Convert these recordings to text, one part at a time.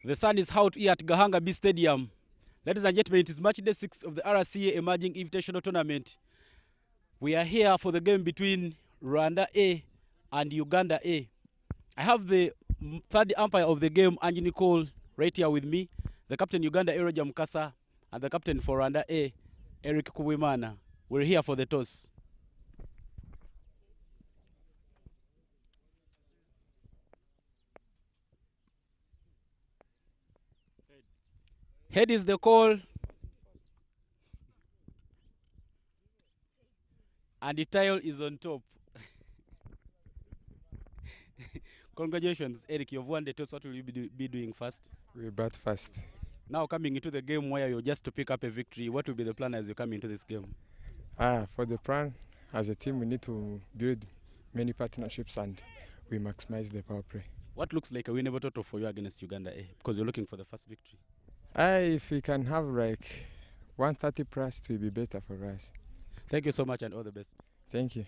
The sun is out here at Gahanga B Stadium. Ladies and gentlemen, it is match day 6 of the RCA Emerging Invitational Tournament. We are here for the game between Rwanda A and Uganda A. I have the third umpire of the game, Angie Nicole, right here with me. The captain Uganda A, Roger Mukasa, and the captain for Rwanda A, Eric Kuwimana. We're here for the toss. Head is the call. And the tile is on top. Congratulations, Eric. You've won the toss. What will you be doing first? We bat first. Now coming into the game where you're just to pick up a victory, what will be the plan as you come into this game? For the plan, as a team, we need to build many partnerships and we maximize the power play. What looks like a winnable total for you against Uganda A? Because you're looking for the first victory. If we can have like 130 plus, it will be better for us. Thank you so much and all the best. Thank you.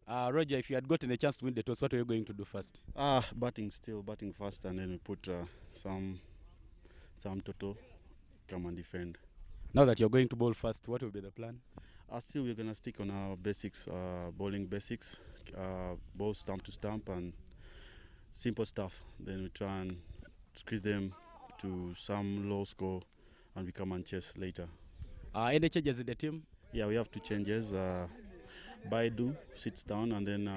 Roger, if you had gotten a chance to win the toss, what are you going to do first? Batting first, and then we put some total, come and defend. Now that you're going to bowl first, what will be the plan? Still, we're going to stick on our basics, bowling basics, bowl stump to stump and simple stuff. Then we try and squeeze them to some low score and we come and chase later. Any changes in the team? Yeah, we have 2 changes. Baidu sits down and then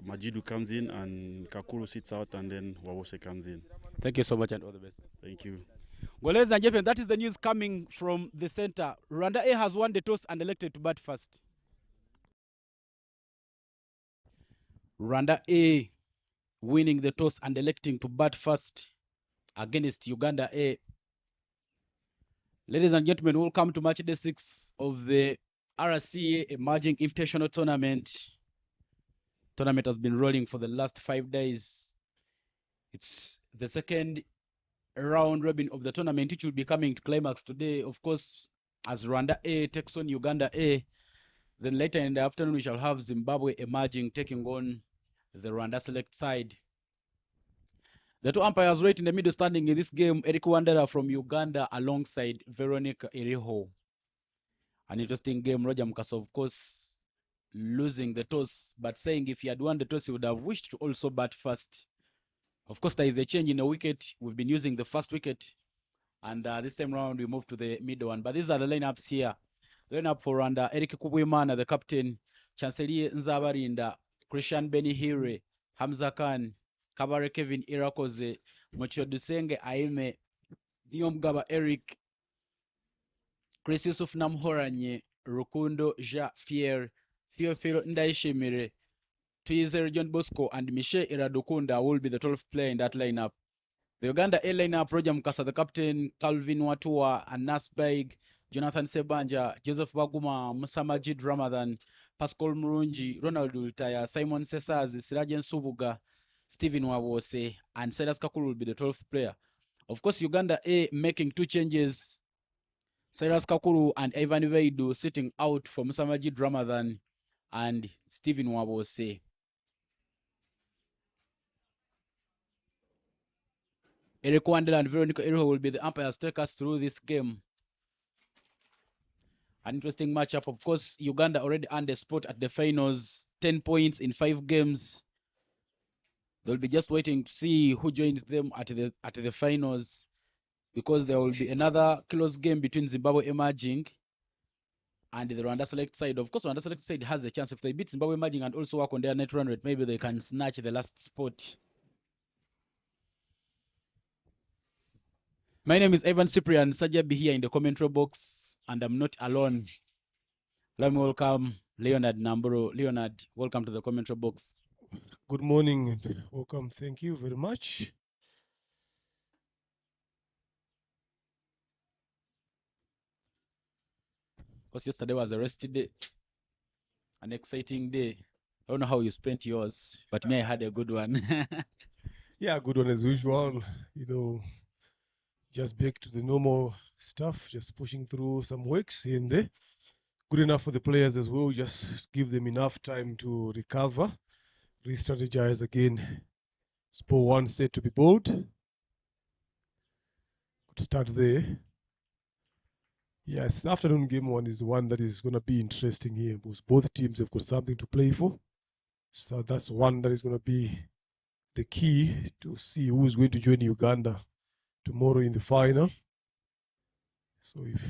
Majidu comes in and Kakuru sits out and then Wawose comes in. Thank you so much and all the best. Thank you. Well, ladies and gentlemen, that is the news coming from the center. Rwanda A has won the toss and elected to bat first. Rwanda A winning the toss and electing to bat first against Uganda A. Ladies and gentlemen, welcome to match day 6 of the RCA Emerging Invitational Tournament. Tournament has been rolling for the last 5 days. It's the second round robin of the tournament, which will be coming to climax today, of course, as Rwanda A takes on Uganda A. Then later in the afternoon, we shall have Zimbabwe Emerging taking on the Rwanda Select side. The 2 umpires right in the middle standing in this game, Eric Wandera from Uganda alongside Veronica Iriho. An interesting game. Roger Mukasa, of course, losing the toss, but saying if he had won the toss, he would have wished to also bat first. Of course, there is a change in the wicket. We've been using the first wicket, and this time round we move to the middle one. But these are the lineups here. The lineup for Rwanda: Eric Kukwimana, the captain; Chancelier Nzabarinda; Christian Benihire; Hamza Khan; Kabare Kevin Irakoze; Mocho Dusenge Aime; Diomgaba Eric; Chris Yusuf Namhoranye; Rukundo Jean Pierre; Theophilo Ndaishimire; Tuyizere John Bosco, and Michel Iradukunda will be the 12th player in that lineup. The Uganda A lineup: Roger Mukasa, the captain; Calvin Watua, Anas Baig; Jonathan Sebanja; Joseph Baguma; Musa Majid Ramadan; Pascal Murungi; Ronald Ultaya; Simon Sesazi; Sirajen Subuga; Stephen Wawose, and Silas Kakulu will be the 12th player. Of course, Uganda A making 2 changes. Silas Kakulu and Ivan Veidu sitting out for Musa Majid Ramadan and Stephen Wawose. Eric Wandela and Veronica Iriho will be the umpires to take us through this game. An interesting matchup. Of course, Uganda already earned a spot at the finals, 10 points in 5 games. They'll be just waiting to see who joins them at the finals, because there will be another close game between Zimbabwe Emerging and the Rwanda Select side. Of course, Rwanda Select side has a chance. If they beat Zimbabwe Emerging and also work on their net run rate, maybe they can snatch the last spot. My name is Ivan Cyprian Sajabi here in the commentary box, and I'm not alone. Let me welcome Leonard Namburo. Leonard, welcome to the commentary box. Good morning and welcome. Thank you very much. Because yesterday was a resty day, an exciting day. I don't know how you spent yours, but me, I had a good one. Yeah, good one as usual. You know, just back to the normal stuff, just pushing through some works here and there. Good enough for the players as well, just give them enough time to recover re-strategize again. Spore 1 set to be bowled. Good start there. Yes, afternoon game 1 is one that is going to be interesting here because both teams have got something to play for. So that's one that is going to be the key to see who's going to join Uganda tomorrow in the final. So if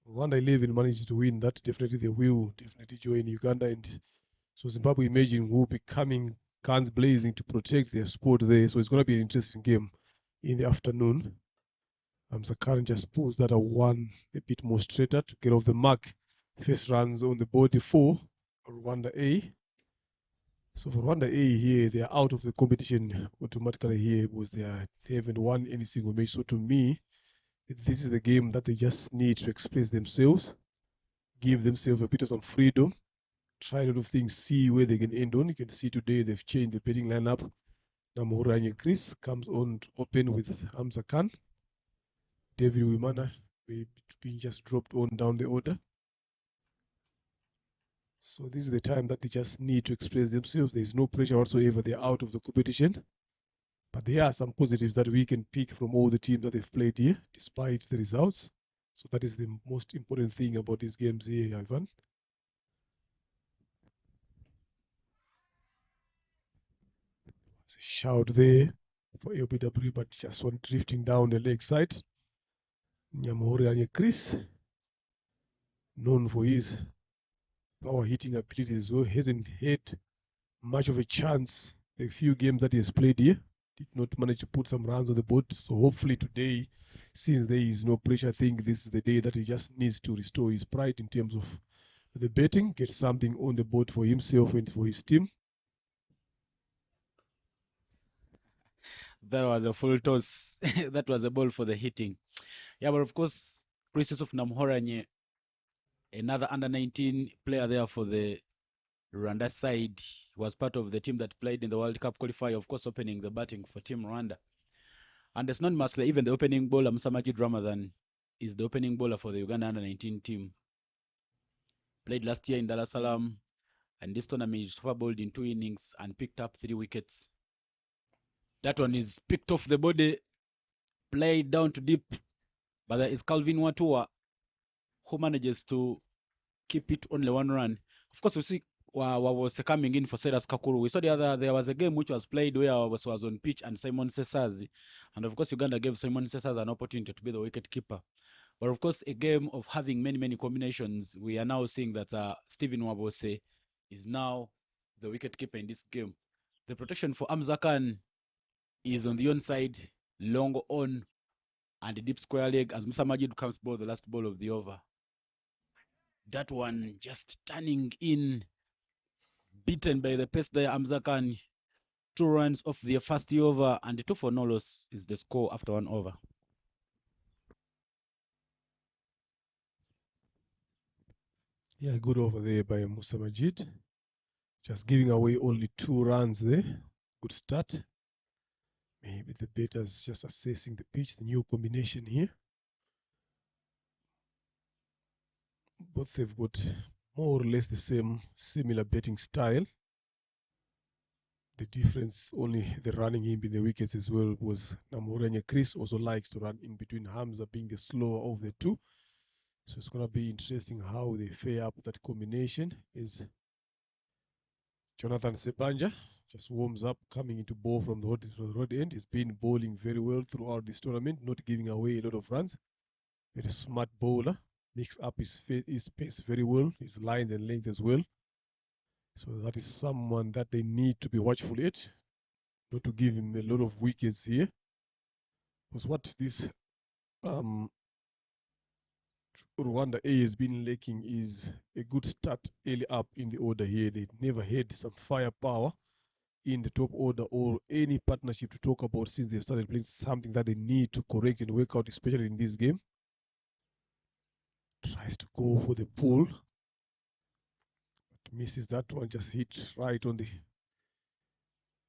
Rwanda 11 manages to win that, definitely they will definitely join Uganda. And so Zimbabwe, imagine, will be coming guns blazing to protect their sport there. So it's going to be an interesting game in the afternoon. Zakan just pulls that a one a bit more straighter to get off the mark. First runs on the board 4, Rwanda A. So for Rwanda A here, they are out of the competition automatically here because they haven't won any single match. So to me, this is the game that they just need to express themselves, give themselves a bit of some freedom, try a lot of things, see where they can end on. You can see today they've changed the betting lineup. Namoranye Chris comes on to open with Hamza Khan. David Wimana being just dropped on down the order. So this is the time that they just need to express themselves. There is no pressure whatsoever. They're out of the competition. But there are some positives that we can pick from all the teams that they've played here, despite the results. So that is the most important thing about these games here, Ivan. There's a shout there for LBW, but just one drifting down the leg side. Nyamahori Chris, known for his power hitting ability as well, hasn't had much of a chance. The few games that he has played here, did not manage to put some runs on the board. So hopefully today, since there is no pressure, I think this is the day that he just needs to restore his pride in terms of the betting, get something on the board for himself and for his team. That was a full toss. That was a ball for the hitting. Yeah, but of course, Chris Yusuf Namhoranye, another under 19 player there for the Rwanda side, was part of the team that played in the World Cup qualifier, of course, opening the batting for Team Rwanda. And it's not Masle, even the opening bowler, Musamajid Ramadan, is the opening bowler for the Uganda under 19 team. Played last year in Dar es Salaam, and this tournament he super bowled in 2 innings and picked up 3 wickets. That one is picked off the body, played down to deep, but there is Calvin Watua who manages to keep it only 1 run. Of course, we see was coming in for Cyrus Kakuru. We saw there was a game which was played where was on pitch and Simon Sesazi. And of course, Uganda gave Simon Sesazi an opportunity to be the wicket keeper. But of course, a game of having many combinations, we are now seeing that Stephen Wabose is now the wicket keeper in this game. The protection for Hamza Khan is on the onside, long on, and the deep square leg as Musa Majid comes ball the last ball of the over. That one just turning in, beaten by the pace there, Hamza Khan. 2 runs off the first over, and the 2 for no loss is the score after 1 over. Yeah, good over there by Musa Majid. Just giving away only 2 runs there. Good start. Maybe the batters just assessing the pitch, the new combination here. Both have got more or less the same, similar betting style. The difference, only the running in the wickets as well, was Namoranye Chris also likes to run in between Hamza being the slower of the two. So it's going to be interesting how they fare up that combination. Is Jonathan Sebanja just warms up, coming into ball from the road end. He's been bowling very well throughout this tournament, not giving away a lot of runs. Very smart bowler, mixes up his pace very well, his lines and length as well. So that is someone that they need to be watchful at, not to give him a lot of wickets here. Because what this Rwanda A has been lacking is a good start early up in the order here. They never had some firepower in the top order or any partnership to talk about since they've started playing, something that they need to correct and work out, especially in this game. Tries to go for the pull, but misses that one, just hit right on the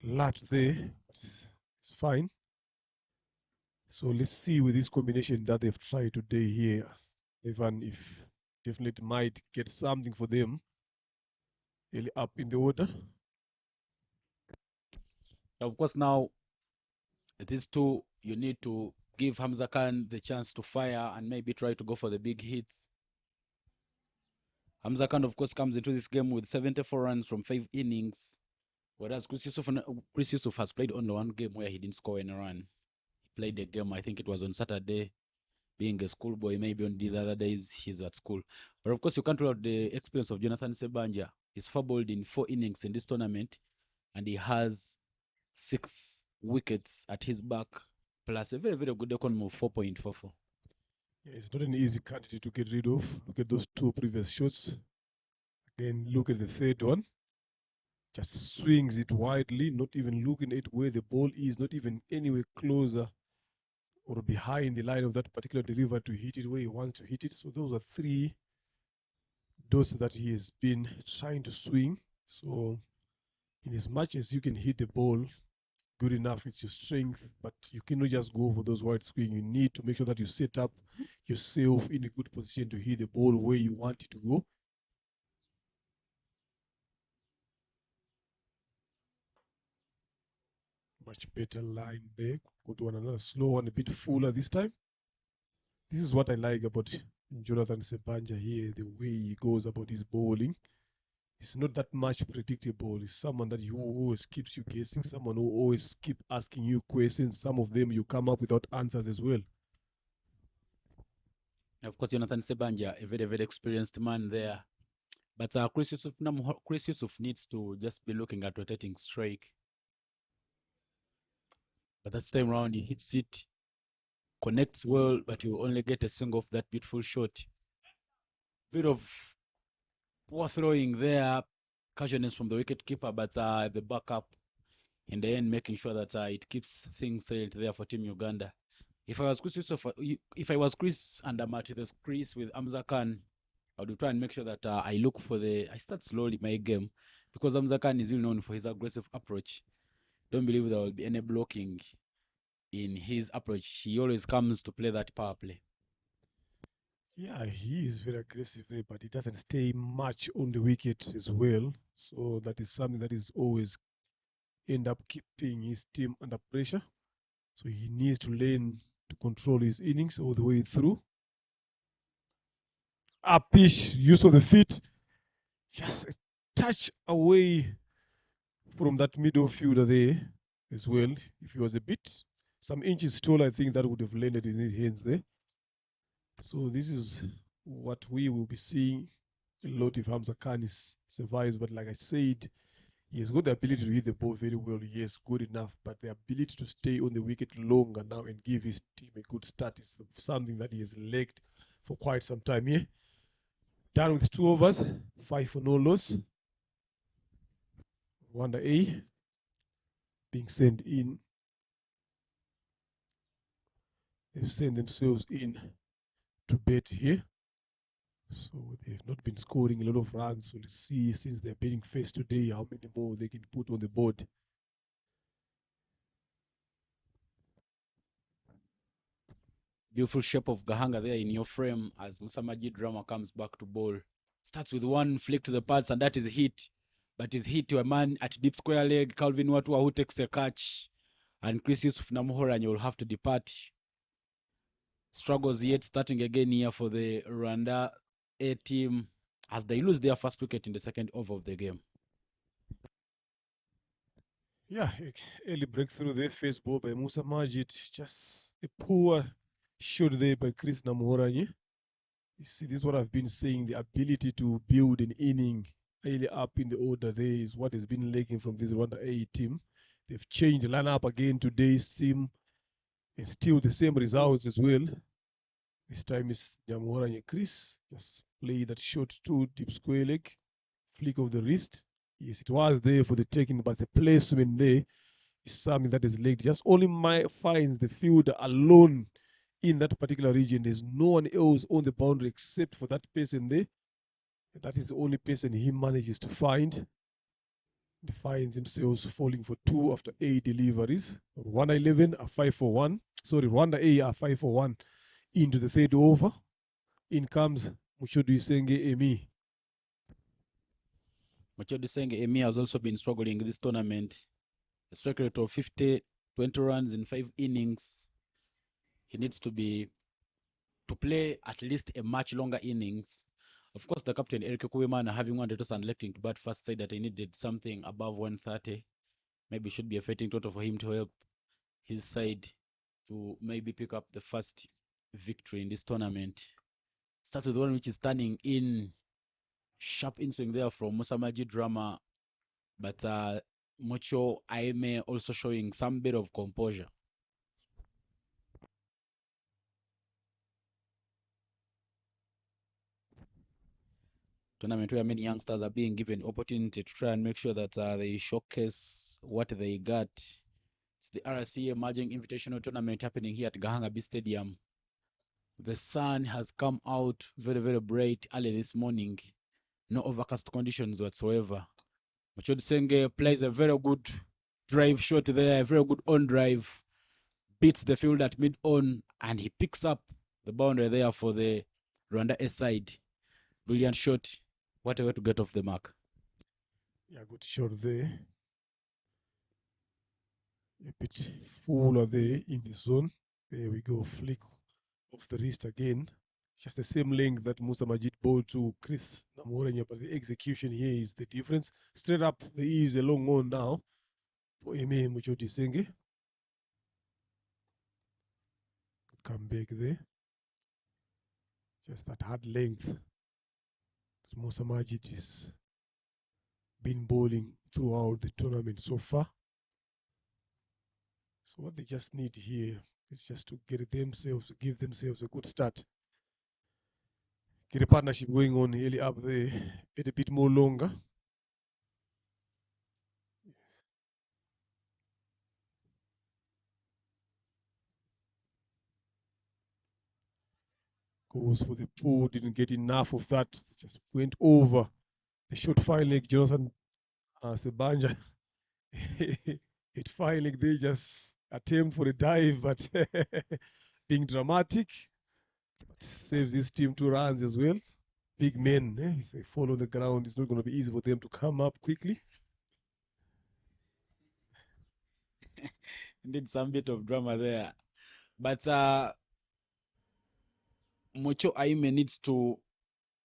lat there. It's fine. So let's see with this combination that they've tried today here, even if definitely might get something for them early up in the order. Of course, now these two, you need to give Hamza Khan the chance to fire and maybe try to go for the big hits. Hamza Khan, of course, comes into this game with 74 runs from 5 innings, whereas Chris Yusuf has played only one game where he didn't score any run. He played a game, I think it was on Saturday, being a schoolboy. Maybe on these other days he's at school. But of course, you can't rule out the experience of Jonathan Sebanja. He's fumbled in 4 innings in this tournament, and he has 6 wickets at his back, plus a very, very good economy of 4.44. Yeah, it's not an easy candidate to get rid of. Look at those two previous shots. Again, look at the third one. Just swings it widely, not even looking at where the ball is, not even anywhere closer or behind the line of that particular deliver to hit it where he wants to hit it. So those are 3 dots that he has been trying to swing. So in as much as you can hit the ball good enough, it's your strength, but you cannot just go for those wide swing. You need to make sure that you set up yourself in a good position to hit the ball where you want it to go. Much better line there. Go to another slow one, a bit fuller this time. This is what I like about Jonathan Sebanja here, the way he goes about his bowling. It's not that much predictable. It's someone that you always keeps you guessing, someone who always keep asking you questions. Some of them you come up without answers as well. Of course, Jonathan Sebanja, a very, very experienced man there. But Chris Yusuf needs to just be looking at rotating strike. But that time round, he hits it, connects well, but you only get a single of that beautiful shot. Bit of poor throwing there, cautionings from the wicket keeper, but the backup in the end making sure that it keeps things silent there for Team Uganda. If I was Chris Yusuf, if I was Chris and I'm at this Chris with Hamza Khan, I would try and make sure that I start slowly my game, because Hamza Khan is really known for his aggressive approach. Don't believe there will be any blocking in his approach. He always comes to play that power play. Yeah, he is very aggressive there, but he doesn't stay much on the wicket as well. So that is something that is always end up keeping his team under pressure. So he needs to learn to control his innings all the way through. Up pitch, use of the feet, just a touch away from that middle fielder there as well. If he was a bit, some inches taller, I think that would have landed in his hands there. So this is what we will be seeing a lot if Hamza Khan survives. But like I said, he has got the ability to hit the ball very well. Yes, good enough. But the ability to stay on the wicket longer now and give his team a good start is something that he has lacked for quite some time here. Done with 2 overs, 5 for no loss. Rwanda A being sent in. They've sent themselves in to bet here. So they've not been scoring a lot of runs. So let's see, since they're betting first today, how many more they can put on the board. Beautiful shape of Gahanga there in your frame as Musa Majid Rama comes back to bowl. Starts with one flick to the pads, and that is a hit. But is hit to a man at deep square leg, Calvin Watua, who takes a catch. And Chris Yusuf Namuhoranya will have to depart. Struggles yet starting again here for the Rwanda A team as they lose their first wicket in the second over of the game. Yeah, early breakthrough there, first ball by Musa Majid. Just a poor shot there by Chris Namuhoranye. You see, this is what I've been saying. The ability to build an inning early up in the order there is what has been lacking from this Rwanda A team. They've changed the lineup again today, seem and still the same results as well. This time is Namuhoranye Chris. Just play that shot to deep square leg, flick of the wrist. Yes, it was there for the taking, but the placement there is something that is lacked. Just only finds the fielder alone in that particular region. There's no one else on the boundary except for that person there. That is the only person he manages to find. He finds himself falling for 2 after 8 deliveries. Rwanda 11 are 5 for 1. Sorry, Rwanda A are 5 for 1 into the third over. In comes Mushodu Isenge Emi. Muchodu Senge Emi has also been struggling in this tournament. a strike rate of 50, 20 runs in 5 innings. He needs to play at least a much longer innings. Of course, the captain Eric Kuwemana, having wanted us and electing to bat first, said that he needed something above 130. Maybe should be a fitting total for him to help his side to maybe pick up the first victory in this tournament. Starts with one which is turning in. Sharp inswing there from Musamaji Drama, but Mucho Aime also showing some bit of composure. Tournament where many youngsters are being given opportunity to try and make sure that they showcase what they got. It's the RCA Emerging Invitational Tournament happening here at Gahanga B Stadium. The sun has come out very, very bright early this morning. No overcast conditions whatsoever. Machod Senge plays a very good drive shot there, a very good on drive. Beats the field at mid-on, and he picks up the boundary there for the Rwanda S side. Brilliant shot. What a way to get off the mark. Yeah, good shot there. A bit fuller there in the zone. There we go. Flick off the wrist again. Just the same length that Musa Majid bowled to Chris Namorenya, but the execution here is the difference. Straight up, there is a long on now for Eme Muchoti Senge. Come back there. Just that hard length that Musa Majid has been bowling throughout the tournament so far. So what they just need here is just to give themselves a good start. Get a partnership going on early up there, get a bit more longer. Goes for the pull, didn't get enough of that, just went over the short fire leg. Jonathan Sebanja, it fire leg, they just attempt for a dive, but being dramatic, but saves his team 2 runs as well. Big men, if they fall on the ground, it's not going to be easy for them to come up quickly. Indeed, some bit of drama there. But Mocho Aime needs to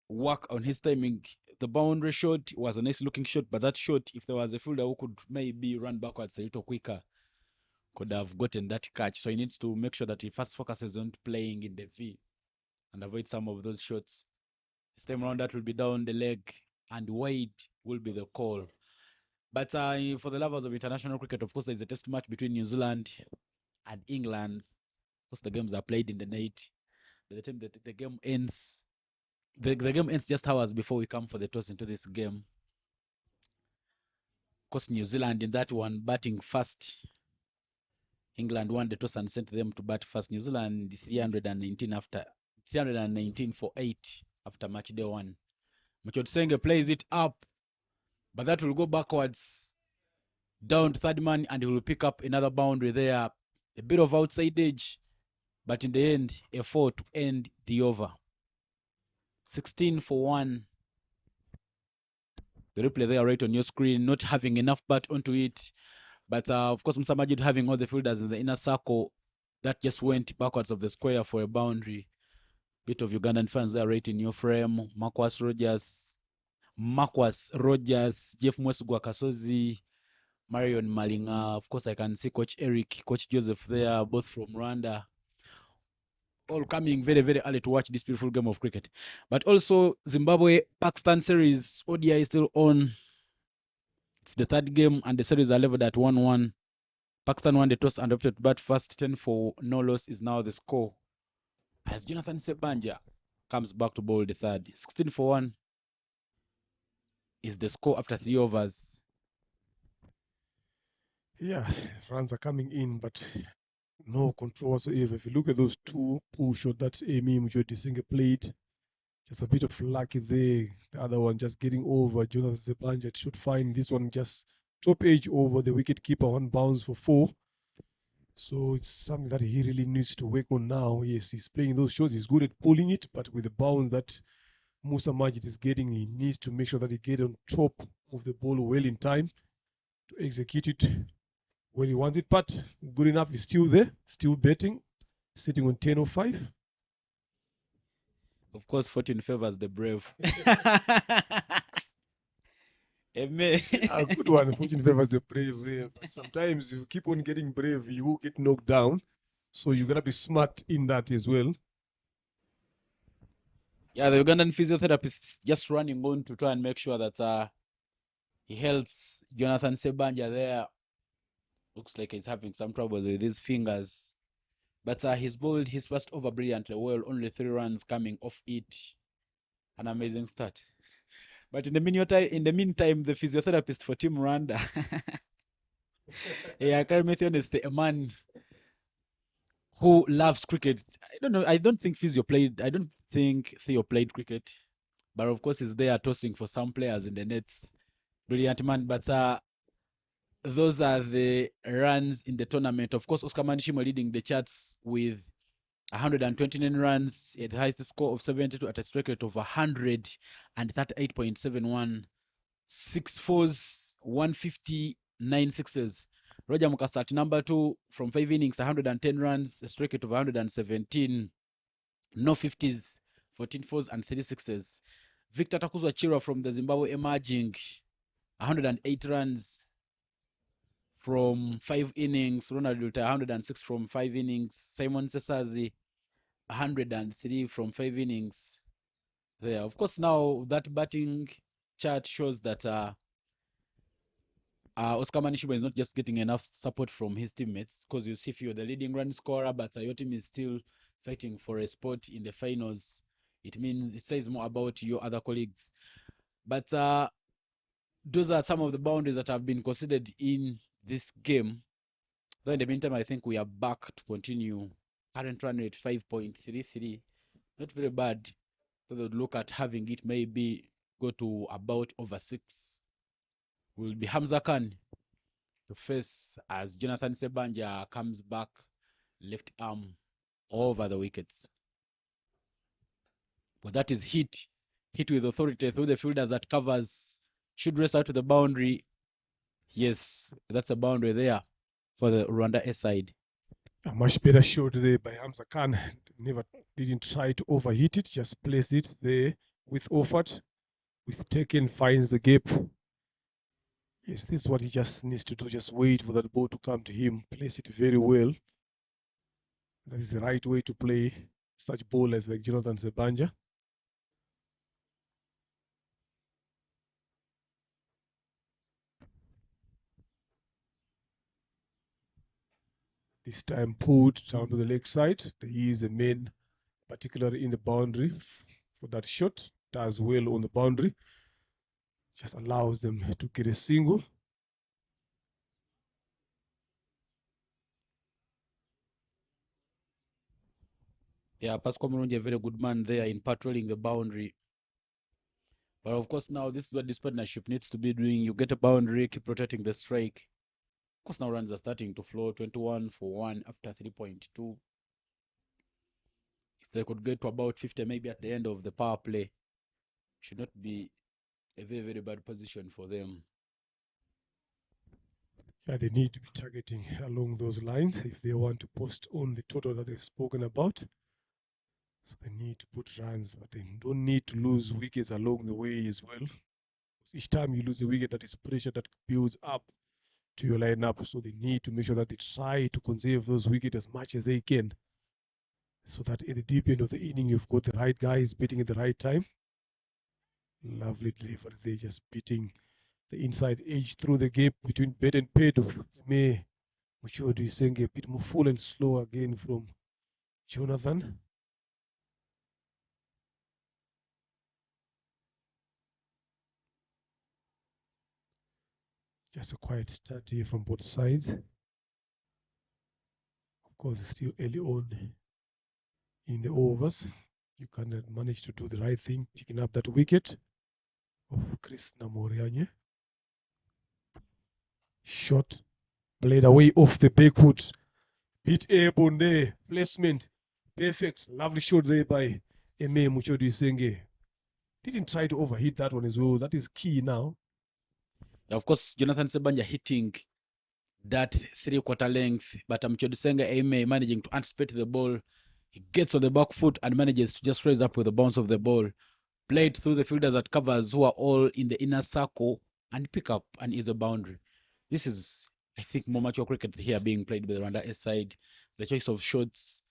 work on his timing. The boundary shot was a nice looking shot, but that shot, if there was a fielder who could maybe run backwards a little quicker, could have gotten that catch. So he needs to make sure that he first focuses on playing in the V and avoid some of those shots. This time around, that will be down the leg, and wide will be the call. But for the lovers of international cricket, of course, there's a test match between New Zealand and England. Of course, the games are played in the night. By the time the game ends, the game ends just hours before we come for the toss into this game. Of course, New Zealand in that one batting first. England won the toss and sent them to bat first. New Zealand 319 for 8 after match day 1. Muchotsenge plays it up, but that will go backwards down to third man, and he will pick up another boundary there. A bit of outside edge, but in the end, a 4 to end the over. 16 for 1. The replay there right on your screen, not having enough bat onto it. But of course, Musa Majid having all the fielders in the inner circle, that just went backwards of the square for a boundary. Bit of Ugandan fans there right in your frame. Marquis Rogers, Jeff Mwesugwa Kasozi, Marion Malinga. Of course, I can see Coach Eric, Coach Joseph there, both from Rwanda. All coming very, very early to watch this beautiful game of cricket. But also, Zimbabwe-Pakistan series, ODI is still on. It's the third game, and the series are leveled at 1-1. Pakistan won the toss and opted to bat first. 10 for no loss is now the score, as Jonathan Sebanja comes back to bowl the third. 16 for 1 is the score after 3 overs. Yeah, runs are coming in, but no control whatsoever. If you look at those 2 pull shots that Amy Mujoti Singh played, just a bit of luck there. The other one just getting over. Jonathan Sebanja should find this one just top edge over the wicket keeper, 1 bounce for 4. So it's something that he really needs to work on now. Yes, he's playing those shots. He's good at pulling it, but with the bounce that Musa Majid is getting, he needs to make sure that he gets on top of the ball well in time to execute it When he wants it, but good enough, he's still there, still betting, sitting on 10.05. Of course, fortune favors the brave. Amen. A good one. Fortune favors the brave there. But sometimes if you keep on getting brave, you will get knocked down. So you gotta be smart in that as well. Yeah, the Ugandan physiotherapist just running on to try and make sure that he helps Jonathan Sebanja there. Looks like he's having some trouble with his fingers. But he's bowled his first over brilliantly well, only 3 runs coming off it. An amazing start. But in the meantime, the physiotherapist for Team Rwanda, yeah, Karamethion is a man who loves cricket. I don't know. I don't think Theo played cricket, but of course he's there tossing for some players in the nets. Brilliant man. But those are the runs in the tournament. Of course, Oscar Manishimo leading the charts with 129 runs at the highest score of 72 at a strike rate of 138.71. 6 fours, 159 sixes. Roger Mukasa at number 2 from 5 innings, 110 runs, a strike rate of 117. No 50s, 14 fours and 3 sixes. Victor Takuzwa Chira from the Zimbabwe emerging, 108 runs from 5 innings. Ronald Luta, 106 from 5 innings. Simon Sesazi, 103 from 5 innings. There, of course, now that batting chart shows that Oscar Manishiba is not just getting enough support from his teammates, because you see if you're the leading run scorer, but your team is still fighting for a spot in the finals, it says more about your other colleagues. But those are some of the boundaries that have been considered in this game. Though in the meantime, I think we are back to continue. Current run rate 5.33, not very bad. So they would look at having it maybe go to about over 6. Will be Hamza Khan to face as Jonathan Sebanja comes back, left arm over the wickets. But that is hit with authority through the fielders that covers. Should race out to the boundary. Yes, that's a boundary there for the Rwanda A side. A much better shot there by Hamza Khan. Didn't try to overhit it, just placed it there with Offert. With Taken, finds the gap. Yes, this is what he just needs to do. Just wait for that ball to come to him. Place it very well. That is the right way to play such bowlers like Jonathan Sebanja. This time pulled down to the leg side. He is a man, particularly in the boundary for that shot. Does well on the boundary. Just allows them to get a single. Yeah, Pascal Mulungi, a very good man there in patrolling the boundary. But of course, now this is what this partnership needs to be doing. You get a boundary, keep protecting the strike. Of course, now runs are starting to flow. 21 for 1 after 3.2. If they could get to about 50, maybe at the end of the power play, should not be a very, very bad position for them. Yeah, they need to be targeting along those lines if they want to post on the total that they've spoken about. So they need to put runs, but they don't need to lose wickets along the way as well. Because each time you lose a wicket, that is pressure that builds up to your lineup. So they need to make sure that they try to conserve those wickets as much as they can. So that at the deep end of the inning, you've got the right guys beating at the right time. Lovely delivery. They're just beating the inside edge through the gap between bed and pad of May. Muchodu is saying a bit more full and slow again from Jonathan. Just a quiet start here from both sides. Of course, it's still early on in the overs. You can manage to do the right thing, picking up that wicket of Chris Namorianye. Shot played away off the backwood. Hit airborne there. Placement. Perfect. Lovely shot there by Eme Muchodu Isenge. Didn't try to overhit that one as well. That is key now. Yeah, of course, Jonathan Sebanja hitting that 3/4 length, but Mchodusenga Aime managing to anticipate the ball. He gets on the back foot and manages to just raise up with the bounce of the ball. Play it through the fielders at covers who are all in the inner circle and pick up an easy boundary. This is, I think, more mature cricket here being played by the Rwanda S side. The choice of shots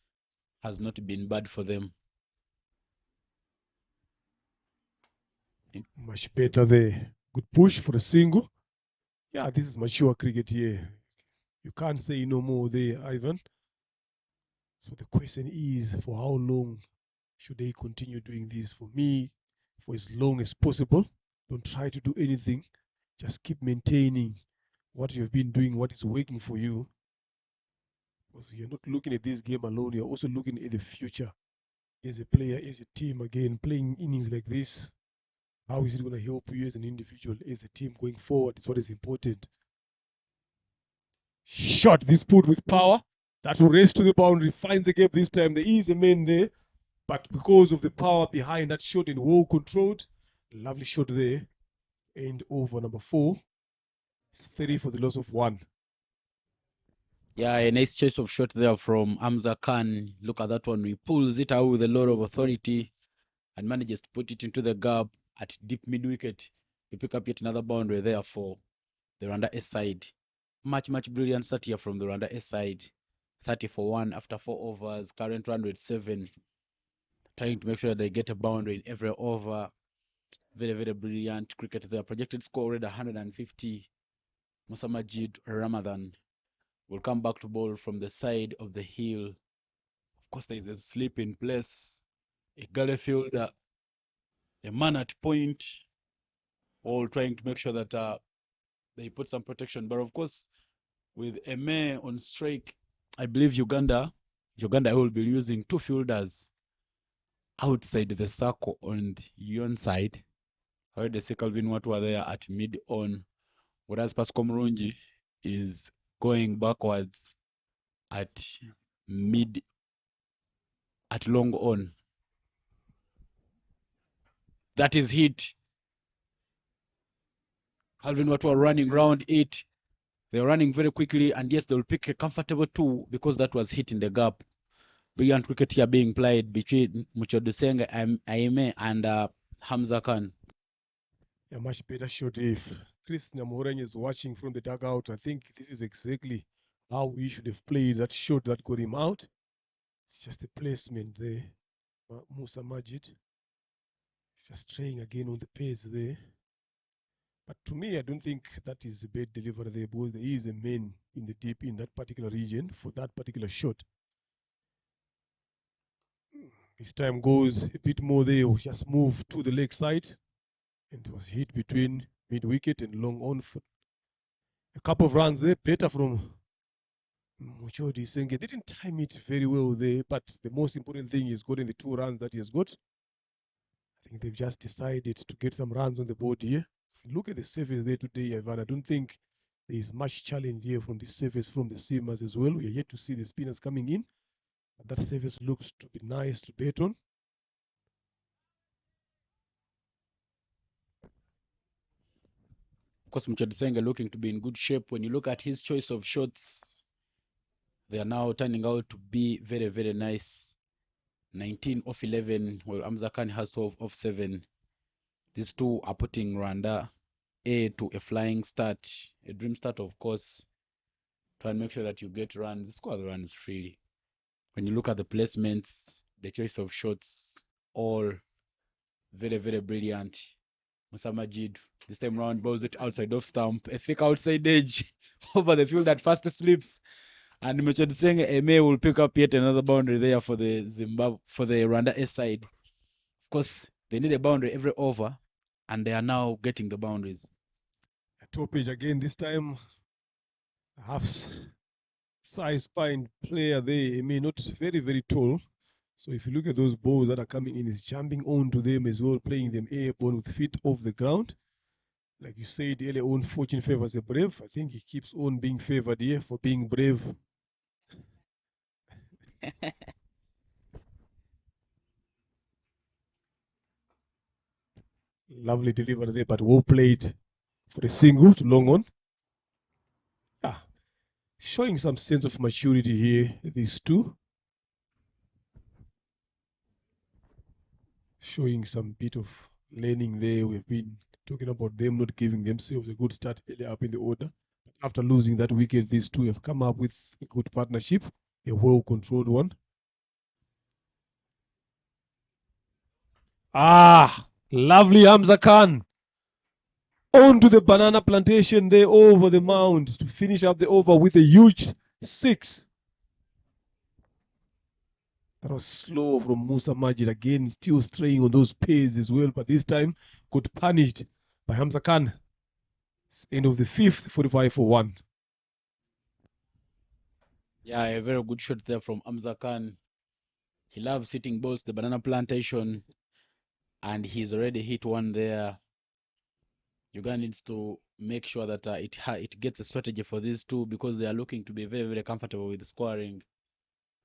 has not been bad for them. Much better there. Good push for a single. Yeah, this is mature cricket here. You can't say no more there, Ivan. So the question is, for how long should they continue doing this? For me, for as long as possible. Don't try to do anything. Just keep maintaining what you've been doing, what is working for you. Because you're not looking at this game alone, you're also looking at the future as a player, as a team. Again, playing innings like this, how is it going to help you as an individual, as a team going forward? Is what is important. Shot this put with power. That will race to the boundary, finds the gap this time. There is a man there, but because of the power behind that shot and well controlled, lovely shot there. And over number 4. It's 30 for the loss of 1. Yeah, a nice choice of shot there from Hamza Khan. Look at that one. He pulls it out with a lot of authority and manages to put it into the gap at deep mid wicket. We pick up yet another boundary there for the Rwanda S side. Much brilliant start here from the Rwanda S side. 30 for 1 after 4 overs. Current run rate 7. Trying to make sure they get a boundary in every over. Very brilliant cricket there. Projected score already 150. Musa Majid Ramadan will come back to bowl from the side of the hill. Of course, there is a slip in place. A gully fielder, a man at point, all trying to make sure that they put some protection. But of course, with a Eme on strike, I believe Uganda will be using 2 fielders outside the circle on the yon side. However, the Calvin Watu are there at mid on, whereas Pascal Murungi is going backwards at mid at long on. That is hit. Calvin Watu are running around it. They're running very quickly, and yes, they'll pick a comfortable 2 because that was hit in the gap. Brilliant cricket here being played between Muchodusenga Aime and Hamza Khan. A much better shot. If Chris Namoren is watching from the dugout, I think this is exactly how he should have played that shot that got him out. It's just a placement there. Musa Majid is just trying again on the pace there. But to me, I don't think that is a bad delivery there, because there is a man in the deep in that particular region for that particular shot. This time goes a bit more there, just move to the leg side, and it was hit between mid wicket and long on for a couple of runs there. Better from Muchodi Senge. Didn't time it very well there, but the most important thing is getting the 2 runs that he has got. I think they've just decided to get some runs on the board here. Look at the surface there today, Ivan. I don't think there is much challenge here from the surface from the seamers as well. We are yet to see the spinners coming in. But that surface looks to be nice to bet on. Of course, Muchodusenga looking to be in good shape. When you look at his choice of shots, they are now turning out to be very nice. 19 off 11, while Hamza Khan has 12 off 7. These 2 are putting Rwanda A to a flying start, a dream start, of course. Try and make sure that you get runs, score the runs freely. When you look at the placements, the choice of shots, all very brilliant. Musa Majid this time round bowls it outside off stump, a thick outside edge over the field that fast slips. And Muchodusenga Eme will pick up yet another boundary there for the Rwanda S side. Of course, they need a boundary every over, and they are now getting the boundaries. A top edge again, this time half size spine player there. I mean, not very tall. So if you look at those balls that are coming in, he's jumping onto them as well, playing them airborne with feet off the ground. Like you said earlier on, fortune favors the brave. I think he keeps on being favored here for being brave. Lovely delivery there, but well played for a single to long on. Showing some sense of maturity here, these two. Showing some bit of learning there. We've been talking about them not giving themselves a good start early up in the order. But after losing that wicket, these two have come up with a good partnership, a well-controlled one. Lovely Hamza Khan. On to the banana plantation there over the mound to finish up the over with a huge 6. That was slow from Musa Majid again, still straying on those pace as well, but this time got punished by Hamza Khan. End of the 5th, 45 for 1. Yeah, a very good shot there from Hamza Khan. He loves hitting balls, the banana plantation, and he's already hit one there. Uganda needs to make sure that it gets a strategy for these two because they are looking to be very, very comfortable with scoring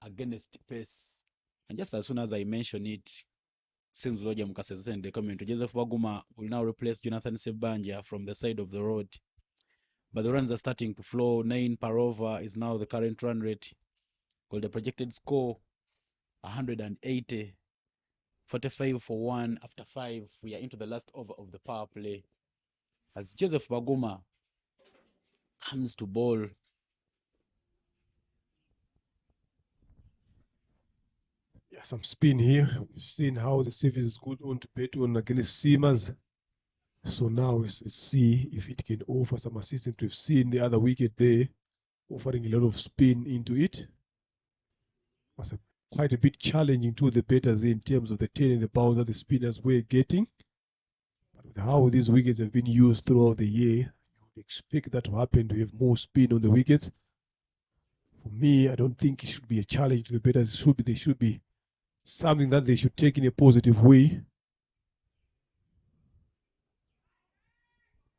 against pace. And just as soon as I mention it, seems Roger Mukasese in the comment, Joseph Waguma will now replace Jonathan Sebanja from the side of the road. But the runs are starting to flow. 9 per over is now the current run rate. Well, the projected score 180, 45 for 1 after 5. We are into the last over of the power play. As Joseph Waguma comes to bowl, Yeah, some spin here. We've seen how the service is good on to Beton against Seamers. So now let's see if it can offer some assistance. We've seen the other wicket there offering a lot of spin into it. Was quite a bit challenging to the batters in terms of the turn and the bounce that the spinners were getting. But with how these wickets have been used throughout the year, you would expect that to happen, to have more spin on the wickets. For me, I don't think it should be a challenge to the batters. They should be something that they should take in a positive way.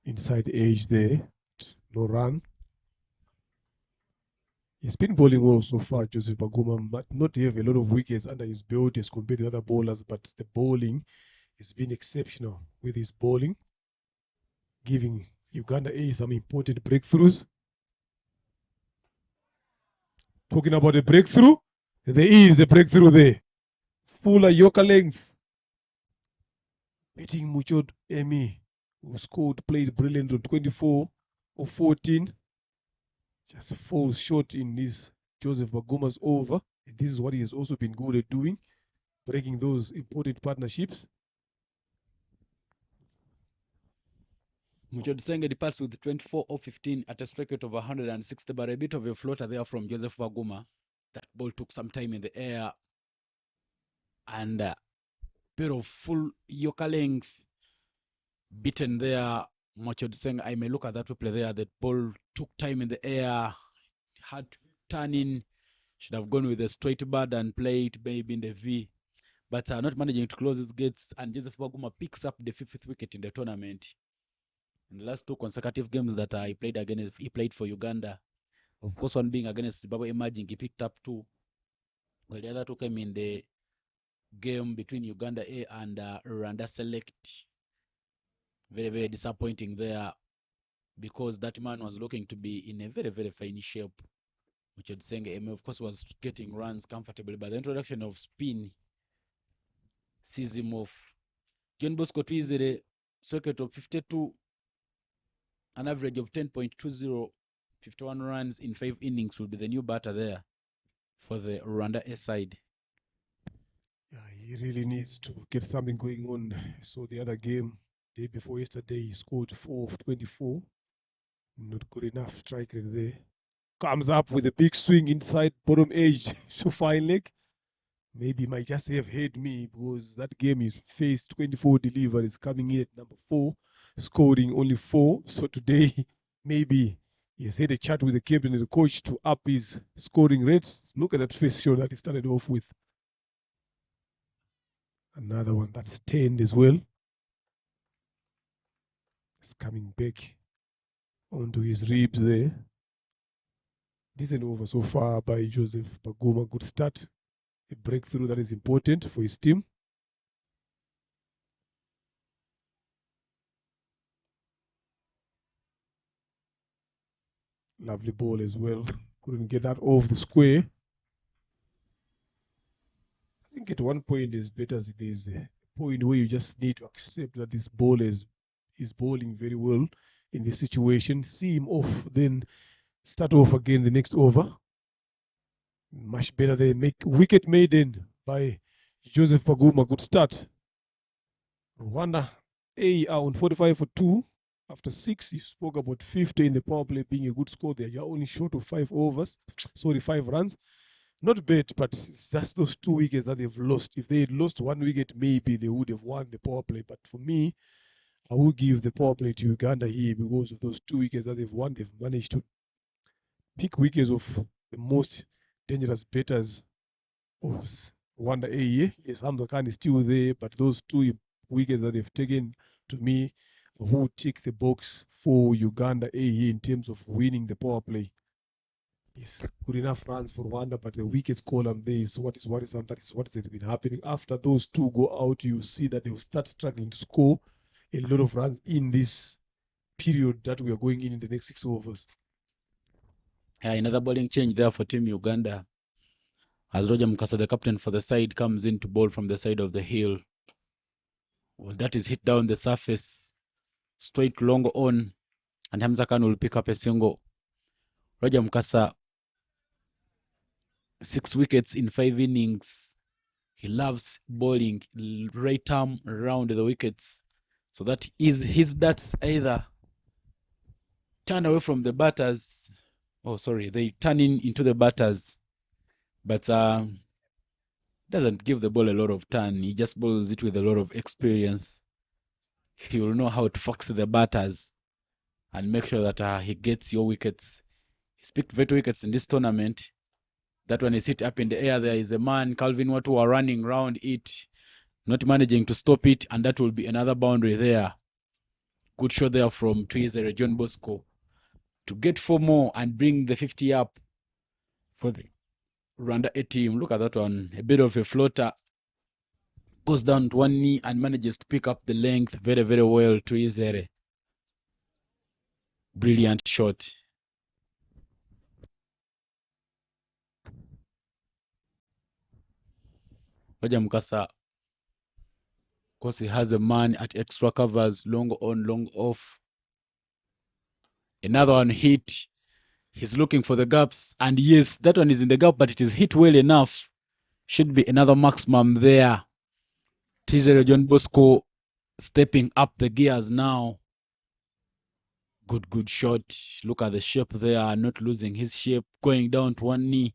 Inside the edge there, no run. He's been bowling well so far, Joseph Baguma, but not to have a lot of wickets under his belt as compared to other bowlers, but the bowling has been exceptional with his bowling, giving Uganda A some important breakthroughs. Talking about a breakthrough, there is a breakthrough there. Fuller Yorker length. Beating Muchod Emi, who played brilliant on 24 or 14. Just falls short in this Joseph Baguma's over. And this is what he has also been good at doing, breaking those important partnerships. Muchod Senge departs with 24 or 15 at a strike rate of 160, but a bit of a floater there from Joseph Waguma. That ball took some time in the air and a bit of full Yorker length beaten there. Muchod Senge, I may look at that replay there. That ball took time in the air, had to turn in, should have gone with a straight bird and play it maybe in the V, but not managing to close his gates. And Joseph Waguma picks up the 5th wicket in the tournament. In the last 2 consecutive games that he played for Uganda, of course, one being against Zimbabwe Emerging, he picked up 2. Well, the other 2 came in the game between Uganda A and Rwanda Select. Very, very disappointing there because that man was looking to be in a very, very fine shape. Which I'd saying, of course, was getting runs comfortably, but the introduction of spin sees him off. John Bosco Twizere, strike rate of 52, an average of 10.20, 51 runs in 5 innings will be the new batter there for the Rwanda A side. Yeah, he really needs to get something going on. So the other game, day before yesterday, he scored 4 of 24. Not good enough strike rate there. Comes up with a big swing inside bottom edge, so fine leg. Maybe might just have hit me because that game he's faced 24 deliveries coming in at number 4, scoring only 4. So today, maybe he's had a chat with the captain and the coach to up his scoring rates. Look at that first shot that he started off with. Another one that's 10 as well. It's coming back onto his ribs there. Decent over so far by Joseph Baguma. Good start. A breakthrough that is important for his team. Lovely ball as well. couldn't get that off the square. I think at one point as better as it is a point where you just need to accept that this bowler is bowling very well in this situation. See him off, then start off again the next over. Much better. They make wicket maiden by Joseph Paguma. Good start. Rwanda A are on 45 for 2. After 6, you spoke about 50 in the power play being a good score there. You're only short of 5 overs. Sorry, 5 runs. Not bad, but it's just those 2 wickets that they've lost. If they had lost 1 wicket, maybe they would have won the power play. But for me, I will give the power play to Uganda here because of those 2 wickets that they've won. They've managed to pick wickets of the most dangerous batters of Rwanda A. Yes, Hamza Khan is still there, but those 2 wickets that they've taken, to me, who tick the box for Uganda A in terms of winning the power play. Yes, good enough runs for Rwanda, but the wickets column there is what is worrisome. That is what has been happening. After those 2 go out, you see that they will start struggling to score a lot of runs in this period that we are going in the next 6 overs. Another bowling change there for Team Uganda. As Roger Mukasa, the captain for the side, comes in to bowl from the side of the hill. Well, that is hit down the surface, straight long on, and Hamza Khan will pick up a single. Roger Mukasa, 6 wickets in 5 innings. He loves bowling right arm around the wickets. So that is his darts either turn away from the batters. Oh, sorry, they turn into the batters. But doesn't give the ball a lot of turn. He just bowls it with a lot of experience. He will know how to fox the batters and make sure that he gets your wickets. He's picked veto wickets in this tournament. That one is hit up in the air. There is a man, Calvin Watu, are running around it, not managing to stop it, and that will be another boundary there. Good shot there from Twizere John Bosco to get 4 more and bring the 50 up for the Rwanda A team. Look at that one. A bit of a floater. Goes down to 1 knee and manages to pick up the length very, very well. Twizere. Brilliant shot. Roger Mukasa, of course, he has a man at extra covers, long on, long off. Another one hit. He's looking for the gaps. And yes, that one is in the gap, but it is hit well enough. Should be another maximum there. Twizere John Bosco stepping up the gears now. Good shot. Look at the shape there, not losing his shape, going down to 1 knee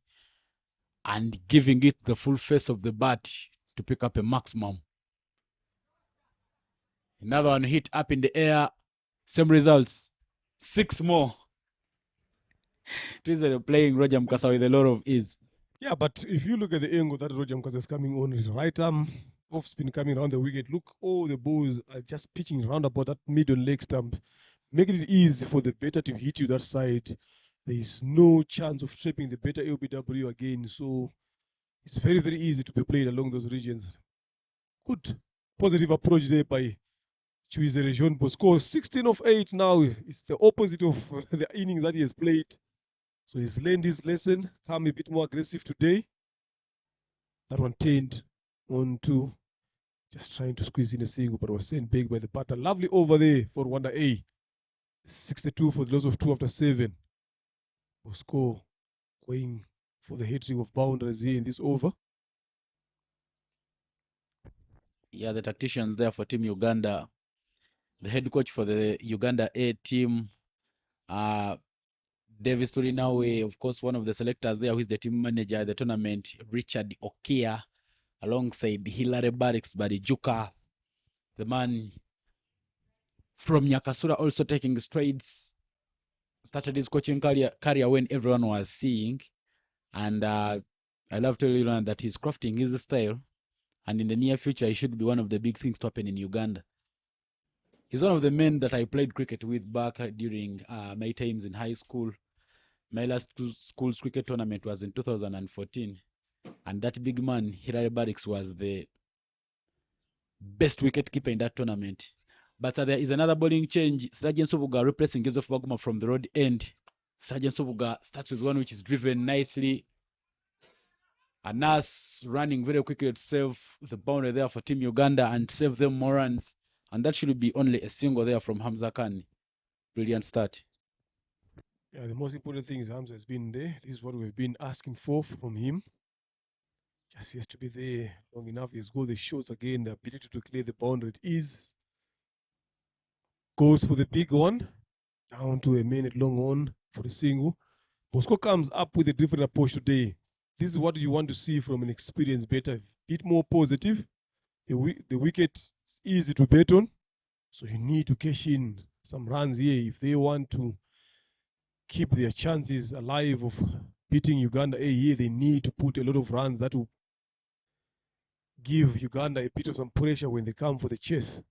and giving it the full face of the bat to pick up a maximum. Another one hit up in the air. Same results. 6 more. Twizere playing Roger Mukasa with a lot of ease. Yeah, but if you look at the angle that Roger Mukasa is coming on, his right arm off spin coming around the wicket, look, all the balls are just pitching round about that middle leg stump, making it easy for the batter to hit you that side. There is no chance of tripping the batter LBW again, so it's very, very easy to be played along those regions. Good positive approach there by Twizere Jean Bosco. 16 of 8 now. It's the opposite of the innings that he has played. So he's learned his lesson, come a bit more aggressive today. That one turned on to just trying to squeeze in a single, but was sent big by the batter. Lovely over there for Rwanda A. 62 for the loss of 2 after 7. Bosco going for the hat-trick of boundaries here in this over. Yeah, the tacticians there for Team Uganda. The head coach for the Uganda A team, Davis Turinawe, of course, one of the selectors there, who is the team manager at the tournament, Richard Okia, alongside Hilary Barracks Badijuka, the man from Nyakasura, also taking strides. Started his coaching career when everyone was seeing. And I love to learn that he's crafting his style. And in the near future, he should be one of the big things to happen in Uganda. He's one of the men that I played cricket with back during my times in high school. My last school's cricket tournament was in 2014. And that big man, Hilary Barracks, was the best wicket keeper in that tournament. But there is another bowling change. Sergeant Subuga replacing Joseph Baguma from the road end. Sergeant Sobuga starts with one which is driven nicely. Anas running very quickly to save the boundary there for Team Uganda and save them more runs. And that should be only a single there from Hamza Khan. Brilliant start. Yeah, the most important thing is Hamza has been there. This is what we've been asking for from him. Just he has to be there long enough. He has got the shots again, the ability to clear the boundary. It is. Goes for the big one. Down to a minute long on for the single. Bosco comes up with a different approach today. This is what you want to see from an experienced batter. A bit more positive. The wicket is easy to bet on. So you need to cash in some runs here if they want to keep their chances alive of beating Uganda here. They need to put a lot of runs that will give Uganda a bit of some pressure when they come for the chase.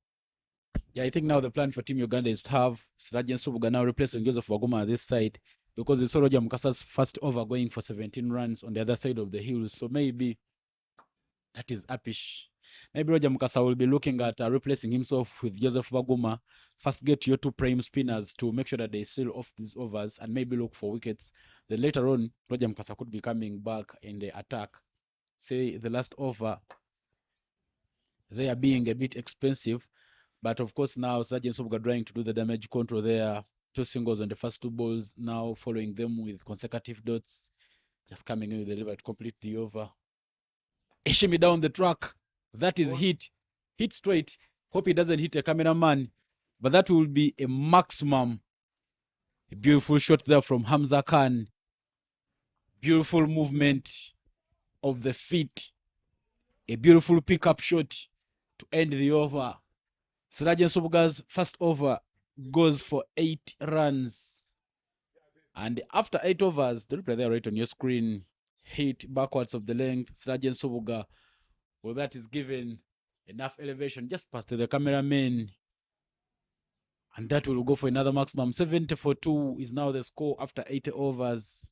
Yeah, I think now the plan for Team Uganda is to have Sergeant Sobuga now replacing Joseph Waguma at this side, because we saw Roger Mukasa's first over going for 17 runs on the other side of the hills. So maybe that is uppish. Maybe Roger Mukasa will be looking at replacing himself with Joseph Waguma. First, get your two prime spinners to make sure that they seal off these overs and maybe look for wickets. Then later on, Roger Mukasa could be coming back in the attack. Say the last over, they are being a bit expensive. But of course, now Sergeant Sobuga trying to do the damage control there. Two singles on the first two balls, now following them with consecutive dots. Just coming in with the lever to complete the over. Ishimi down the track. That is hit. Hit straight. Hope he doesn't hit a cameraman. But that will be a maximum. A beautiful shot there from Hamza Khan. Beautiful movement of the feet. A beautiful pickup shot to end the over. Sergeant Sobuga's first over goes for 8 runs. And after 8 overs, the replay there right on your screen, hit backwards of the length. Sergeant Sobuga, well, that is given enough elevation just past the cameraman. And that will go for another maximum. 70 for 2 is now the score after 80 overs.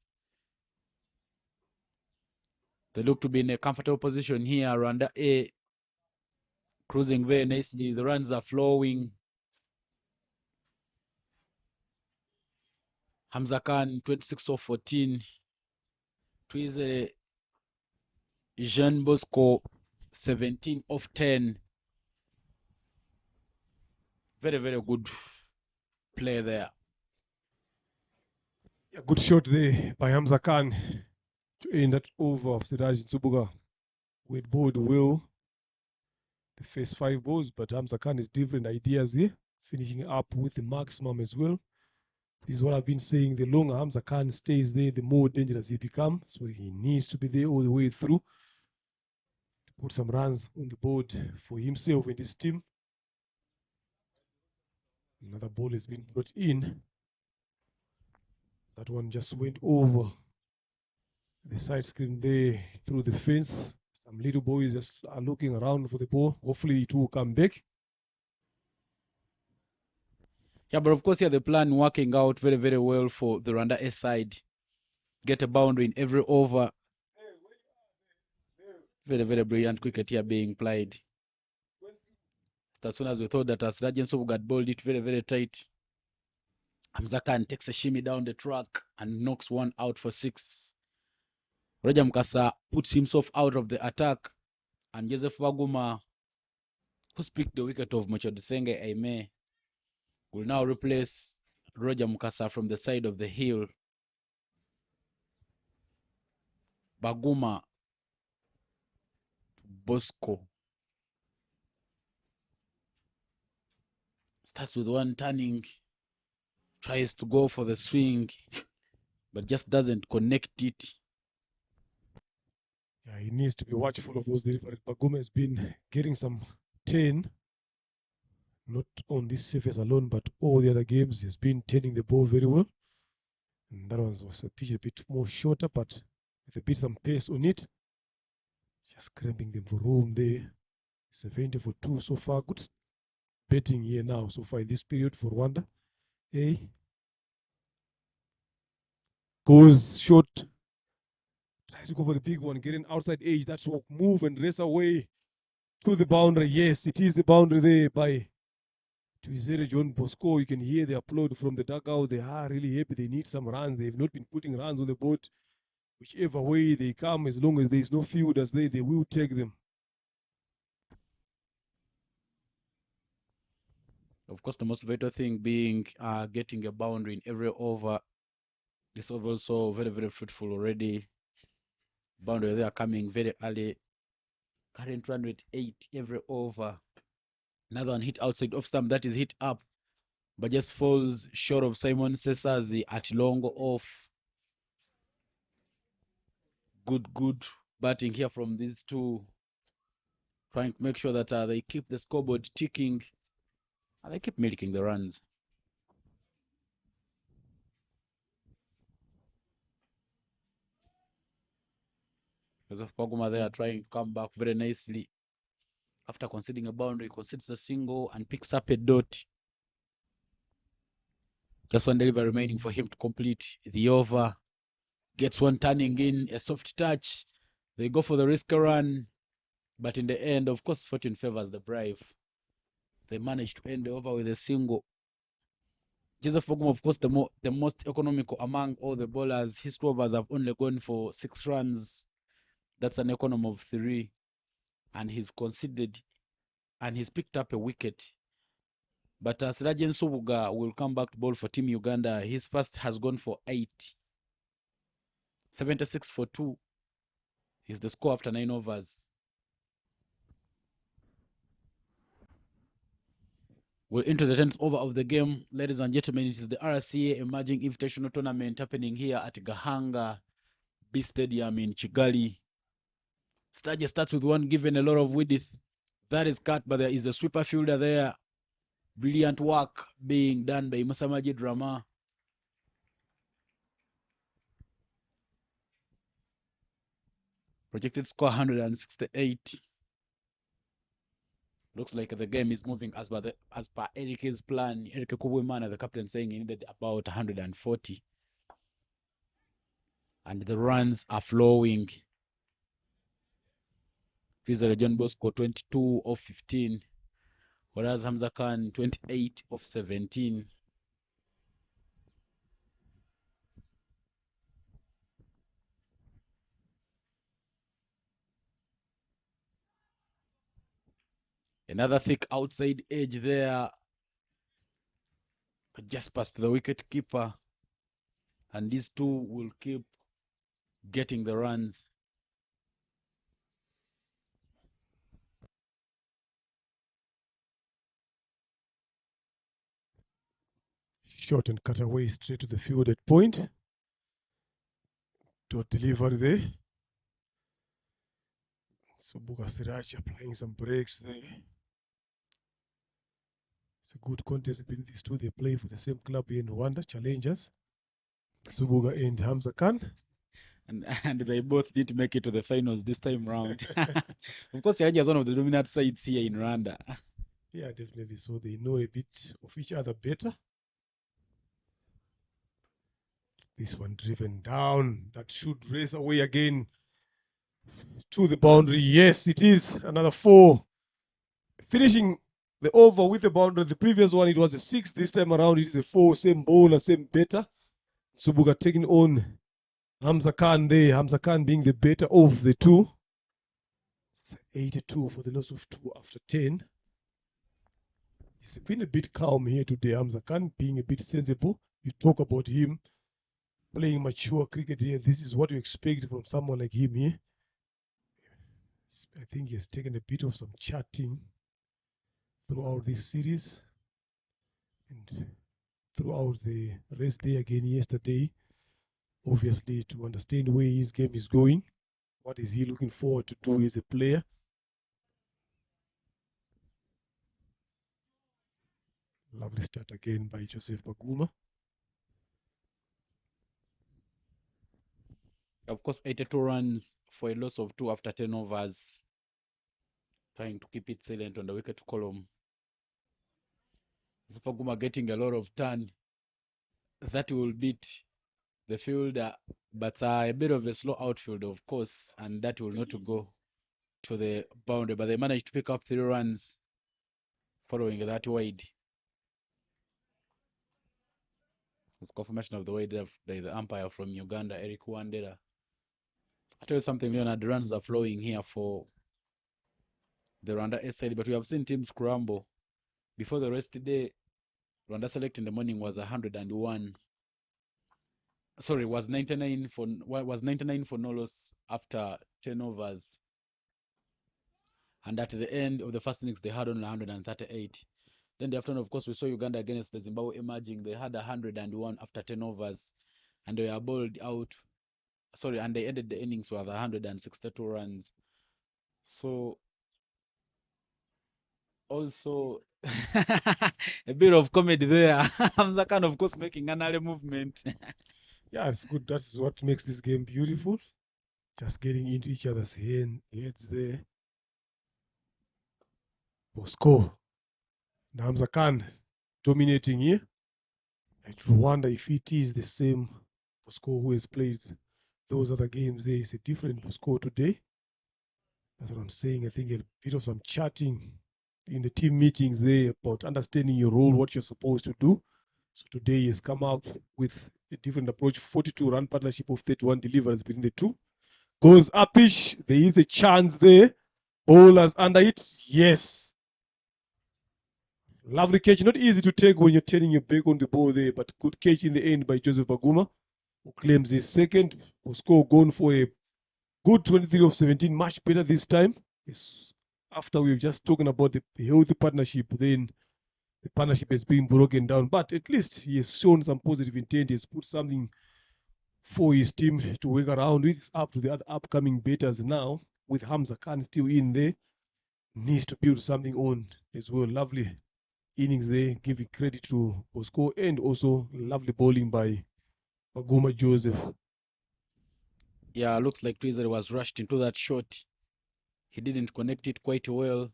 They look to be in a comfortable position here. Rwanda A cruising very nicely. The runs are flowing. Hamza Khan, 26 of 14. Twize Jean Bosco, 17 of 10. Very, very good play there. Yeah, good shot there by Hamza Khan to end that over of Siraj Zubuga with bold will. The first 5 balls, but Hamza Khan has different ideas here, finishing up with the maximum as well. This is what I've been saying. The longer Hamza Khan stays there, the more dangerous he becomes. So he needs to be there all the way through to put some runs on the board for himself and his team. Another ball has been brought in. That one just went over the side screen there through the fence. Some little boys just are looking around for the ball. Hopefully it will come back. Yeah, but of course, yeah, the plan working out very, very well for the Rwanda A side. Get a boundary in every over. Very, very brilliant cricket here being played. As soon as we thought that Sergeant Sobuga had bowled it very, very tight, Hamza Khan takes a shimmy down the track and knocks one out for 6. Roger Mukasa puts himself out of the attack, and Joseph Waguma, who's picked the wicket of Mochodisenge Aime, will now replace Roger Mukasa from the side of the hill. Baguma Bosco starts with one turning, tries to go for the swing, but just doesn't connect it. Yeah, he needs to be watchful of those deliveries. Baguma has been getting some 10, not on this surface alone, but all the other games. He's been turning the ball very well. And that one was a pitch a bit more shorter, but with a bit some pace on it. Just cramping the room there. 70 for 2 so far. Good betting here now so far in this period for Rwanda. A goes short. Tries to go for the big one, getting outside edge. That's what move and race away to the boundary. Yes, it is the boundary there by to his area, John Bosco, you can hear the applaud from the dugout. They are really happy. They need some runs. They've not been putting runs on the board. Whichever way they come, as long as there's no fielders there, they will take them. Of course, the most vital thing being getting a boundary in every over. This over also very, very fruitful already. Boundary they are coming very early. Current run rate 8 every over. Another one hit outside off stump that is hit up, but just falls short of Simon Sesazi at long off. Good batting here from these two, trying to make sure that they keep the scoreboard ticking and they keep milking the runs. Joseph Paguma there trying to come back very nicely. After conceding a boundary, concedes a single and picks up a dot. Just one delivery remaining for him to complete the over. Gets one turning in, a soft touch. They go for the risk run, but in the end, of course, fortune favors the brave. They managed to end the over with a single. Joseph Paguma, of course, the most economical among all the bowlers. His overs have only gone for 6 runs. That's an economy of 3. And he's conceded and he's picked up a wicket. But Sirajan Subuga will come back to bowl for Team Uganda. His first has gone for 8. 76 for 2 is the score after 9 overs. We're into the 10th over of the game. Ladies and gentlemen, it is the RCA Emerging Invitational Tournament happening here at Gahanga B Stadium in Kigali. Stage starts with one given a lot of width. That is cut, but there is a sweeper fielder there. Brilliant work being done by Musamajid Rama. Projected score 168. Looks like the game is moving as per Erike's plan. Erike Kubwimana, the captain, saying he needed about 140. And the runs are flowing. Fizzer John Bosco 22 of 15, whereas Hamza Khan 28 of 17. Another thick outside edge there, just past the wicket keeper. And these two will keep getting the runs. Short and cut away straight to the field at point. Dot delivery there. Subuga Siraj applying some breaks there. It's a good contest between these two. They play for the same club here in Rwanda, Challengers. Subuga and Hamza Khan. And they both did make it to the finals this time round. Of course, Yaraja is one of the dominant sides here in Rwanda. Yeah, definitely. So they know a bit of each other better. This one driven down. That should race away again to the boundary. Yes, it is. Another 4. Finishing the over with the boundary. The previous one, it was a 6. This time around, it is a 4. Same bowler, same better. Subuga taking on Hamza Khan there. Hamza Khan being the better of the two. It's 82 for the loss of 2 after 10. He's been a bit calm here today. Hamza Khan being a bit sensible. You talk about him playing mature cricket here. This is what you expect from someone like him here. I think he has taken a bit of some chatting throughout this series and throughout the rest day again yesterday. Obviously, to understand where his game is going, what is he looking forward to do as a player. Lovely start again by Joseph Baguma. Of course, 82 runs for a loss of 2 after 10 overs. Trying to keep it silent on the wicket column. Faguma getting a lot of turn. That will beat the fielder, but a bit of a slow outfield, of course, and that will not go to the boundary. But they managed to pick up 3 runs following that wide. It's confirmation of the way the umpire from Uganda, Eric Wandera. I tell you something, Leonard, runs are flowing here for the Rwanda A side, but we have seen teams crumble. Before the rest day, Rwanda Select in the morning was 101. Sorry, was 99 for no loss after 10 overs. And at the end of the first innings, they had only 138. Then the afternoon, of course, we saw Uganda against the Zimbabwe emerging. They had 101 after 10 overs, and they were bowled out. Sorry, and they ended the innings with 162 runs. So also a bit of comedy there. Hamza Khan, of course, making an early movement. Yeah, it's good. That's what makes this game beautiful. Just getting into each other's heads there. Bosco. Hamza Khan dominating here. I wonder if it is the same Bosco who has played those other games. There is a different Bosco today. That's what I'm saying. I think a bit of some chatting in the team meetings there about understanding your role, what you're supposed to do. So today he has come out with a different approach. 42-run partnership of 31 deliveries between the two. Goes upish. There is a chance there. Bowlers under it. Yes. Lovely catch. Not easy to take when you're turning your back on the ball there, but good catch in the end by Joseph Baguma, who claims his second. Bosco gone for a good 23 of 17. Much better this time. It's after we've just spoken about the healthy partnership, then the partnership has been broken down. But at least he has shown some positive intent. He has put something for his team to work around with. It's up to the other upcoming batters now, with Hamza Khan still in there. Needs to build something on as well. Lovely innings there, giving credit to Bosco, and also lovely bowling by Baguma Joseph. Yeah, looks like Tweezer was rushed into that shot. He didn't connect it quite well,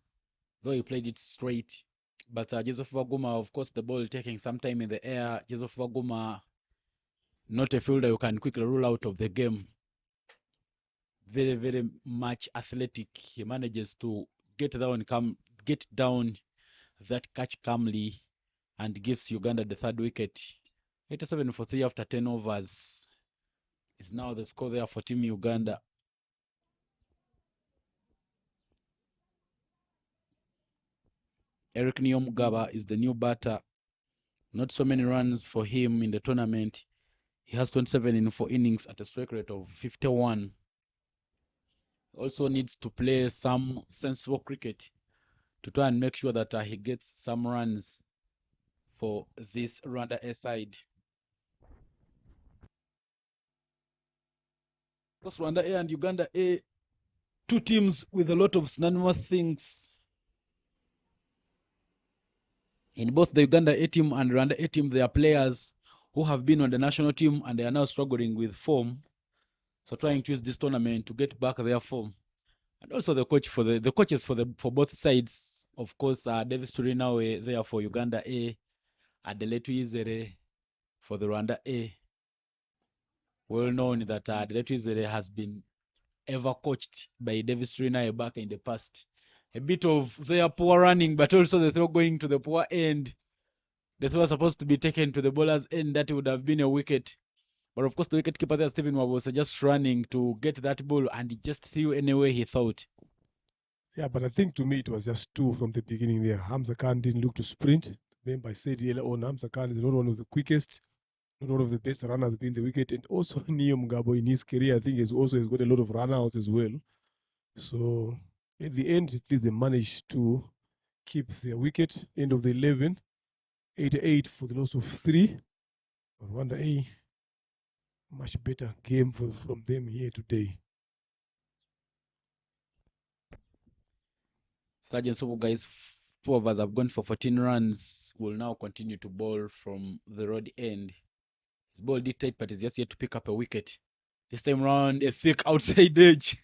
though he played it straight. But Joseph Baguma, of course, the ball taking some time in the air. Joseph Baguma, not a fielder you can quickly rule out of the game. Very, very much athletic. He manages to get down that catch calmly and gives Uganda the third wicket. 87 for 3 after 10 overs is now the score there for Team Uganda. Eric Niomugaba is the new batter. Not so many runs for him in the tournament. He has 27 in 4 innings at a strike rate of 51. Also needs to play some sensible cricket to try and make sure that he gets some runs for this Rwanda A side. Because Rwanda A and Uganda A, two teams with a lot of synonymous things. In both the Uganda A team and Rwanda A team, there are players who have been on the national team and they are now struggling with form. So trying to use this tournament to get back their form. And also the coaches for both sides, of course, Davis Turinawe there for Uganda A, Adeletu Izere for the Rwanda A. Well known that Adeletu Izere has been ever coached by Davis Turinawe back in the past. A bit of their poor running, but also the throw going to the poor end. The throw was supposed to be taken to the bowler's end. That would have been a wicket. But of course, the wicket keeper there, Stephen was just running to get that ball, and he just threw anyway he thought. Yeah, but I think to me it was just two from the beginning there. Hamza Khan didn't look to sprint. Remember, I said earlier on, Hamza Khan is not one of the quickest, not one of the best runners being the wicket. And also, Neo Mugabo in his career, I think, has got a lot of run-outs as well. So, at the end, at least they managed to keep their wicket. End of the 11, 88 for the loss of 3. Rwanda A, much better game from them here today. Sergeant Sobo guys, 2 of us have gone for 14 runs. Will now continue to bowl from the road end. His ball did tight, but he's just yet to pick up a wicket. This time round, a thick outside edge.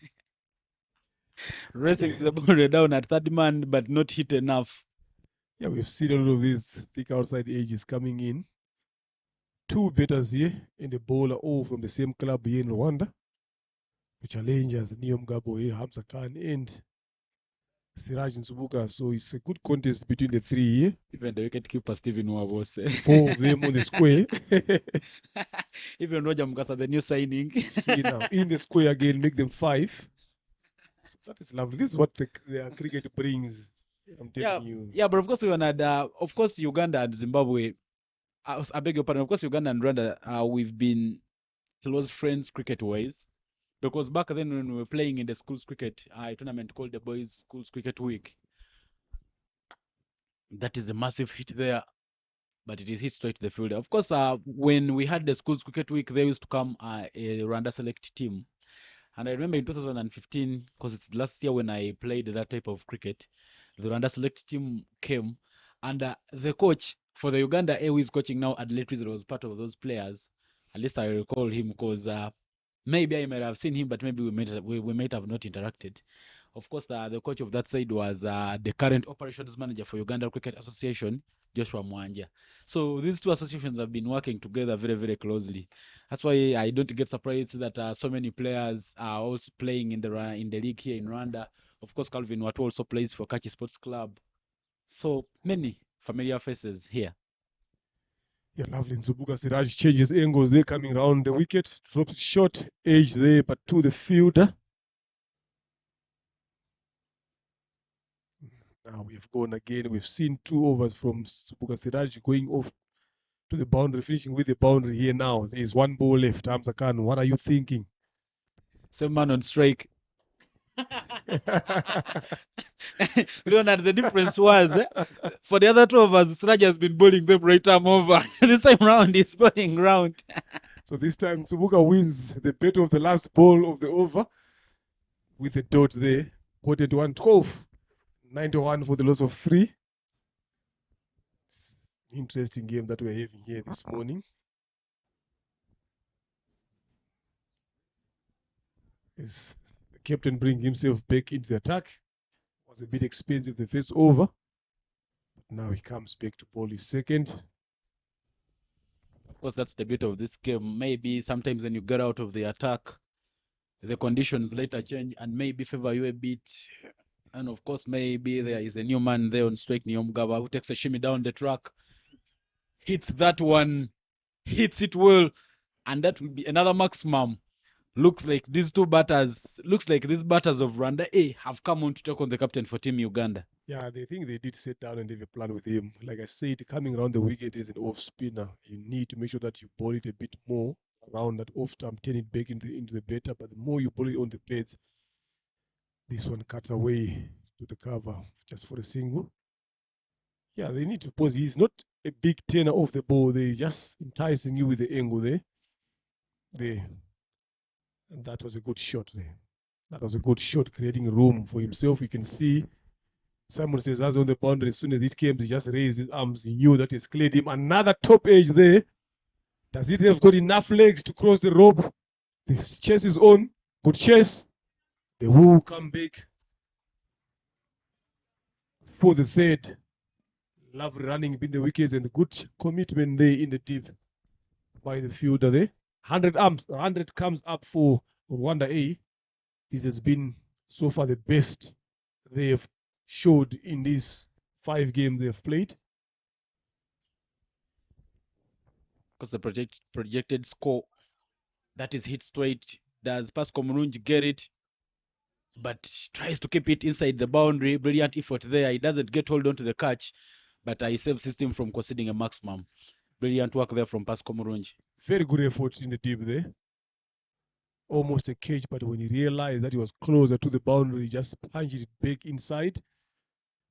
Racing the ball down at third man, but not hit enough. Yeah, we've seen a lot of these thick outside edges coming in. 2 batters here and the bowler all from the same club here in Rwanda. The challengers, Neo Mugabo, Hamza Khan, and Siraj and Subuka. So it's a good contest between the three here. Even the wicketkeeper Stephen Wabose. Four of them on the square. Even Roger Mukasa, the new signing. See now, in the square again, make them 5. So that is lovely. This is what the cricket brings. I'm telling you. Yeah, but of course we had, of course Uganda and Zimbabwe. I beg your pardon. Of course Uganda and Rwanda, we've been close friends cricket-wise. Because back then when we were playing in the schools cricket tournament called the Boys Schools Cricket Week, that is a massive hit there, but it is hit straight to the fielder. Of course, when we had the schools cricket week, there used to come a Rwanda select team. And I remember in 2015, because it's last year when I played that type of cricket, the Rwanda select team came, and the coach for the Uganda A who is coaching now, Adelaide Wizard, was part of those players. At least I recall him because maybe I might have seen him, but maybe we might have not interacted. Of course, the coach of that side was the current operations manager for Uganda Cricket Association, Joshua Mwanja. So these two associations have been working together very, very closely. That's why I don't get surprised that so many players are also playing in the league here in Rwanda. Of course, Calvin Watu also plays for Kachi Sports Club. So many familiar faces here. Yeah, lovely. Nzubuka Siraj changes angles there, coming around the wicket, drops short edge there, but to the fielder. Now we've gone again. We've seen 2 overs from Nzubuka Siraj going off to the boundary, finishing with the boundary here now. There's 1 ball left. Hamza Khan, what are you thinking? Same man on strike. Leonard, the difference was for the other 2 overs, Siraj has been bowling them right arm over. This time round, he's bowling round. So this time, Nzubuka wins the bet of the last ball of the over with a dot there. Quoted 112, 91 for the loss of 3. Interesting game that we're having here this morning. As the captain brings himself back into the attack. Was a bit expensive the first over. But now he comes back to bowl his second. Of course, that's the beauty of this game. Maybe sometimes when you get out of the attack, the conditions later change and maybe favor you a bit. And of course, maybe there is a new man there on strike, Nyomgaba, who takes a shimmy down the track, hits that one, hits it well, and that will be another maximum. Looks like these batters of Rwanda A have come on to take on the captain for Team Uganda. Yeah, they think they did sit down and have a plan with him. Like I said, coming around the wicket is an off spinner. You need to make sure that you bowl it a bit more around that off stump, turn it back into the better. But the more you bowl it on the beds, this one cuts away to the cover just for a single. Yeah, they need to pause. He's not a big turner off the ball. They're just enticing you with the angle there. And that was a good shot there. That was a good shot, creating room for himself. You can see Simon says as on the boundary. As soon as it came, he just raised his arms. He knew that he's cleared him. Another top edge there. Does it have got enough legs to cross the rope? The chase is on. Good chase. The will come back for the third. Lovely running between the wickets and good commitment there in the deep by the fielder there. 100 comes up for Rwanda A. This has been so far the best they have showed in these 5 games they have played. Because the projected score that is hit straight. Does Pascal Murungi get it? But tries to keep it inside the boundary. Brilliant effort there. He doesn't get hold on to the catch, but he saves system from conceding a maximum. Brilliant work there from Pascal Murungi. Very good effort in the deep there. Almost a catch, but when he realized that he was closer to the boundary, he just punched it back inside,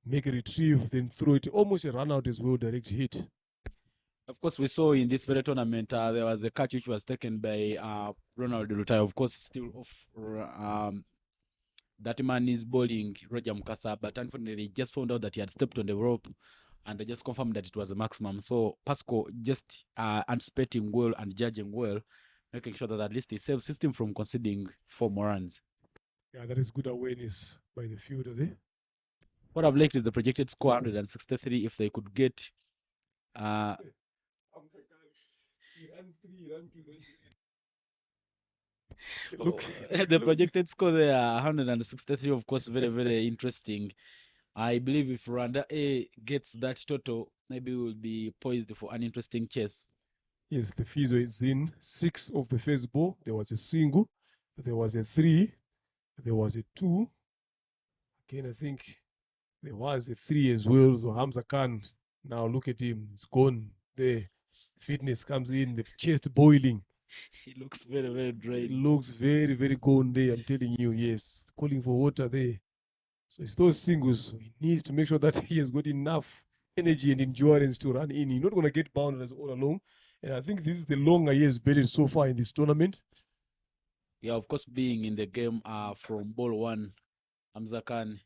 make a retrieve, then throw it. Almost a run out as well, direct hit. Of course, we saw in this very tournament there was a catch which was taken by Ronald Rutai. Of course, still off. That man is bowling Roger Mukasa, but unfortunately, he just found out that he had stepped on the rope, and they just confirmed that it was a maximum. So Pasco just anticipating well and judging well, making sure that at least he saves system from conceding 4 more runs. Yeah, that is good awareness by the fielder there. What I've liked is the projected score 163. If they could get Look, The projected score there, 163, of course, very, very interesting. I believe if Rwanda A gets that total, maybe we'll be poised for an interesting chase. yes, the Fizo is in 6 of the first ball. There was a single, there was a 3, there was a 2. Again, I think there was a 3 as well. So Hamza Khan, now look at him, he's gone there. Fitness comes in, the chest boiling. He looks very, very It drained. looks very, very gone there. I'm telling you, yes, calling for water there. So it's those singles. So he needs to make sure that he has got enough energy and endurance to run in. He's not going to get bounded all along. And I think this is the longer he has batted so far in this tournament. Yeah, of course, being in the game from ball one, Hamza Khan.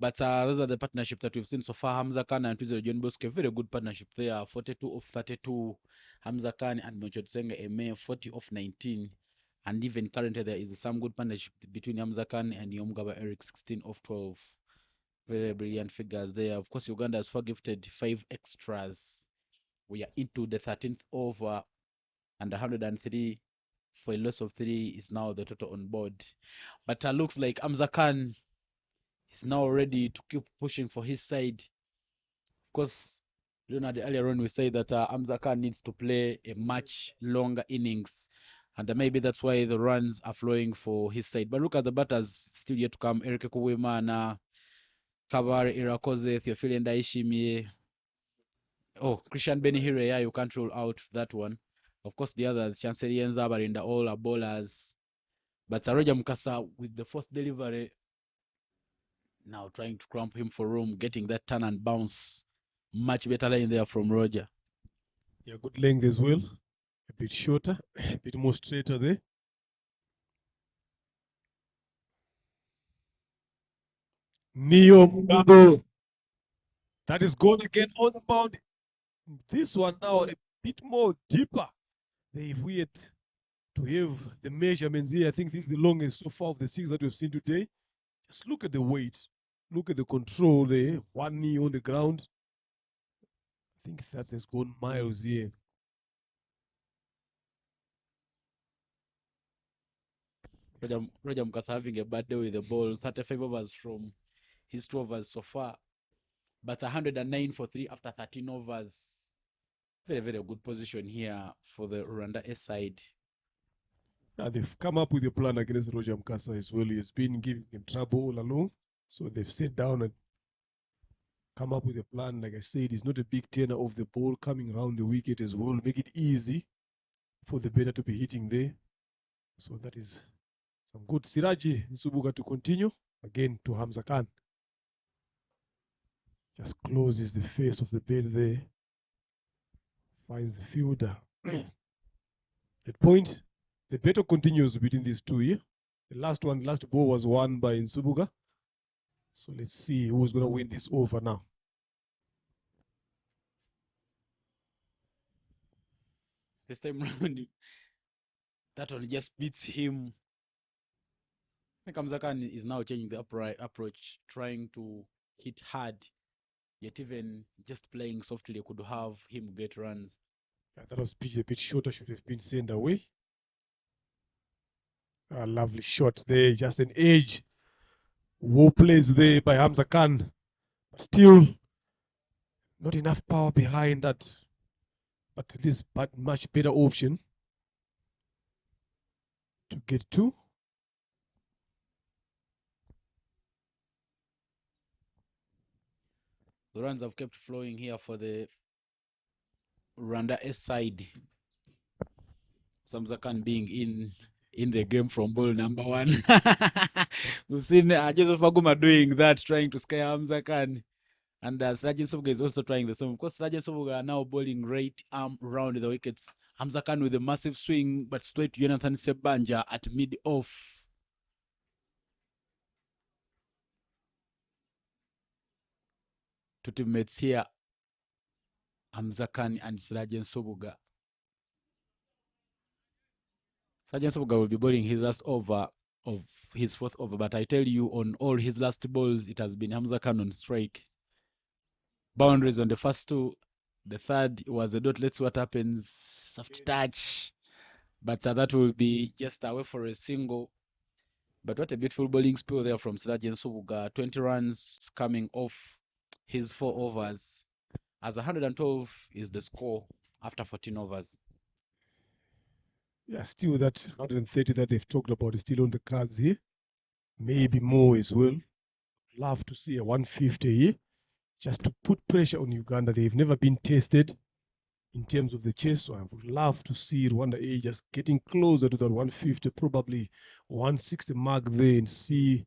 But those are the partnerships that we've seen so far. Hamza Khan and Twizero John Bosco, very good partnership there. 42 of 32. Hamza Khan and Mochotsenga Eme, 40 of 19. And even currently, there is some good partnership between Hamza Khan and Yomgaba Eric, 16 of 12. Very brilliant figures there. Of course, Uganda has gifted 5 extras. We are into the 13th over, and 103 for a loss of 3 is now the total on board. But looks like Hamza Khan is now ready to keep pushing for his side. Of course, Leonard, earlier on we say that Hamza Khan needs to play a much longer innings. And maybe that's why the runs are flowing for his side. But look at the batters still yet to come. Eric Kuwimana, Kabar Irakoze, Theophile Ndaishimie. Oh, Christian Benihire, yeah, you can't rule out that one. Of course, the others, Chancellor Zabarinda, all are bowlers. But Roger Mukasa with the fourth delivery, now trying to cramp him for room, getting that turn and bounce. Much better line there from Roger. Yeah, good length as well. A bit shorter, a bit more straighter there. Neo Mugabe. That is gone again on the mound. This one now a bit more deeper. If we had to have the measurements here, I think this is the longest so far of the 6 that we've seen today. Just look at the weight. Look at the control there. One knee on the ground. I think that has gone miles here. Roger Mukasa having a bad day with the ball. 35 overs from his 2 overs so far. But 109 for 3 after 13 overs. Very, very good position here for the Rwanda S side. They've come up with a plan against Roger Mukasa as well. He has been giving them trouble all along. So they've sat down and come up with a plan. Like I said, he's not a big turner of the ball coming around the wicket as well. Make it easy for the batter to be hitting there. So that is some good. Siraji Nsubuga to continue. Again to Hamza Khan. Just closes the face of the bed there. Finds the fielder. At point, the battle continues between these two here. The last ball was won by Nsubuga. So let's see who's going to win this over now. This time round, that one just beats him. I think Hamza Khan is now changing the approach, trying to hit hard. Yet even just playing softly could have him get runs. Yeah, that was pitched a bit shorter, should have been sent away. A lovely shot there, just an edge. Well plays there by Hamza Khan. But still, not enough power behind that. But at least much better option to get to. The runs have kept flowing here for the Rwanda S side. Hamza Khan being in the game from ball number 1. We've seen Joseph Maguma doing that, trying to scare Hamza Khan. And Siraji Nsubuga is also trying the same. Of course, Siraji Nsubuga are now bowling right arm round the wickets. Hamza Khan with a massive swing, but straight to Jonathan Sebanja at mid-off. To teammates here, Hamza Khan and Siraji Nsubuga. Siraji Nsubuga will be bowling his last over of his 4th over, but I tell you, on all his last balls, it has been Hamza Khan on strike. Boundaries on the first 2. The third was a dot. Let's see what happens. Soft touch. but that will be just away for a single. But what a beautiful bowling spell there from Sirajan Subuga. 20 runs coming off his 4 overs, as 112 is the score after 14 overs. Yeah, still that 130 that they've talked about is still on the cards here. Maybe more as well. Love to see a 150 here, just to put pressure on Uganda. They've never been tested in terms of the chase, so I would love to see Rwanda A just getting closer to that 150, probably 160 mark there, and see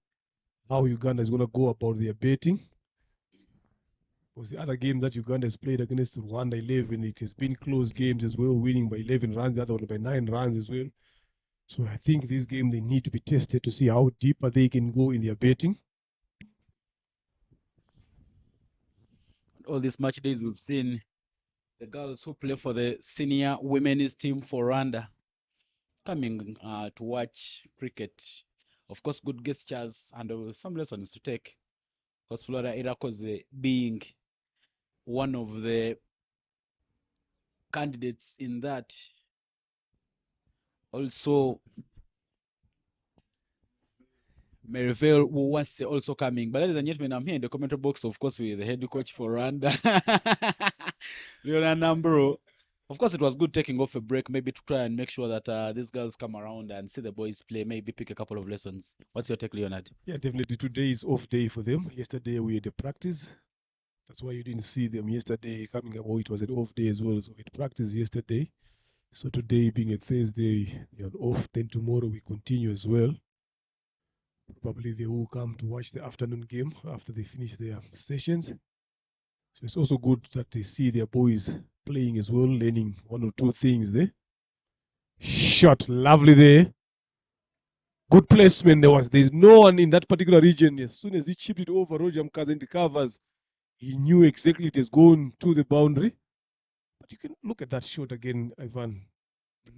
how Uganda is going to go about their betting. Because the other game that Uganda has played against Rwanda 11, it has been close games as well, winning by 11 runs, the other one by 9 runs as well. So I think this game they need to be tested to see how deeper they can go in their betting. All these match days we've seen the girls who play for the senior women's team for Rwanda coming to watch cricket. Of course, good gestures and some lessons to take. Because Flora Irakoze being one of the candidates in that. Also, Merivale Wuwase also coming. But ladies and gentlemen, I'm here in the commentary box, of course, with the head coach for Rwanda, Leonard Nambro. Of course, it was good taking off a break, maybe to try and make sure that these girls come around and see the boys play, maybe pick a couple of lessons. What's your take, Leonard? Yeah, definitely today is off day for them. Yesterday we had a practice. That's why you didn't see them yesterday coming up. Oh, it was an off day as well. So we had practice yesterday. So today being a Thursday, they're off. Then tomorrow we continue as well. Probably they will come to watch the afternoon game after they finish their sessions. So it's also good that they see their boys playing as well, learning one or two things there. Shot, lovely there. Good placement there was. There's no one in that particular region. As soon as he chipped it over Roger Mkaza in the covers, he knew exactly it has gone to the boundary. But you can look at that shot again, Ivan.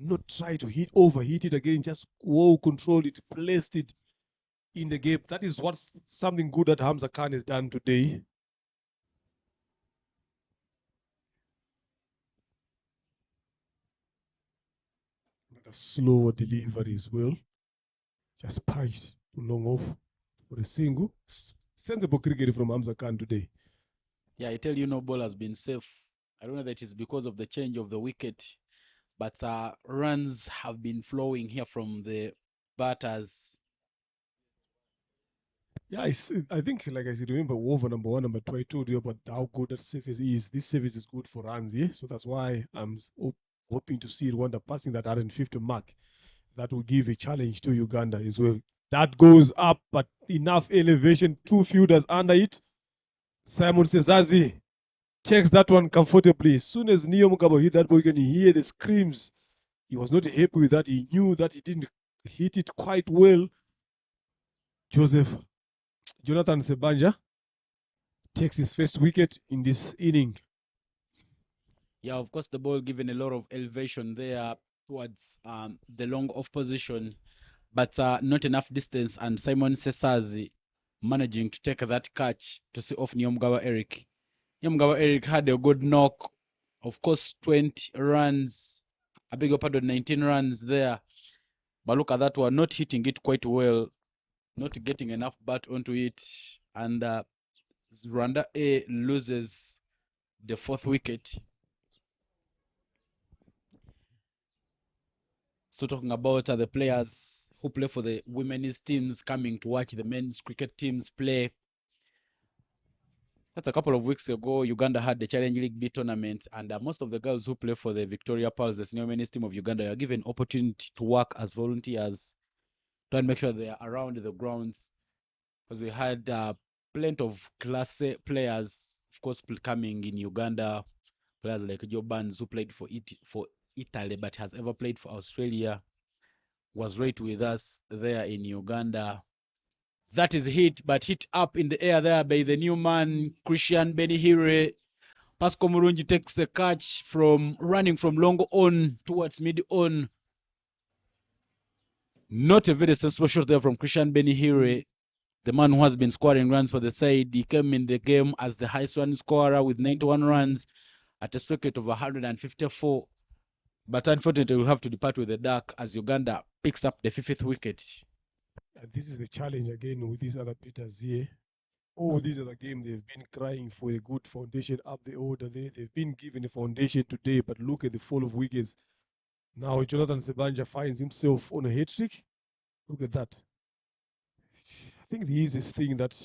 Not try to overhit it again, just well controlled it, placed it in the gap. That is what's something good that Hamza Khan has done today. A slower delivery as well. Just punched too long off for a single. Sensible cricket from Hamza Khan today. Yeah, I tell you, no ball has been safe. I don't know that it's because of the change of the wicket, but runs have been flowing here from the batters. Yeah, I think, like I said, remember over number 1, number 2, I told you about how good that service is. This service is good for runs, yeah? So that's why I'm hoping to see Rwanda passing that 150 mark. That will give a challenge to Uganda as well. That goes up, but enough elevation, 2 fielders under it. Simon Sezazi takes that one comfortably. As soon as Neo Mugabo hit that ball, you can hear the screams. He was not happy with that. He knew that he didn't hit it quite well. Jonathan Sebanja takes his first wicket in this inning. Yeah, of course, the ball given a lot of elevation there towards the long off position, but not enough distance. And Simon Sesazi managing to take that catch to see off Nyomgawa Eric. Nyomgawa Eric had a good knock. Of course, 20 runs, I beg your pardon, 19 runs there. But look at that one, not hitting it quite well, not getting enough bat onto it. And Rwanda A loses the 4th wicket. So talking about the players who play for the women's teams coming to watch the men's cricket teams play. That's a couple of weeks ago. Uganda had the Challenge League B tournament, and most of the girls who play for the Victoria Pearls, the senior men's team of Uganda, are given opportunity to work as volunteers to make sure they are around the grounds. Because we had plenty of class A players, of course, coming in Uganda. Players like Joe Barnes, who played for Italy but has ever played for Australia, was right with us there in Uganda. That is hit, but hit up in the air there by the new man, Christian Benihire. Pascal Murungi takes a catch from running from long on towards mid on. Not a very sensible shot there from Christian Benihire, the man who has been scoring runs for the side. He came in the game as the highest run scorer with 91 runs at a strike rate of 154. But unfortunately, we'll have to depart with the duck as Uganda picks up the 50th wicket. And this is the challenge again with these other beaters here. Oh, these are the game they've been crying for a good foundation up the order there. They've been given a foundation today, but look at the fall of wickets. Now Jonathan Sebanja finds himself on a hat trick. Look at that. I think the easiest thing that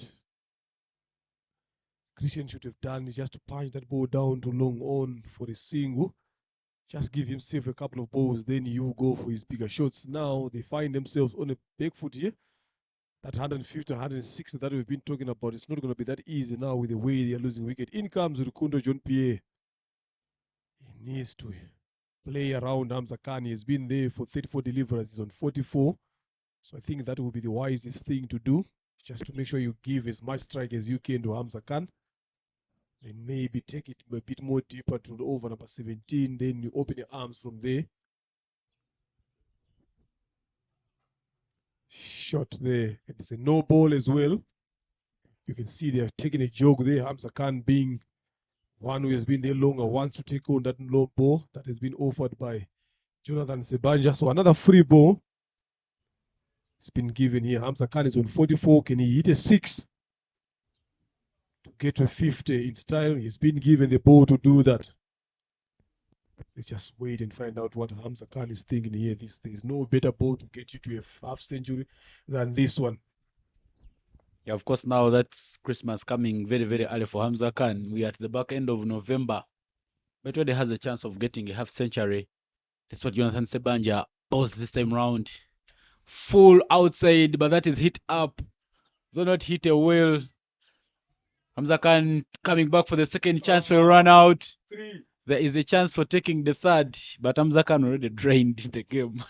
Christian should have done is just to punch that ball down to long on for a single. Just give himself a couple of balls, then you go for his bigger shots. Now they find themselves on a back foot here. That 150, 160 that we've been talking about, it's not going to be that easy now with the way they are losing wicket. In comes Rukundo John Pierre. He needs to play around Hamza Khan. He has been there for 34 deliveries. He's on 44. So I think that will be the wisest thing to do, just to make sure you give as much strike as you can to Hamza Khan. Then maybe take it a bit more deeper to the over number 17. Then you open your arms from there. Shot there. It's a no ball as well. You can see they are taking a joke there. Hamza Khan being one who has been there longer wants to take on that low ball that has been offered by Jonathan Sebanja. So another free ball has been given here. Hamza Khan is on 44. Can he hit a 6 to get to 50 in style? He's been given the ball to do that. Let's just wait and find out what Hamza Khan is thinking here. There's no better ball to get you to a half century than this one. Yeah, of course, now that's Christmas coming very, very early for Hamza Khan. We are at the back end of November. But where he has a chance of getting a half century. That's what Jonathan Sebanja bowls this time round. Full outside, but that is hit up. Though not hit a well. Hamza Khan coming back for the second chance for a run out. There is a chance for taking the third, but Hamza Khan already drained the game.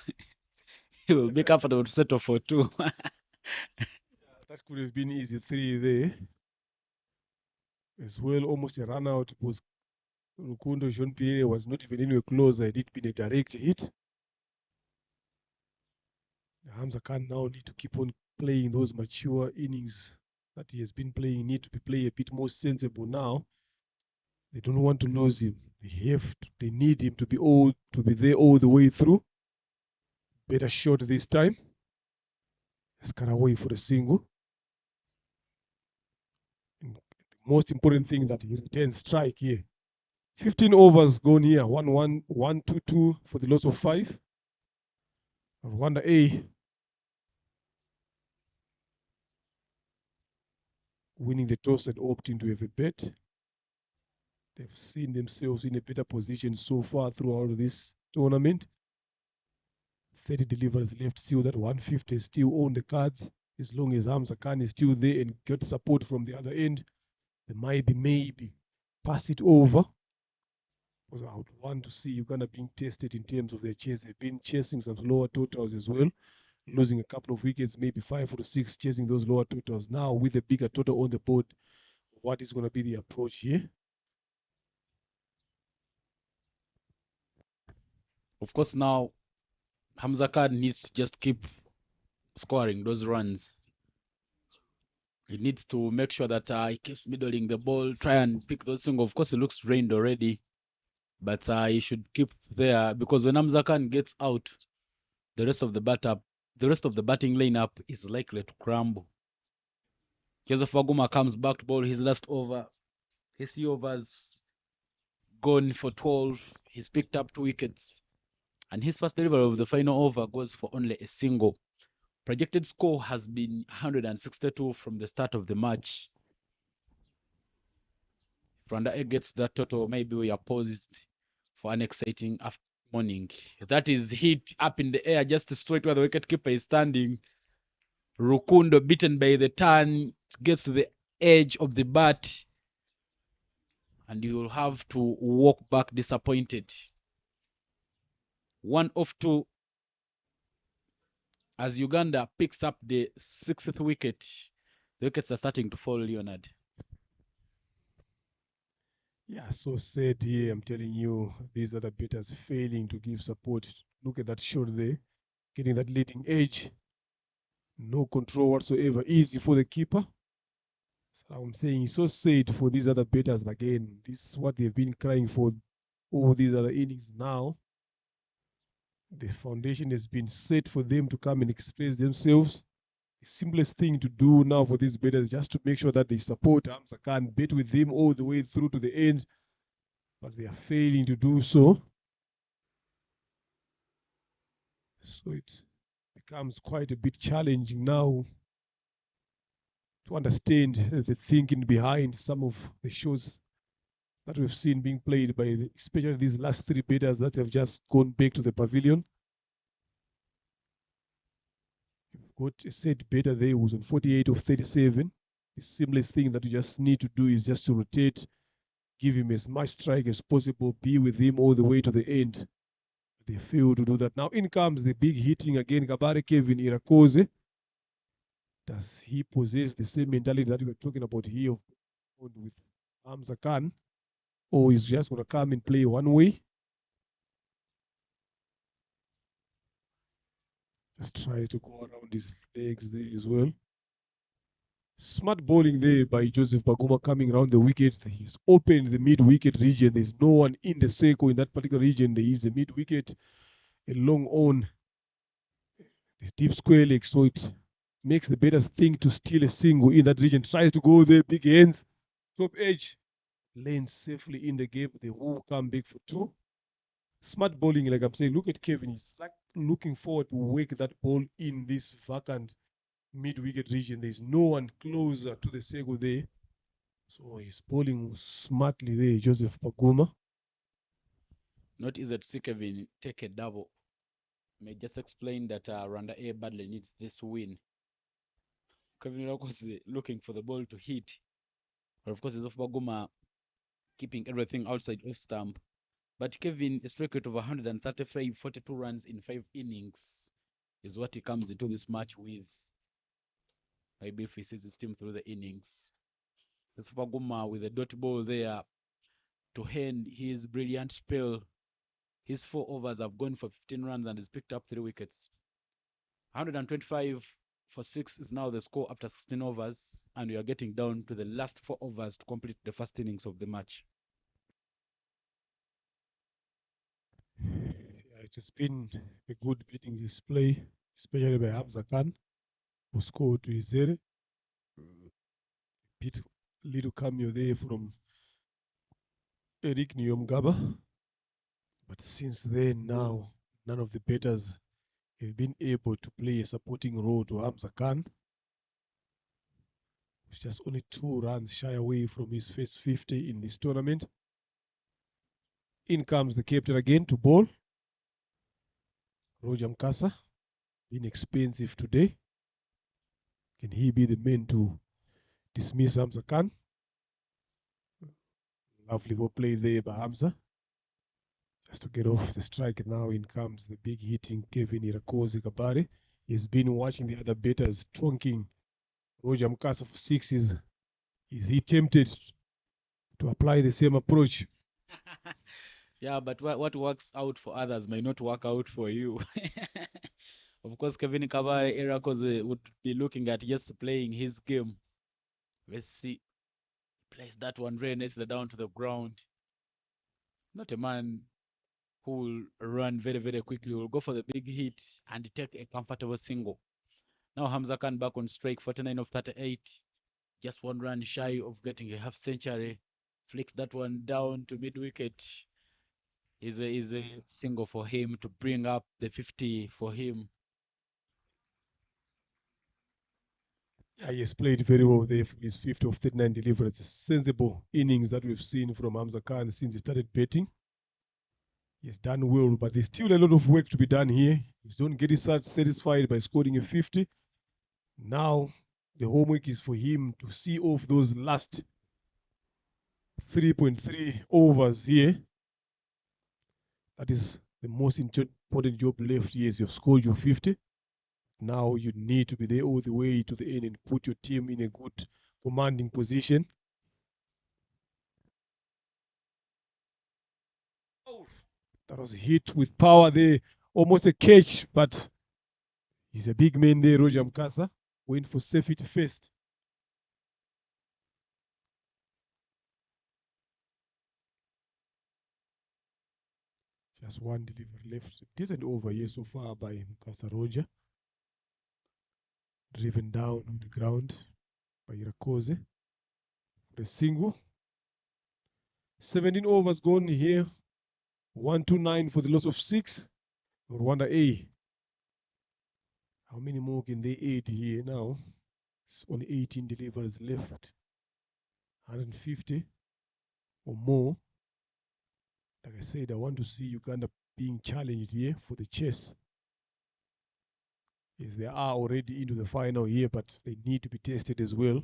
He will be comfortable to settle for 2. That could have been easy 3 there. As well, almost a run out because Rukundo Jean Pierre was not even anywhere close. It had been a direct hit. Hamza Khan now need to keep on playing those mature innings that he has been playing. Need to be playing a bit more sensible now. They don't want to lose him. They need him to be there all the way through. Better shot this time. Let's cut away for the single. And the most important thing that he returns strike here. 15 overs gone here. 1-1, 1-2-2 for the loss of 5. Rwanda A winning the toss and opting to have a bet. They've seen themselves in a better position so far throughout this tournament. 30 deliveries left, still that 150 is still on the cards. As long as Hamza Khan is still there and get support from the other end, they might be maybe pass it over. Because I would want to see Uganda being tested in terms of their chase. They've been chasing some lower totals as well, losing a couple of wickets, maybe 5 or 6, chasing those lower totals. Now with a bigger total on the board, what is going to be the approach here? Of course, now Hamza Khan needs to just keep scoring those runs. He needs to make sure that he keeps middling the ball, try and pick those singles. Of course, it looks drained already, but he should keep there because when Hamza Khan gets out, the rest of the batting lineup is likely to crumble. Joseph Waguma comes back to bowl his last over. His overs gone for 12. He's picked up 2 wickets, and his first delivery of the final over goes for only a single. Projected score has been 162 from the start of the match. If Rwanda A gets that total, maybe we are poised for an exciting morning. That is hit up in the air just straight where the wicketkeeper is standing. Rukundo beaten by the turn, gets to the edge of the bat, and you will have to walk back disappointed. 1 off 2 as Uganda picks up the 6th wicket. The wickets are starting to fall, Leonard. Yeah, so sad here. I'm telling you, these are the batters failing to give support. Look at that shot there, getting that leading edge. No control whatsoever. Easy for the keeper. So I'm saying it's so sad for these other batters again. This is what they've been crying for all these other innings now. The foundation has been set for them to come and express themselves. The simplest thing to do now for these bettors is just to make sure that they support Hamza Khan, bet with him all the way through to the end, but they are failing to do so. So it becomes quite a bit challenging now to understand the thinking behind some of the shots that we've seen being played by especially these last three bettors that have just gone back to the pavilion. You've got a set better there who's on 48 of 37. The simplest thing that you just need to do is just to rotate, give him as much strike as possible, be with him all the way to the end. They fail to do that. Now in comes the big hitting again, Kabare Kevin Irakoze. Does he possess the same mentality that we were talking about here with Hamza Khan? Or is just going to come and play one way? Just tries to go around his legs there as well. Smart bowling there by Joseph Baguma coming around the wicket. He's opened the mid-wicket region. There's no one in the circle in that particular region. There is a mid-wicket, a long on, this deep square leg. So it makes the batters think to steal a single in that region. Tries to go there, big hands, top edge, lands safely in the gap. They will come back for two. Smart bowling, like I'm saying, look at Kevin. He's like looking forward to wake that ball in this vacant mid-wicket region. There's no one closer to the circle there. So he's bowling smartly there, Joseph Paguma. Not easy to see Kevin take a double. May just explain that Rwanda A badly needs this win. Kevin was looking for the ball to hit. But of course, Joseph Paguma keeping everything outside off stump. But Kevin, a strike rate of 135, 42 runs in 5 innings is what he comes into this match with. Maybe if he sees his team through the innings. Joseph Paguma with a dot ball there to end his brilliant spell. His 4 overs have gone for 15 runs and he's picked up 3 wickets. 125 for 6 is now the score after 16 overs, and we are getting down to the last 4 overs to complete the first innings of the match. Yeah, it has been a good batting display, especially by Hamza Khan, who scored to his zero. Bit little cameo there from Eric Nyomgaba. But since then, now, none of the batters have been able to play a supporting role to Hamza Khan. He's just only 2 runs shy away from his first 50 in this tournament. In comes the captain again to bowl. Roger Mkasa, inexpensive today. Can he be the man to dismiss Hamza Khan? Lovely ball play there by Hamza. Just to get off the strike now, in comes the big hitting Kevin Irakoze Kabare. He's been watching the other batters twonking Roger Mkasa for 6s. Is he tempted to apply the same approach? Yeah, but what works out for others may not work out for you. Of course, Kevin Kabare Irakoze would be looking at just playing his game. Let's see. Plays that one very nicely down to the ground. Not a man who will run very, very quickly. Will go for the big hit and take a comfortable single. Now Hamza Khan back on strike, 49 of 38. Just 1 run shy of getting a half century. Flicks that one down to mid wicket. Is a single for him to bring up the 50 for him. Yeah, he has played very well there for his 50 of 39 delivery. It's a sensible innings that we've seen from Hamza Khan since he started batting. He's done well, but there's still a lot of work to be done here. He's don't get satisfied by scoring a 50. Now, the homework is for him to see off those last 3.3 overs here. That is the most important job left here. Is you've scored your 50. Now you need to be there all the way to the end and put your team in a good commanding position. Oh, that was hit with power there. Almost a catch, but he's a big man there, Roger Mkasa. Went for safety first. Just one delivery left. Decent over here so far by Mukasa Roger. Driven down on the ground by Irakoze. The single. 17 overs gone here. 129 for the loss of 6. Rwanda A. How many more can they aid here now? It's only 18 deliveries left. 150 or more. Like I said, I want to see Uganda being challenged here for the chase. Yes, they are already into the final here, but they need to be tested as well.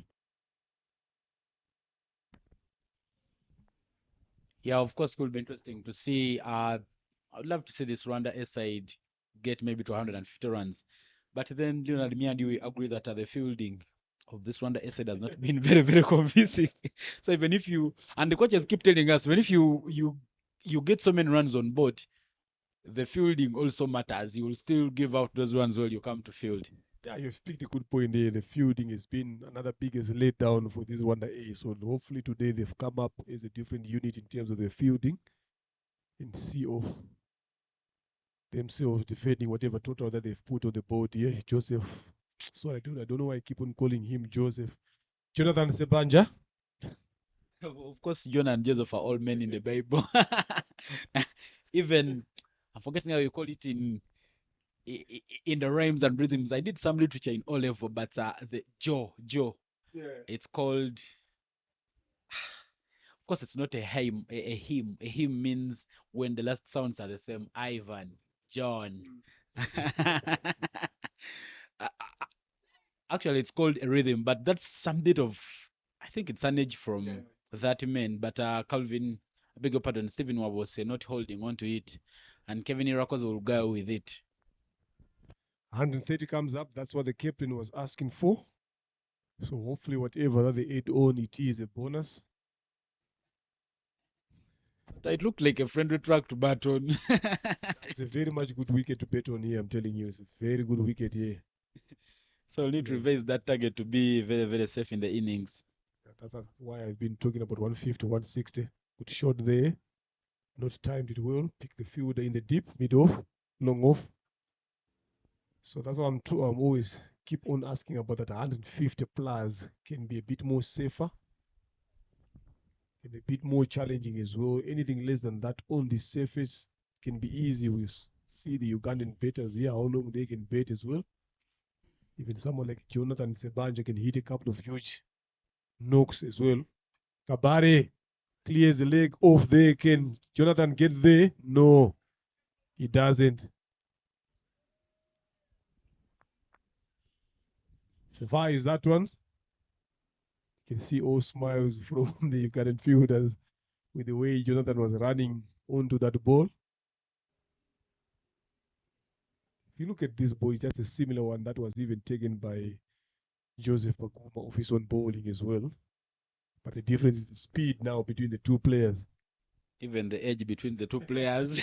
Yeah, of course, it will be interesting to see. I would love to see this Rwanda A side get maybe to 150 runs. But then, Leonard, me and you we agree that the fielding of this Rwanda A side has not been very, very convincing. So even if you, and the coaches keep telling us, even if you get so many runs on board, the fielding also matters. You will still give out those runs while you come to field. Yeah, you've picked a good point there. The fielding has been another biggest letdown for this Rwanda A. So hopefully today they've come up as a different unit in terms of their fielding and see of themselves defending whatever total that they've put on the board here. Joseph, sorry, I don't know why I keep on calling him Joseph. Jonathan Sebanja. Of course, John and Joseph are all men in the Bible. Even, I'm forgetting how you call it in the rhymes and rhythms. I did some literature in O level, but the Joe, Yeah. it's called. Of course, it's not a hymn. A hymn. A hymn means when the last sounds are the same. Ivan, John. Uh, Actually, it's called a rhythm, but that's some bit of. I think it's an age from that man. But Calvin, I beg your pardon, Stephen was not holding on to it, and Kevin Irakos will go with it. 130 comes up. That's what the captain was asking for. So hopefully whatever that they add on, it is a bonus. But it looked like a friendly track to bat on. It's a very much good wicket to bet on here, I'm telling you. It's a very good wicket here. So we'll need to Yeah. revise that target to be very, very safe in the innings. That's why I've been talking about 150, 160. Good shot there. Not timed it well. Pick the fielder in the deep, mid off, long off. So that's why I'm always keep on asking about that 150 plus can be a bit more safer, can be a bit more challenging as well. Anything less than that on the surface can be easy. We see the Ugandan batters here, how long they can bat as well. Even someone like Jonathan Sebanja can hit a couple of huge knocks as well. Kabare clears the leg off there. Can Jonathan get there? No, he doesn't. Survives that one. You can see all smiles from the Ugandan fielders with the way Jonathan was running onto that ball. If you look at this ball, it's just a similar one that was even taken by Joseph Maguma of his own bowling as well. But the difference is the speed now between the two players. Even the edge between the two players.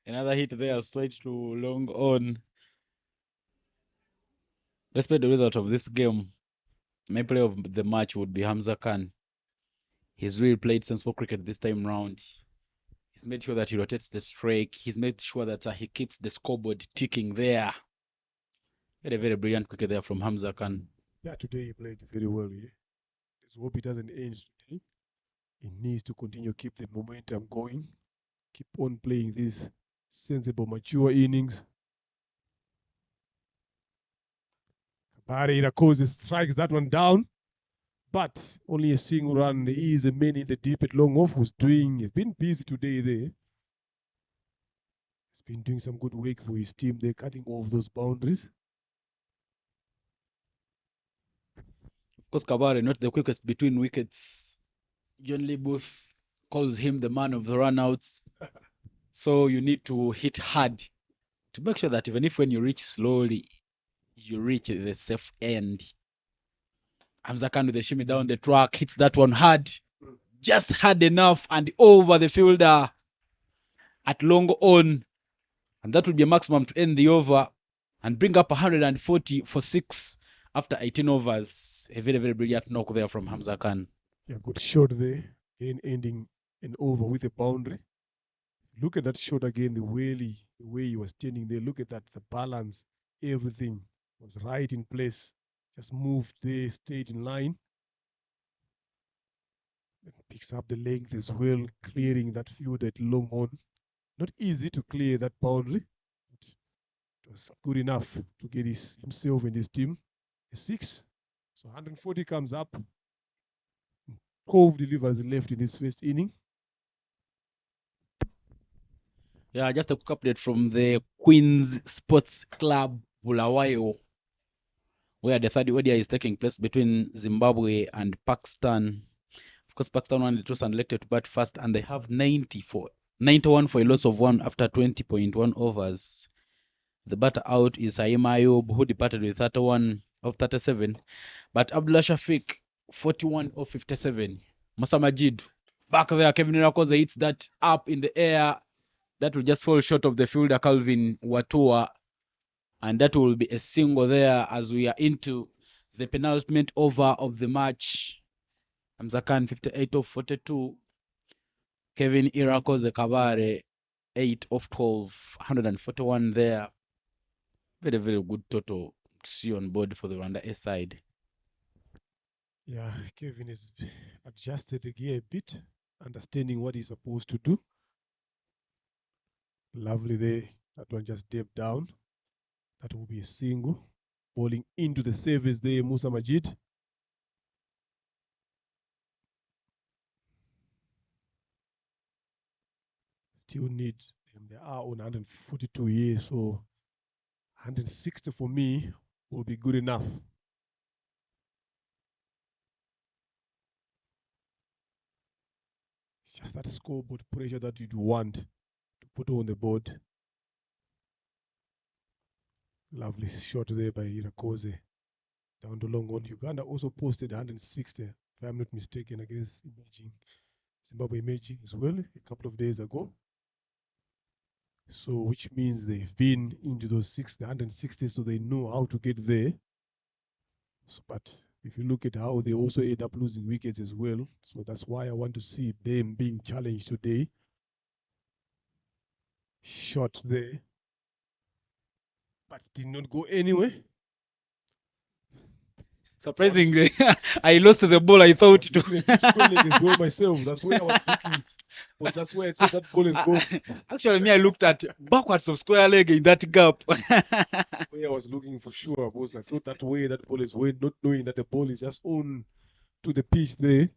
Another hit there, straight to long on. Despite the result of this game, my player of the match would be Hamza Khan. He's really played sensible cricket this time round. He's made sure that he rotates the strike. He's made sure that he keeps the scoreboard ticking there. Very, very brilliant cricket there from Hamza Khan. Yeah, today he played very well. Yeah. Let's hope it doesn't end today. He needs to continue keep the momentum going. Keep on playing these sensible, mature innings. Kabare Irakoze strikes that one down. But only a single run. There is a man in the deep at long off who's he's been busy today there. He's been doing some good work for his team. They're cutting off those boundaries. Of course, Kabare, not the quickest between wickets. John Lee Booth calls him the man of the runouts. So you need to hit hard to make sure that even if when you reach slowly, you reach the safe end. Hamza Khan with the shimmy down the track, hits that one hard, just hard enough and over the fielder at long on. And that will be a maximum to end the over and bring up 140 for 6 after 18 overs. A very, very brilliant knock there from Hamza Khan. Yeah, good shot there. Again, ending and over with a boundary. Look at that shot again, the way he was standing there. Look at that, the balance, everything was right in place. Just moved there, stayed in line. And picks up the length as well, clearing that field at long on. Not easy to clear that boundary, but it was good enough to get himself and his team a 6. So 140 comes up. Cove delivers left in his first inning. Yeah, just a quick update from the Queen's Sports Club Bulawayo, where the third ODI is taking place between Zimbabwe and Pakistan. Of course, Pakistan won the toss and elected to bat first, and they have 91 for a loss of 1 after 20.1 overs. The batter out is Saim Ayub, who departed with 31 of 37. But Abdullah Shafiq, 41 of 57. Musa Majid, back there. Kevin Irakoze hits that up in the air. That will just fall short of the fielder, Calvin Watua. And that will be a single there as we are into the penultimate over of the match. Hamza Khan, 58 of 42. Kevin Irakoze Kabare, 8 of 12. 141 there. Very, very good total to see on board for the Rwanda A side. Yeah, Kevin has adjusted the gear a bit, understanding what he's supposed to do. Lovely there. That one just dipped down. That will be a single. Bowling into the service there, Musa Majid. Still need, they are on 142 years, so 160 for me will be good enough. It's just that scoreboard pressure that you'd want to put on the board. Lovely shot there by Irakoze. Down to long on. Uganda also posted 160, if I'm not mistaken, against Zimbabwe Imaging as well a couple of days ago. So, which means they've been into those 160, so they know how to get there. So, but if you look at how they also end up losing wickets as well, so that's why I want to see them being challenged today. Shot there, but did not go anywhere. Surprisingly, I lost the ball. I thought to. As well myself. That's where I was looking. But that's where I thought that ball is going. Actually, me, I looked at backwards of square leg in that gap. Where I was looking for sure, because I thought that way that ball is going, not knowing that the ball is just on to the pitch there.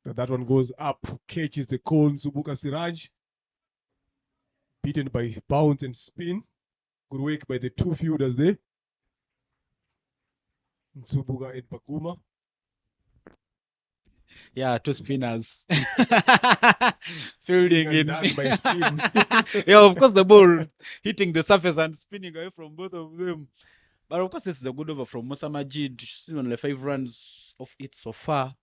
That one goes up, catches the cone, Subuka Siraj. Beaten by bounce and spin. Good work by the two fielders there. Subuka and Bakuma. Yeah, two spinners. Fielding in. By spin. Yeah, of course, the ball hitting the surface and spinning away from both of them. But of course, this is a good over from Musa Majid. Seen only 5 runs of it so far.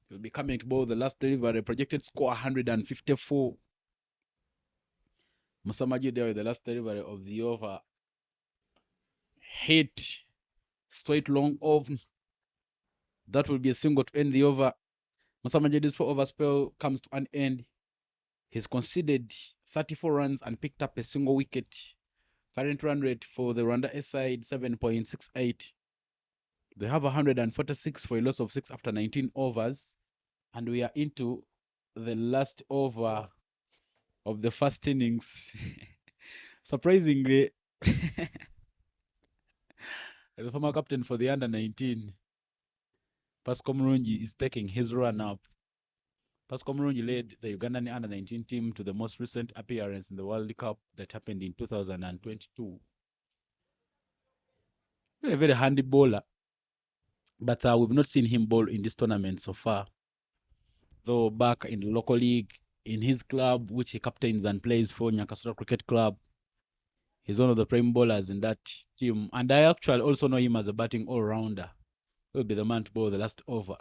He'll be coming to bowl the last delivery. Projected score 154. Musa Majid there with the last delivery of the over. Hit straight long off. That will be a single to end the over. Musa Majid's 4-over spell comes to an end. He's conceded 34 runs and picked up a single wicket. Current run rate for the Rwanda A side 7.68. They have 146 for a loss of 6 after 19 overs. And we are into the last over of the first innings. Surprisingly, the former captain for the under 19, Pascal Murungi, is taking his run up. Pascal Murungi led the Ugandan under 19 team to the most recent appearance in the World Cup that happened in 2022. Very, very handy bowler. But we've not seen him bowl in this tournament so far. Though back in the local league, in his club, which he captains and plays for Nyakasura Cricket Club, he's one of the prime bowlers in that team. And I actually also know him as a batting all-rounder. He'll be the man to bowl the last over.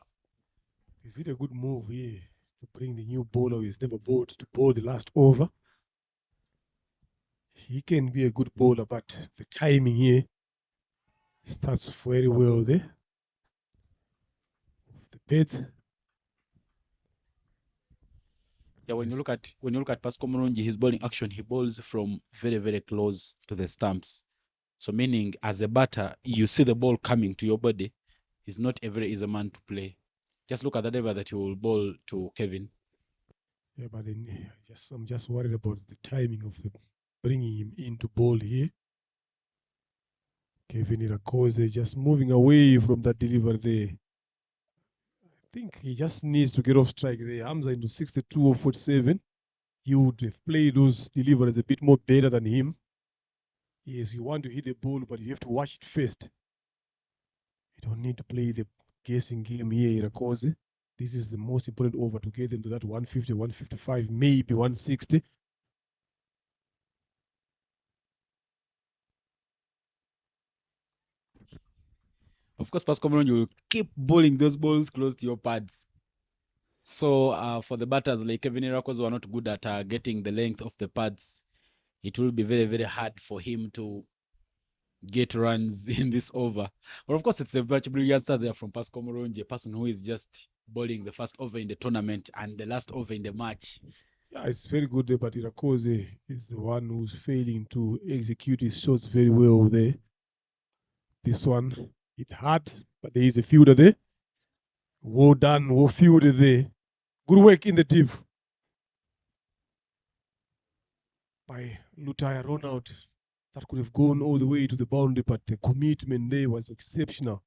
Is it a good move here to bring the new bowler who has never bowled to bowl the last over? He can be a good bowler, but the timing here starts very well there. The beds. Yeah, when you Yes. look at Pascal Mulungi, his bowling action, he bowls from very, very close to the stumps. So meaning as a batter, you see the ball coming to your body. He's not a very easy man to play. Just look at the delivery that he will bowl to Kevin. Yeah, but then I'm just worried about the timing of the bringing him into ball here. Kevin Irakoze just moving away from that delivery there. I think he just needs to get off strike there. Hamza into 62 or 47. He would have played those deliveries a bit more better than him. Yes, you want to hit the ball, but you have to watch it first. You don't need to play the guessing game here, Irakoze. This is the most important over to get them to that 150, 155, maybe 160. Of course, Pascal Mulungi will keep bowling those balls close to your pads. So for the batters like Kevin Irakoze who are not good at getting the length of the pads, it will be very, very hard for him to get runs in this over. But of course, it's a very brilliant start there from Pascal Mulungi, a person who is just bowling the first over in the tournament and the last over in the match. Yeah, it's very good there, but Irakoze is the one who's failing to execute his shots very well there. This one, it's hard, but there is a fielder there. Well done, well fielded there. Good work in the deep by Lutaya Ronald. That could have gone all the way to the boundary, but the commitment there was exceptional.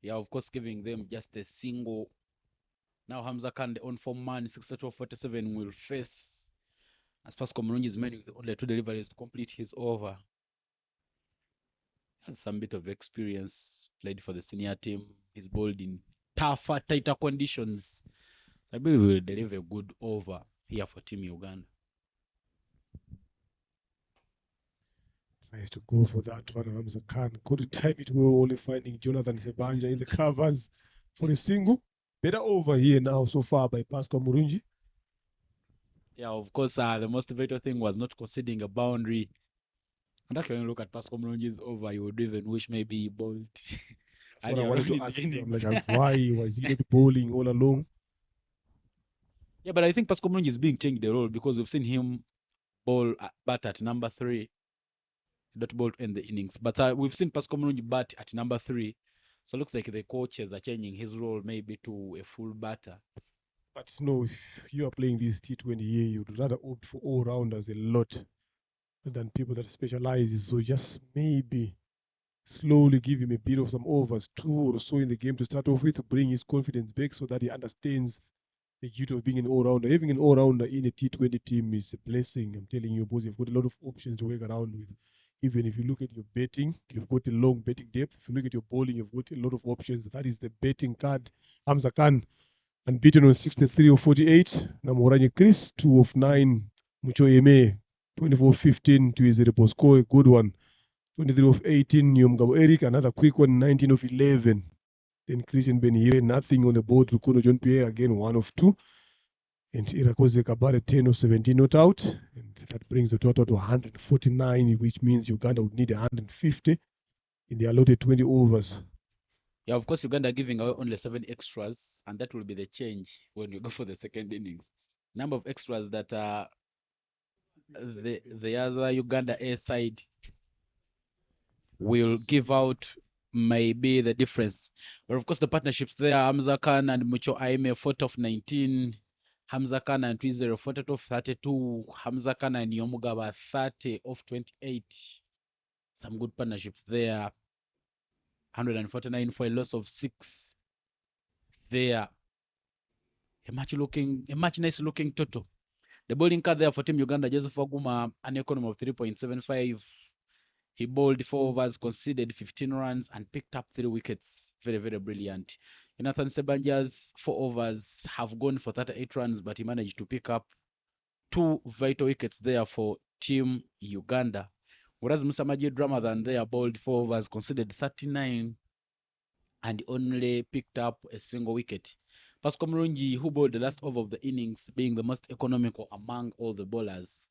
Yeah, of course, giving them just a single. Now Hamza Khan, the on-form man, 62-47, will face as Pascal Mulungi is man with only 2 deliveries to complete his over. Has some bit of experience, played for the senior team. He's bowled in tougher, tighter conditions. I believe he will deliver a good over here for Team Uganda. Tries to go for that one. Hamza Khan couldn't time it well, only finding Jonathan Sebanja in the covers for a single. Better over here now so far by Pascal Mulungi. Yeah, of course, the most vital thing was not conceding a boundary. And actually, when you look at Pascal Mulungi's over, you would even wish maybe he bowled That's what I earlier wanted on to in the ask you. I'm innings. like, why was he not bowling all along? Yeah, but I think Pascal Mulungi is being changed the role because we've seen him bowl bat at number 3, not bowl in the innings. But we've seen Pascal Mulungi bat at number 3. So it looks like the coaches are changing his role maybe to a full batter. But no, if you are playing this T20 here, you'd rather opt for all rounders a lot than people that specialize. So just maybe slowly give him a bit of some overs, 2 or so in the game to start off with, to bring his confidence back so that he understands the duty of being an all-rounder. Having an all-rounder in a T20 team is a blessing. I'm telling you, boys, you've got a lot of options to work around with. Even if you look at your betting, you've got a long betting depth. If you look at your bowling, you've got a lot of options. That is the betting card. Hamza Khan, unbeaten on 63 or 48. Namoranye Chris, 2 of 9. Mucho Eme, 24-15 to his Bosco, a good one. 23 of 18. Nyomgabo Eric, another quick one, 19 of 11. Then Christian Benhire, nothing on the board. Rukuno John Pierre, again, 1 of 2. And Irakoze Kabare, 10 of 17 not out. And that brings the total to 149, which means Uganda would need 150 in the allotted 20 overs. Yeah, of course, Uganda are giving away only 7 extras, and that will be the change when we go for the second innings. Number of extras that the other Uganda A side will give out may be the difference. But of course, the partnerships there, Hamza Khan and Mucho Aime, 40 of 19. Hamza Khan and Twizero, 40 of 32. Hamza Khan and Yomugaba, 30 of 28. Some good partnerships there. 149 for a loss of 6 there. A much nice looking total. The bowling card there for Team Uganda, Joseph Waguma, an economy of 3.75. He bowled 4 overs, conceded 15 runs, and picked up 3 wickets. Very, very brilliant. Jonathan Sebanja's 4 overs have gone for 38 runs, but he managed to pick up 2 vital wickets there for Team Uganda. Whereas Musa Majid Ramadan there bowled 4 overs, conceded 39, and only picked up a single wicket. Pascal Mulungi, who bowled the last over of the innings, being the most economical among all the bowlers,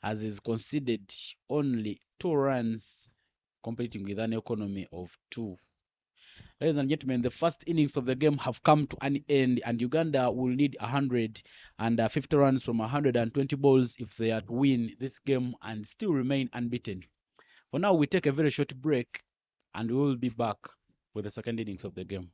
as is conceded only 2 runs, completing with an economy of 2. Ladies and gentlemen, the first innings of the game have come to an end, and Uganda will need 150 runs from 120 balls if they are to win this game and still remain unbeaten. For now, we take a very short break, and we will be back with the second innings of the game.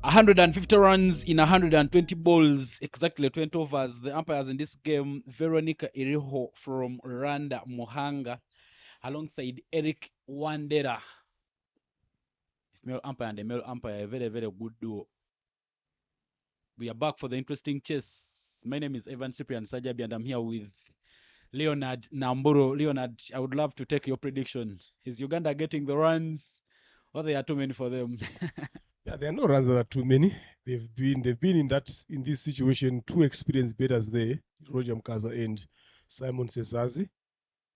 150 runs in 120 balls, exactly 20 overs. The umpires in this game, Veronica Iriho from Rwanda Muhanga, alongside Eric Wandera. Male umpire and a male umpire, a very, very good duo. We are back for the interesting chess. My name is Evan Cyprian Sajabi, and I'm here with Leonard Namburo. Leonard, I would love to take your prediction. Is Uganda getting the runs, or they are too many for them? Yeah, there are no runs that are too many. They've been in this situation. Two experienced batters there, Roger Mkaza and Simon Sesazi.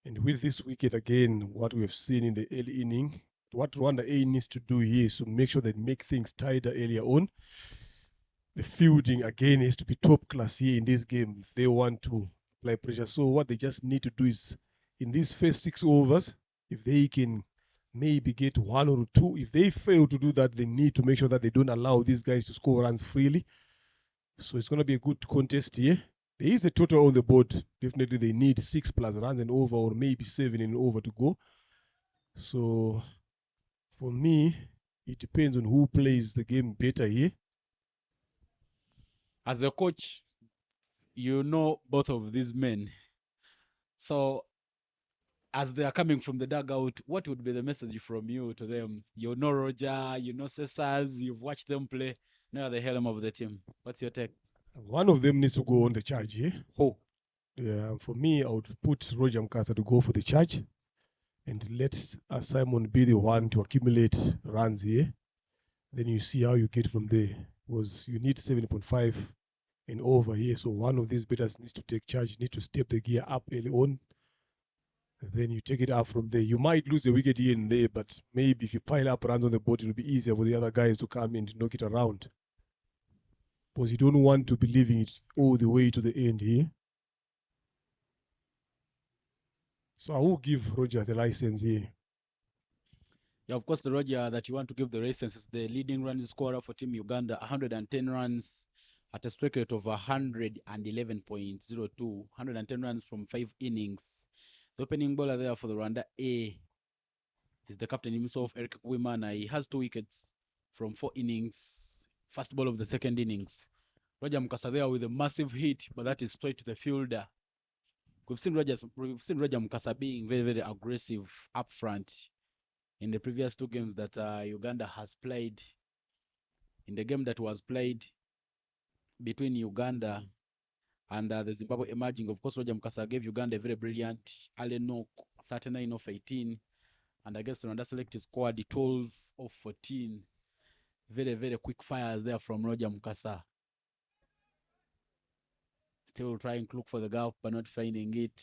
And with this wicket again, what we have seen in the early inning, what Rwanda A needs to do here is to make sure they make things tighter earlier on. The fielding again is to be top class here in this game if they want to apply pressure. So what they just need to do is in these first 6 overs, if they can maybe get one or two, if they fail to do that, they need to make sure that they don't allow these guys to score runs freely. So it's going to be a good contest here. There is a total on the board. Definitely they need 6+ runs and over, or maybe 7 and over to go. So for me, it depends on who plays the game better here. As a coach, you know both of these men. So as they are coming from the dugout, what would be the message from you to them? You know Roger, you know Cesars, you've watched them play. Now the helm of the team. What's your take? One of them needs to go on the charge here. Oh, Yeah, for me, I would put Roger Mkasa to go for the charge and let Simon be the one to accumulate runs here. Then you see how you get from there. Was you need 7.5 and over here. So one of these batters needs to take charge, need to step the gear up early on. Then you take it up from there. You might lose the wicket here and there, but maybe if you pile up runs on the board, it will be easier for the other guys to come and knock it around. Because you don't want to be leaving it all the way to the end here. So I will give Roger the license here. yeah, of course, the Roger that you want to give the license is the leading run scorer for Team Uganda, 110 runs at a strike rate of 111.02, 110 runs from 5 innings. The opening bowler there for the Rwanda A is the captain himself, Eric Wimana. He has 2 wickets from 4 innings, first ball of the second innings. Roger Mukasa there with a massive hit, but that is straight to the fielder. We've seen Roger Mukasa being very, very aggressive up front in the previous 2 games that Uganda has played. In the game that was played between Uganda and the Zimbabwe emerging, of course, Roger Mukasa gave Uganda a very brilliant early knock, 39 of 18. And I guess Rwanda Select scored 12 of 14. Very, very quick fires there from Roger Mukasa. Still trying to look for the gap, but not finding it.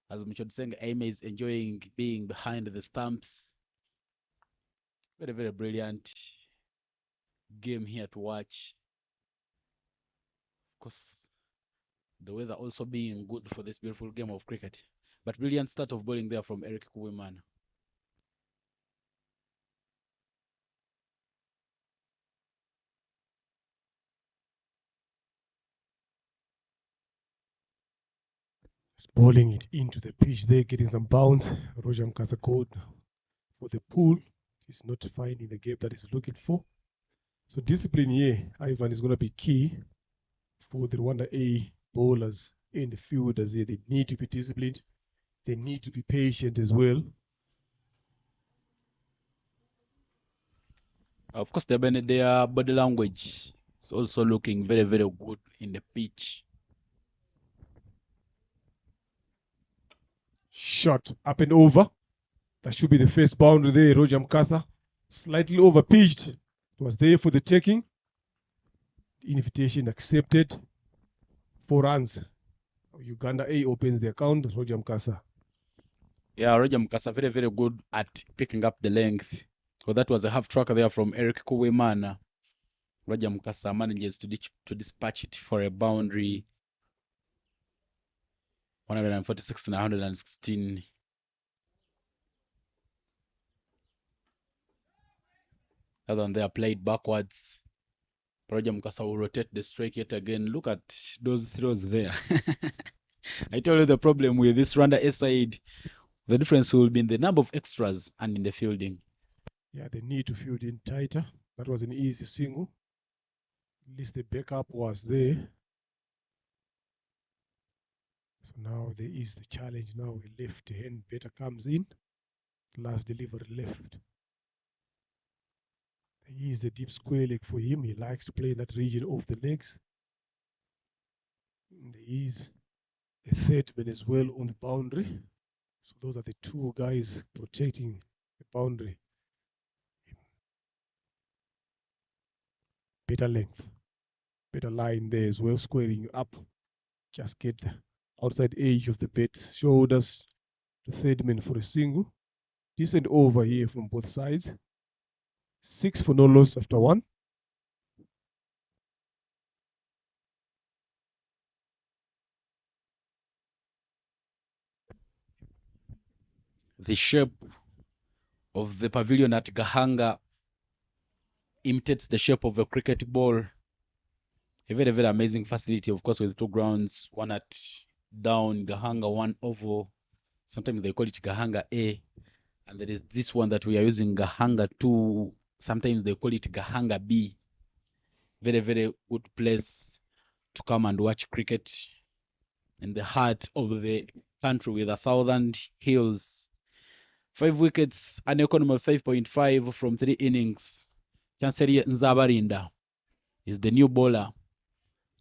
As Michod saying, Aime is enjoying being behind the stumps. Very, very brilliant game here to watch. Of course, the weather also being good for this beautiful game of cricket. But brilliant start of bowling there from Eric Kuwiman. He's bowling it into the pitch there, getting some bounce. Roger Mkasa called for the pull. He's not finding the gap that he's looking for. So discipline here, Ivan, is going to be key for the Rwanda A bowlers and the fielders here. They need to be disciplined. They need to be patient as well. Of course, their body language is also looking very, very good in the pitch. Shot up and over. That should be the first boundary there. Roger Mkasa slightly over pitched. It was there for the taking. Invitation accepted. 4 runs. Uganda A opens the account. Roger Mkasa. Yeah, Roger Mukasa very, very good at picking up the length. So that was a half tracker there from Eric Kuwimana. Roger Mukasa manages to dispatch it for a boundary. 146 and 116. Other than they are played backwards. Roger Mukasa will rotate the strike yet again. Look at those throws there. I told you the problem with this Rwanda A side. The difference will be in the number of extras and in the fielding. Yeah, they need to field in tighter. That was an easy single. At least the backup was there. So now there is the challenge. Now a left hand batter comes in. Last delivery left. There is a deep square leg for him. He likes to play in that region of the legs. And there is a third man as well on the boundary. So those are the two guys protecting the boundary. Better length, better line there as well, squaring up. Just get the outside edge of the bat, shoulders to third man for a single. Decent over here from both sides. 6 for no loss after 1. The shape of the pavilion at Gahanga imitates the shape of a cricket ball. A very, very amazing facility, of course, with 2 grounds, one at down Gahanga, one oval. Sometimes they call it Gahanga A. And there is this one that we are using, Gahanga 2. Sometimes they call it Gahanga B. Very, very good place to come and watch cricket in the heart of the country with 1,000 hills. 5 wickets, an economy of 5.5 from 3 innings. Chanceria Nzabarinda is the new bowler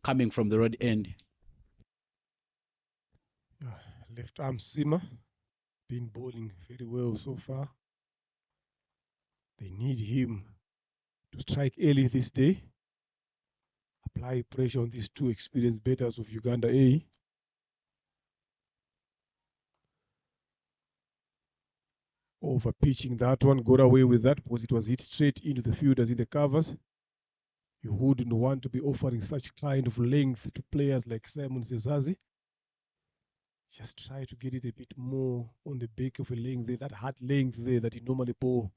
coming from the road end. Left arm seamer, been bowling very well so far. They need him to strike early this day. Apply pressure on these 2 experienced batters of Uganda A. Over pitching that one, got away with that because it was hit straight into the fielders in the covers. You wouldn't want to be offering such kind of length to players like Simon Sezazi. Just try to get it a bit more on the back of a length there, that hard length there that he normally ball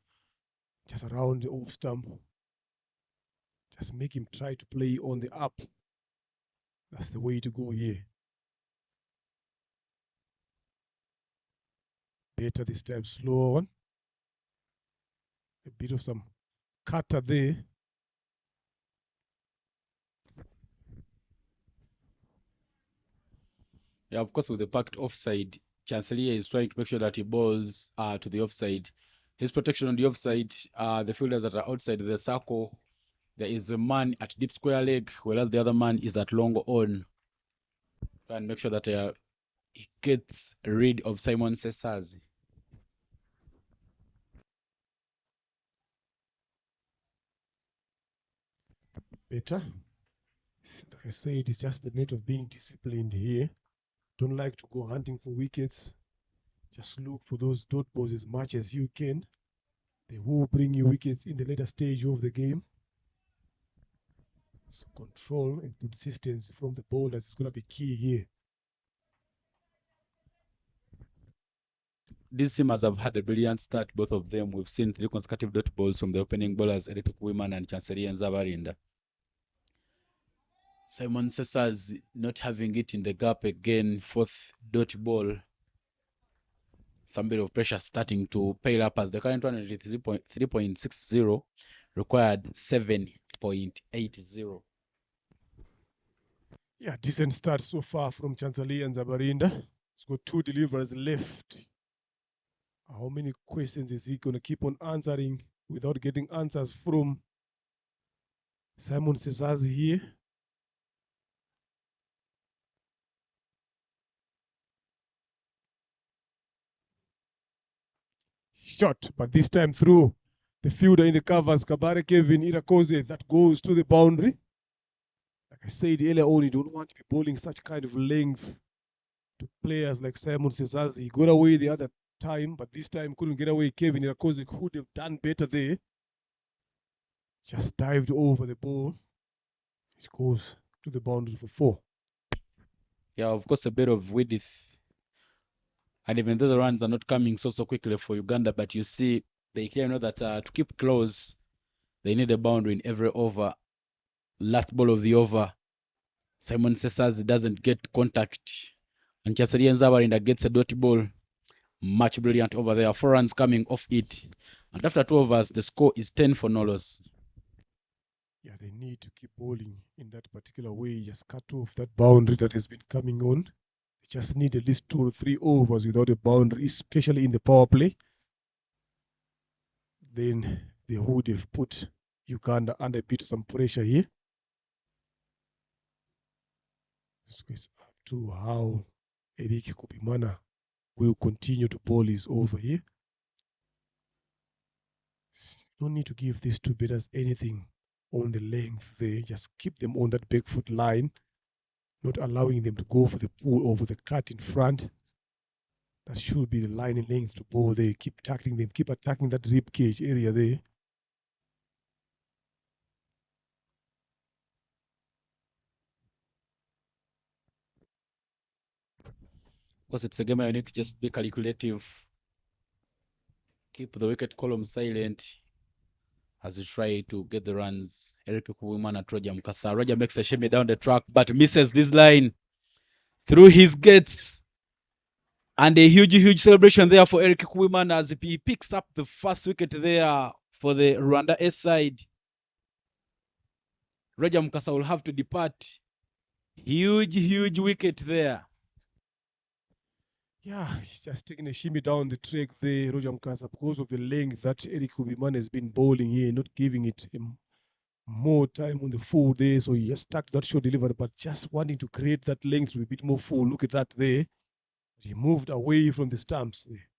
just around the off stump. Just make him try to play on the up. That's the way to go here. Better this time, slower one. A bit of some cutter there. Yeah, of course, with the packed offside, Chancellor is trying to make sure that he balls to the offside. His protection on the offside, the fielders that are outside the circle, there is a man at deep square leg, whereas the other man is at long on. Try and make sure that he gets rid of Simon Sesazi. Better. Like I said, it's just the net of being disciplined here. Don't like to go hunting for wickets. Just look for those dot balls as much as you can. They will bring you wickets in the later stage of the game. So control and consistency from the bowlers is going to be key here. These teams have had a brilliant start, both of them. We've seen 3 consecutive dot balls from the opening bowlers, Eric Wiman and Chanceria Nzabarinda. Simon Sesazi not having it in the gap again, 4th dot ball. Some bit of pressure starting to pile up as the current one is 3.60, required 7.80. Yeah, decent start so far from Chancellor and Nzabarinda. He's got 2 deliveries left. How many questions is he going to keep on answering without getting answers from Simon Sesazi here? Shot, but this time through the fielder in the covers, Kabare Kevin Irakoze, that goes to the boundary. Like I said earlier on, you don't want to be bowling such kind of length to players like Simon Sesazi. He got away the other time, but this time couldn't get away. Kevin Irakoze could have done better there. Just dived over the ball. It goes to the boundary for 4. Yeah, of course, a bit of width. And even though the runs are not coming so quickly for Uganda, but you see, they clearly know that to keep close, they need a boundary in every over. Last ball of the over, Simon Sesazi doesn't get contact. And Chanceria Nzabarinda gets a dot ball. Much brilliant over there. 4 runs coming off it. And after 2 overs, the score is 10 for no loss. Yeah, they need to keep bowling in that particular way. Just cut off that boundary that has been coming on. They just need at least 2 or 3 overs without a boundary, especially in the power play. Then they would have put Uganda under a bit some pressure here. So it's up to how Eric Kubimana will continue to bowl his over here. No need to give these two batters anything on the length there. Just keep them on that back foot line, not allowing them to go for the pull over the cut in front. That should be the line and length to bowl there. Keep tackling them, keep attacking that rib cage area there. Because it's a game where you need to just be calculative, keep the wicket column silent as you try to get the runs. Eric Kuwiman at Roger Mukasa. Roger makes a shimmy down the track, but misses this line through his gates. And a huge celebration there for Eric Kuwiman as he picks up the first wicket there for the Rwanda S side. Roger Mukasa will have to depart. Huge wicket there. Yeah, he's just taking a shimmy down the track there, Roger Mukasa, because of the length that Eric Kubiman has been bowling here, not giving it more time on the full there. So he just stuck that short delivery, but just wanting to create that length to be a bit more full. Look at that there. He moved away from the stumps there.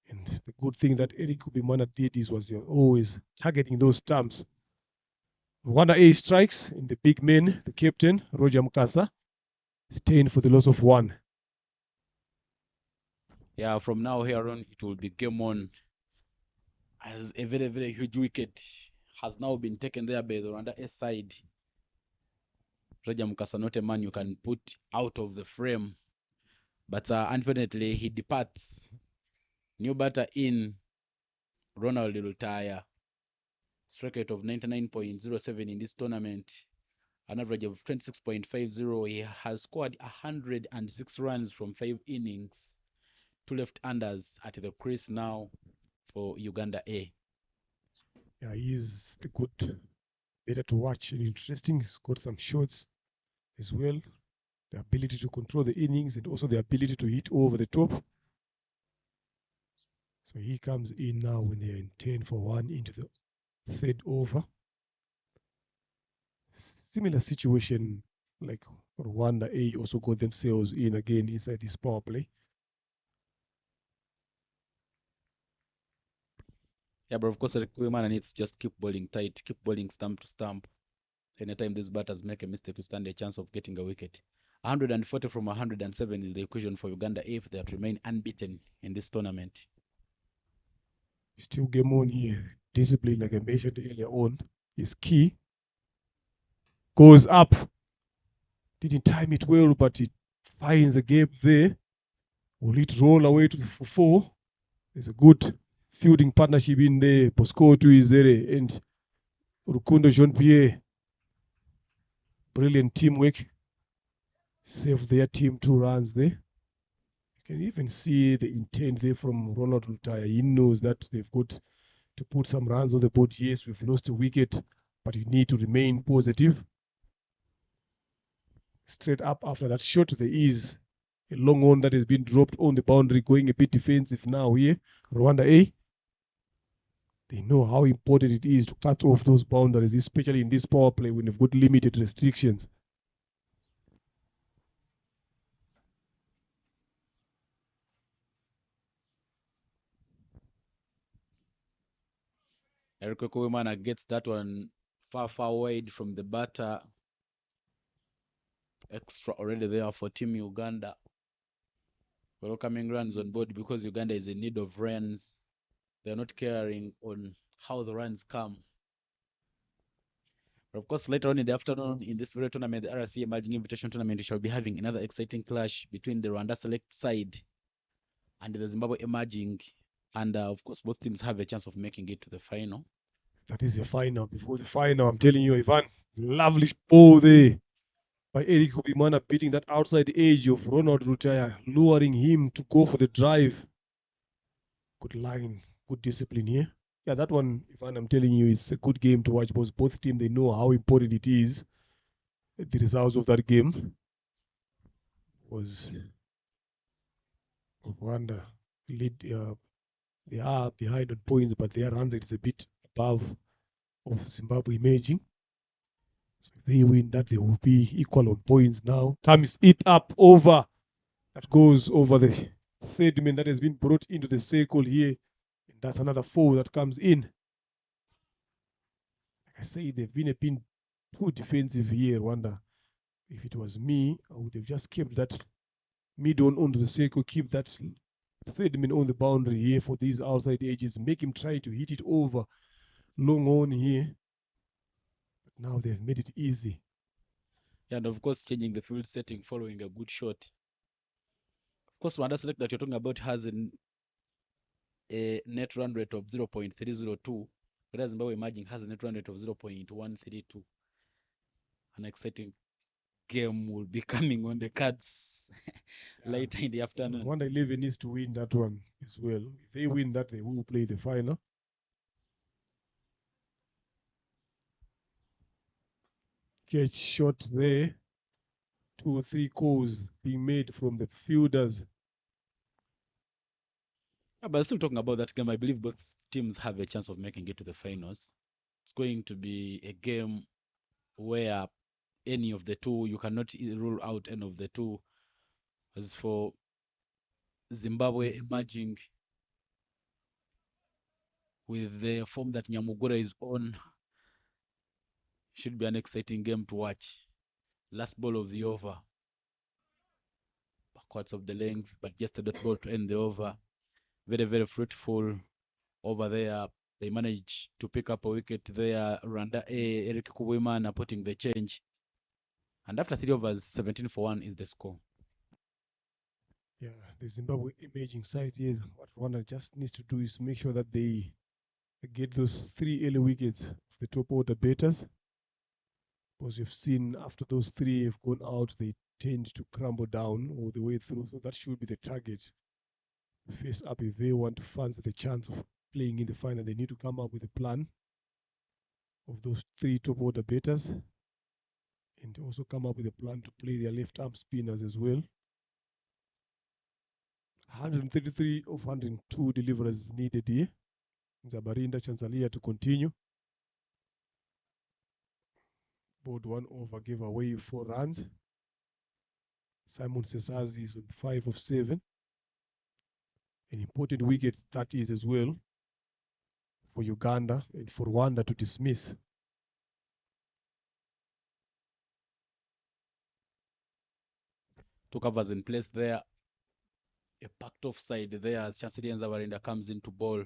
And the good thing that Eric Kubimana did was always targeting those stumps. Rwanda A strikes, and the big man, the captain, Roger Mukasa, staying for the loss of 1. Yeah, from now here on, it will be game on. As a very huge wicket has now been taken there by the Rwanda S side. Roger Mukasa, not a man you can put out of the frame. But unfortunately, he departs. New batter in, Ronald Lutaya. Strike rate of 99.07 in this tournament. An average of 26.50. He has scored 106 runs from 5 innings. 2 left-handers at the crease now for Uganda A. Yeah, he's a good batter to watch and interesting. He's got some shots as well. The ability to control the innings and also the ability to hit over the top. So he comes in now when they are in 10 for 1 into the third over. Similar situation like Rwanda A also got themselves in again inside this power play. Yeah, but of course, Kuimana needs to just keep bowling tight, keep bowling stump to stump. Anytime these batters make a mistake, we stand a chance of getting a wicket. 140 from 107 is the equation for Uganda if they remain unbeaten in this tournament. Still game on here. Discipline, like I mentioned earlier on, is key. Goes up. Didn't time it well, but it finds a gap there. Will it roll away to 4? There's a good fielding partnership in there. Bosco to Izere and Rukundo Jean-Pierre. Brilliant teamwork. Saved their team 2 runs there. You can even see the intent there from Ronald Lutaya. He knows that they've got to put some runs on the board. Yes, we've lost a wicket, but you need to remain positive. Straight up after that shot, there is a long one that has been dropped on the boundary, going a bit defensive now here. Rwanda A. They know how important it is to cut off those boundaries, especially in this power play when they've got limited restrictions. Eric Kuimana gets that one far wide from the batter. Extra already there for Team Uganda. Welcoming runs on board because Uganda is in need of runs. They're not caring on how the runs come. But of course, later on in the afternoon, in this very tournament, the RC Emerging Invitation Tournament, we shall be having another exciting clash between the Rwanda Select side and the Zimbabwe Emerging. And of course, both teams have a chance of making it to the final. That is the final. Before the final, I'm telling you, Ivan, lovely ball there by Eric Hubimana, beating that outside edge of Ronald Rutaya, luring him to go for the drive. Good line, good discipline here. Yeah, that one, Ivan, I'm telling you, it's a good game to watch because both teams, they know how important it is. The results of that game was Rwanda lead. They are behind on points, but their 100 is a bit above of Zimbabwe imaging. So if they win that, they will be equal on points now. Times it up over. That goes over the third man that has been brought into the circle here. And that's another 4 that comes in. Like I say, they've been too defensive here, Rwanda. If it was me, I would have just kept that mid on onto the circle, keep that third man on the boundary here for these outside edges, make him try to hit it over long on here. But now they've made it easy. And of course, changing the field setting following a good shot. Of course, Rwanda select that you're talking about has a net run rate of 0.302, whereas Zimbabwe Emerging has a net run rate of 0.132. An exciting game will be coming on the cards later in the afternoon. Rwanda 11 needs to win that one as well. If they win that, they will play the final. Catch shot there. 2 or 3 calls being made from the fielders. But still talking about that game, I believe both teams have a chance of making it to the finals. It's going to be a game where any of the two, you cannot rule out any of the two. As for Zimbabwe Emerging with the form that Nyamugura is on, should be an exciting game to watch. Last ball of the over, backwards of the length, but just a dot ball to end the over. Very, very fruitful over there. They managed to pick up a wicket there. Eric Kuwimana putting the change. And after 3 overs, 17 for 1 is the score. Yeah, the Zimbabwe imaging side here, what Rwanda just needs to do is make sure that they get those 3 early wickets of the top order batters. Because you've seen after those 3 have gone out, they tend to crumble down all the way through. So that should be the target. Face up, if they want to fancy the chance of playing in the final, they need to come up with a plan of those 3 top order batters and also come up with a plan to play their left arm spinners as well. 133 of 102 deliveries needed here. Zabarinda Chanzalia to continue. Bowled 1 over, gave away 4 runs. Simon Sesazi is on 5 of 7. An important wicket that is as well for Uganda and for Rwanda to dismiss. Two covers in place there. A packed offside there as Chancellor Zabarinda comes in to bowl.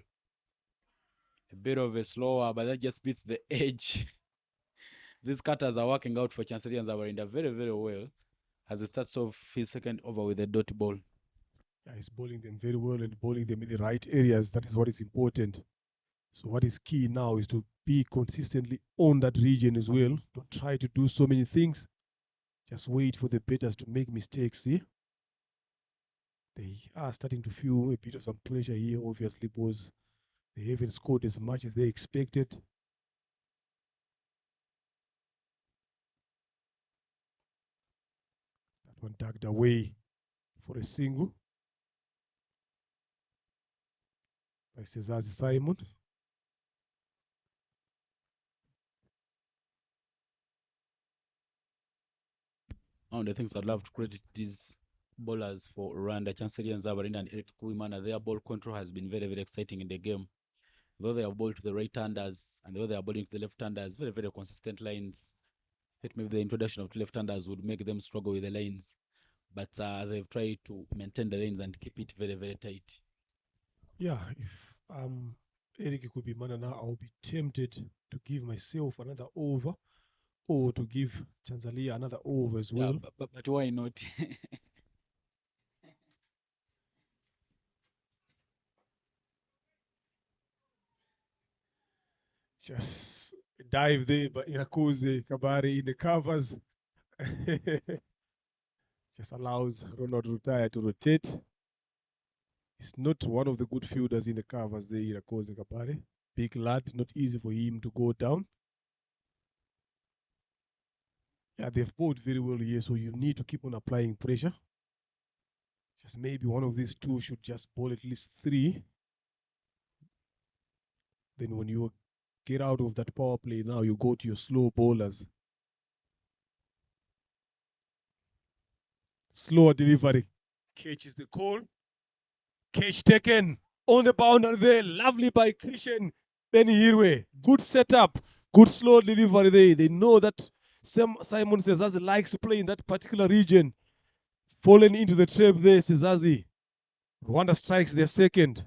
A bit of a slower, but that just beats the edge. These cutters are working out for Chancellor Zabarinda very, very well as he starts off his second over with a dot ball. Yeah, he's bowling them very well and bowling them in the right areas. That is what is important. So what is key now is to be consistently on that region as well. Don't try to do so many things. Just wait for the batters to make mistakes. See? They are starting to feel a bit of some pressure here, obviously, because they haven't scored as much as they expected. That one tugged away for a single by Sezazi Simon. One of the things I'd love to credit these bowlers for Rwanda, Chancellor Zabarinda and Eric Kuwimana, their ball control has been very, very exciting in the game. Though they have bowled to the right-handers and though they are bowling to the left-handers, very, very consistent lines. I think maybe the introduction of left-handers would make them struggle with the lanes. But they've tried to maintain the lanes and keep it very, very tight. Yeah, if Eric Kuwimana now, I'll be tempted to give myself another over or to give Chanzalia another over as well. Yeah, but why not? Just dive there, but Irakoze Kabari in the covers. Just allows Ronald Rutaya to rotate. He's not one of the good fielders in the covers there, Irakoze Kabari. big lad, not easy for him to go down. Yeah, they've bowled very well here, so you need to keep on applying pressure. Just maybe one of these two should just bowl at least 3. Then when you get out of that power play, now you go to your slow bowlers. Slower delivery. Catch is the call. Catch taken on the boundary there. Lovely by Christian Benihirwe. Good setup. Good slow delivery there. They know that Simon Sezazi likes to play in that particular region. Fallen into the trap there, Sezazi. Rwanda strikes their second.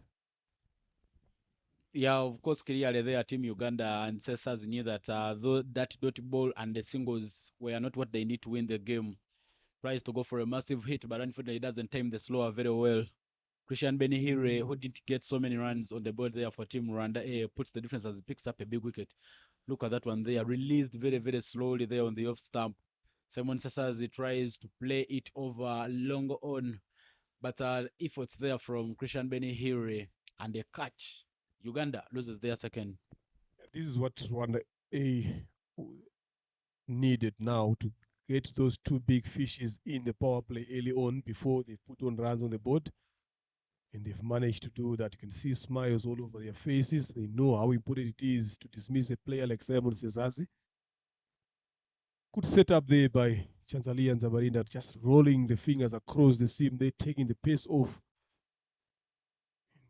Yeah, of course, clearly there, Team Uganda and Cesars knew that though that dot ball and the singles were not what they need to win the game. Tries to go for a massive hit, but unfortunately, he doesn't time the slower very well. Christian Benihire, who didn't get so many runs on the board there for Team Rwanda, puts the difference as he picks up a big wicket. Look at that one there, released very, very slowly there on the off stump. Simon Sasazi tries to play it over long on, but efforts there from Christian Benihire and a catch. Uganda loses their second. This is what Rwanda A needed now to get those 2 big fishes in the power play early on before they put on runs on the board. And they've managed to do that. You can see smiles all over their faces. They know how important it is to dismiss a player like Simon Sezazi. Good setup there by Chanzali and Zabarinda, just rolling the fingers across the seam. They're taking the pace off.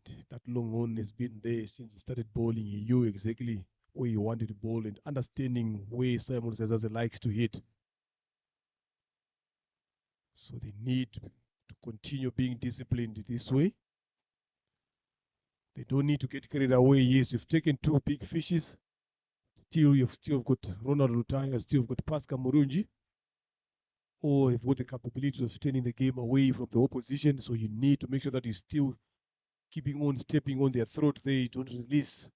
And that long on has been there since he started bowling. He knew exactly where he wanted to bowl and understanding where Simon Sezazi likes to hit. So they need to continue being disciplined this way. They don't need to get carried away. Yes, you've taken 2 big fishes. You've still got Ronald Lutaya, still got Pascal Murunji. Or you've got the capability of turning the game away from the opposition. So you need to make sure that you're still keeping on, stepping on their throat. They don't release.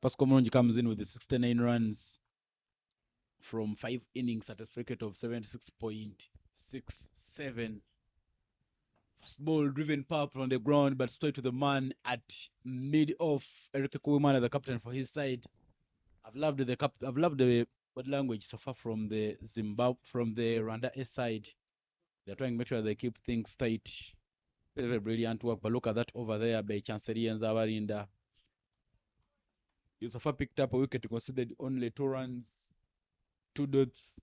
Pascal Murunji comes in with the 69 runs from 5 innings at a strike rate of 76.67. First ball driven power on the ground, but straight to the man at mid off. Eric Kuimana, the captain for his side. I've loved the body language so far from the Rwanda A side. They're trying to make sure they keep things tight. Very, very brilliant work. But look at that over there by Chancery and Zavarinda. Yusufa picked up a wicket, considered only 2 runs, 2 dots.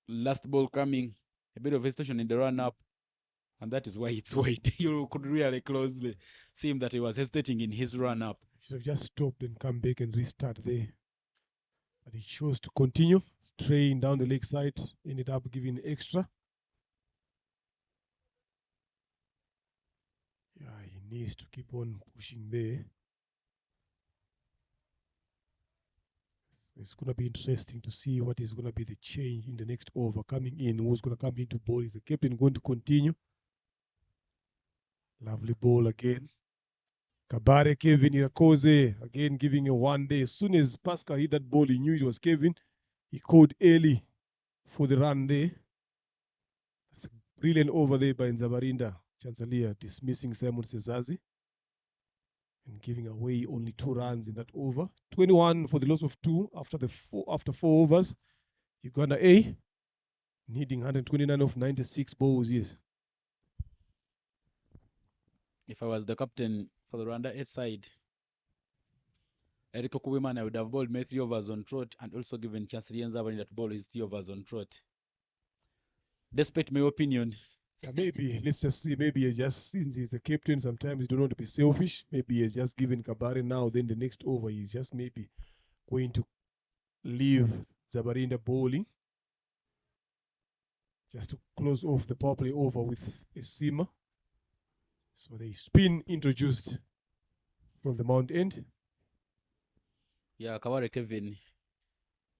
Last ball coming, a bit of hesitation in the run up, and that is why it's white. You could really closely see him that he was hesitating in his run up. He should have just stopped and come back and restart there. But he chose to continue, straying down the leg side, ended up giving extra. Yeah, he needs to keep on pushing there. It's going to be interesting to see what is going to be the change in the next over coming in. Who's going to come into ball? Is the captain going to continue? Lovely ball again. Kabare Kevin Irakoze again giving a 1 day. As soon as Pascal hit that ball, he knew it was Kevin. He called early for the run there. That's a brilliant over there by Nzabarinda. Chanzalia dismissing Simon Sezazi and giving away only 2 runs in that over. 21 for the loss of 2 after 4 overs. Uganda A needing 129 of 96 balls. Yes. If I was the captain for the Rwanda A side, Eric Okuwiman, I would have bowled 3 overs on trot and also given Chancery and Zavarinda that ball is 3 overs on trot. Despite my opinion, Yeah, maybe let's just see. Maybe just since he's the captain, sometimes you don't want to be selfish. Maybe he's just given Kabare now. Then the next over, he's just maybe going to leave Zabarinda bowling just to close off the power play over with a seamer. So the spin introduced from the mount end. yeah, Kaware Kevin,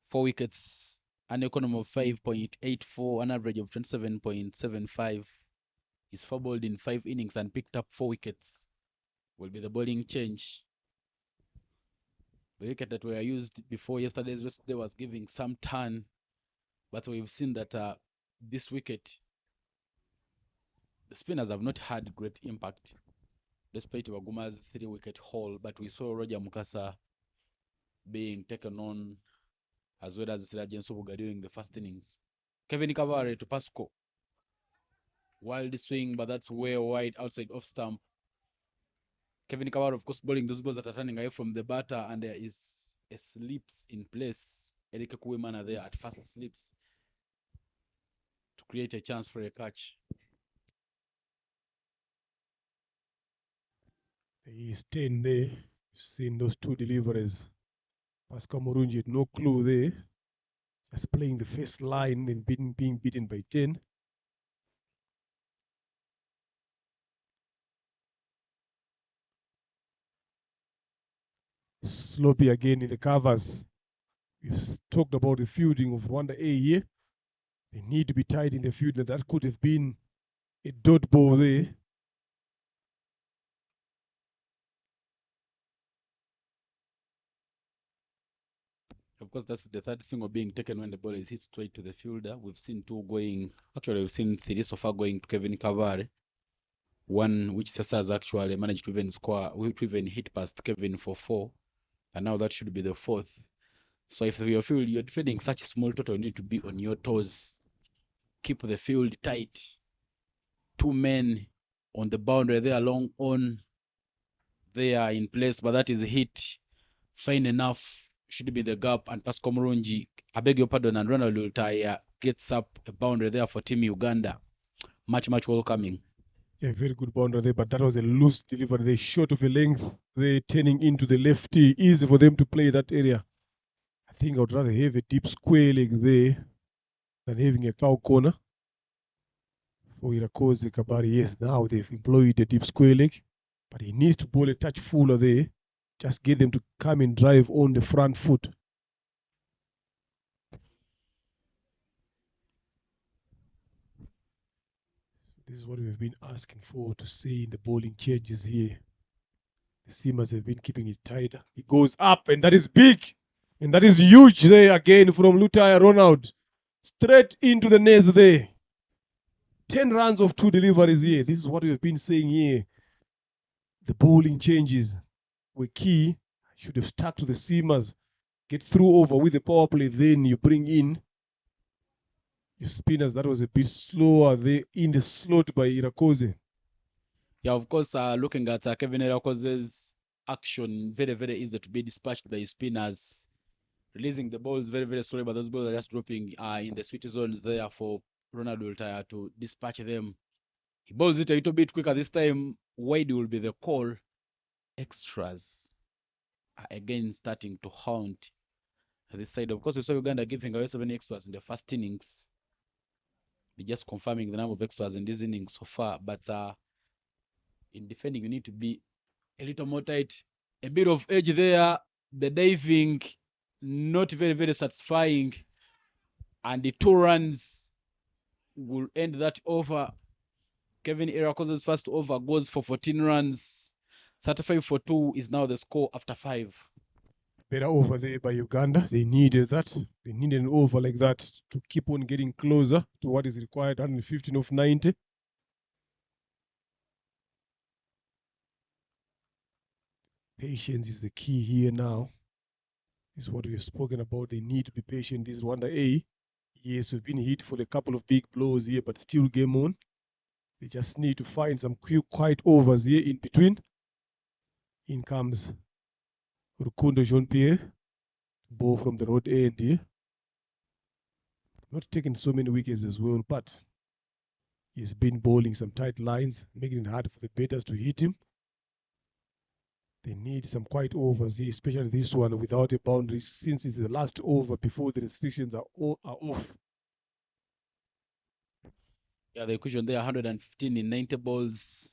4 wickets, an economy of 5.84, an average of 27.75. He's four bowled in 5 innings and picked up 4 wickets. Will be the bowling change. The wicket that were used before yesterday's rest day was giving some turn, but we've seen that this wicket, the spinners have not had great impact. despite Waguma's 3-wicket haul, but we saw Roger Mukasa being taken on as well as Sir James Obuga during the first innings. Kevin Kavare to Pasco. Wild swing, but that's way wide outside off stump. Kevin Kavare, of course, bowling those balls that are turning away from the batter, and there is a slips in place. Eric Kuwemana there at first slips to create a chance for a catch. He's 10 there. You've seen those two deliveries. Pascal Murunji had no clue there. Just playing the first line and being beaten by 10. Sloppy again in the covers. We've talked about the fielding of Rwanda A here. They need to be tight in the field. That could have been a dot ball there. Of course, that's the third single being taken when the ball is hit straight to the fielder. We've seen two going, actually, we've seen three so far going to Kevin Kavare. One which Sasa has actually managed to even score, to even hit past Kevin for 4. And now that should be the 4th. So if you feel you're defending such a small total, you need to be on your toes. Keep the field tight. 2 men on the boundary there, long on. They are in place, but that is hit. Fine enough. Should be the gap. And Pascal Murunji, I beg your pardon, and Ronald Lutaya gets up a boundary there for Team Uganda. Much welcoming. Yeah, very good boundary there, but that was a loose delivery. They short of a length. They're turning into the lefty. Easy for them to play that area. I think I would rather have a deep square leg there than having a cow corner. For Irakoze Kabari, yes, now they've employed a deep square leg, but he needs to bowl a touch fuller there. Just get them to come and drive on the front foot. This is what we've been asking for to see in the bowling changes here. The seamers have been keeping it tighter. He goes up, and that is big. And that is huge there again from Lutaya Ronald. Straight into the nest there. 10 runs of 2 deliveries here. This is what we've been saying here. The bowling changes were key. Should have stuck to the seamers. Get through over with the power play. Then you bring in your spinners. That was a bit slower there in the slot by Irakoze. Yeah, of course, looking at Kevin Irakoze's action, very easy to be dispatched by spinners. Releasing the balls very slowly, but those balls are just dropping in the sweet zones there for Ronald Ultaya to dispatch them. He bowls it a little bit quicker this time. Wide will be the call. Extras are again starting to haunt this side. Of course, we saw Uganda giving away 7 extras in the first innings. We're just confirming the number of extras in this inning so far, but in defending, you need to be a little more tight. A bit of edge there. The diving, not very satisfying. And the 2 runs will end that over. Kevin Irakoze's first over goes for 14 runs. 35 for 2 is now the score after 5. Better over there by Uganda. They needed that. They needed an over like that to keep on getting closer to what is required, 115 of 90. Patience is the key here now. This is what we've spoken about. They need to be patient. This is Rwanda A. Yes, we've been hit for a couple of big blows here, but still game on. They just need to find some quiet overs here in between. In comes Rukundo Jean-Pierre. Ball from the road end here. Not taking so many wickets as well, but he's been bowling some tight lines, making it hard for the batters to hit him. They need some quiet overs here, especially this one without a boundary, since it's the last over before the restrictions are off. Yeah, the equation there, 115 in 90 balls.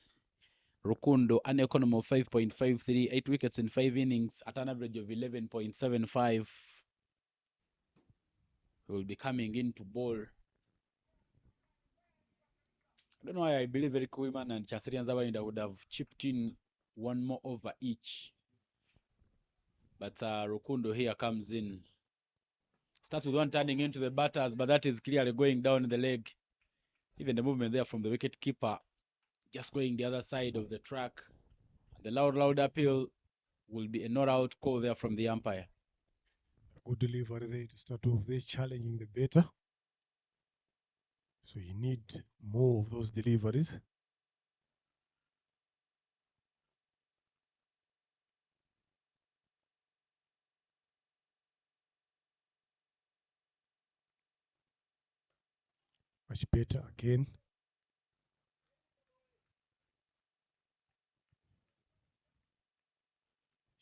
Rukundo, an economy of 5.53, 8 wickets in 5 innings at an average of 11.75. Will be coming in to bowl. I don't know why I believe Eric Wiman and Chaserian Zawarinda would have chipped in 1 more over each. But Rukundo here comes in. Starts with 1 turning into the batters, but that is clearly going down the leg. Even the movement there from the wicket keeper, just going the other side of the track. The loud appeal will be a not out call there from the umpire. Good delivery there to start off there, challenging the batter. So you need more of those deliveries. Much better again.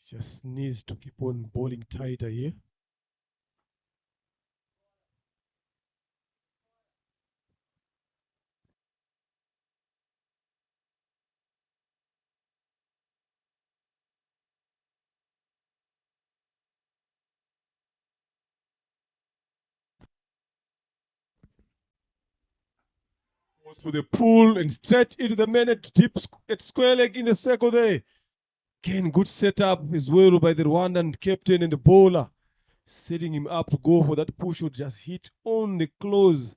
Just needs to keep on bowling tighter here. Goes for the pull and straight into the man at deep at square leg in the circle there. Again, good setup as well by the Rwandan captain and the bowler, setting him up to go for that push would just hit on the close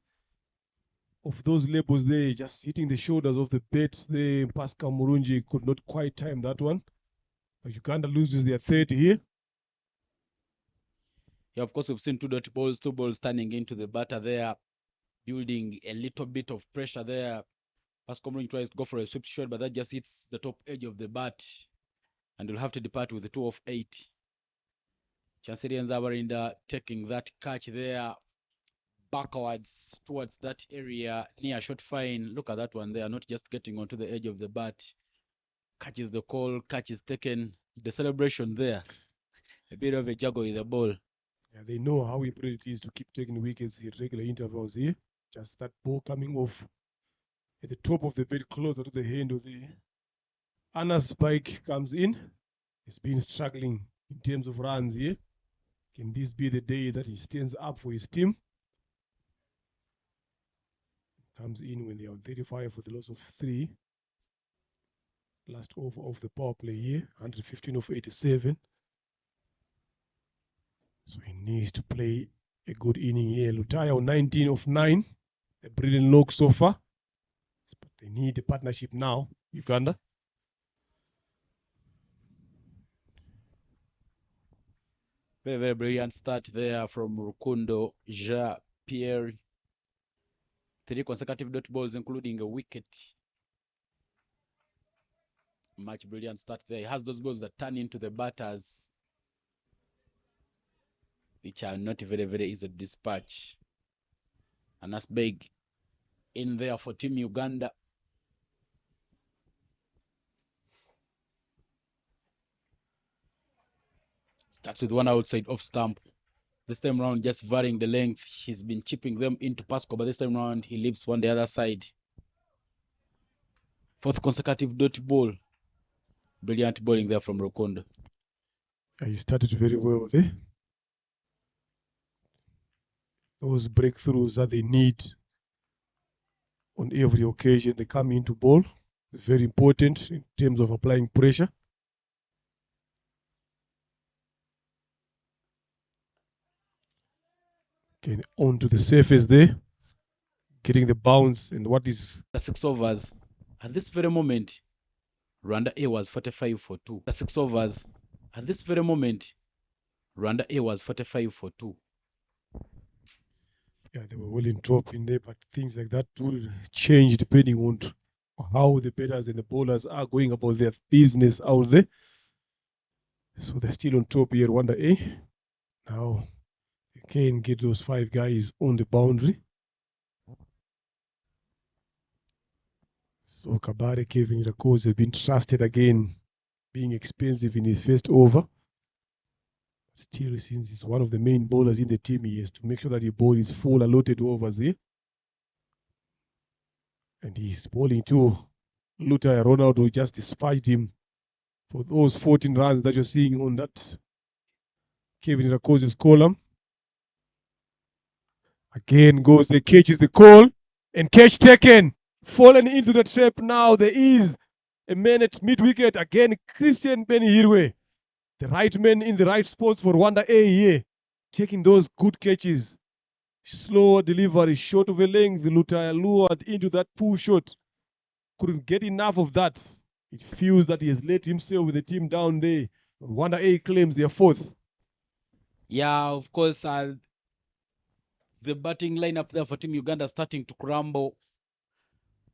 of those labels there, just hitting the shoulders of the bat there. Pascal Murungi could not quite time that one. But Uganda loses their third here. Yeah, of course, we've seen two balls turning into the batter there, building a little bit of pressure there. Pascal Murungi tries to go for a sweep shot, but that just hits the top edge of the bat, and will have to depart with a 2 of 8. Chansiri Nzabarinda taking that catch there backwards towards that area near short fine. Look at that one there, not just getting onto the edge of the bat. Catches the call, catch is taken. The celebration there, a bit of a juggle with the ball. Yeah, they know how important it is to keep taking wickets at regular intervals here. Just that ball coming off at the top of the bat, closer to the hand of the Anna's bike comes in. He's been struggling in terms of runs here. Can this be the day that he stands up for his team? Comes in when they are on 35 for the loss of 3. Last over of the power play here, 115 of 87. So he needs to play a good inning here. Lutaya on 19 of 9. A brilliant look so far. But they need a partnership now, Uganda. Very, very brilliant start there from Rukundo Jean-Pierre. 3 consecutive dot balls, including a wicket. Much brilliant start there. He has those balls that turn into the batters, which are not very, very easy to dispatch. And that's big in there for Team Uganda. Starts with one outside off stump. This time round, just varying the length. He's been chipping them into Pasco, but this time round, he leaves one the other side. 4th consecutive dot ball. Brilliant bowling there from Rukundo. Yeah, he started very well there. Those breakthroughs that they need on every occasion they come into ball. It's very important in terms of applying pressure. Getting onto the surface there, getting the bounce, and what is The 6 overs. At this very moment, Rwanda A was 45 for 2. The 6 overs. At this very moment, Rwanda A was 45 for 2. Yeah, they were well in top in there, but things like that will change depending on how the batters and the bowlers are going about their business out there. So they're still on top here, Rwanda A. Now they can get those 5 guys on the boundary. So Kabare, Kevin Irakoze have been trusted again, being expensive in his first over. Still, since he's one of the main bowlers in the team, he has to make sure that he bowls his full allotted overs here. And he's bowling too. Lutaya Ronaldo just dispatched him for those 14 runs that you're seeing on that Kevin Irakoze's column. Again goes the catches the call, and catch taken. Fallen into the trap now. There is a man at mid-wicket. Again, Christian Benihirwe. The right man in the right spots for Rwanda A here. Taking those good catches. Slow delivery, short of a length. Lutaya lured into that pull shot. Couldn't get enough of that. It feels that he has let himself with the team down there. Rwanda A claims their fourth. Yeah, of course, the batting lineup there for Team Uganda starting to crumble.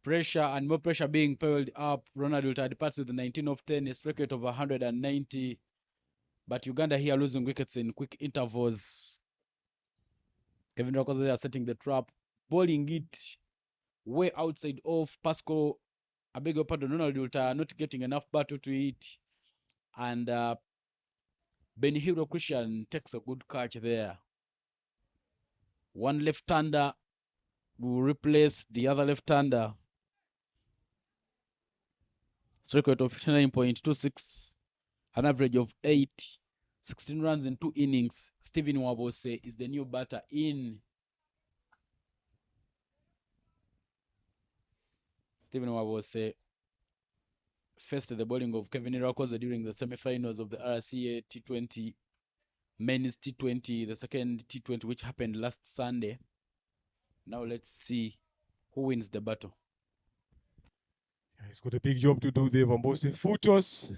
Pressure and more pressure being piled up. Ronald Wiltord departs with 19 of 10, a strike rate of 190. But Uganda here losing wickets in quick intervals. Kevin Rakoze are setting the trap, bowling it way outside of Pascal. I beg your pardon, Ronald Wiltord not getting enough battle to it. And Benihiro Christian takes a good catch there. One left-hander will replace the other left-hander. Strike rate of 59.26, an average of 8, 16 runs in 2 innings. Stephen Wabose is the new batter in. Stephen Wabose faced the bowling of Kevin Irakoze during the semi-finals of the RCA T20 men's T20, the second T20 which happened last Sunday. Now let's see who wins the battle. He's got a big job to do there. Vambose Futos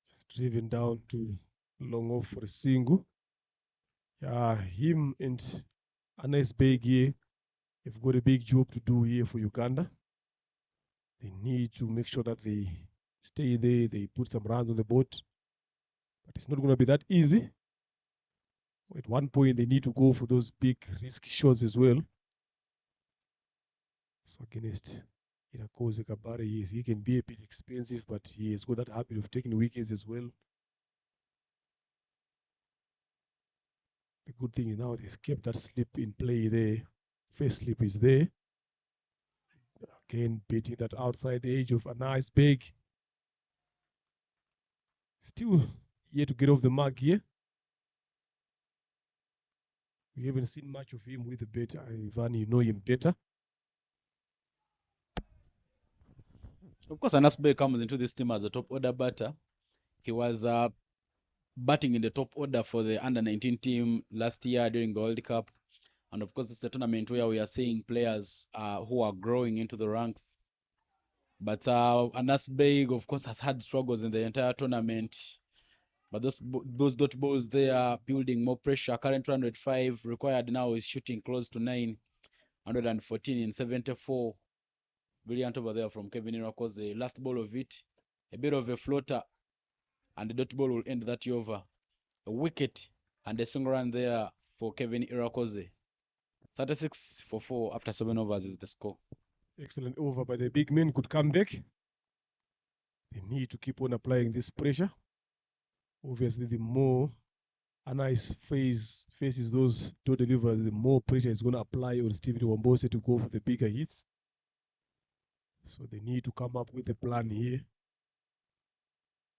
just driven down to long off for a single. Yeah, him and Anes Beg here have got a big job to do here for Uganda. They need to make sure that they stay there, they put some runs on the board. But it's not going to be that easy. At one point, they need to go for those big risk shots as well. So against Irakoze Kabare, yes, he can be a bit expensive, but he has got that habit of taking wickets as well. The good thing is now they've kept that slip in play there. First slip is there. Again, beating that outside edge of a nice big. Still yet to get off the mark here. We haven't seen much of him with the better. Ivan, you know him better. Of course, Anas Bey comes into this team as a top order batter. He was batting in the top order for the under-19 team last year during the World Cup. And of course, it's a tournament where we are seeing players who are growing into the ranks. But Anas Beg, of course, has had struggles in the entire tournament. But those dot balls, they are building more pressure. Current run rate 5 required now is shooting close to 9, 114 in 74. Brilliant over there from Kevin Irakoze. Last ball of it, a bit of a floater, and the dot ball will end that over. A wicket and a single run there for Kevin Irakoze. 36 for 4 after 7 overs is the score. Excellent over by the big men. Could come back. They need to keep on applying this pressure. Obviously, the more Anais faces those two deliverers, the more pressure is going to apply on Stephen Wambose to go for the bigger hits. So they need to come up with a plan here.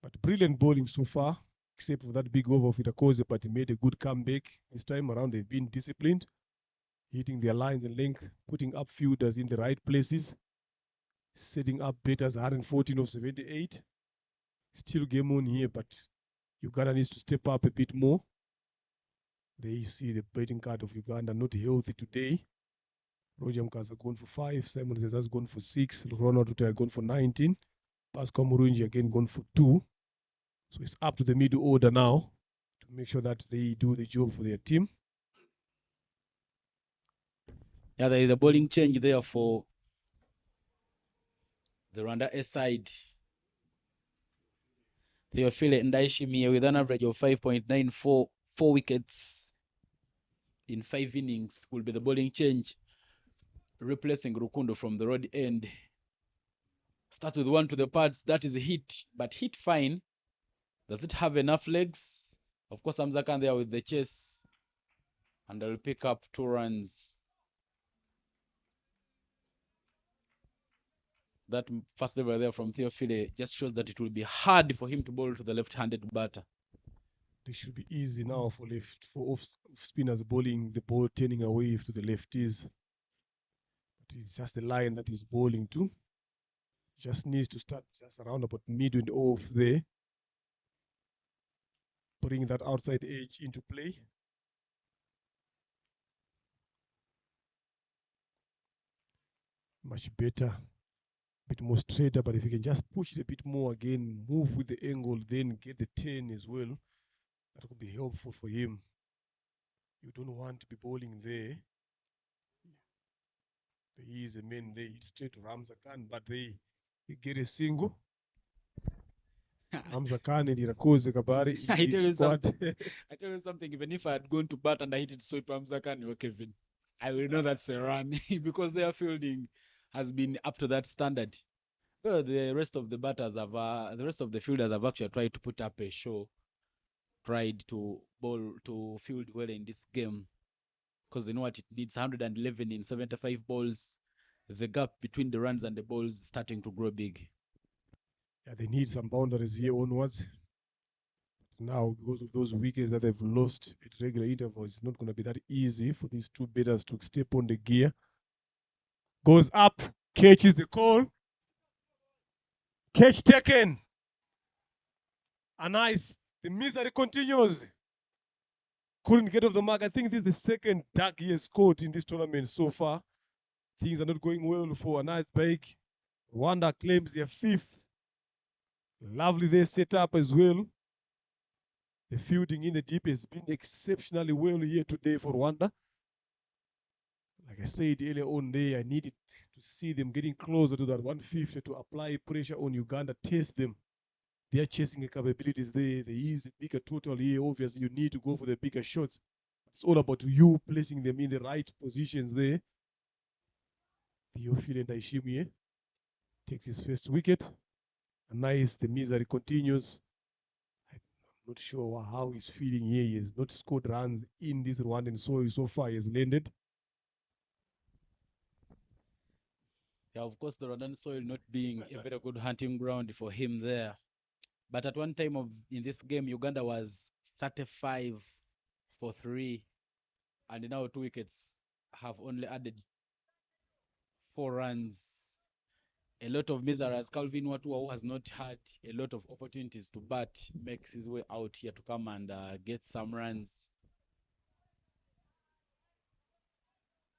But brilliant bowling so far, except for that big over of Irakoze, but he made a good comeback. This time around, they've been disciplined, hitting their lines and length, putting up fielders in the right places, setting up batters 114 of 78. Still game on here, but Uganda needs to step up a bit more. There you see the betting card of Uganda not healthy today. Roger Mkaza gone for 5, Simon Zezas gone for 6, Ronald Rutaya gone for 19, Pascal Murungi again gone for 2. So it's up to the middle order now to make sure that they do the job for their team. Yeah, there is a bowling change there for the Rwanda A side. Theophile Ndaishimie with an average of 5.94, 4 wickets in 5 innings will be the bowling change, replacing Rukundo from the road end. Starts with 1 to the pads. That is a hit, but hit fine. Does it have enough legs? Of course, Amzakan there with the chase, and I'll pick up 2 runs. That first over there from Theophile just shows that it will be hard for him to bowl to the left-handed batter. This should be easy now for off spinners bowling the ball turning away to the lefties. But it's just the line that is bowling to. Just needs to start just around about mid and off there. Bring that outside edge into play. Much better bit more straighter, but if you can just push it a bit more again, move with the angle, then get the 10 as well, that could be helpful for him. You don't want to be bowling there. He is a man, they hit straight to Ramza Khan, but they get a single. Ramza Khan and Irakoze Kabari in I this tell you squad. something. I tell you something. Even if I had gone to bat and I hit it straight to Amzakan or Kevin, I will know that's a run because their fielding has been up to that standard. Well, the rest of the batters have, the rest of the fielders have actually tried to put up a show, tried to bowl to field well in this game because they know what it needs. 111 in 75 balls. The gap between the runs and the balls is starting to grow big. Yeah, they need some boundaries here onwards. Now, because of those wickets that they've lost at regular intervals, it's not going to be that easy for these two batters to step on the gear. Goes up, catches the call. Catch taken. A nice. The misery continues. Couldn't get off the mark. I think this is the second duck he has scored in this tournament so far. Things are not going well for a nice break. Rwanda claims their fifth. Lovely they set up as well. The fielding in the deep has been exceptionally well here today for Rwanda. Like I said earlier on there, I needed to see them getting closer to that 150 to apply pressure on Uganda, test them. Their chasing capabilities there. There is a bigger total here. Obviously, you need to go for the bigger shots. It's all about you placing them in the right positions there. Theophile Ndaishimie takes his first wicket. And nice, the misery continues. I'm not sure how he's feeling here. He has not scored runs in this Rwandan soil so far. He has landed. Yeah, of course, the Rwandan soil not being a very good hunting ground for him there. But at one time in this game, Uganda was 35 for 3, and now 2 wickets have only added 4 runs. A lot of miseries. Calvin Watua, who has not had a lot of opportunities to bat, makes his way out here to come and get some runs.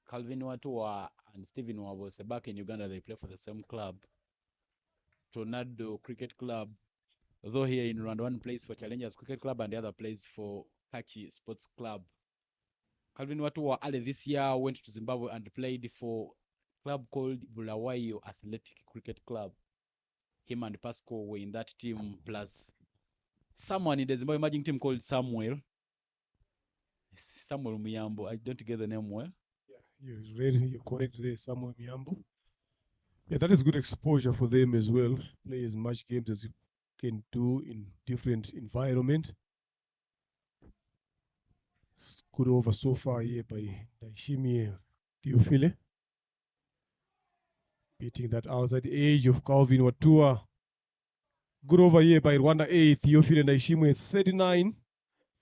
Calvin Watua and Stephen Wabose back in Uganda, they play for the same club, Tornado Cricket Club. Though here in Rwanda, one plays for Challengers Cricket Club and the other plays for Kachi Sports Club. Calvin Watua early this year went to Zimbabwe and played for a club called Bulawayo Athletic Cricket Club. Him and Pasco were in that team, plus someone in the Zimbabwe emerging team called Samuel Muyambo. I don't get the name well. Yeah, you're ready. You're correct there, Samuel Miambo. Yeah, that is good exposure for them as well. Play as much games as you can do in different environment. It's good over so far here by Daishimi Theophile. Beating that outside edge of Calvin Watua. Good over here by Rwanda A, Theophile and Daishimi 39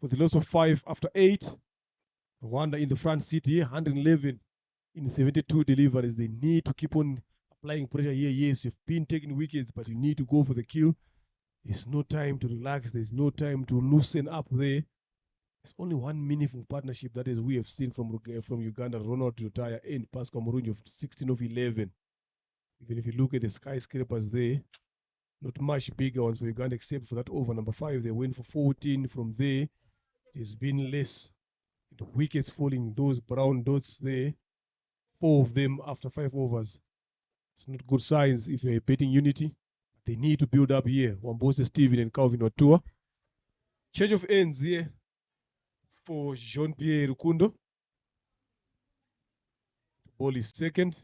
for the loss of 5 after 8. Rwanda in the front seat here, 111 in 72 deliveries. They need to keep on applying pressure here. Yes, you've been taking wickets, but you need to go for the kill. There's no time to relax. There's no time to loosen up there. There's only one meaningful partnership that is we have seen from Uganda, Ronald Rotaya and Pascal Murungi of 16 of 11. Even if you look at the skyscrapers there, not much bigger ones for Uganda except for that over number 5. They went for 14. From there, it has been less. The wickets falling, those brown dots there, 4 of them after 5 overs. It's not good signs if you're a betting unity. They need to build up here. Wambose Steven and Calvin Watua. Change of ends here for Jean-Pierre Rukundo. The ball is second.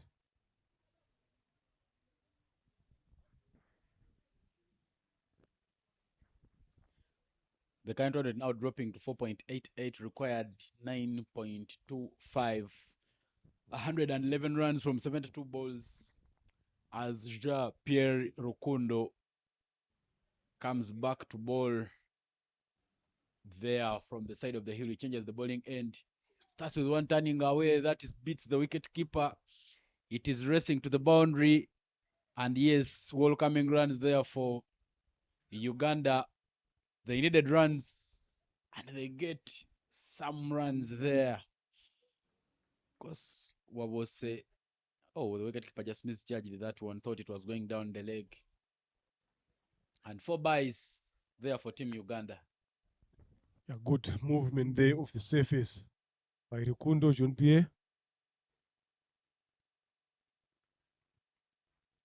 The current rate now dropping to 4.88, required 9.25. 111 runs from 72 balls as Jean-Pierre Rukundo comes back to bowl there from the side of the hill. He changes the bowling end. Starts with one turning away. That is beats the wicket keeper. It is racing to the boundary. And yes, welcoming runs there for Uganda. They needed runs and they get some runs there. Of course, Wabose Oh, the wicketkeeper just misjudged that one, thought it was going down the leg. And 4 byes there for Team Uganda. A good movement there of the surface by Rukundo Jean-Pierre.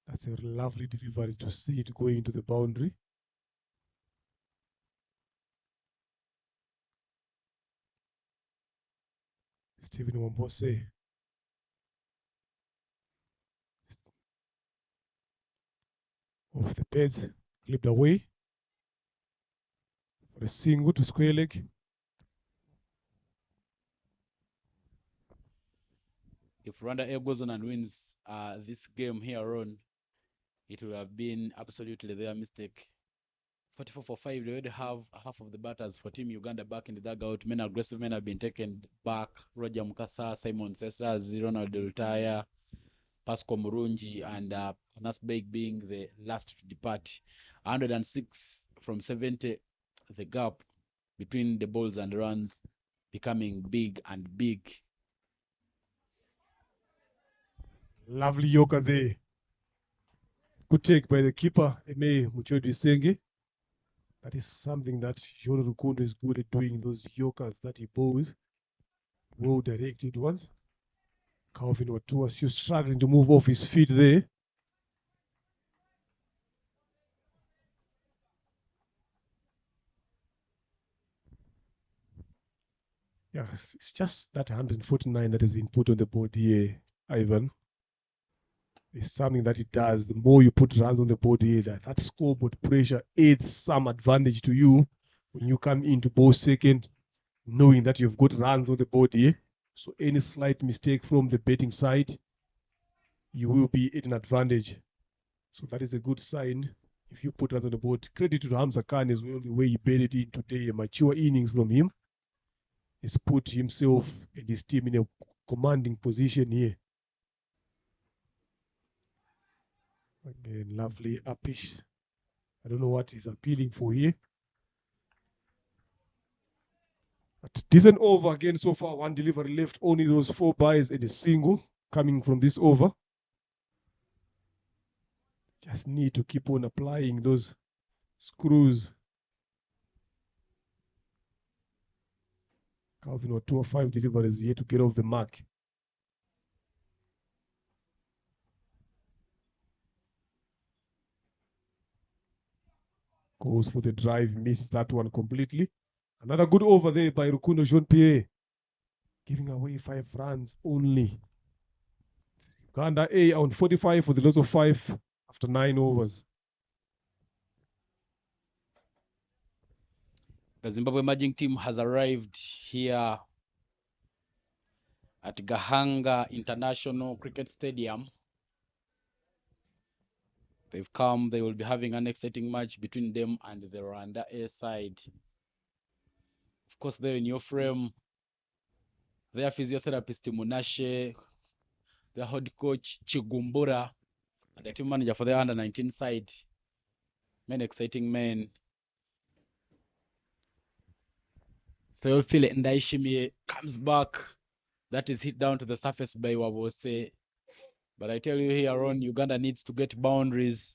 That's a lovely delivery to see it going into the boundary. Stephen Wambose. Off the pads, clipped away for a single to square leg. If Rwanda Air goes on and wins this game here on, it would have been absolutely their mistake. 44 for 5, they already have half of the batters for Team Uganda back in the dugout. Many aggressive men have been taken back. Roger Mukasa, Simon Sesas, Ronald Deltaya, Pascal Murungi, and Anas Beg being the last to depart. 106 from 70, the gap between the balls and runs becoming big and big. Lovely Yorker there. Good take by the keeper, Eme Muchodri Senge. That is something that John Rukundo is good at doing, those Yorkers that he bowls. Well directed ones. Calvin Watua still struggling to move off his feet there. Yeah, it's just that 149 that has been put on the board here, Ivan. It's something that it does. The more you put runs on the board here, that scoreboard pressure adds some advantage to you when you come into bowl second, knowing that you've got runs on the board here. So any slight mistake from the betting side, you will be at an advantage. So that is a good sign if you put runs on the board. Credit to Hamza Khan as well, the way he bet it in today, a mature innings from him. He's put himself and his team in a commanding position here. Again, lovely uppish. I don't know what he's appealing for here. But decent over again so far. One delivery left. Only those 4 byes and a single coming from this over. Just need to keep on applying those screws. Calvin or 2 or 5 deliveries yet to get off the mark. Goes for the drive, misses that one completely. Another good over there by Rukundo Jean-Pierre. Giving away 5 runs only. Uganda A on 45 for the loss of 5 after 9 overs. The Zimbabwe emerging team has arrived here at Gahanga International Cricket Stadium. They've come, they will be having an exciting match between them and the Rwanda A side. Of course, they're in your frame. Their physiotherapist Munashe, their head coach Chigumbura, and the team manager for the under 19 side. Many exciting men. Theophile Ndaishimie comes back. That is hit down to the surface by Wabose. But I tell you here on, Uganda needs to get boundaries.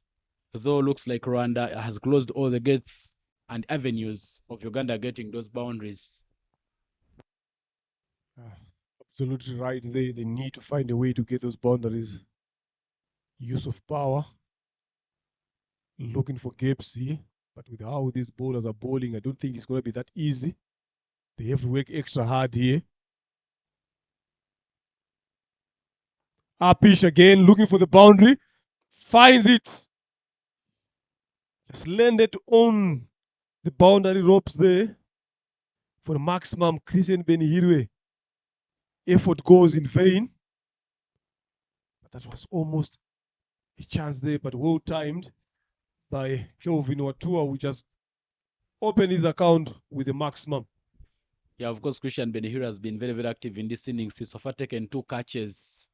Though looks like Rwanda has closed all the gates and avenues of Uganda getting those boundaries. Absolutely right there. They need to find a way to get those boundaries. Use of power. Looking for gaps here. But with how these bowlers are bowling, I don't think it's going to be that easy. They have to work extra hard here. Uppish again, looking for the boundary. Finds it. Just landed on the boundary ropes there. For the maximum, Christian Benihirwe. Effort goes in vain. But that was almost a chance there, but well timed by Kelvin Watua, who just opened his account with a maximum. Yeah, of course, Christian Benihira has been very, very active in this innings. He's so far taken 2 catches.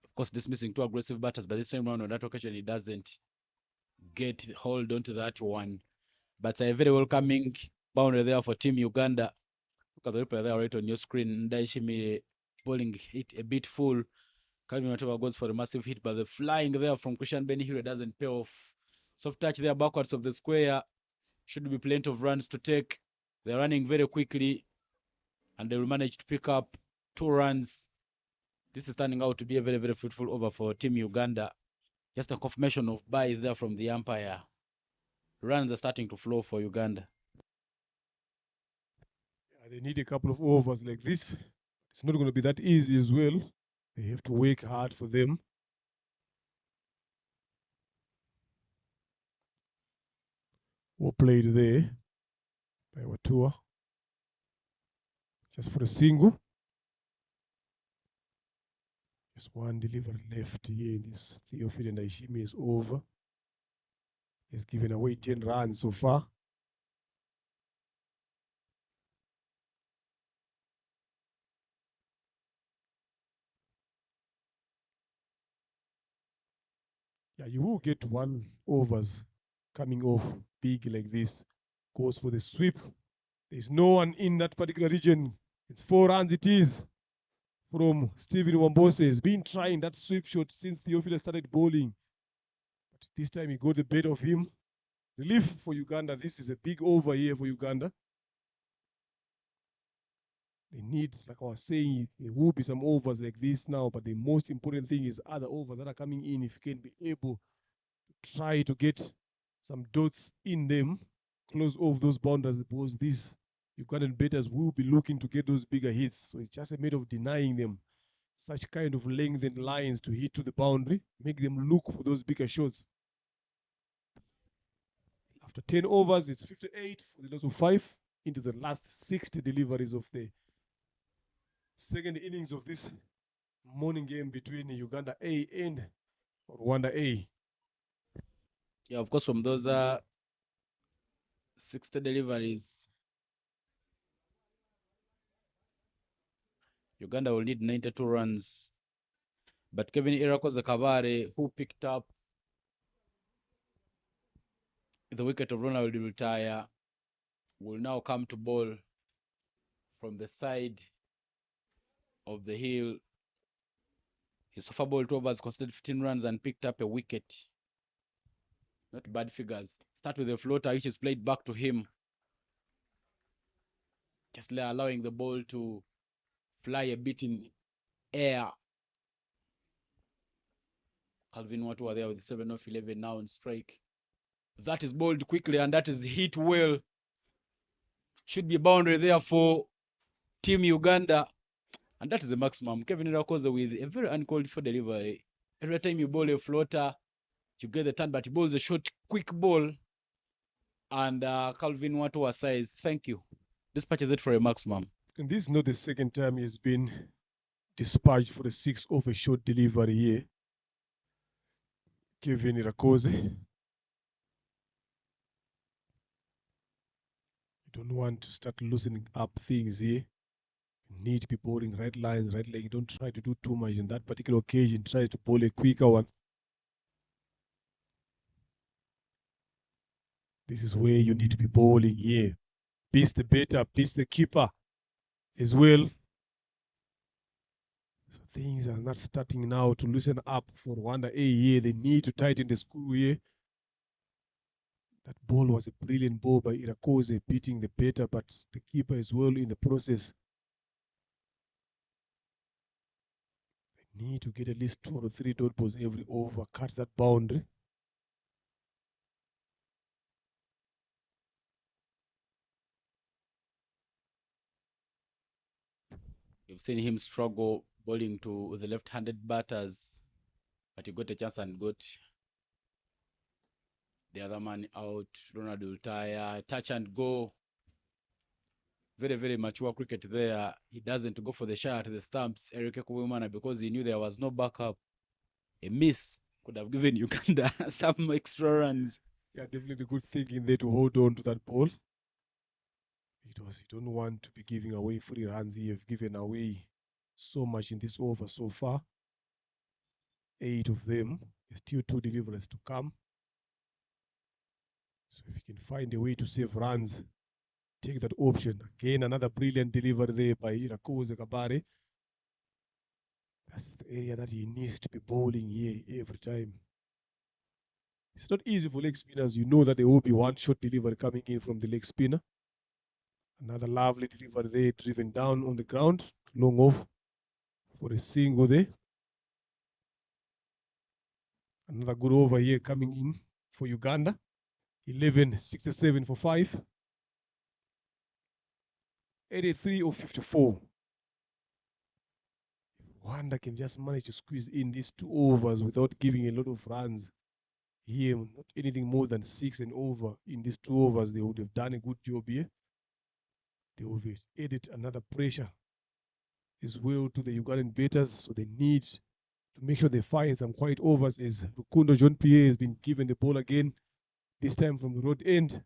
Of course, dismissing 2 aggressive batters, but this time around on that occasion, he doesn't get hold onto that one. But a very welcoming boundary there for Team Uganda. Look at the replay there right on your screen. Ndaishimi bowling it a bit full, Calvin Whatever goes for a massive hit, but the flying there from Christian Benihiro doesn't pay off. Soft touch there backwards of the square. Should be plenty of runs to take. They're running very quickly, and they will manage to pick up 2 runs. This is turning out to be a very, very fruitful over for Team Uganda. Just a confirmation of buys there from the umpire. Runs are starting to flow for Uganda. Yeah, they need a couple of overs like this. It's not going to be that easy as well. They have to work hard for them. Well played there by Watua. Just for a single. Just one delivery left here. This Theophile and Aishimi is over. He's given away 10 runs so far. Yeah, you will get 1 overs coming off big like this. Goes for the sweep. There's no one in that particular region. It's 4 runs it is from Stephen Wambose. He's been trying that sweep shot since Theophilus started bowling. But this time he got the better of him. Relief for Uganda. This is a big over here for Uganda. They need, like I was saying, there will be some overs like this now, but the most important thing is other overs that are coming in. If you can be able to try to get some dots in them, close off those boundaries, because these Ugandan batters will be looking to get those bigger hits. So it's just a matter of denying them such kind of lengthened lines to hit to the boundary, make them look for those bigger shots. After 10 overs, it's 58 for the loss of 5 into the last 60 deliveries of the second innings of this morning game between Uganda A and Rwanda A. Yeah, of course, from those 60 deliveries, Uganda will need 92 runs. But Kevin Irakoze Kabare, who picked up the wicket of Ronald Lutaya, will now come to bowl from the side of the hill. He so far bowled 2 overs, conceded 15 runs, and picked up a wicket. Not bad figures. Start with the floater, which is played back to him. Just allowing the ball to fly a bit in air. Calvin Watua there with 7 off 11 now on strike. That is bowled quickly, and that is hit well. Should be a boundary there for Team Uganda. And that is the maximum. Kevin Irakoze with a very uncalled for delivery. Every time you bowl a floater, you get the turn, but he bowls a short, quick ball. And Calvin Watua says, thank you. Dispatches it for a maximum. And this is not the second time he's been dispatched for the 6 of a short delivery here. Kevin Irakoze. You don't want to start loosening up things here. You need to be bowling right lines, right leg. Don't try to do too much in that particular occasion. Try to bowl a quicker one. This is where you need to be bowling here. Beats the batter, beats the keeper as well. So things are not starting now to loosen up for Rwanda A here. They need to tighten the screw here. That ball was a brilliant ball by Irakoze, beating the batter, but the keeper as well in the process. They need to get at least 2 or 3 dot balls every over, cut that boundary. You've seen him struggle bowling to the left-handed batters, but he got a chance and got the other man out. Ronald Lutaya, touch and go. Very, very mature cricket there. He doesn't go for the shot at the stumps, Eric Ekuwimana, because he knew there was no backup. A miss could have given Uganda some extra runs. Yeah, definitely good thing in there to hold on to that ball. You don't want to be giving away free runs. You've given away so much in this over so far. 8 of them. There's still 2 deliveries to come. So if you can find a way to save runs, take that option. Again, another brilliant delivery there by Irakoze Kabare. That's the area that he needs to be bowling here every time. It's not easy for leg spinners. You know that there will be one shot delivery coming in from the leg spinner. Another lovely delivery there, driven down on the ground, long off for a single there. Another good over here coming in for Uganda. 11.67 for 5. 83 or 54. Uganda can just manage to squeeze in these 2 overs without giving a lot of runs here. Not anything more than 6 and over in these 2 overs. They would have done a good job here. They would have added another pressure as well to the Ugandan batters. So they need to make sure they find some quiet overs as Rukundo John Pierre has been given the ball again, this time from the road end.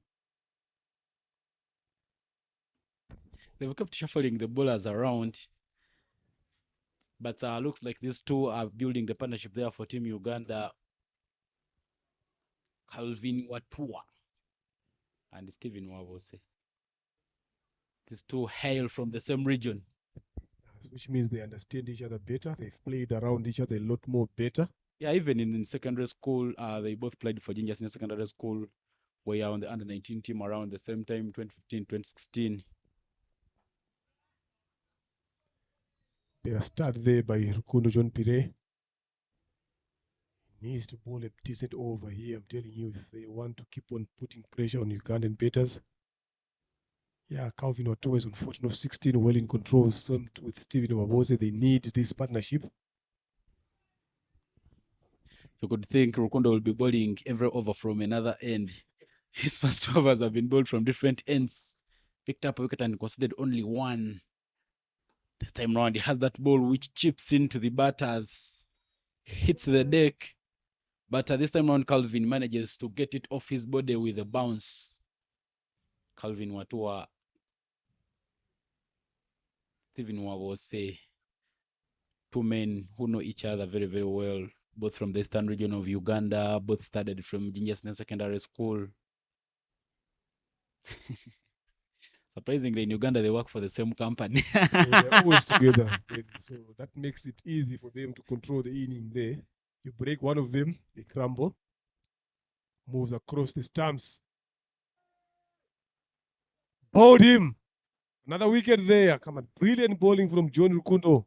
They've kept shuffling the bowlers around, but looks like these two are building the partnership there for Team Uganda. Calvin Watua and Stephen Wabose. These two hail from the same region. Which means they understand each other better. They've played around each other a lot more better. Yeah, even in secondary school, they both played for Ginger Senior Secondary School. We are on the under-19 team around the same time, 2015, 2016. Better start there by Rukundo John Pire. Needs to bowl a decent over here. I'm telling you, if they want to keep on putting pressure on Ugandan batters. Yeah, Calvin Watua is on 14 of 16, well in control. Same with Stephen Wabose. They need this partnership. You could think Rukundo will be bowling every over from another end. His first overs have been bowled from different ends. Picked up a wicket and considered only one. This time round, he has that ball which chips into the batters, hits the deck. But this time round, Calvin manages to get it off his body with a bounce. Calvin Watua, Stephen Wabose, two men who know each other very, very well, both from the eastern region of Uganda, both studied from Ginger Senior Secondary School. Surprisingly, in Uganda, they work for the same company. They're always together. So that makes it easy for them to control the inning there. You break one of them, they crumble. Moves across the stumps. Bowled him. Another wicket there. Come on. Brilliant bowling from John Rukundo.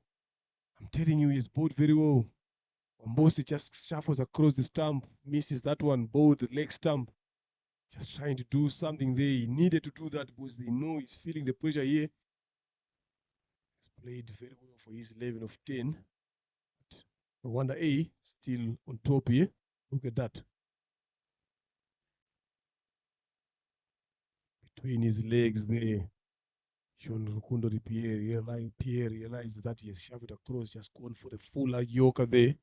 I'm telling you, he's bowled very well. Wambosi just shuffles across the stump. Misses that one. Bowled the leg stump. Just trying to do something there. He needed to do that because they know he's feeling the pressure here. He's played very well for his 11 of 10. But Rwanda A still on top here. Look at that. Between his legs there. Sean Rukundo Pierre realizes that he has shoved it across, just gone for the fuller Yorker there.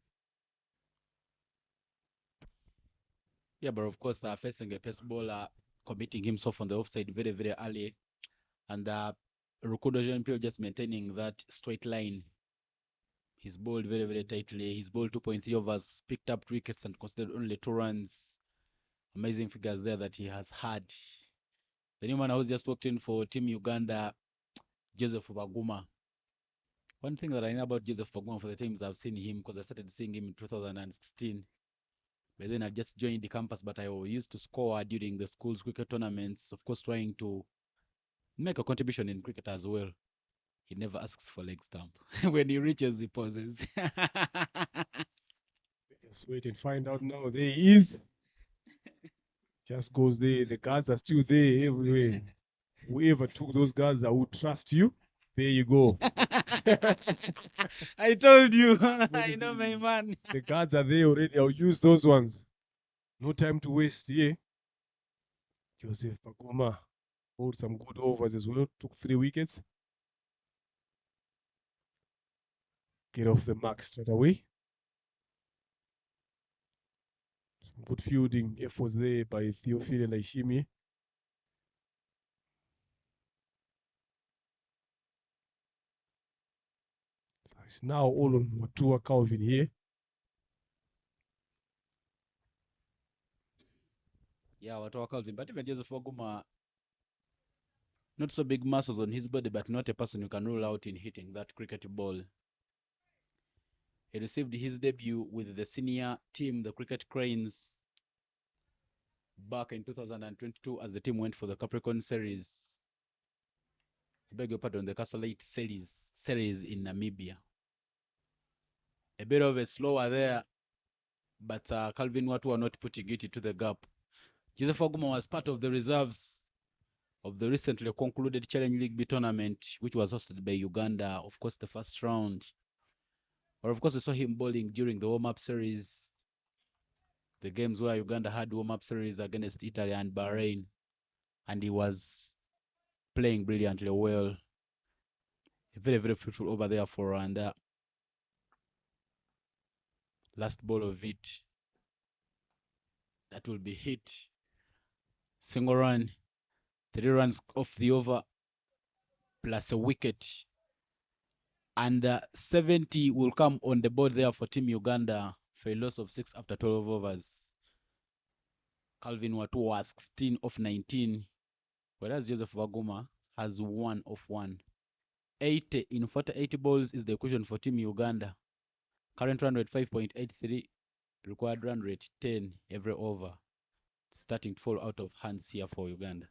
Yeah, but of course, facing a pace bowler, committing himself on the offside very, very early. And Rukundo Jean-Pierre just maintaining that straight line. He's bowled very, very tightly. He's bowled 2.3 overs, picked up 2 wickets, and considered only 2 runs. Amazing figures there that he has had. The new man who's just walked in for Team Uganda, Joseph Baguma. One thing that I know about Joseph Baguma for the times I've seen him, because I started seeing him in 2016. But then I just joined the campus, but I used to score during the school's cricket tournaments, of course, trying to make a contribution in cricket as well. He never asks for leg stump. When he reaches, he pauses. Let's wait and find out now. There he is. Just goes there. The guards are still there everywhere. Whoever took those guards, I would trust you. There you go. I told you. I know my man. The guards are there already. I'll use those ones. No time to waste here. Joseph Baguma bowled some good overs as well. Took 3 wickets. Get off the mark straight away. Some good fielding efforts there by Theophile and Aishimi. So it's now all on Watua Calvin here. Yeah, Watua Calvin. But even Joseph Baguma, not so big muscles on his body, but not a person you can rule out in hitting that cricket ball. He received his debut with the senior team, the Cricket Cranes, back in 2022 as the team went for the Capricorn Series. I beg your pardon, the Consolidation series in Namibia. A bit of a slower there, but Calvin Watu were not putting it into the gap. Joseph Oguma was part of the reserves of the recently concluded Challenge League B tournament, which was hosted by Uganda, of course, the first round. But of course, we saw him bowling during the warm-up series, the games where Uganda had warm-up series against Italy and Bahrain, and he was playing brilliantly well. Very, very fruitful over there for Rwanda. Last ball of it, that will be hit. Single run, 3 runs off the over, plus a wicket. And 70 will come on the board there for Team Uganda for a loss of 6 after 12 overs. Calvin Watu was 16 of 19, whereas Joseph Waguma has 1 of 1. 80 in 48 balls is the equation for Team Uganda. Current run rate 5.83, required run rate 10 every over. It's starting to fall out of hands here for Uganda.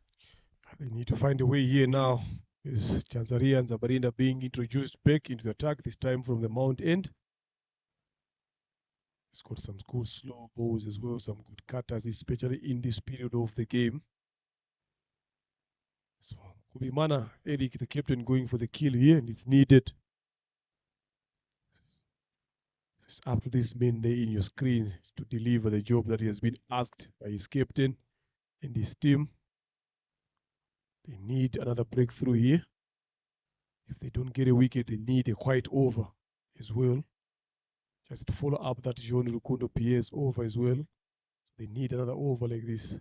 They need to find a way here now. Is Chanzaria and Zabarinda being introduced back into the attack, this time from the mount end? He's got some good slow balls as well, some good cutters, especially in this period of the game. So Kubimana, Eric, the captain, going for the kill here, and it's needed. It's up to this man there in your screen to deliver the job that he has been asked by his captain and his team. They need another breakthrough here. If they don't get a wicket, they need a quiet over as well. Just to follow up that Jean Rukundo PS over as well. They need another over like this.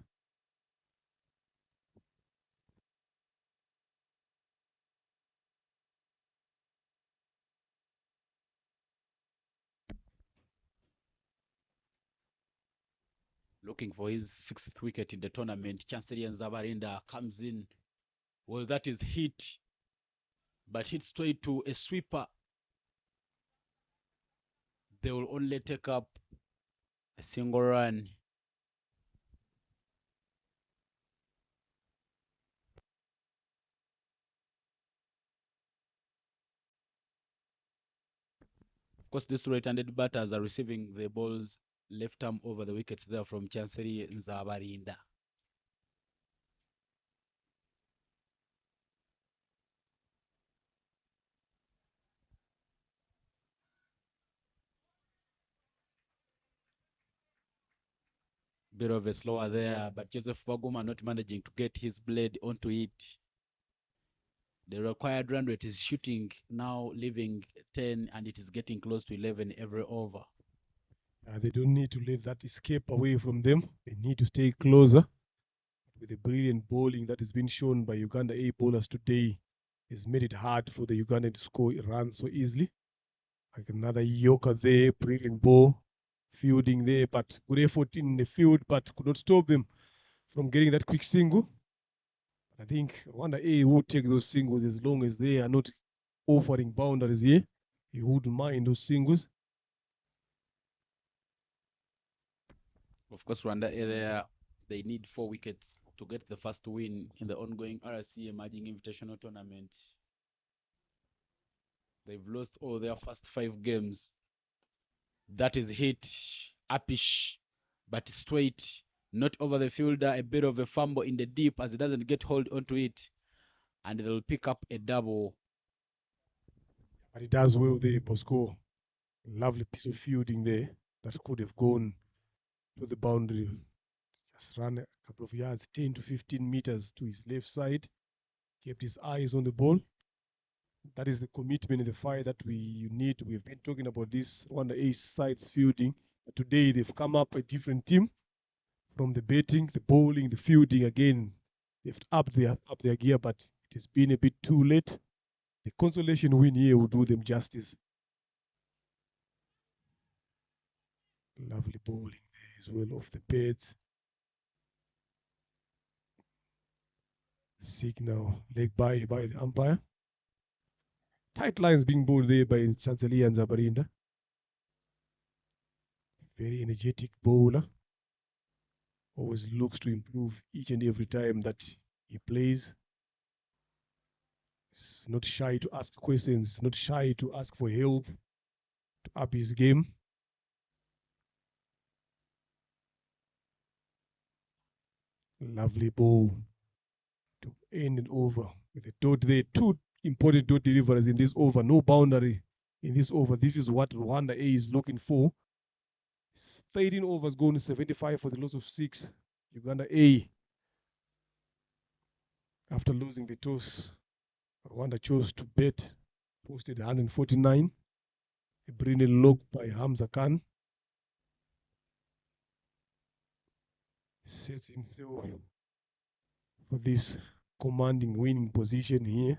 Looking for his 6th wicket in the tournament. Chancellor Zabarinda comes in. Well, that is hit, but hit straight to a sweeper. They will only take up a single run. Of course, these right-handed batters are receiving the balls left arm over the wickets there from Chancellor Zabarinda. Bit of a slower there, but Joseph Waguma not managing to get his blade onto it. The required run rate is shooting now, leaving 10, and it is getting close to 11 every over. They don't need to let that escape away from them. They need to stay closer. With the brilliant bowling that has been shown by Uganda A bowlers today, has made it hard for the Ugandan to score a run so easily. Like another Yorker there, brilliant ball, fielding there, but good effort in the field, but could not stop them from getting that quick single. I think Rwanda A would take those singles as long as they are not offering boundaries here. He wouldn't mind those singles. Of course, Rwanda area, they need 4 wickets to get the first win in the ongoing RC Emerging Invitational Tournament. They've lost all their first 5 games. That is hit, uppish, but straight, not over the fielder. A bit of a fumble in the deep as it doesn't get hold onto it, and they'll pick up a double. But he does well there, Bosco. Lovely piece of fielding there that could have gone to the boundary. Just ran a couple of yards, 10 to 15 meters to his left side. Kept his eyes on the ball. That is the commitment and the fire that we need. We've been talking about this on the Ace sides fielding. But today they've come up a different team from the batting, the bowling, the fielding. Again, they've upped their gear, but it has been a bit too late. The consolation win here will do them justice. Lovely bowling there as well off the pads. Signal leg by the umpire. Tight lines being bowled there by Chancellor and Zabarinda. Very energetic bowler. Always looks to improve each and every time that he plays. He's not shy to ask questions, not shy to ask for help to up his game. Lovely ball to end it over with a dot there. Two important dot deliveries in this over. No boundary in this over. This is what Rwanda A is looking for. 13 overs gone, 75 for the loss of 6. Uganda A, after losing the toss, Rwanda chose to bet, posted 149. A brilliant look by Hamza Khan. Sets himself for this commanding winning position here.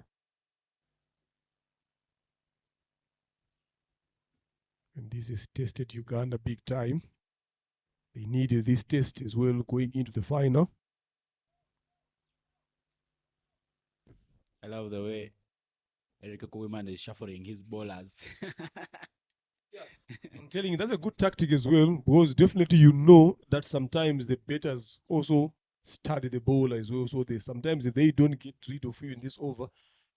And this has tested Uganda big time. They needed this test as well going into the final. I love the way Eric Okuwiman is shuffling his bowlers. I'm telling you, that's a good tactic as well, because definitely you know that sometimes the batters also study the bowler as well. So they sometimes if they don't get rid of you in this over,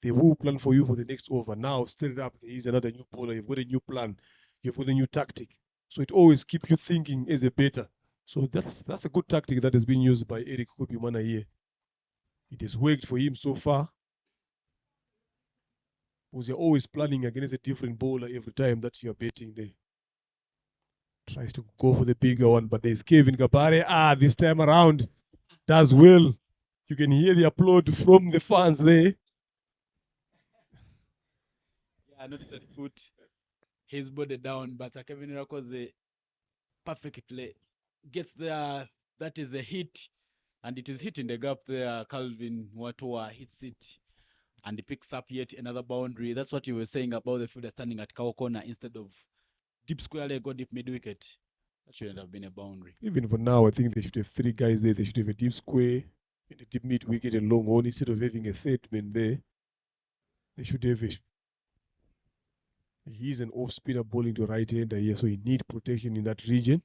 they will plan for you for the next over. Now, straight up, there is another new bowler. You've got a new plan. You've got a new tactic. So it always keeps you thinking as a batter. So that's a good tactic that has been used by Eric Kubimana here. It has worked for him so far. Because you're always planning against a different bowler every time that you're betting there. Tries to go for the bigger one, but there's Kevin Kabare. This time around does well. You can hear the applaud from the fans there. Yeah, I noticed that he put his body down, but Kevin Rakoze perfectly gets there. That is a hit, and it is hitting the gap there. Calvin Watua hits it, and he picks up yet another boundary. That's what you were saying about the fielder standing at cow corner instead of deep square leg or deep mid wicket. That shouldn't have been a boundary. Even for now, I think they should have 3 guys there. They should have a deep square, and a deep mid wicket, and long on instead of having a third man there. They should have a. He's an off spinner bowling to right hander here, so he need protection in that region.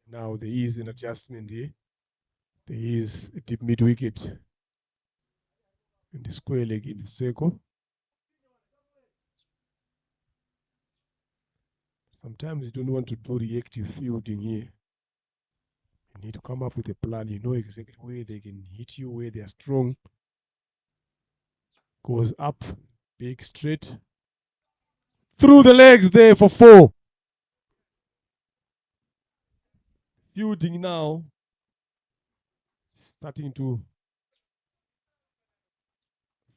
Now there is an adjustment here. There is a deep mid wicket and the square leg in the circle. Sometimes you don't want to do reactive fielding here. You need to come up with a plan. You know exactly where they can hit you, where they are strong. Goes up, big straight. Through the legs there for 4. Fielding now. Starting to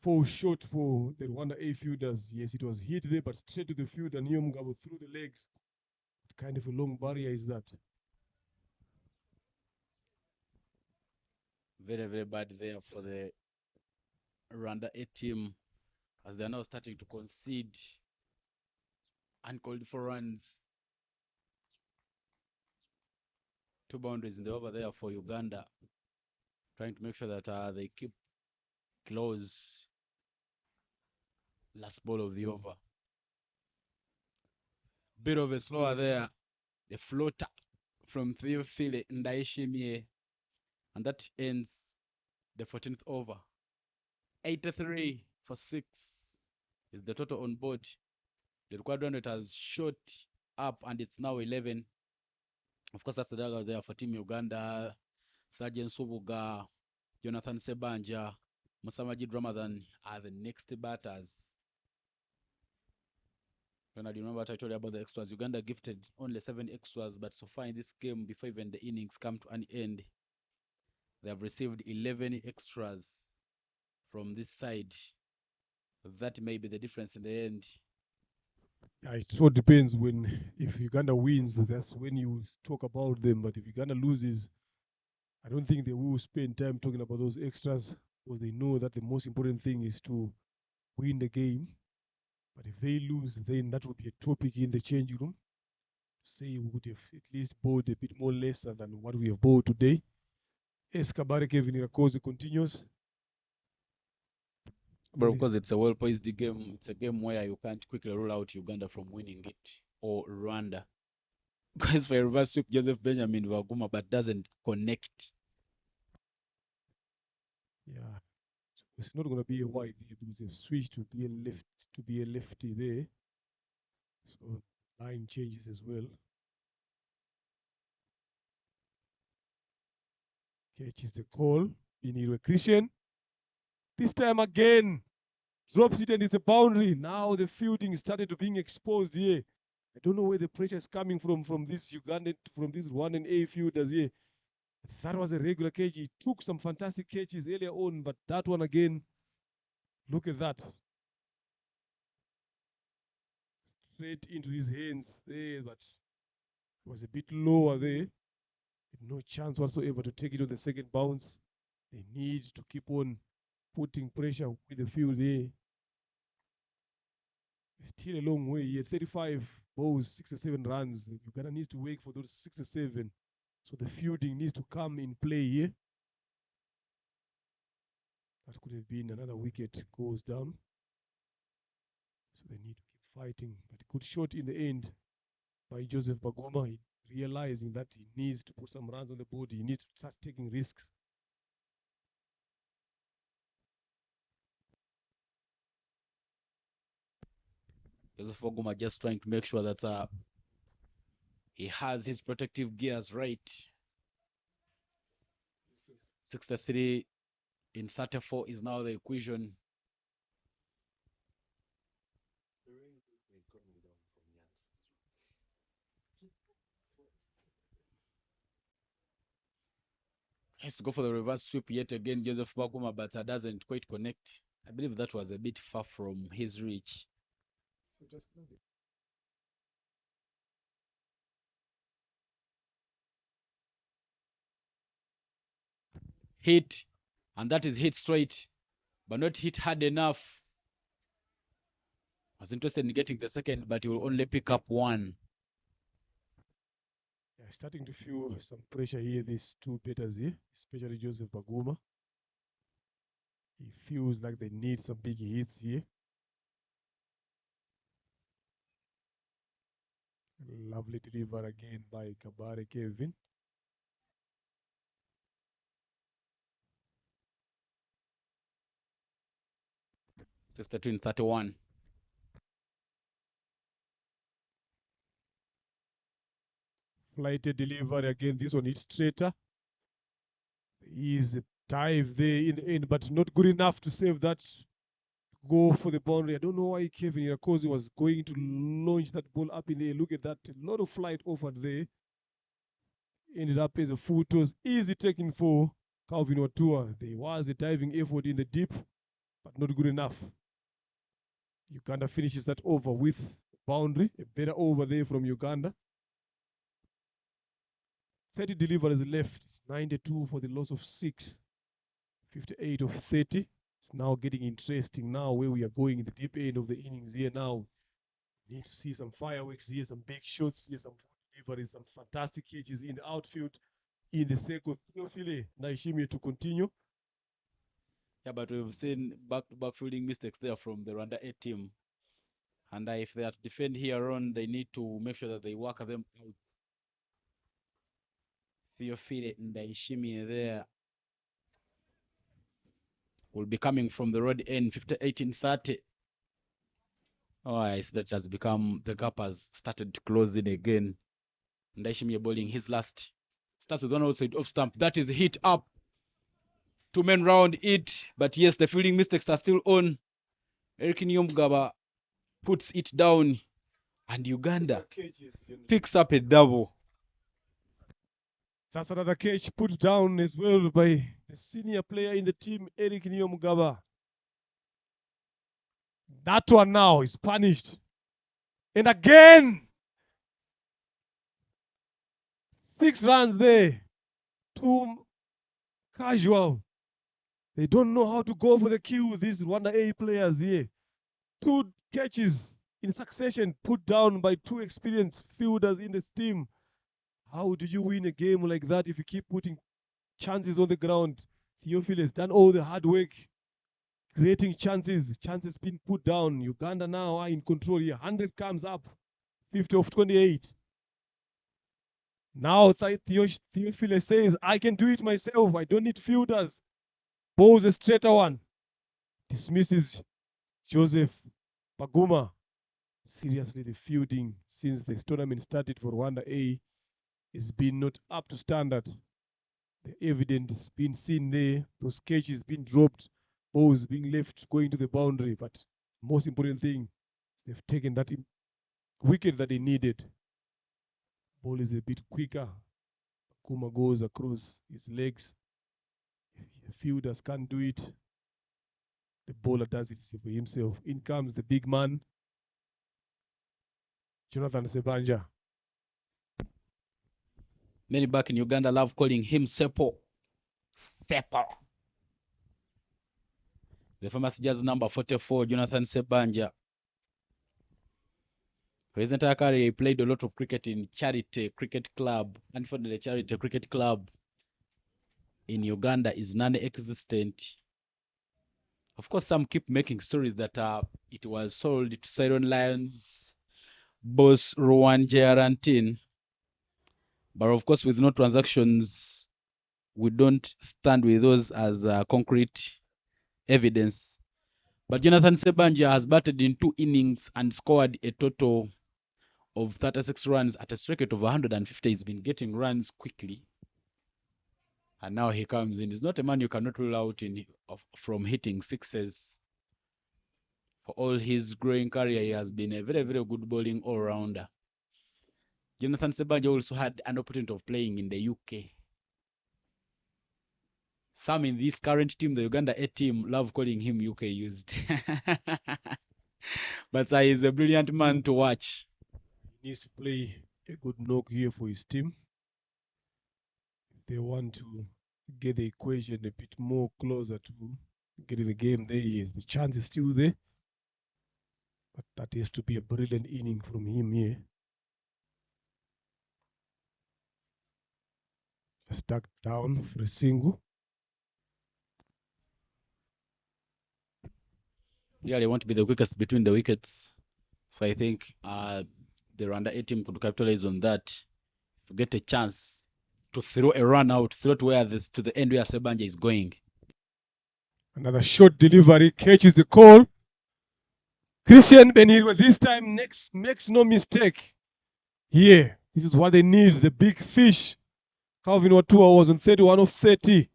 fall short for the Rwanda A fielders. Yes, it was hit there, but straight to the field and Mugabe through the legs. What kind of a long barrier is that? Very, very bad there for the Rwanda A team as they're now starting to concede uncalled for runs. 2 boundaries in the over there for Uganda, trying to make sure that they keep close. Last ball of the over. Bit of a slower there. The floater from Theophile Ndaishimie. And that ends the 14th over. 83 for 6 is the total on board. The required run rate has shot up and it's now 11. Of course, that's the dugout there for Team Uganda. Sergeant Subuga, Jonathan Sebanja, Musamajid Ramadan are the next batters. Leonard, you remember what I told you about the extras? Uganda gifted only 7 extras, but so far in this game, before even the innings come to an end, they have received 11 extras from this side. That may be the difference in the end. It so depends if Uganda wins, that's when you talk about them. But if Uganda loses, I don't think they will spend time talking about those extras because they know that the most important thing is to win the game. But if they lose, then that will be a topic in the changing room. Say we would have at least bowled a bit more lesser than what we have bowled today. Escabare Kevin Irakoze continues. But of course, it's a well-poised game. It's a game where you can't quickly rule out Uganda from winning it or Rwanda. Guys, for a reverse sweep, Joseph Benjamin Waguma, but doesn't connect. Yeah, it's not going to be a wide there because they've switched to be a lefty there. So line changes as well. Catches the call in Christian. This time again, drops it and it's a boundary. Now the fielding started to being exposed here. I don't know where the pressure is coming from this Ugandan, from this Rwandan A fielders here. That was a regular catch. He took some fantastic catches earlier on, but that one again, look at that. Straight into his hands there, but it was a bit lower there. No chance whatsoever to take it on the second bounce. They need to keep on putting pressure with the field there. Still a long way here. 35 balls, 67 runs. Uganda needs to wait for those 67. So the fielding needs to come in play here. That could have been another wicket goes down. So they need to keep fighting. But good shot in the end by Joseph Bagoma. Realizing that he needs to put some runs on the board. He needs to start taking risks. Joseph Waguma just trying to make sure that he has his protective gears right. 63 in 34 is now the equation. Has to go for the reverse sweep yet again, Joseph Waguma, but doesn't quite connect. I believe that was a bit far from his reach. Hit, and that is hit straight, but not hit hard enough. I was interested in getting the second, but he will only pick up one. Yeah, starting to feel some pressure here, these two batters here, especially Joseph Baguma. He feels like they need some big hits here. Lovely deliver again by Kabare Kevin. Six 31. Flighted delivery again. This one hits straighter. Is a dive there in the end, but not good enough to save that go for the boundary. I don't know why Kevin Irakoze was going to launch that ball up in the air. Look at that. A lot of flight offered there. Ended up as a full toss. Easy taking for Calvin Watua. There was a diving effort in the deep, but not good enough. Uganda finishes that over with boundary. A better over there from Uganda. 30 deliveries left. It's 92 for the loss of 6. 58 of 30. It's now getting interesting now where we are going in the deep end of the innings here now. Need to see some fireworks here, some big shots here, some deliveries, some fantastic catches in the outfield in the circle. Theophile Naishimie to continue. Yeah, but we've seen back-to-back fielding mistakes there from the Rwanda A team. And if they are to defend here on, they need to make sure that they work them out. Theophile Ndaishimie there will be coming from the road end, 58 in 30. Oh, I see that has become, the gap has started to close in again. Ndaishimie bowling his last. Starts with one outside off stump. That is hit up. 2 men round it. But yes, the fielding mistakes are still on. Eric Nyomgaba puts it down. And Uganda picks up a double. That's another catch put down as well by the senior player in the team, Eric Nyomgaba. That one now is punished. And again, 6 runs there. 2 casual. They don't know how to go for the kill, these Rwanda A players here. 2 catches in succession put down by 2 experienced fielders in this team. How do you win a game like that if you keep putting chances on the ground? Theophile has done all the hard work. creating chances. Chances being put down. Uganda now are in control here. 100 comes up. 50 of 28. Now Theophilus says, I can do it myself. I don't need fielders. Bowls a straighter one. Dismisses Joseph Paguma. Seriously, the fielding since this tournament started for Rwanda A has been not up to standard. The evidence being seen there, those cages being dropped, balls being left going to the boundary. But most important thing is they've taken that wicket that they needed. Ball is a bit quicker. Kuma goes across his legs. If fielders can't do it, the bowler does it for himself. In comes the big man, Jonathan Sebanja. Many back in Uganda love calling him Sepo. Sepo. The famous jazz number 44, Jonathan Sebanja. For his entire career, he played a lot of cricket in Charity Cricket Club. Unfortunately, Charity Cricket Club in Uganda is non-existent. Of course, some keep making stories that it was sold to Siren Lions boss Rowan Jarantin. But of course, with no transactions, we don't stand with those as concrete evidence. But Jonathan Sebanja has batted in 2 innings and scored a total of 36 runs at a strike rate of 150. He's been getting runs quickly. And now he comes in. He's not a man you cannot rule out from hitting sixes. For all his growing career, he has been a very, very good bowling all-rounder. Jonathan Sebanja also had an opportunity of playing in the UK. Some in this current team, the Uganda A team, love calling him UK used. But he's a brilliant man to watch. He needs to play a good knock here for his team. If they want to get the equation a bit more closer to getting the game there, yes, the chance is still there. But that has to be a brilliant inning from him here. Just duck down for a single. Yeah, they want to be the quickest between the wickets. So I think the Rwanda A team could capitalize on that. To get a chance to throw a run out, throw to the end where Sebanja is going. Another short delivery catches the call. Christian Beniro this time makes no mistake. Yeah, this is what they need, the big fish. Calvin Watua was on 31 of 30.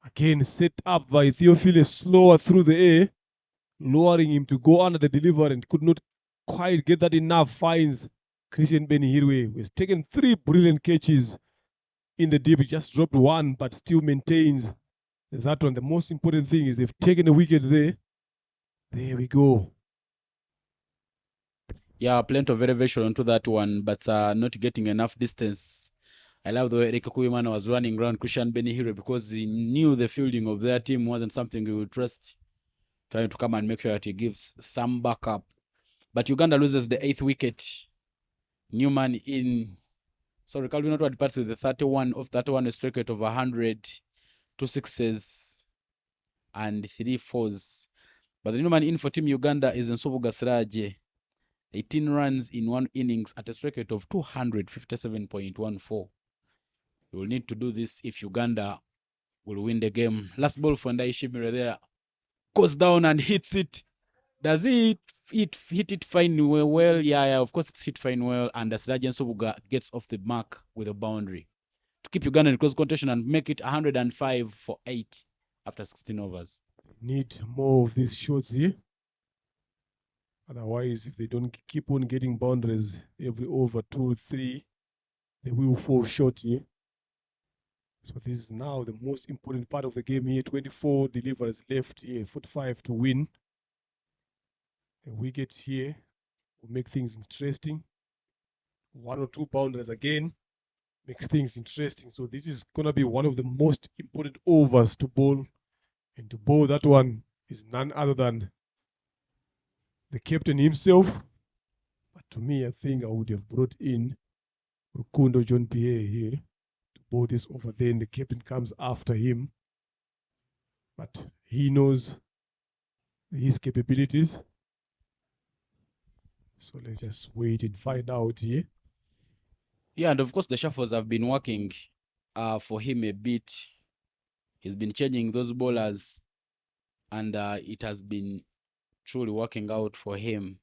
Again, set up by Theophilus slower through the air, lowering him to go under the delivery and could not quite get that enough. Finds Christian Benihirwe, who has taken 3 brilliant catches in the deep. He just dropped 1, but still maintains that one. The most important thing is they've taken a wicket there. There we go. Yeah, plenty of elevation onto that one, but not getting enough distance. I love the way Eric Kuyimana was running around Christian Benihiro because he knew the fielding of their team wasn't something he would trust, trying to come and make sure that he gives some backup. But Uganda loses the 8th wicket. Newman in. Sorry, Calvin Otto departs with the 31 of 31, a strike rate of 100, 2 sixes and 3 fours. But the Newman in for Team Uganda is Nsobu Gasiraje. 18 runs in 1 innings at a strike rate of 257.14. You will need to do this if Uganda will win the game. Last ball for Ndai Shimire there. Goes down and hits it. Does he hit it fine well? Yeah, of course it's hit fine well. And Sergeant Sobuga gets off the mark with a boundary to keep Uganda in close contention and make it 105 for 8 after 16 overs. Need more of these shots here. Otherwise, if they don't keep on getting boundaries every over 2 or 3, they will fall short here. So this is now the most important part of the game here. 24 deliveries left here, 45 to win. A wicket here will make things interesting. 1 or 2 boundaries again makes things interesting. So this is going to be one of the most important overs to bowl. And to bowl that one is none other than the captain himself. But to me, I think I would have brought in Rukundo John Pierre here to bowl this over. Then the captain comes after him. But he knows his capabilities. So let's just wait and find out here. Yeah, and of course the shuffles have been working for him a bit. He's been changing those bowlers, and it has been truly working out for him.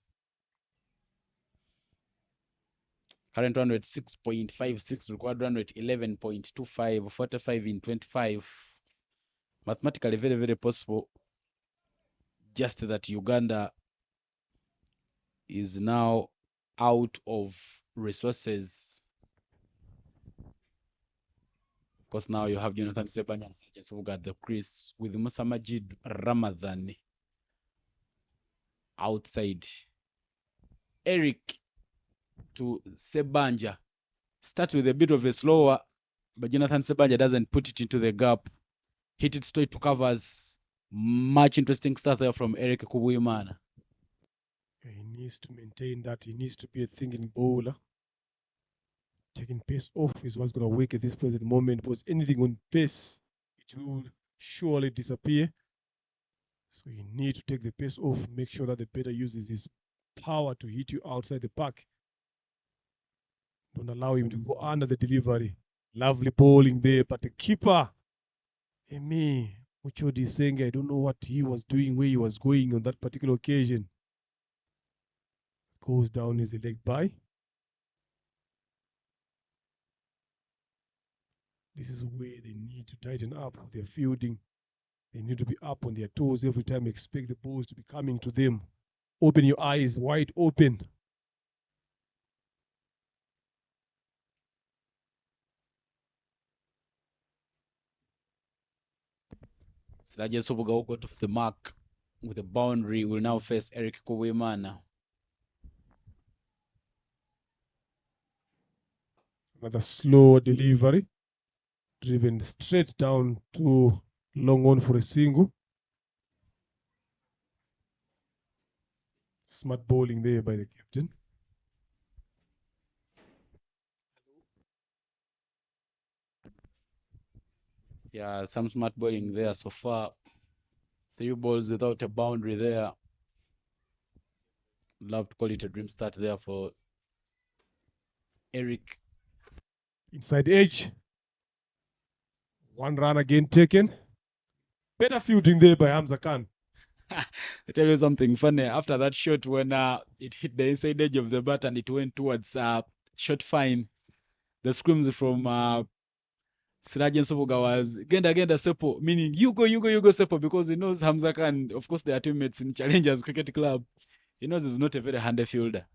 Current run rate 6.56, required run rate 11.25, 45 in 25. Mathematically very, very possible. Just that Uganda is now out of resources. Of course, now you have Jonathan Sebanya and Sanchez who got the crease with Musa Majid Ramadan outside. Eric to Sebanja. Start with a bit of a slower, but Jonathan Sebanja doesn't put it into the gap. Hit it straight to covers. Much interesting stuff there from Eric Kubuimana. He needs to maintain that. He needs to be a thinking bowler. Taking pace off is what's going to work at this present moment, because anything on pace, it will surely disappear. So you need to take the pace off, make sure that the batter uses his power to hit you outside the park. Don't allow him to go under the delivery. Lovely bowling there, but the keeper, Emi Muchodi Senge, I don't know what he was doing, where he was going on that particular occasion. Goes down as a leg by. This is where they need to tighten up their fielding. They need to be up on their toes every time. Expect the balls to be coming to them. Open your eyes wide open. Siraje Sobuga who got off the mark with a boundary will now face Eric Kubuimana. Another slow delivery. Driven straight down to long on for a single. Smart bowling there by the captain. Yeah, some smart bowling there so far. 3 balls without a boundary there. Love to call it a dream start there for Eric. Inside edge. One run again taken. Better fielding there by Hamza Khan. I tell you something funny. After that shot, when it hit the inside edge of the bat and it went towards short fine, the screams from Sirajan Soboga was Genda Sepo, meaning you go Sepo, because he knows Hamza Khan, of course, they are teammates in Challengers Cricket Club. He knows he's not a very handy fielder.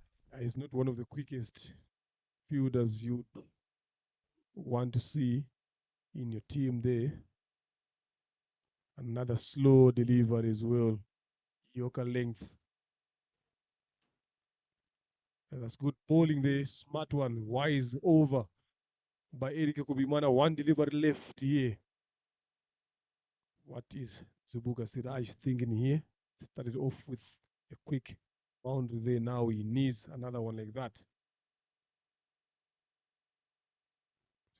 He's not one of the quickest fielders you want to see in your team there. Another slow delivery as well. Yorker length. And that's good bowling there. Smart one. Wise over by Eric Kubimana. One delivery left here. What is Zubuka Siraj thinking here? Started off with a quick boundary there. Now he needs another one like that.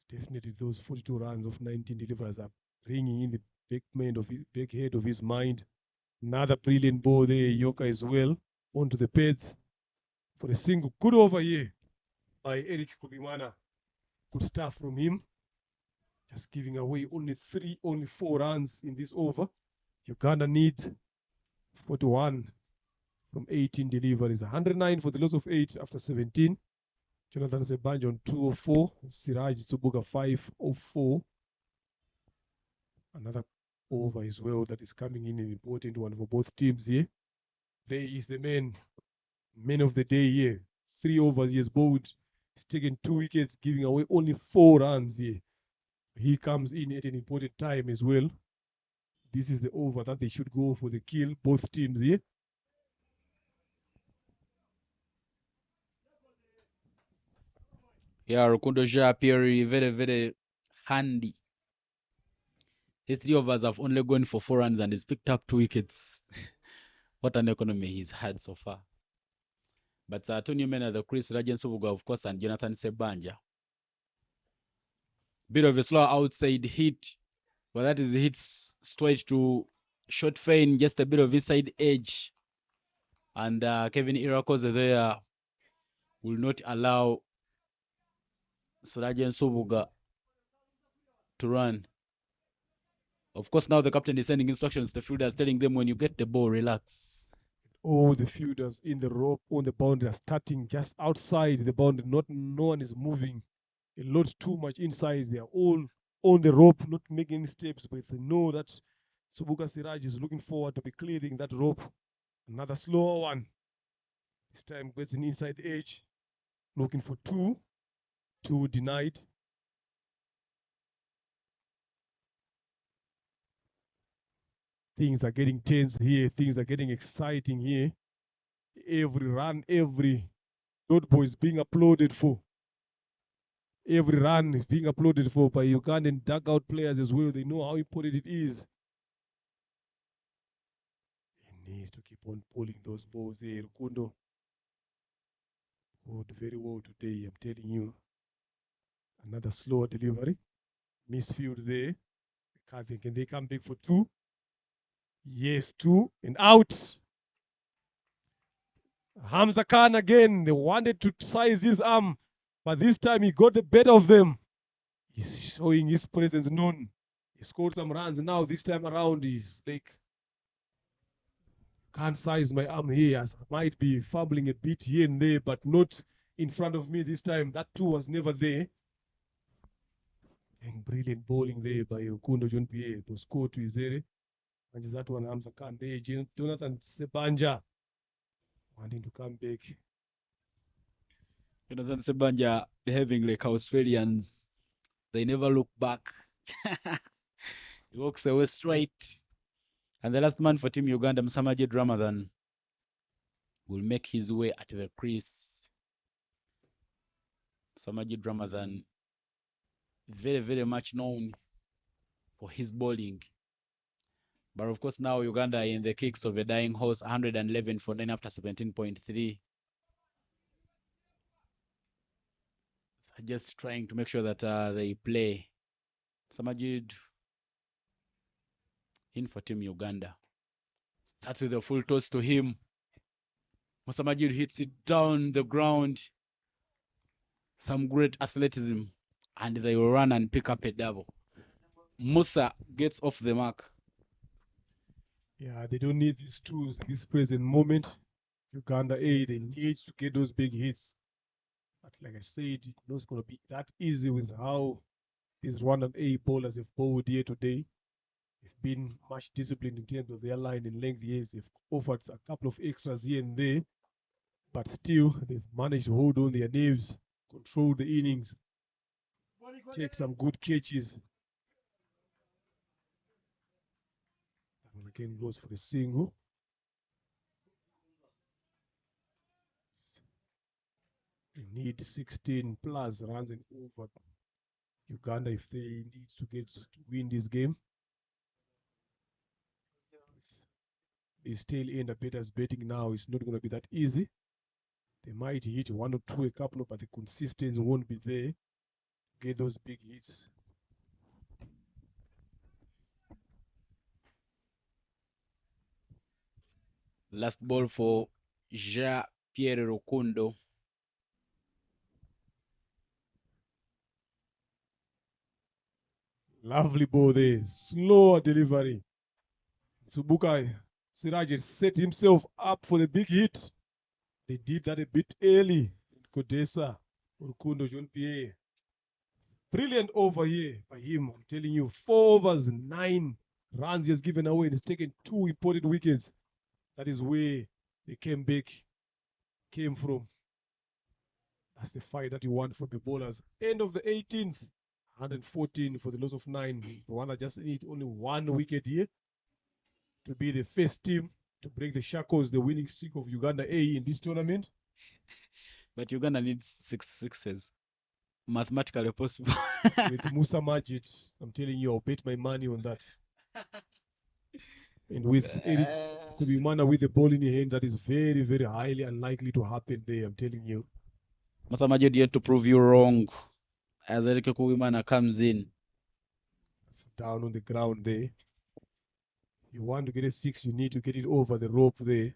Definitely those 42 runs of 19 deliveries are ringing in the back head of his mind. Another brilliant ball there, Yoka as well, onto the pads for a single. Good over here by Eric Kubimana. Good stuff from him. Just giving away only 4 runs in this over. Uganda need 41 from 18 deliveries. 109 for the loss of 8 after 17. Jonathan Sebanja on 204. Siraj Tsubuga 504. Another over as well that is coming in, an important one for both teams here. There is the man of the day here. 3 overs he has bowled. He's taken 2 wickets, giving away only 4 runs here. He comes in at an important time as well. This is the over that they should go for the kill, both teams here. Yeah, Rukundo Japiri, very, very handy. His 3 overs have only gone for 4 runs and he's picked up 2 wickets. What an economy he's had so far. But Tony Mena, the Chris Rajan Sobuga, of course, and Jonathan Sebanja. Bit of a slow outside hit, but that is hit straight to short fein, just a bit of inside edge. And Kevin Irakoze there will not allow Surajan Sobuga to run. Of course, now the captain is sending instructions. The fielders telling them, when you get the ball, relax. All the fielders in the rope on the boundary are starting just outside the boundary. No one is moving a lot too much inside. They are all on the rope, not making any steps, but they know that Subuka Siraj is looking forward to be clearing that rope. Another slower one. This time gets an inside edge, looking for two. Two denied. Things are getting tense here. Things are getting exciting here. Every run, every road boy is being applauded for. Every run is being applauded for by Ugandan dugout players as well. They know how important it is. He needs to keep on pulling those balls here. Rukundo scored very well today, I'm telling you. Another slower delivery. Misfield there. Can they come back for two? Yes, two. And out. Hamza Khan again. They wanted to size his arm, but this time he got the better of them. He's showing his presence known. He scored some runs. Now this time around, he's like, can't size my arm here. I might be fumbling a bit here and there, but not in front of me this time. That too was never there. And brilliant bowling there by Okundo John Pierre. It was scored to Izere. And that one, Hamza Khan there. Jonathan Sebanja wanting to come back. Jonathan Sebanja behaving like Australians. They never look back. He walks away straight. And the last man for Team Uganda, Msamajid Ramadan, will make his way at the crease. Msamajid Ramadan, very, very much known for his bowling. But of course, now Uganda in the kicks of a dying horse, 111 for 9 after 17.3. Just trying to make sure that they play. Samajid in for Team Uganda. Starts with a full toss to him. Musamajid hits it down the ground. Some great athleticism. And they will run and pick up a double. Musa gets off the mark. Yeah, they don't need these tools at this present moment. Uganda A, they need to get those big hits. But like I said, it's not going to be that easy with how these Rwandan A bowlers have bowled here today. They've been much disciplined in terms of their line and length years. They've offered a couple of extras here and there, but still they've managed to hold on their nerves, control the innings, take some good catches. That one again goes for the single. They need 16 plus runs and over Uganda if they need to win this game. This tail end betters betting now is not going to be that easy. They might hit one or two, a couple, but the consistency won't be there to get those big hits. Last ball for Ja Pierre Rukundo. Lovely ball there. Slower delivery. Subuka Siraj set himself up for the big hit. They did that a bit early. Kodesa, Rukundo, John Pierre. Brilliant over here by him. I'm telling you, 4 overs, 9 runs he has given away. He's taken 2 important wickets. That is where the comeback came from. That's the fight that you want from the bowlers. End of the 18th, 114 for the loss of 9. Rwanda just need only 1 wicket here to be the first team to break the shackles, the winning streak of Uganda A in this tournament. But Uganda needs 6 sixes. Mathematically possible. With Musa Majid, I'm telling you, I'll bet my money on that. And with Eric Kubimana with the ball in the hand, that is very, very highly unlikely to happen there, I'm telling you. Masamajid yet to prove you wrong as Eric Kuwimana comes in. It's down on the ground there. You want to get a 6, you need to get it over the rope there,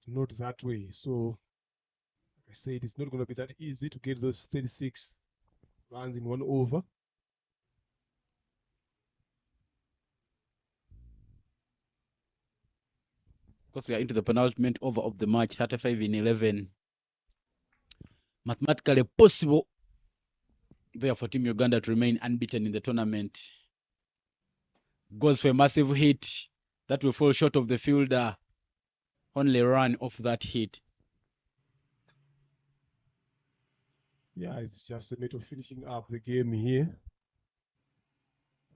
but not that way. So, like I said, it's not going to be that easy to get those 36 runs in 1 over. Because we are into the penultimate over of the match, 35 in 11. Mathematically possible there for Team Uganda to remain unbeaten in the tournament. Goes for a massive hit that will fall short of the fielder. Only run off that hit. Yeah, it's just a matter of finishing up the game here.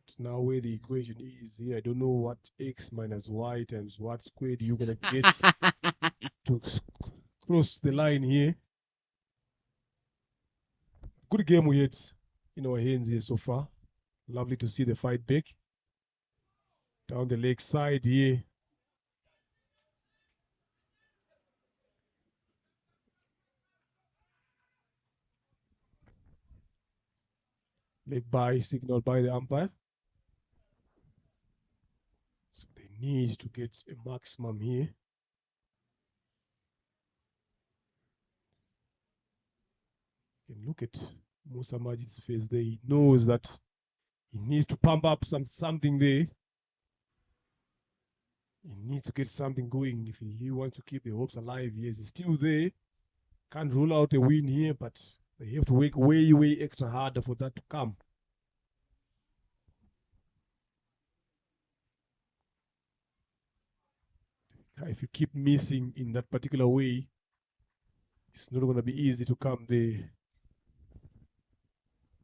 But now where the equation is here, I don't know what x minus y times what squared you're going to get to cross the line here. Good game we had in our hands here so far. Lovely to see the fight back. Down the leg side here. Leg by signaled by the umpire. So they need to get a maximum here. You can look at Musa Majid's face there. He knows that he needs to pump up something there. He needs to get something going if he wants to keep the hopes alive. Yes, he's still there. Can't rule out a win here, but they have to work way, way extra harder for that to come. If you keep missing in that particular way, it's not going to be easy to come there.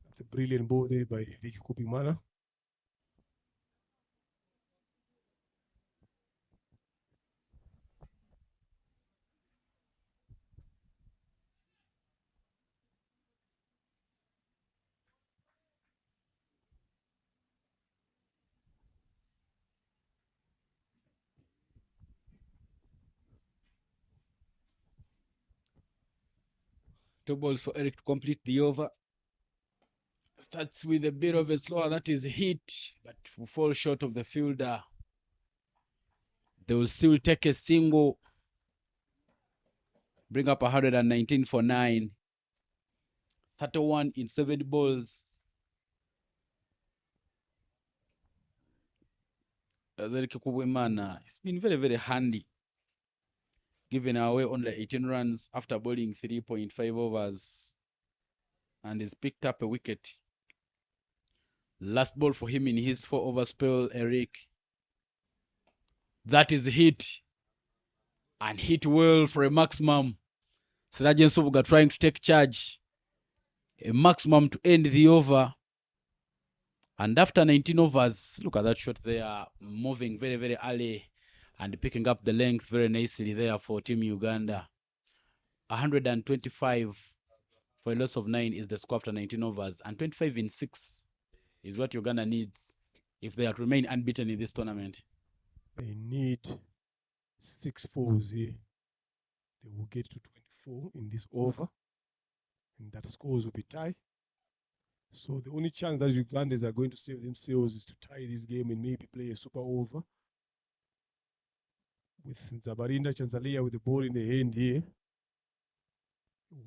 That's a brilliant ball there by Ricky Kupimana. Two balls for Eric to complete the over. Starts with a bit of a slower that is hit, but will fall short of the fielder. They will still take a single, bring up 119 for 9. 31 in 7 balls. Eric Kubuimana, it's been very, very handy, giving away only 18 runs after bowling 3.5 overs, and he's picked up a wicket. Last ball for him in his 4-over spell, Eric. That is hit, and hit well for a maximum. Sirajan Sobuga trying to take charge. A maximum to end the over. And after 19 overs, look at that shot there, moving very, very early and picking up the length very nicely there for Team Uganda. 125 for a loss of 9 is the score after 19 overs, and 25 in 6 is what Uganda needs if they are to remain unbeaten in this tournament. They need 6 fours here. They will get to 24 in this over, and that scores will be tied. So the only chance that Ugandans are going to save themselves is to tie this game and maybe play a super over with Zabarinda Chanzalia with the ball in the hand here.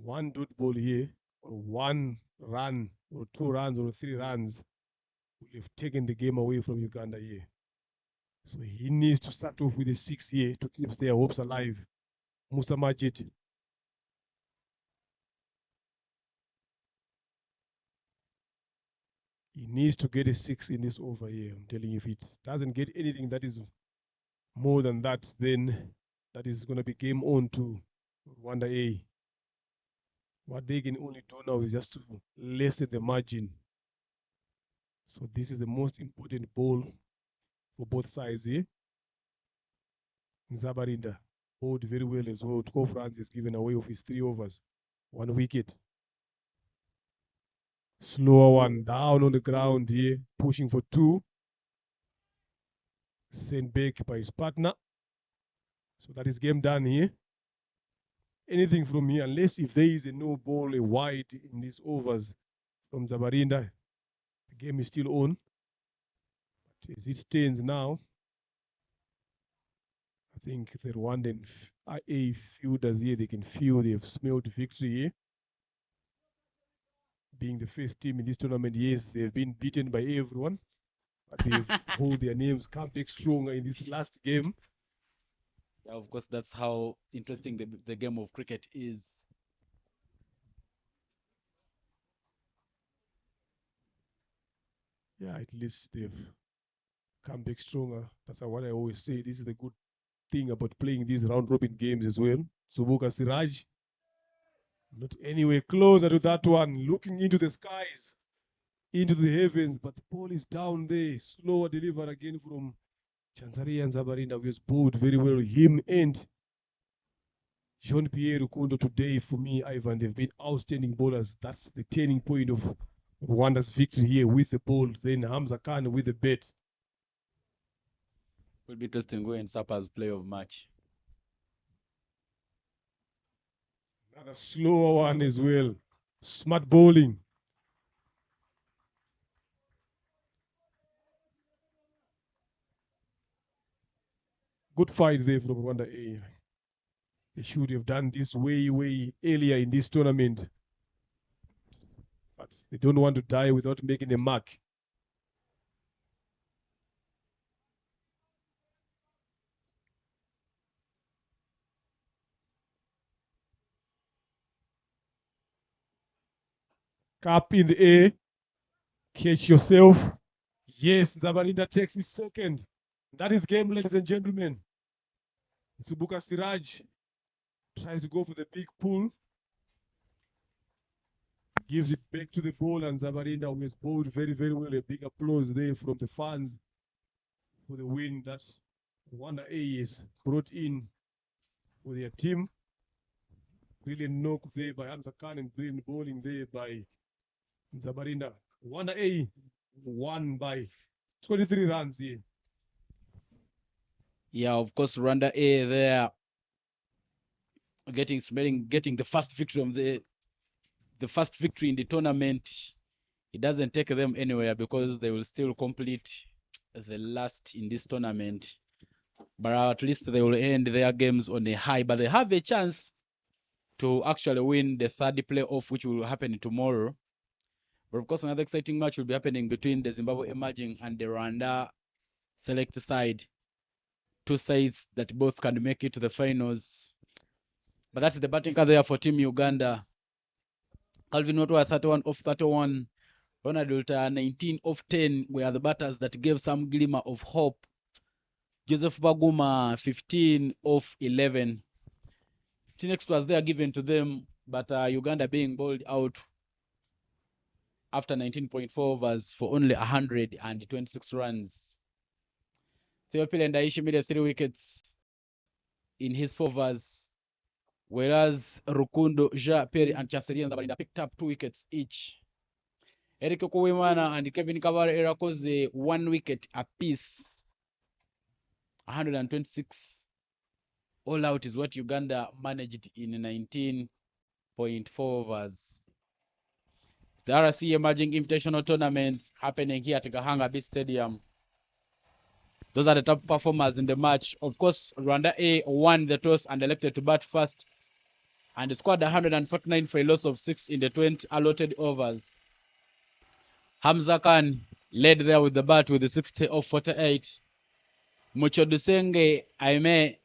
1 dot ball here, or 1 run, or 2 runs, or 3 runs will have taken the game away from Uganda here. So he needs to start off with a 6 here to keep their hopes alive. Musa Majid. He needs to get a 6 in this over here. I'm telling you, if it doesn't get anything that is more than that, then that is going to be game on to Rwanda A. What they can only do now is just to lessen the margin. So this is the most important ball for both sides here. Zabarinda bowled very well as well. 12 runs is given away of his 3 overs. 1 wicket. Slower one down on the ground here, pushing for 2. Sent back by his partner. So that is game done here. Anything from here, unless if there is a no ball, a wide in these overs from Zabarinda, the game is still on. But as it stands now, think the Rwandan A fielders here, they can feel they've smelled victory here. Being the first team in this tournament, yes, they've been beaten by everyone, but they've hold their names, come back stronger in this last game. Yeah, of course, that's how interesting the game of cricket is. Yeah, at least they've come back stronger. That's what I always say. This is the good thing about playing these round robin games as well. Subuka Siraj, not anywhere closer to that one, looking into the skies, into the heavens, but the ball is down there. Slower deliver again from Chanzari and Zabarinda, who has bowled very well. Him and Jean Pierre Rukundo today, for me, Ivan, they've been outstanding bowlers. That's the turning point of Rwanda's victory here with the ball. Then Hamza Khan with the bat. Will be interesting who ends up as player of match. Another slower one as well. Smart bowling. Good fight there from Rwanda A. They should have done this way, way earlier in this tournament. But they don't want to die without making a mark. Cap in the air. Catch yourself. Yes, Zabarinda takes his second. That is game, ladies and gentlemen. Subuka Siraj tries to go for the big pull. Gives it back to the ball, and Zabarinda, who has bowled very, very well. A big applause there from the fans for the win that Rwanda A is brought in for their team. Brilliant knock there by Hamza Khan and brilliant bowling there by Zabarinda. Rwanda A won by 23 runs here. Yeah, of course, Rwanda A there getting the first victory of the first victory in the tournament. It doesn't take them anywhere because they will still complete the last in this tournament. But at least they will end their games on a high. But they have a chance to actually win the third playoff, which will happen tomorrow. But of course, another exciting match will be happening between the Zimbabwe Emerging and the Rwanda Select side. Two sides that both can make it to the finals. But that's the batting card there for Team Uganda. Calvin Wotwa 31 off 31. Ronald Ulta 19 off 10 were the batters that gave some glimmer of hope. Joseph Baguma 15 off 11. 15 extras there given to them, but Uganda being bowled out after 19.4 overs for only 126 runs. Theophile Ndaishi made 3 wickets in his 4 overs, whereas Rukundo, Ja Perry, and Chaserian Zabarinda picked up 2 wickets each. Eric Okuwimana and Kevin Kabare Erakoze 1 wicket apiece. 126 all out is what Uganda managed in 19.4 overs. It's the RC Emerging Invitational Tournaments happening here at Gahanga Beach Stadium. Those are the top performers in the match. Of course, Rwanda A won the toss and elected to bat first and scored 149 for a loss of 6 in the 20 allotted overs. Hamza Khan led there with the bat with the 60 of 48. Mucho Dusenge Aime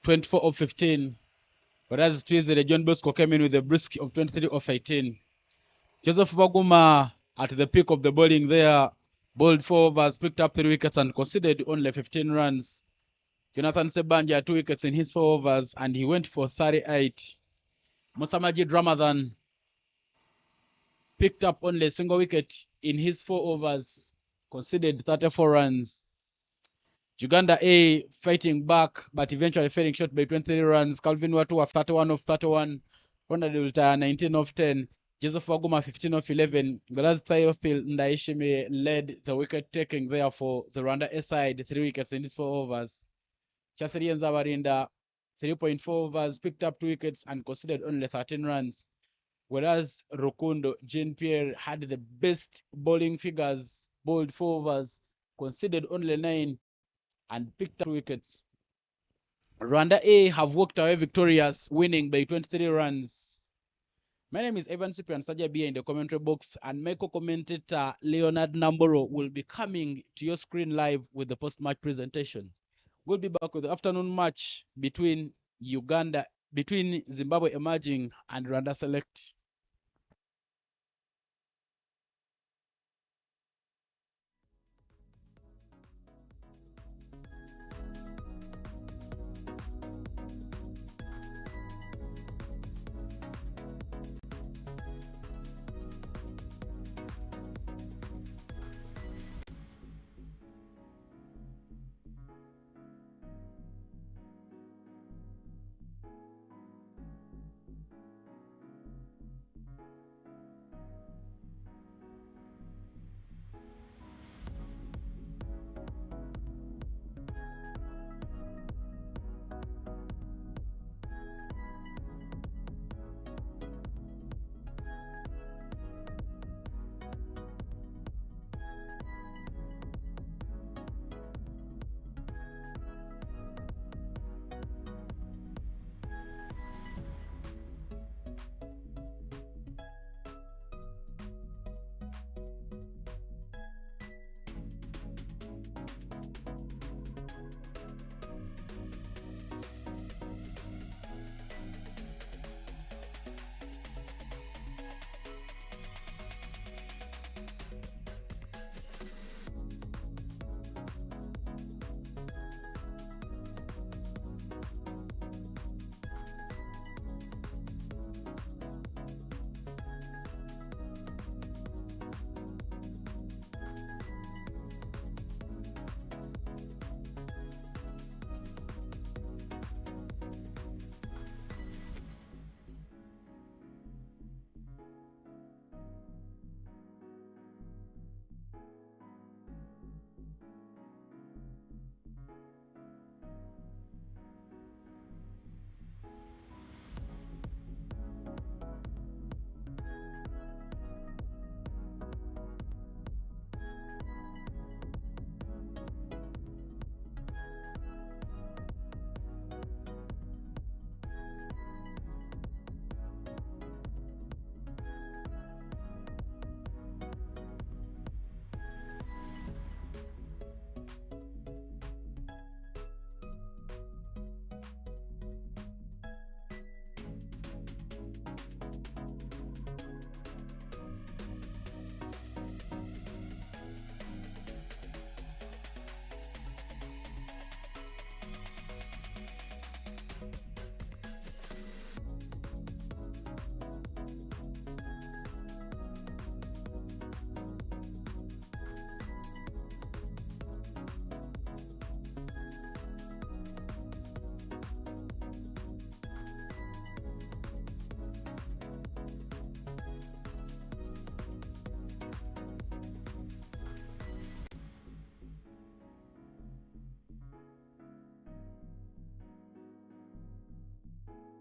24 of 15. Whereas Tuesday, John Bosco came in with a brisk of 23 of 18. Joseph Baguma at the peak of the bowling there bowled 4 overs, picked up 3 wickets and conceded only 15 runs. Jonathan Sebanja 2 wickets in his 4 overs and he went for 38. Musa Majid Ramadan picked up only a single wicket in his 4 overs, conceded 34 runs. Uganda A fighting back, but eventually falling short by 23 runs. Calvin Watu 31 of 31. Ronald Ulta 19 of 10. Joseph Waguma 15 of 11. Whereas Theophile Ndaishime led the wicket taking there for the Rwanda A side, 3 wickets in his 4 overs. Chaseri Zabarinda 3.4 overs, picked up 2 wickets and conceded only 13 runs. Whereas Rukundo Jean Pierre had the best bowling figures, bowled 4 overs, conceded only 9 and picked up 2 wickets. Rwanda A have walked away victorious, winning by 23 runs. My name is Evan Cyprian Sajabia in the commentary box, and my co-commentator Leonard Namboro will be coming to your screen live with the post-match presentation. We'll be back with the afternoon match between Zimbabwe Emerging and Rwanda Select.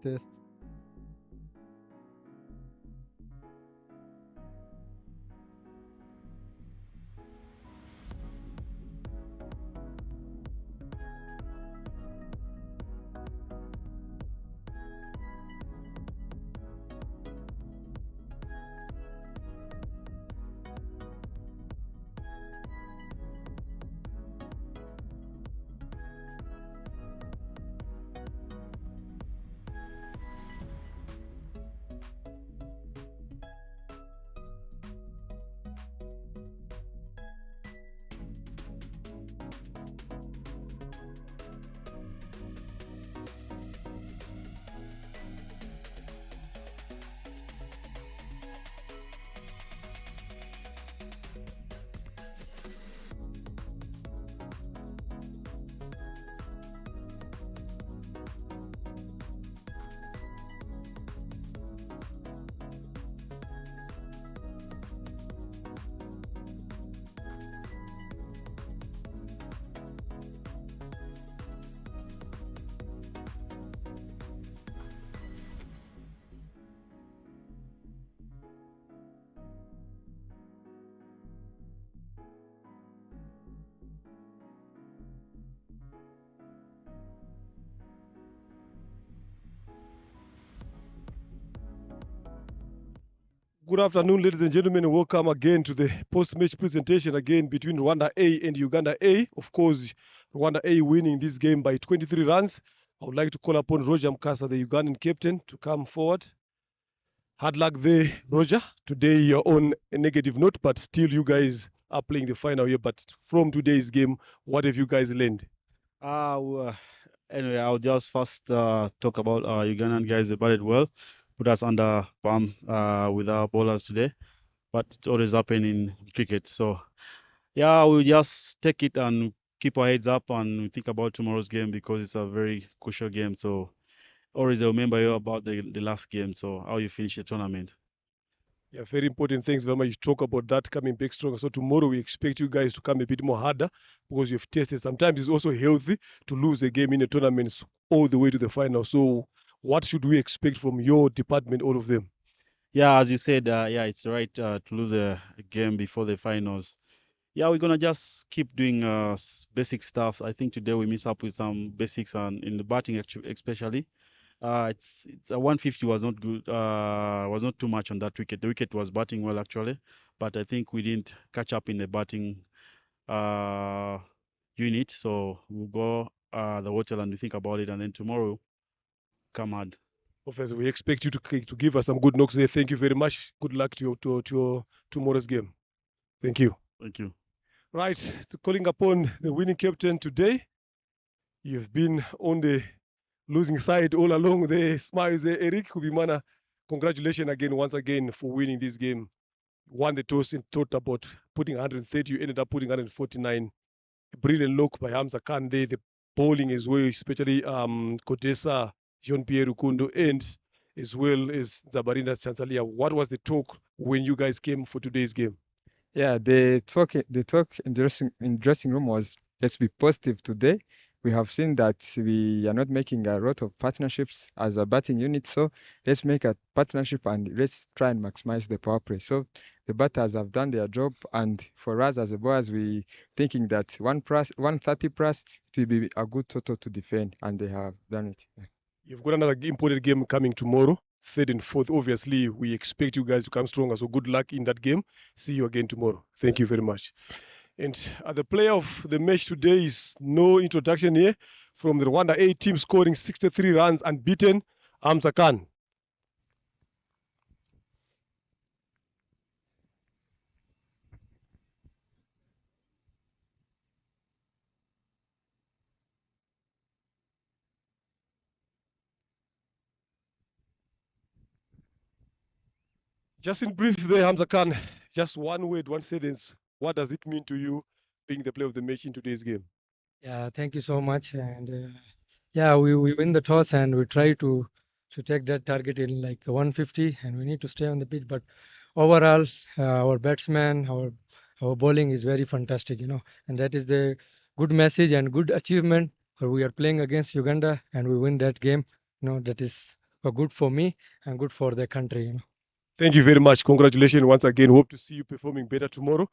Test. Good afternoon, ladies and gentlemen. Welcome again to the post-match presentation again between Rwanda A and Uganda A. Of course, Rwanda A winning this game by 23 runs. I would like to call upon Roger Mkasa, the Ugandan captain, to come forward. Hard luck there, Roger. Today you're on a negative note, but still you guys are playing the final here. But from today's game, what have you guys learned? Anyway, I'll just first talk about our Ugandan guys. They batted well, put us under palm with our bowlers today, but it's always happening in cricket. So, yeah, we'll just take it and keep our heads up and think about tomorrow's game because it's a very crucial game. So, always remember you about the last game. So, how you finish the tournament. Yeah, very important things, Velma. You talk about that coming back stronger. So tomorrow we expect you guys to come a bit more harder because you've tested. Sometimes it's also healthy to lose a game in a tournament all the way to the final. So what should we expect from your department, all of them? Yeah, as you said, yeah, it's right to lose a game before the finals. Yeah, we're gonna just keep doing basic stuff. I think today we miss up with some basics on in the batting especially. It's a 150 was not good. Was not too much on that wicket. The wicket was batting well actually, but I think we didn't catch up in the batting uh unit. So we'll go the hotel and we think about it, and then tomorrow come hard. Professor, we expect you to give us some good knocks there. Thank you very much. Good luck to your tomorrow's game. Thank you. Thank you. Right, calling upon the winning captain today. You've been on the losing side all along. The smiles there, Eric Kubimana. Congratulations again, once again, for winning this game. Won the toss and thought about putting 130. You ended up putting 149. A brilliant look by Hamza Khan there. The bowling as well, especially Kodesa, Jean-Pierre Rukundo, and as well as Zabarinda Chansalia. What was the talk when you guys came for today's game? Yeah, the talk in dressing room was let's be positive today. We have seen that we are not making a lot of partnerships as a batting unit, so let's make a partnership and let's try and maximize the power play. So the batters have done their job, and for us as a bowlers, we thinking that 130 plus it will be a good total to defend, and they have done it. Yeah. You've got another important game coming tomorrow, third and fourth. Obviously, we expect you guys to come stronger. So good luck in that game. See you again tomorrow. Thank you very much. And the player of the match today is no introduction here from the Rwanda A team, scoring 63 runs unbeaten. Hamza Khan. Just in brief there, Hamza Khan, just one word, one sentence. What does it mean to you being the player of the match in today's game? Yeah, thank you so much. And yeah, we win the toss and we try to take that target in like 150, and we need to stay on the pitch. But overall, our batsman, our bowling is very fantastic, and that is the good message and good achievement. We are playing against Uganda and we win that game. That is good for me and good for the country. Thank you very much. Congratulations once again. Hope to see you performing better tomorrow.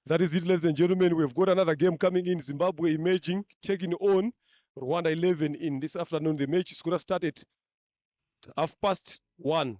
That is it, ladies and gentlemen. We've got another game coming in. Zimbabwe emerging, taking on Rwanda 11 in this afternoon. The match is going to start at 1:30.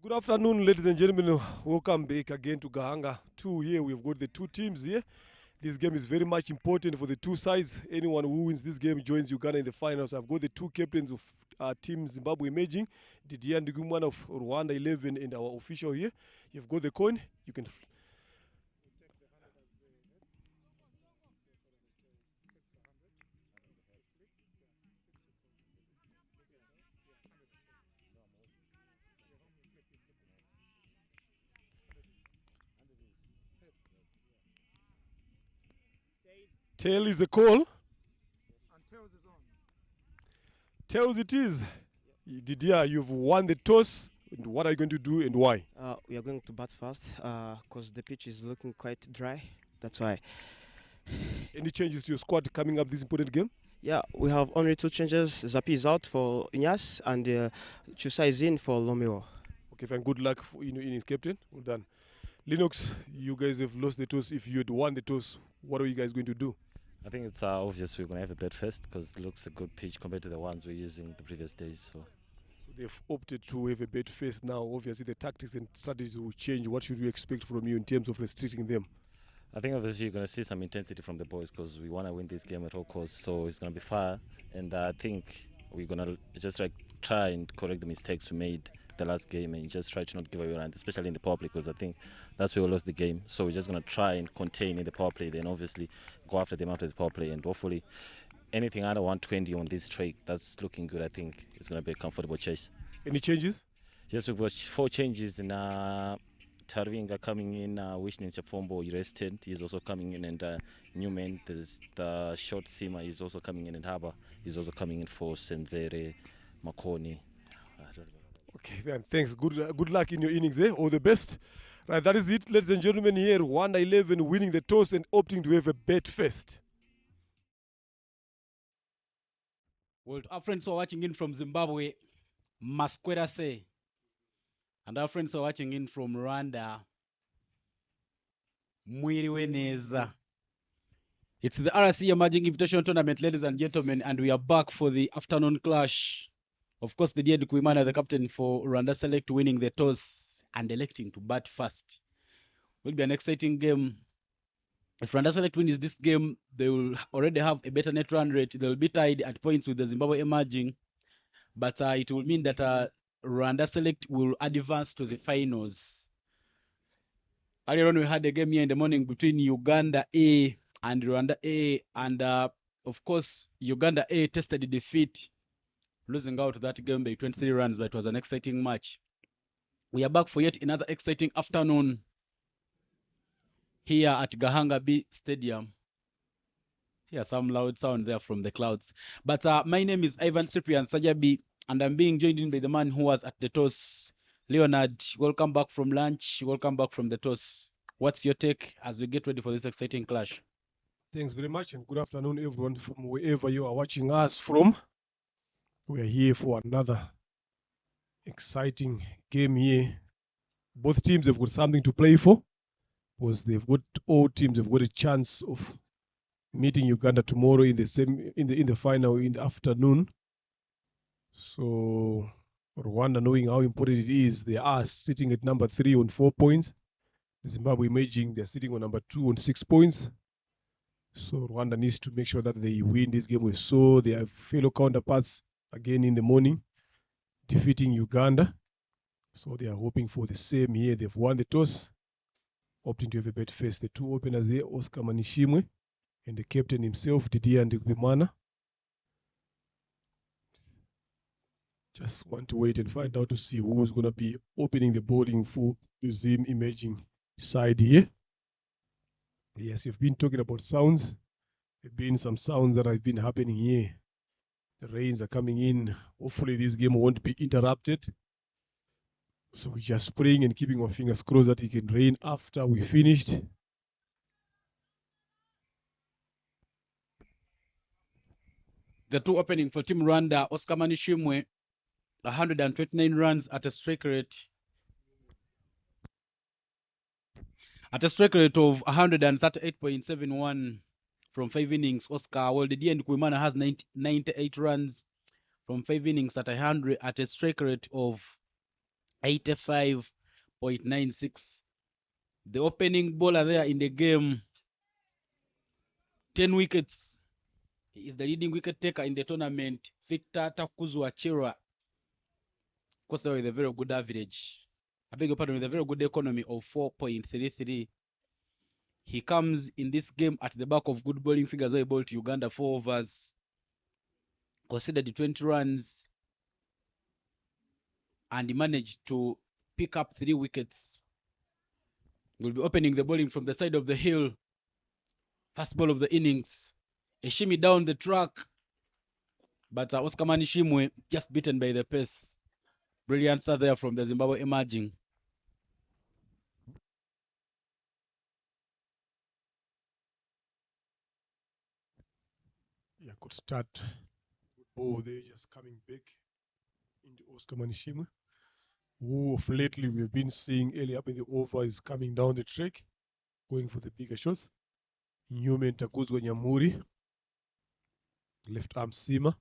Good afternoon, ladies and gentlemen. Welcome back again to Gahanga 2 here. We've got the two teams here. This game is very much important for the two sides. Anyone who wins this game joins Uganda in the finals. I've got the two captains of Team Zimbabwe Emerging, Didier Ndigumwana of Rwanda 11 and our official here. You've got the coin. You can... Tail is a call. Tails it is. Didier, you've won the toss. What are you going to do and why? We are going to bat first because the pitch is looking quite dry. That's why. Any changes to your squad coming up this important game? Yeah, we have only two changes. Zapi is out for Inyas and Chusa is in for Lomeo. Okay, fine. Good luck in his captain. Well done. Linux, you guys have lost the toss. If you had won the toss, what are you guys going to do? I think it's obvious we're going to have a bet first because it looks a good pitch compared to the ones we're using the previous days. So they've opted to have a bet first now. Obviously, the tactics and strategies will change. What should we expect from you in terms of restricting them? I think obviously you're going to see some intensity from the boys because we want to win this game at all costs. So it's going to be fire. And I think we're going to just try and correct the mistakes we made the last game and just try to not give away runs, especially in the power play because I think that's where we lost the game. So we're just going to try and contain in the power play, then obviously go after them after the power play, and hopefully anything under 120 on this streak, that's looking good. I think it's going to be a comfortable chase. Any changes? Yes, we've got 4 changes in Tarvinga coming in, Wishnin Chafombo rested, he's also coming in, and Newman, there's the short seamer, is also coming in, and Harbour is also coming in for Senzere, Makoni. Okay, then thanks. Good luck in your innings there. All the best. Right, that is it, ladies and gentlemen. Here, Rwanda 11 winning the toss and opting to have a bet first. Well, our friends who are watching in from Zimbabwe, Masquera say. And our friends who are watching in from Rwanda, Mwiriweneza. It's the RC Emerging Invitational Tournament, ladies and gentlemen, and we are back for the afternoon clash. Of course, Didier Ndigumwana, the captain for Rwanda Select, winning the toss and electing to bat first. Will be an exciting game. If Rwanda Select wins this game, they will already have a better net run rate. They will be tied at points with the Zimbabwe Emerging, but it will mean that Rwanda Select will advance to the finals. Earlier on, we had a game here in the morning between Uganda A and Rwanda A, and of course, Uganda A tested defeat, losing out that game by 23 runs, but it was an exciting match. We are back for yet another exciting afternoon here at Gahanga B Stadium. Hear some loud sound there from the clouds. But my name is Ivan Cyprian Sajabi, and I'm being joined in by the man who was at the toss, Leonard. Welcome back from lunch. Welcome back from the toss. What's your take as we get ready for this exciting clash? Thanks very much, and good afternoon, everyone, from wherever you are watching us from. We are here for another exciting game here. Both teams have got something to play for, because all teams have got a chance of meeting Uganda tomorrow in the final in the afternoon. So Rwanda, knowing how important it is, they are sitting at number 3 on 4 points. Zimbabwe Emerging, they're sitting on number 2 on 6 points. So Rwanda needs to make sure that they win this game. We saw their fellow counterparts again in the morning defeating Uganda. So they are hoping for the same here. They've won the toss, opting to have a bet first. The two openers here, Oscar Manishimwe and the captain himself, Didier Ndigumwana. Just want to wait and find out to see who's going to be opening the bowling for the Zim Emerging side here. Yes, you've been talking about sounds. There have been some sounds that have been happening here. The rains are coming in. Hopefully this game won't be interrupted. So we're just praying and keeping our fingers crossed that it can rain after we finished. The two opening for Team Rwanda, Oscar Manishimwe, 129 runs at a strike rate. At a strike rate of 138.71 from 5 innings, Oscar, while Didier Ndigumwana has 98 runs from 5 innings at a strike rate of 85.96. The opening bowler there in the game, 10 wickets. He is the leading wicket taker in the tournament. Victor Takuzwa Chira. Of course, with a very good average. I beg your pardon, with a very good economy of 4.33. He comes in this game at the back of good bowling figures where he bowled to Uganda 4 overs, considered 20 runs, and he managed to pick up 3 wickets. Will be opening the bowling from the side of the hill. First ball of the innings. A shimmy down the track, but Oscar Manishimwe just beaten by the pace. Brilliant start there from the Zimbabwe emerging. Yeah, good start. Good ball there, just coming back into Oscar Manishimwe, who of lately we've been seeing early up in the over is coming down the track, going for the bigger shots. Newman Takuzwa Nyamuri, left arm seamer.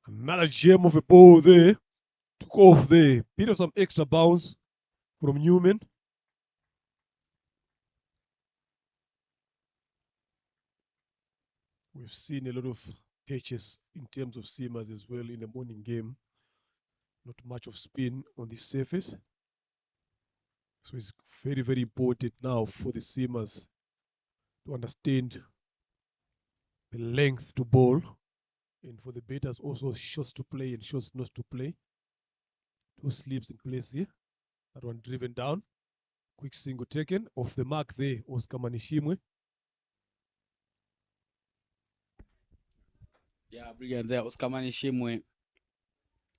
Another gem of a ball there. Took off there. Bit of some extra bounce from Newman. We've seen a lot of catches in terms of seamers as well in the morning game. Not much of spin on the surface. So it's very, very important now for the seamers to understand the length to bowl, and for the batters also shots to play and shots not to play. 2 slips in place here. That one driven down. Quick single taken. Off the mark there, Oscar Manishimwe. Yeah, brilliant there. Oscar Manishimwe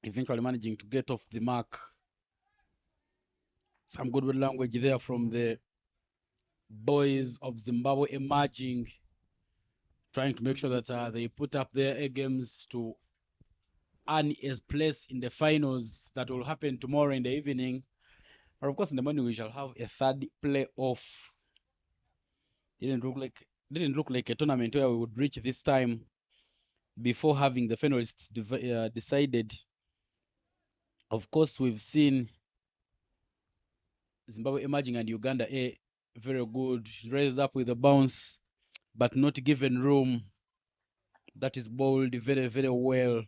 eventually managing to get off the mark. Some good language there from the boys of Zimbabwe emerging, trying to make sure that they put up their A games to earn a place in the finals that will happen tomorrow in the evening. But of course, in the morning we shall have a third playoff. Didn't look like a tournament where we would reach this time before having the finalists decided. Of course, we've seen Zimbabwe emerging and Uganda A very good. Raised up with a bounce, but not given room. That is bowled very, very well.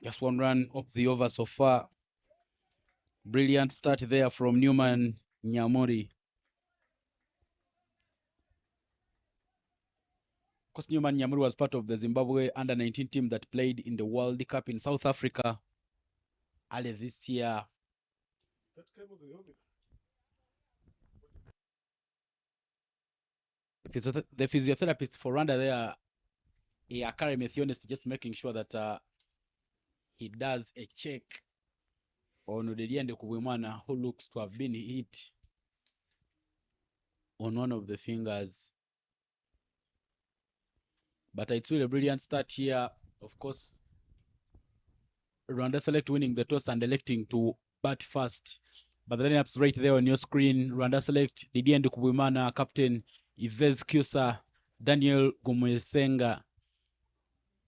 Just 1 run up the over so far. Brilliant start there from Newman Nyamuri. Of course, Newman Nyamuri was part of the Zimbabwe under-19 team that played in the World Cup in South Africa early this year. The physiotherapist for Rwanda there, Akare Methionist, just making sure that he does a check on Udediende Kubwimana, who looks to have been hit on one of the fingers. But it's really a brilliant start here. Of course, Rwanda Select winning the toss and electing to bat first. But the lineup's right there on your screen. Rwanda Select, Didier Ndukubwimana, captain Yves Kusa, Daniel Gumuesenga,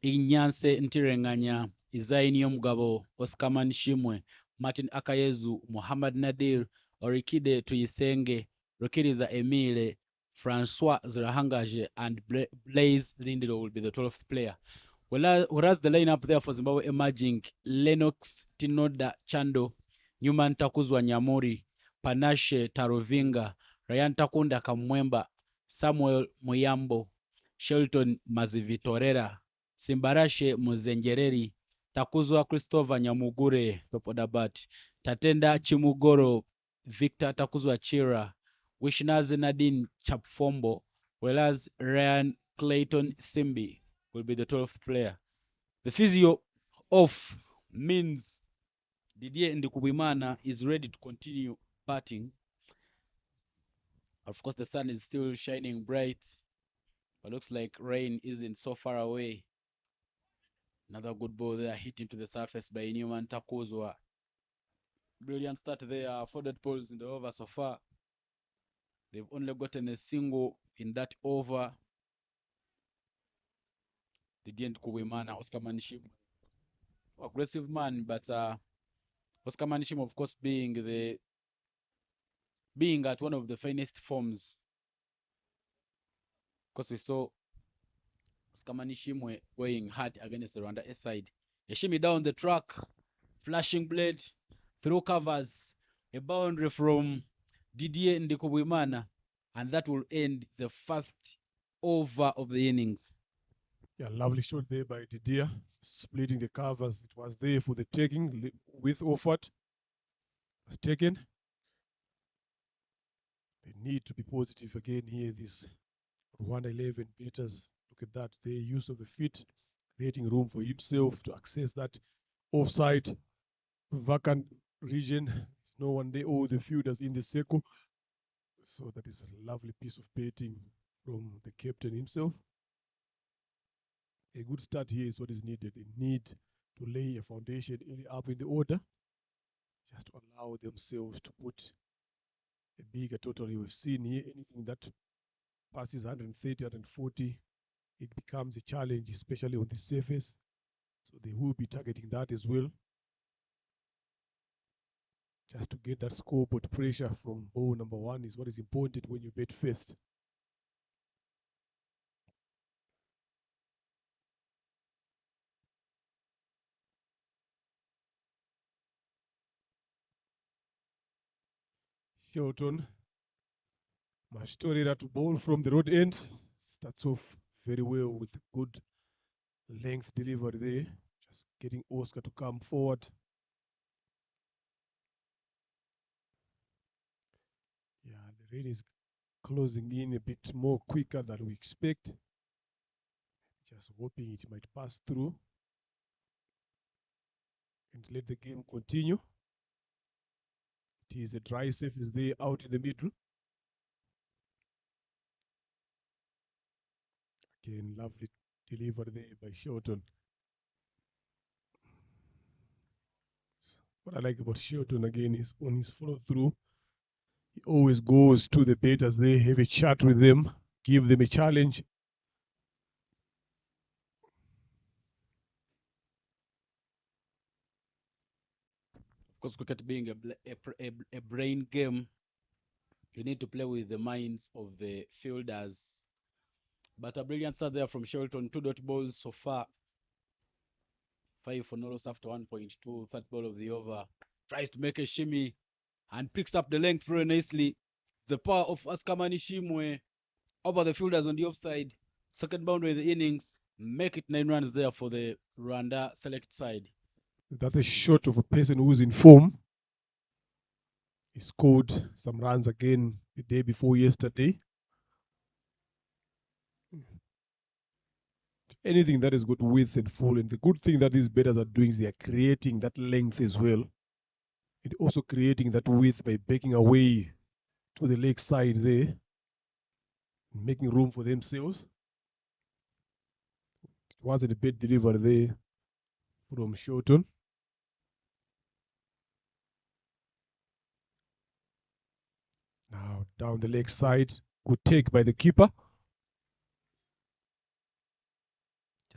Inyanse Ntirenganya, Isai Niyomugabo, Oscar Manishimwe, Martin Akayezu, Muhammad Nadir, Orikide Tuyisenge, Rokiriza Emile, Francois Zurahangaje, and Blaise Lindelo will be the 12th player. Whereas the lineup there for Zimbabwe emerging, Lennox Tinoda Chando, Newman Takuzwa Nyamuri, Panashe Tarovinga, Ryan Takunda Kamwemba, Samuel Muyambo, Shelton Mazivitorera, Simbarashe Muzengereri, Takuzwa Christopher Nyamugure, Topodabat, Tatenda Chimugoro, Victor Takuzwa Chira, Wishnazi Nadine Chapfombo, whereas Ryan Clayton Simbi will be the 12th player. The physio off means Didier Ndukubwimana is ready to continue batting. Of course, the sun is still shining bright, but looks like rain isn't so far away. Another good ball there, hit into the surface by Newman Takuzwa. Brilliant start there, 4 dead balls in the over so far. They've only gotten a single in that over. Didier Ndukubwimana, Oscar Manishimwe. aggressive man, but Oscar Manishim, of course, being at one of the finest forms. Because we saw Oscar Manishim going hard against the Rwanda S side. Yeshimi down the track, flashing blade, through covers, a boundary from Didier Ndikubwimana, and that will end the first over of the innings. Yeah, lovely shot there by Didier, splitting the covers. It was there for the taking with Offert. Was taken. They need to be positive again here. These Rwanda 11 beaters. Look at that. Their use of the feet, creating room for himself to access that offside vacant region. No one there. All the fielders in the circle. So that is a lovely piece of baiting from the captain himself. A good start here is what is needed. They need to lay a foundation up in the order, just to allow themselves to put a bigger total. We've seen here anything that passes 130, 140, it becomes a challenge, especially on the surface. So they will be targeting that as well, just to get that scoreboard pressure from ball number one is what is important when you bet first. Shelton, Mastori to ball from the road end, starts off very well with good length delivery there, just getting Oscar to come forward. Yeah, the rain is closing in a bit more quicker than we expect. Just hoping it might pass through and let the game continue. It is a dry surface there out in the middle. Again, lovely delivery there by Shelton. What I like about Shelton again is on his follow through, he always goes to the batters there, have a chat with them, give them a challenge. Of course, cricket being a brain game, you need to play with the minds of the fielders. But a brilliant start there from Shelton. 2 dot balls so far. 5 for no loss after 1.2. Third ball of the over. Tries to make a shimmy and picks up the length very nicely. The power of Askamani Shimwe over the fielders on the offside. Second boundary in the innings. Make it 9 runs there for the Rwanda select side. That's a shot of a person who's in form. He scored some runs again the day before yesterday. Anything that has got width and full, and the good thing that these batters are doing is they are creating that length as well. And also creating that width by backing away to the leg side there, making room for themselves. It wasn't a bad delivery there from Shelton. Now down the leg side, good take by the keeper.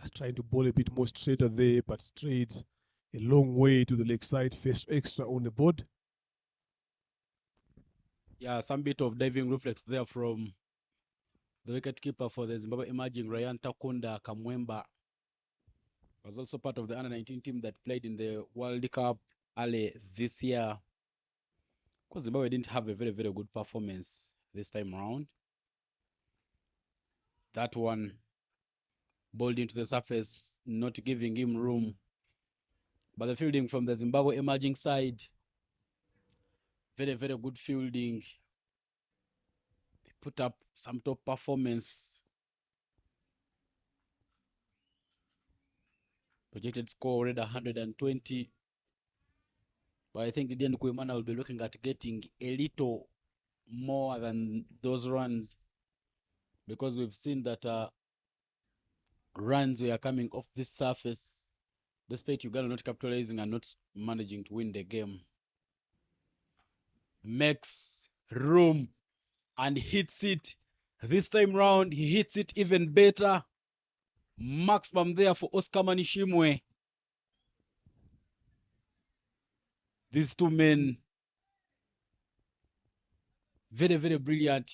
Just trying to bowl a bit more straighter there, but straight a long way to the leg side. First extra on the board. Yeah, some bit of diving reflex there from the wicket keeper for the Zimbabwe emerging Ryan Takunda Kamwemba. Was also part of the under 19 team that played in the World Cup early this year. Because Zimbabwe didn't have a very, very good performance this time around. That one bowled into the surface, not giving him room. But the fielding from the Zimbabwe emerging side, very, very good fielding. They put up some top performance. Projected score already 120. But I think Didier Nkuimana will be looking at getting a little more than those runs, because we've seen that runs were coming off this surface, despite Uganda not capitalizing and not managing to win the game. Makes room and hits it. This time round, he hits it even better. Maximum there for Oscar Manishimwe. These two men, very, very brilliant.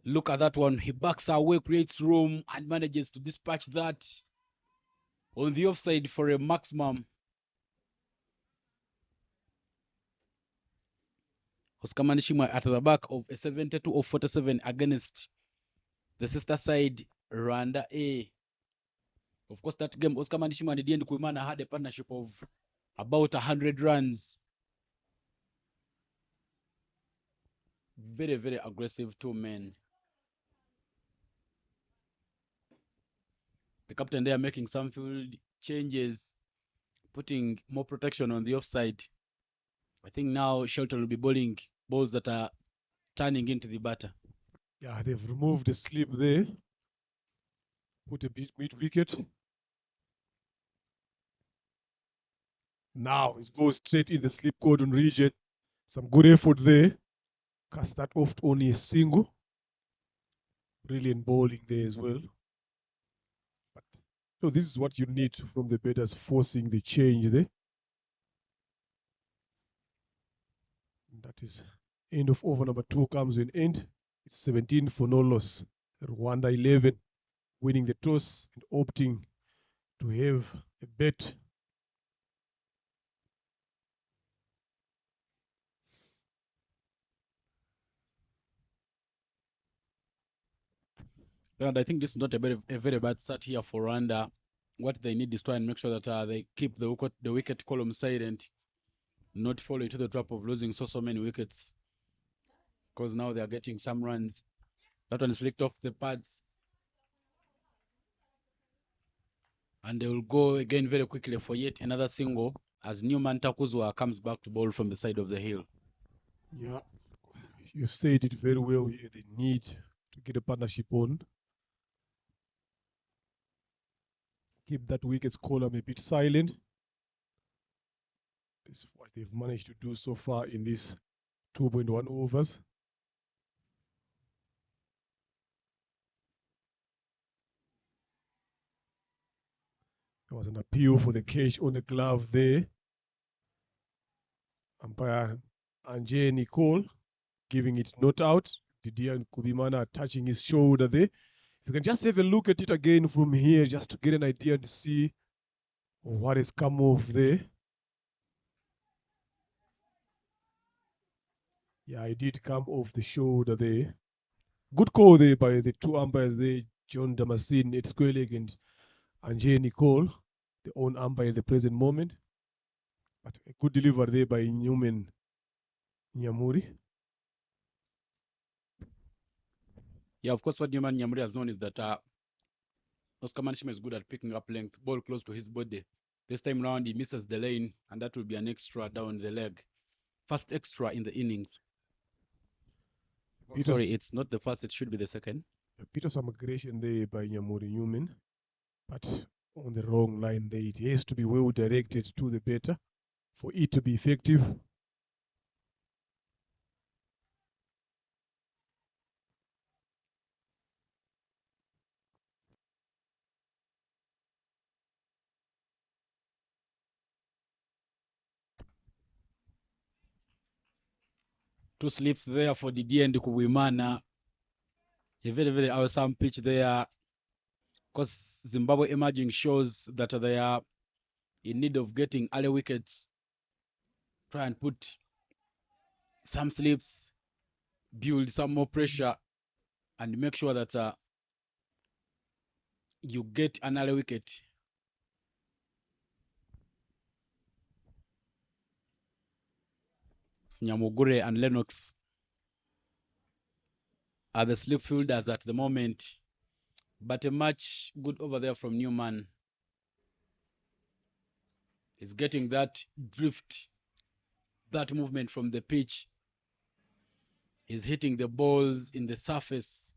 Look at that one. He backs away, creates room, and manages to dispatch that on the offside for a maximum. Oscar Manishima at the back of a 72 of 47 against the sister side, Rwanda A. Of course, that game, Oscar Manishima and Didier Kuimana had a partnership of about 100 runs. Very, very aggressive two men. The captain there making some field changes, putting more protection on the offside. I think now Shelton will be bowling balls that are turning into the batter. Yeah, they've removed the slip there. Put a bit mid wicket. Now it goes straight in the slip cordon region. Some good effort there. Cast that off to only a single. Brilliant bowling there as well. But so this is what you need from the batters, forcing the change there. And that is end of over number 2 comes to an end. It's 17 for no loss. Rwanda 11 winning the toss and opting to have a bet. And I think this is not a very bad start here for Rwanda. What they need is try and make sure that they keep the wicket column silent, not fall into the trap of losing so many wickets. Because now they are getting some runs. That one is flicked off the pads. And they will go again very quickly for yet another single as Newman Takuzwa comes back to bowl from the side of the hill. Yeah, you've said it very well here. They need to get a partnership on. Keep that wickets column a bit silent. This is what they've managed to do so far in this 2.1 overs. There was an appeal for the catch on the glove there. Umpire Anje Nicole giving it not out. Didier Kubimana touching his shoulder there. You can just have a look at it again from here just to get an idea to see what has come off there. Yeah, it did come off the shoulder there. Good call there by the two umpires there, John Damascene, Ed Squeleg, and Anje Nicole, the own umpire at the present moment. But a good delivery there by Newman Nyamuri. Yeah, of course, what Newman Nyamuri has known is that Oscar Manishima is good at picking up length, ball close to his body. This time round, he misses the lane, and that will be an extra down the leg. First extra in the innings. Sorry, it's not the first, it should be the second. A bit of some aggression there by Nyamuri Newman, but on the wrong line there. It has to be well directed to the batter for it to be effective. Two slips there for Didier and Kuwimana. A very, very awesome pitch there. Because Zimbabwe emerging shows that they are in need of getting early wickets. Try and put some slips, build some more pressure, and make sure that you get an early wicket. Nyamugure and Lennox are the slip fielders at the moment. But a much good over there from Newman. He's getting that drift, that movement from the pitch. He's hitting the balls in the surface.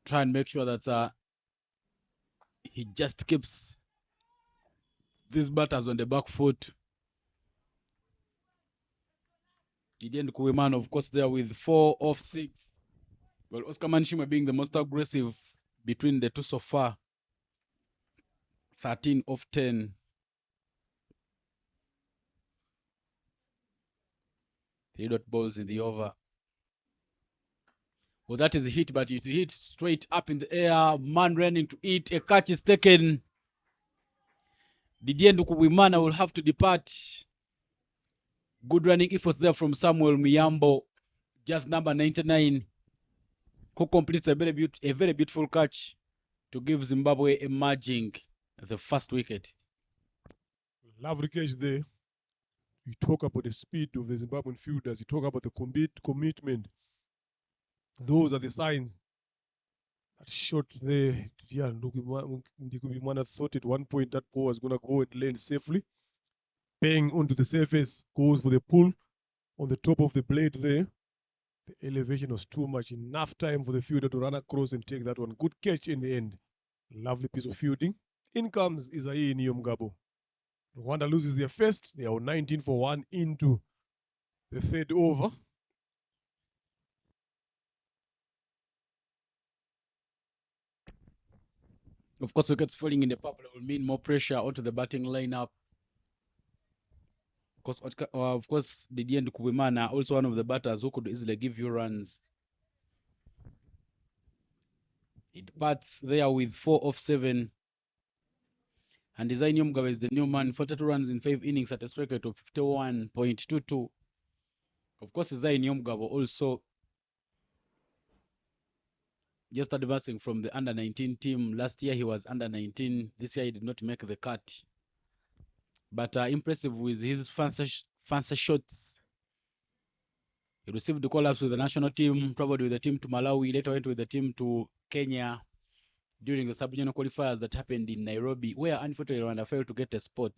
Try and make sure that he just keeps these batters on the back foot. Gideon Kuwiman, of course, there with 4 off 6. Well, Oscar Manishima being the most aggressive between the two so far. 13 off 10. 3 dot balls in the over. Well, that is a hit, but it's a hit straight up in the air. Man running to it. A catch is taken. Didier Ndukuwimana will have to depart. Good running efforts there from Samuel Miyambo, just number 99, who completes a very beautiful catch to give Zimbabwe emerging the first wicket. Lovely catch there. You talk about the speed of the Zimbabwean fielders. You talk about the commitment. Those are the signs. That shot there, yeah, Ndukuwimana thought at one point that ball was going to go and land safely. Bang onto the surface, goes for the pull on the top of the blade there. The elevation was too much. Enough time for the fielder to run across and take that one. Good catch in the end. Lovely piece of fielding. In comes Isaiah Nyomgabo. Rwanda loses their first. They are 19 for 1 into the third over. Of course, wickets falling in the purple will mean more pressure onto the batting lineup. Of course, Didier Ndukuwimana, also one of the batters who could easily give you runs. It bats there with 4 off 7. And Isaiah Nyomgabo is the new man, 42 runs in 5 innings at a strike rate of 51.22. Of course, Isaiah Nyomgabo also just advancing from the under 19 team. Last year he was under 19. This year he did not make the cut. But impressive with his fancy shots. He received the call-ups with the national team, traveled with the team to Malawi, later went with the team to Kenya during the sub-regional qualifiers that happened in Nairobi, where unfortunately Rwanda failed to get a spot.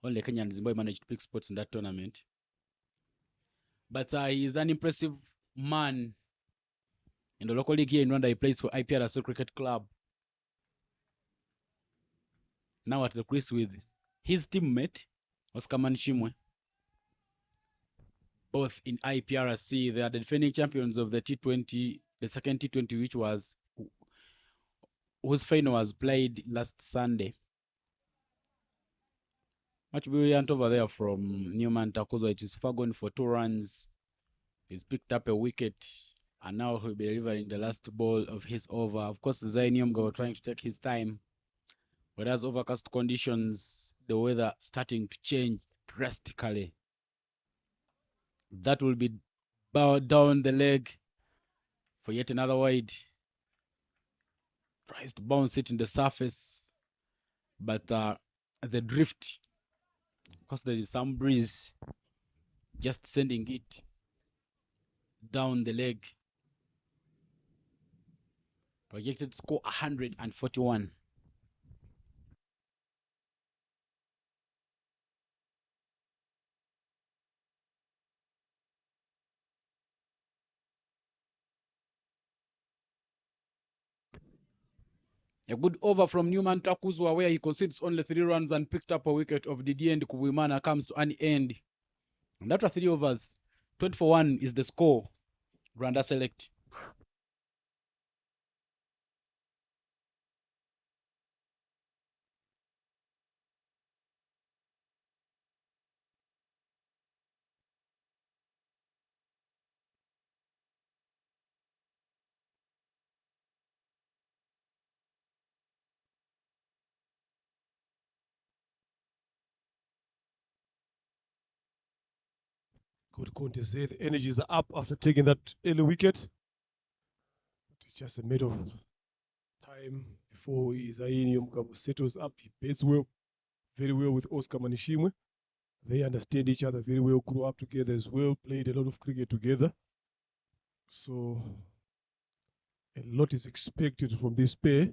Only Kenya and Zimbabwe managed to pick spots in that tournament. But he is an impressive man. In the local league here in Rwanda, he plays for IPRC Cricket Club. Now at the crease with his teammate, Oscar Manishimwe. Both in IPRC, they are the defending champions of the T20, the second T20, whose final was played last Sunday. Much brilliant over there from Newman Takuzo. It is Fagon for 2 runs. He's picked up a wicket, and now he'll be delivering the last ball of his over. Of course, Zainium trying to take his time. Whereas overcast conditions, the weather starting to change drastically. That will be down the leg for yet another wide. Tries to bounce it in the surface, but the drift, because there is some breeze, just sending it down the leg. Projected score 141. A good over from Newman Takuzwa, where he concedes only 3 runs and picked up a wicket of Didier Ndukuwimana, comes to an end. And after 3 overs, 20-1 is the score. Rwanda select. Good contest there. The energies are up after taking that early wicket. It's just a matter of time before Isaiah Nyomgabo settles up. He plays very well with Oscar Manishimwe. They understand each other very well, grew up together as well, played a lot of cricket together. So a lot is expected from this pair.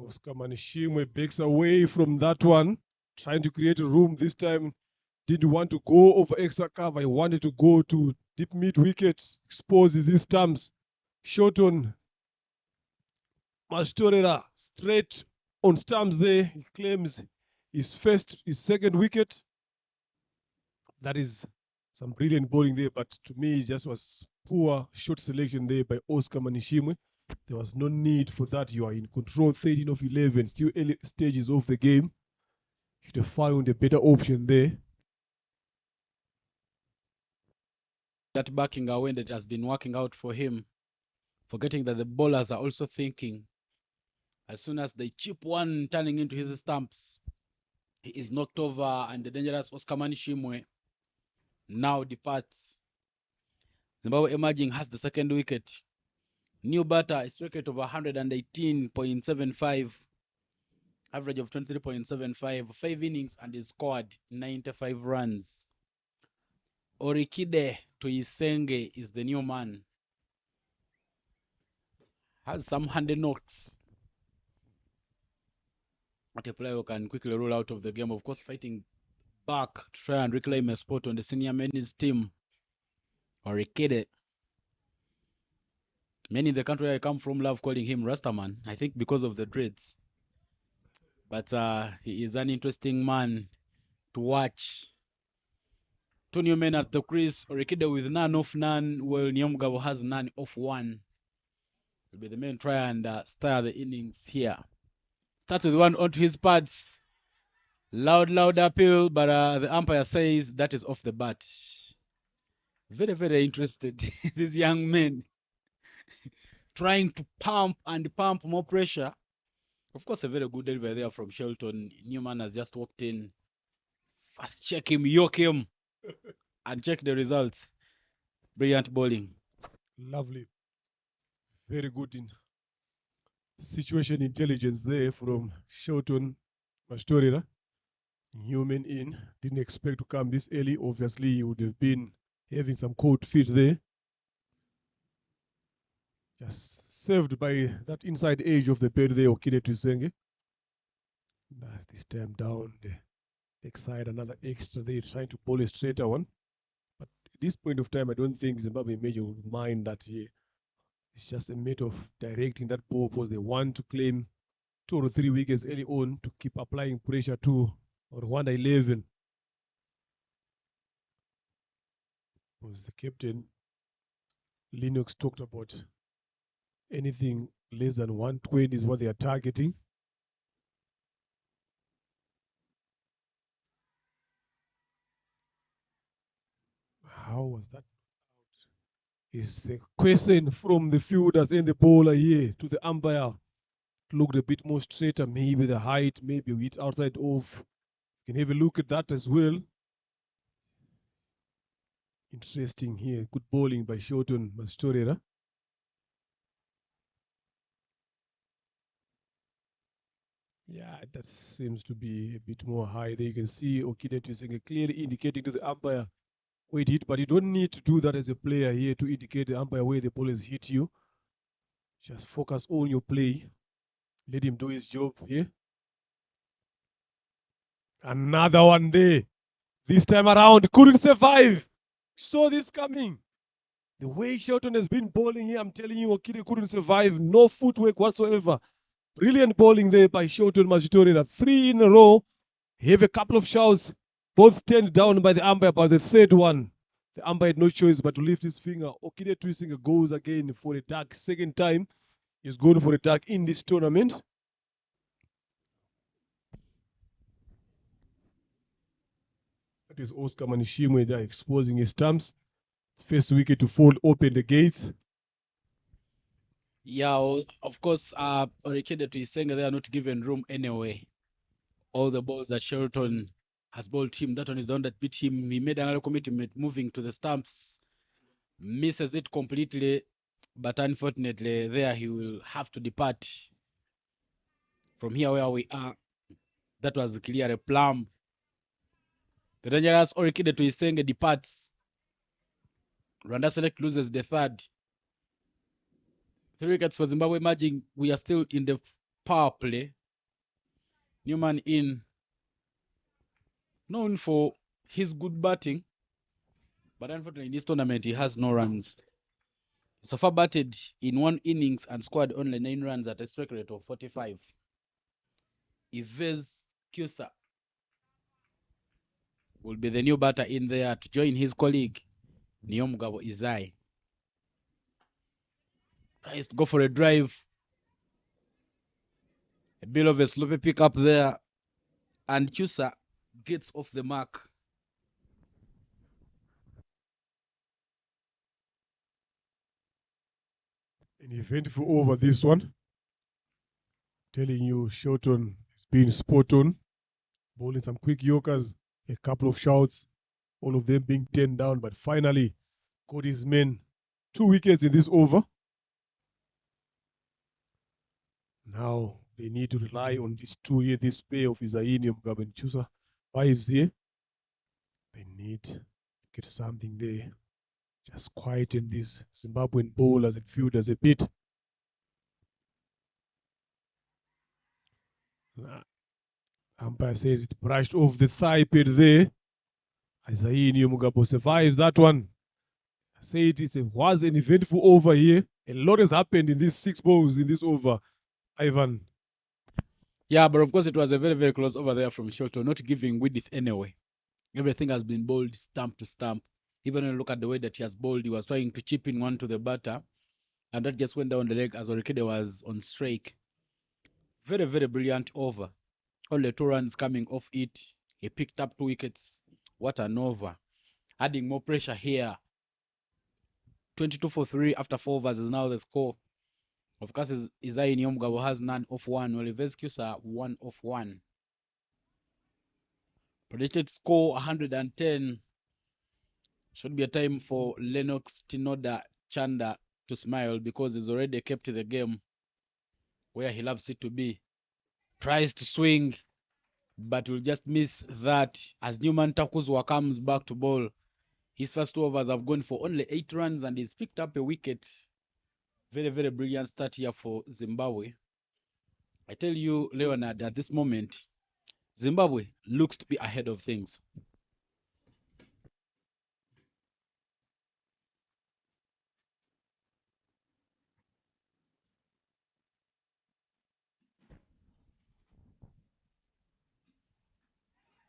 Oscar Manishimwe backs away from that one, trying to create a room this time. Didn't want to go over extra cover. He wanted to go to deep mid wicket, exposes his stumps. Shot on Mastorera, straight on stumps there. He claims his second wicket. That is some brilliant bowling there, but to me, it just was poor shot selection there by Oscar Manishimwe. There was no need for that. You are in control, 13 of 11, still early stages of the game. You should have found a better option there. That backing away that has been working out for him, forgetting that the bowlers are also thinking. As soon as they chip one turning into his stumps, he is knocked over, and the dangerous Oscar Manishimwe now departs. Zimbabwe emerging has the second wicket. New batter, a strike rate of 118.75, average of 23.75, 5 innings, and he scored 95 runs. Orikide Toyisenge is the new man. Has some handy knocks. Not a player who can quickly roll out of the game. Of course, fighting back to try and reclaim a spot on the senior men's team. Orikide. Many in the country where I come from love calling him Rastaman. I think because of the dreads. But he is an interesting man to watch. Two new men at the crease. Orikide with none off none. Well, Nyomgabo has none off one. Will be the main try and start the innings here. Starts with one onto his pads. Loud appeal, but the umpire says that is off the bat. Very, very interested. These young men trying to pump more pressure. Of course, a very good delivery there from Shelton. Newman has just walked in. First check him, yoke him, and check the results. Brilliant bowling. Lovely. Very good in situation intelligence there from Shelton Mastorira. Newman in. Didn't expect to come this early. Obviously, he would have been having some cold feet there. Just saved by that inside edge of the bed there, Okide Twisenge. This time down the leg side, another extra there, trying to bowl a straighter one. But at this point of time, I don't think Zimbabwe Major would mind that it's just a matter of directing that ball because they want to claim 2 or 3 wickets early on to keep applying pressure to Rwanda 11. Because the captain, Linux, talked about anything less than 120 is what they are targeting. How was that? Is a question from the fielders and the bowler here to the umpire. Looked a bit more straighter, maybe the height, maybe with outside off. You can have a look at that as well. Interesting here. Good bowling by Shelton Mastorera. Yeah, that seems to be a bit more high there. You can see Okide Twisenge clearly indicating to the umpire where it hit, but you don't need to do that as a player here to indicate the umpire where the ball has hit you. Just focus on your play. Let him do his job here. Another one there. This time around, couldn't survive. Saw this coming. The way Shelton has been bowling here, I'm telling you, Okide couldn't survive. No footwork whatsoever. Brilliant bowling there by Shelton Mashitorira. 3 in a row. He have a couple of shots, both turned down by the umpire, but the third one, the umpire had no choice but to lift his finger. Okide Twisenge goes again for a duck. Second time, he's going for a duck in this tournament. That is Oscar Manishimwe there exposing his stumps. His first wicket to fold open the gates. Yeah, of course, Orikide Twisenge, they are not given room anyway. All the balls that Shelton has bowled him, that one is the one that beat him. He made another commitment moving to the stumps. Misses it completely, but unfortunately, there he will have to depart from here where we are. That was clear a plumb. The dangerous Orikide Twisenge departs. Rwanda Select loses the third. 3 wickets for Zimbabwe emerging. We are still in the power play. Newman in, known for his good batting, but unfortunately in this tournament he has no runs. So far batted in 1 innings and scored only 9 runs at a strike rate of 45. Yves Kusa will be the new batter in there to join his colleague Nyomgabo Izai. Tries to go for a drive. A bit of a sloppy pick up there. And Chusa gets off the mark. An eventful over this one. Telling you, Shelton has been spot on. Bowling some quick yorkers, a couple of shouts, all of them being turned down, but finally got his men 2 wickets in this over. Now they need to rely on this 2 here, this pair of Isaini, Mugabe and Chusa. 5s here. They need to get something there. Just quieten these Zimbabwean bowlers and fielders a bit. Umpire says it brushed off the thigh pad there. Isaini Mugabe survives that one. I say it was an eventful over here. A lot has happened in these 6 balls in this over, Ivan. Yeah, but of course it was a very, very close over there from Shelton, not giving width anyway. Everything has been bowled stump to stump. Even when you look at the way that he has bowled, he was trying to chip in one to the batter, and that just went down the leg as Orikide was on strike. Very, very brilliant over. Only 2 runs coming off it. He picked up 2 wickets. What an over. Adding more pressure here. 22 for 3 after 4 overs is now the score. Of course, Isai Nyomgabo has none off 1, while Vescusa 1 off 1. Predicted score 110. Should be a time for Lennox Tinoda Chanda to smile because he's already kept the game where he loves it to be. Tries to swing, but will just miss that as Newman Takuzwa comes back to bowl. His first 2 overs have gone for only 8 runs and he's picked up a wicket. Very, very brilliant start here for Zimbabwe. I tell you, Leonard, at this moment, Zimbabwe looks to be ahead of things.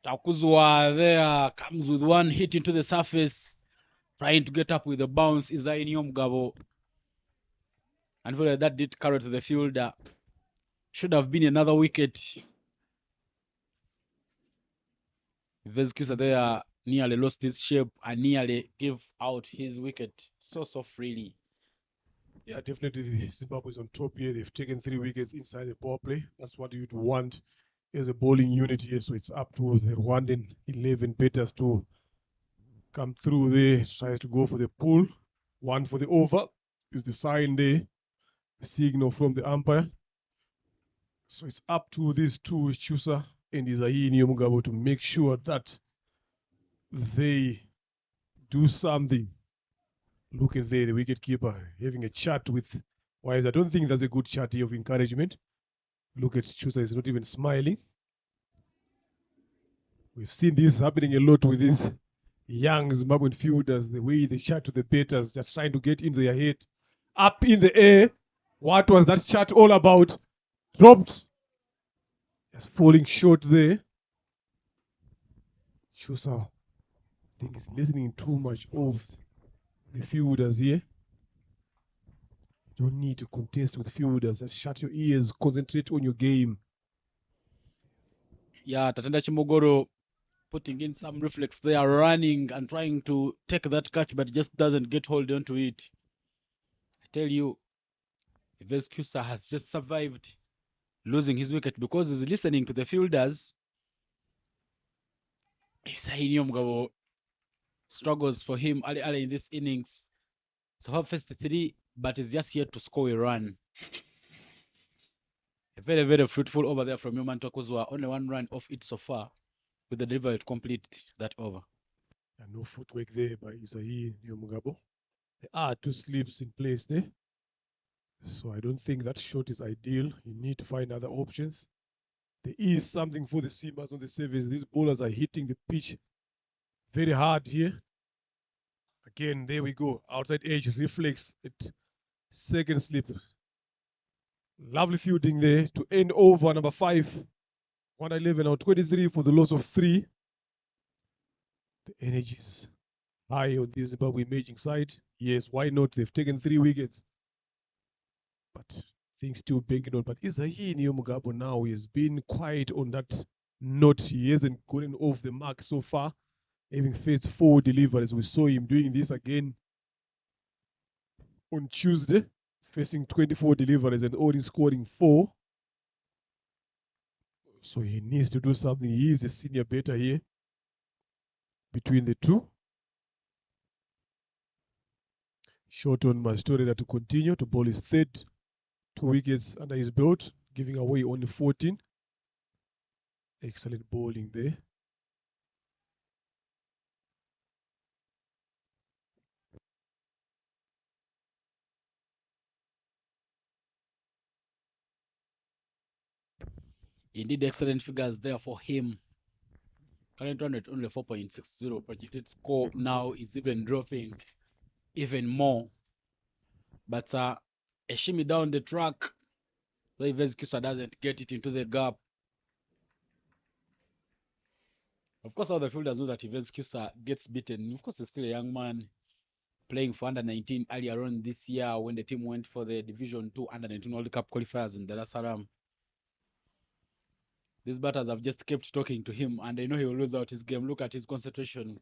Takuzwa there comes with one hit into the surface, trying to get up with a bounce. Isai Nyomgabo. And that did carry to the fielder. Should have been another wicket. Vescusa there nearly lost his shape and nearly gave out his wicket so freely. Yeah, definitely Zimbabwe is on top here. They've taken 3 wickets inside the power play. That's what you'd want as a bowling unit here. So it's up to the Rwandan 11 batters to come through there. Tries to go for the pull. 1 for the over is the sign there. The signal from the umpire. So it's up to these 2, Chusa and Isai Nyomugabo, to make sure that they do something. Look at there, the wicketkeeper having a chat with Wives. I don't think that's a good chat here of encouragement. Look at Chusa, he's not even smiling. We've seen this happening a lot with these young Zimbabwean fielders, the way they chat to the batters, just trying to get into their head. Up in the air. What was that chat all about? Dropped. Just falling short there. Chusa, I think he's listening too much of the fielders here. You don't need to contest with fielders. Just shut your ears, concentrate on your game. Yeah, Tatenda Chimogoro putting in some reflex there, running and trying to take that catch, but just doesn't get hold onto it. I tell you, Vescusa has just survived losing his wicket because he's listening to the fielders. Isai Nyomgabo struggles for him early in this innings. So have first 3, but is just yet to score a run. A very, very fruitful over there from Newman Takuzwa. Only 1 run off it so far, with the delivery to complete that over. And no footwork there by Isai Nyomugabo. There are 2 slips in place there. So I don't think that shot is ideal. You need to find other options. There is something for the seamers on the surface. These bowlers are hitting the pitch very hard here. Again, there we go. Outside edge reflex at second slip. Lovely fielding there to end over number 5. 111 or 23 for the loss of 3. The energies high on this Zimbabwe imaging side. Yes, why not? They've taken 3 wickets. but things still banking on. But Isahi Mugabo now has been quiet on that note. He hasn't gotten off the mark so far, having faced 4 deliveries. We saw him doing this again on Tuesday, facing 24 deliveries and only scoring 4. So he needs to do something. He is a senior batter here between the two. Short on Mastoreda to continue to bowl his third 2 wickets under his belt, giving away only 14. Excellent bowling there. Indeed, excellent figures there for him. Current run rate only 4.60. Projected score now is even dropping even more. But a shimmy down the track. So if Vezkusa doesn't get it into the gap. Of course, all the fielders know that if Vezkusa gets beaten, of course, he's still a young man playing for under 19 earlier on this year when the team went for the Division 2 under 19 World Cup qualifiers in Dar es Salaam. These batters have just kept talking to him, and they know he will lose out his game. Look at his concentration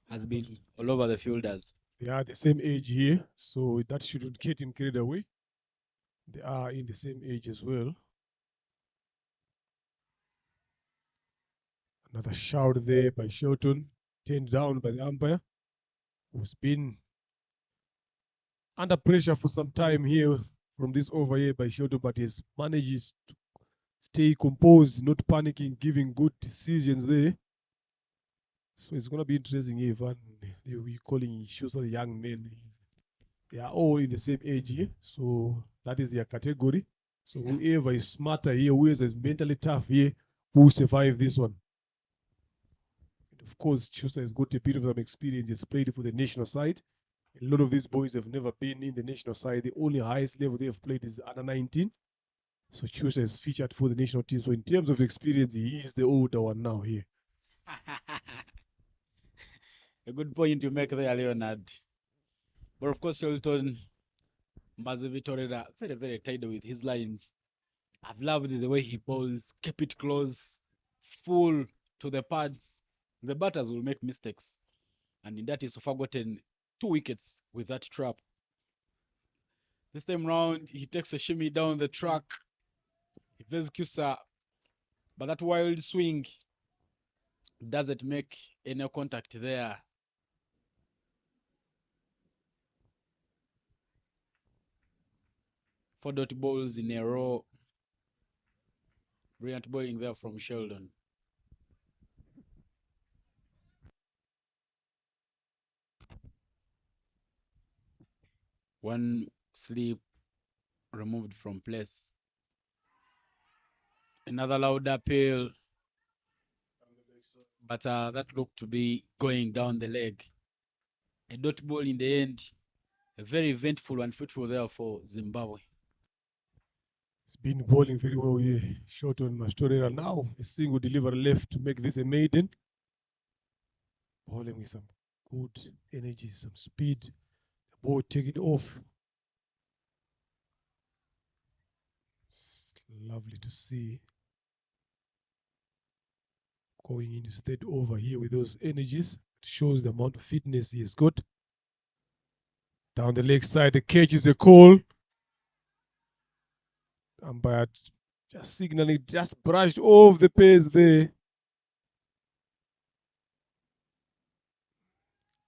has been all over the fielders. They are the same age here, so that shouldn't get him carried away. They are in the same age as well. Another shout there by Shelton, turned down by the umpire, who's been under pressure for some time here from this over here by Shelton, but he manages to stay composed, not panicking, giving good decisions there. So it's going to be interesting here, Van. You're calling shows the young men. They are all in the same age here, so that is their category. So whoever is smarter here, whoever is mentally tough here, will survive this one. And of course, Chusa has got a bit of some experience. He's played for the national side. A lot of these boys have never been in the national side. The only highest level they have played is under 19. So Chusa is featured for the national team. So in terms of experience, he is the older one now here. A good point you make there, Leonard. But of course, Shelton Mazevitorera, very, very tidy with his lines. I've loved the way he bowls, keep it close, full to the pads. The batters will make mistakes. And in that, he's forgotten 2 wickets with that trap. This time round, he takes a shimmy down the track. He plays Kusa, but that wild swing doesn't make any contact there. Four dot balls in a row. Brilliant bowling there from Sheldon. One slip removed from place. Another loud appeal, but that looked to be going down the leg. A dot ball in the end. A very eventful and fruitful there for Zimbabwe. He's been bowling very well here. Short on Mastorera now. A single delivery left to make this a maiden. Bowling with some good energy, some speed. The ball taking off. It's lovely to see. Going in instead over here with those energies. It shows the amount of fitness he has got. Down the leg side, the catch is a call. Umpire just signaling, just brushed off the pace there.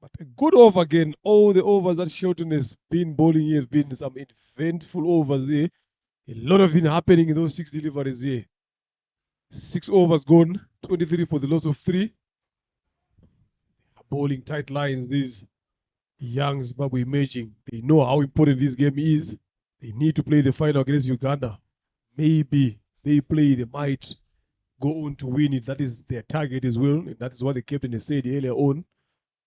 But a good over again. All the overs that Shelton has been bowling here has been some eventful overs there. A lot of it happening in those 6 deliveries here. 6 overs gone, 23 for the loss of 3. Bowling tight lines, these young Zimbabwe emerging. They know how important this game is. They need to play the final against Uganda. Maybe they play, they might go on to win it. That is their target as well. And that is what the captain has said earlier on.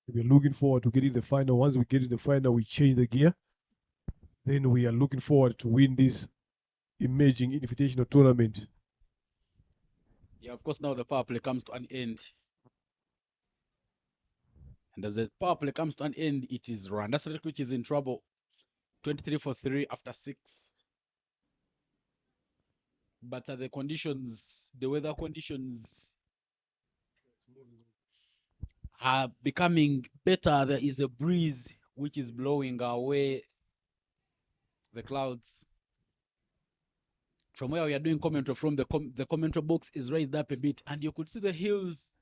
We're looking forward to getting the final. Once we get in the final, we change the gear. Then we are looking forward to win this emerging invitational tournament. Yeah, of course, now the power play comes to an end. And as the power play comes to an end, it is Rwanda Select which is in trouble. 23 for 3 after 6. but the conditions, the weather conditions are becoming better. There is a breeze which is blowing away the clouds. From where we are doing commentary from, the commentary box is raised up a bit, and you could see the hills.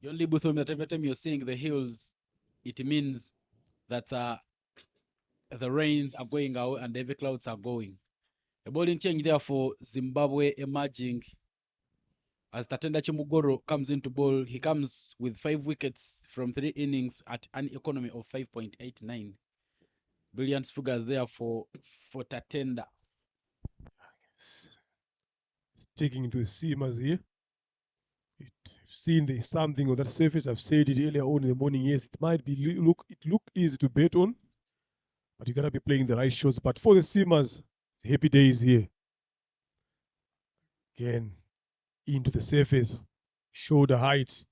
The only booth that every time you're seeing the hills, it means that the rains are going away and the heavy clouds are going. A bowling change there for Zimbabwe emerging as Tatenda Chimugoro comes into bowl. He comes with 5 wickets from 3 innings at an economy of 5.89. Brilliant figures there for Tatenda. Taking into the seamers here. I've seen something on that surface. I've said it earlier on in the morning. Yes, it might be it look easy to bet on, but you gotta be playing the right shots. But for the seamers, it's happy days here. Again, into the surface, shoulder height.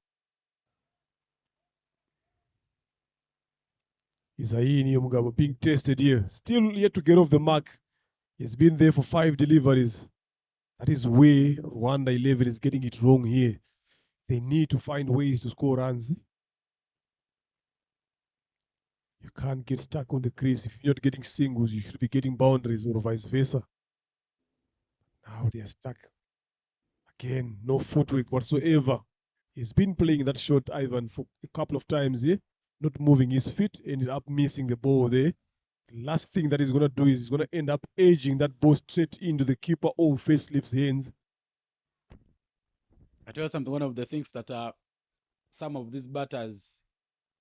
Isaini Mugabo being tested here. Still yet to get off the mark. He's been there for 5 deliveries. That is where Rwanda 11 is getting it wrong here. They need to find ways to score runs. You can't get stuck on the crease. If you're not getting singles, you should be getting boundaries or vice versa. Now they are stuck. Again, no footwork whatsoever. He's been playing that shot, Ivan, for a couple of times here, not moving his feet, ended up missing the ball there. The last thing that he's going to do is he's going to end up edging that ball straight into the keeper or Facelip's hands. I tell you something, one of the things that some of these batters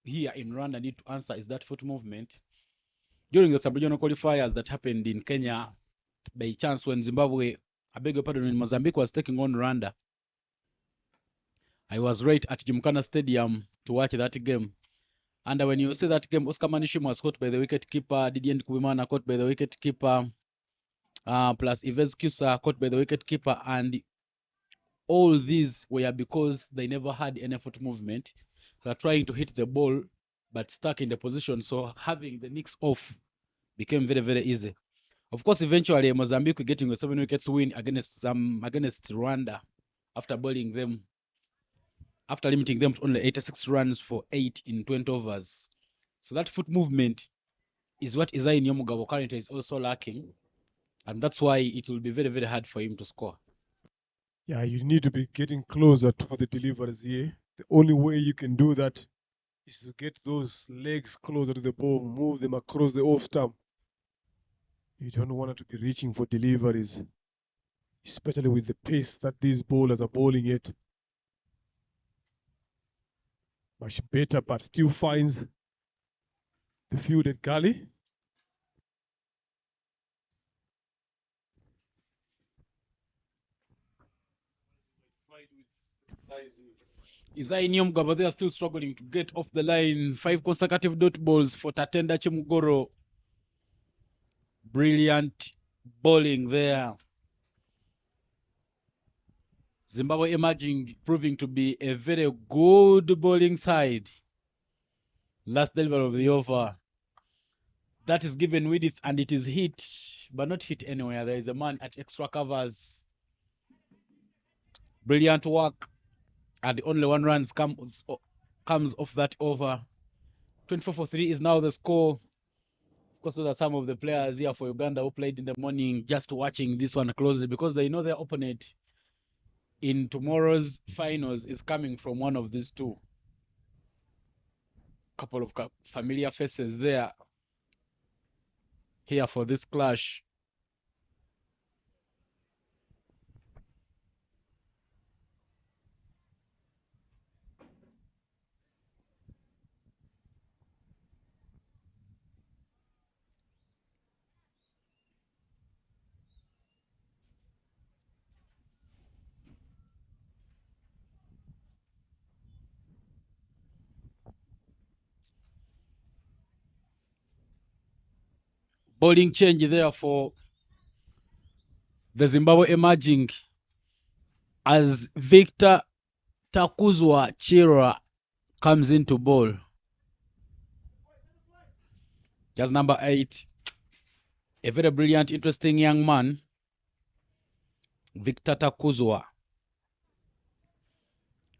here in Rwanda need to answer is that foot movement. During the sub-regional qualifiers that happened in Kenya, by chance when Zimbabwe, I beg your pardon, when Mozambique was taking on Rwanda, I was right at Gymkhana Stadium to watch that game. And when you see that game, Oscar Manishim was caught by the wicket keeper, Didier Kubimana caught by the wicket keeper, plus Yves Kusa caught by the wicket keeper, and all these were because they never had any foot movement. They're trying to hit the ball, but stuck in the position. So having the nicks off became very, very easy. Of course, eventually Mozambique getting a 7 wickets win against Rwanda after bowling them, after limiting them to only 86 runs for 8 in 20 overs. So that foot movement is what Isai Nyomugabo currently is also lacking, and that's why it will be very, very hard for him to score. Yeah, you need to be getting closer to the deliveries here. The only way you can do that is to get those legs closer to the ball, move them across the off stump. You don't want to be reaching for deliveries, especially with the pace that these bowlers are bowling it. Much better, but still finds the fielded gully. Isai Nyomugabo, they are still struggling to get off the line. 5 consecutive dot balls for Tatenda Chimugoro. Brilliant bowling there. Zimbabwe emerging, proving to be a very good bowling side. Last delivery of the over. That is given with it, and it is hit, but not hit anywhere. There is a man at extra covers. Brilliant work. And the only 1 run comes off that over. 24 for 3 is now the score. Of course, those are some of the players here for Uganda who played in the morning, just watching this one closely because they know their opponent in tomorrow's finals is coming from one of these two. Couple of familiar faces there here for this clash. Bowling change there for the Zimbabwe emerging as Victor Takuzwa Chira comes into bowl. Just number 8. A very brilliant, interesting young man. Victor Takuzwa,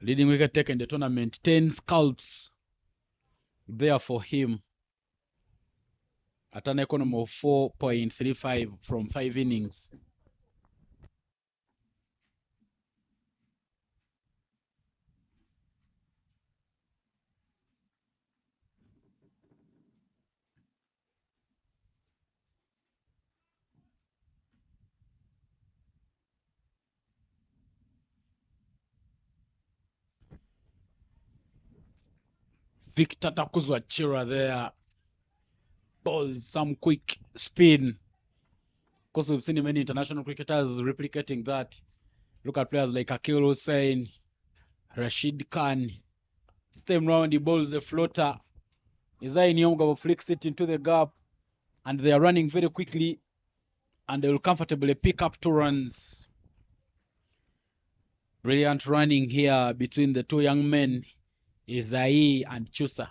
leading wicket taker in the tournament. 10 scalps there for him at an economy of 4.35 from 5 innings. Victor Takuzwa Chira there balls some quick spin. Of course, we've seen many international cricketers replicating that. Look at players like Akil Hussain, Rashid Khan. This time round, he bowls a floater. Isai Nyongabo flicks it into the gap, and they are running very quickly, and they will comfortably pick up 2 runs. Brilliant running here between the 2 young men, Isai and Chusa.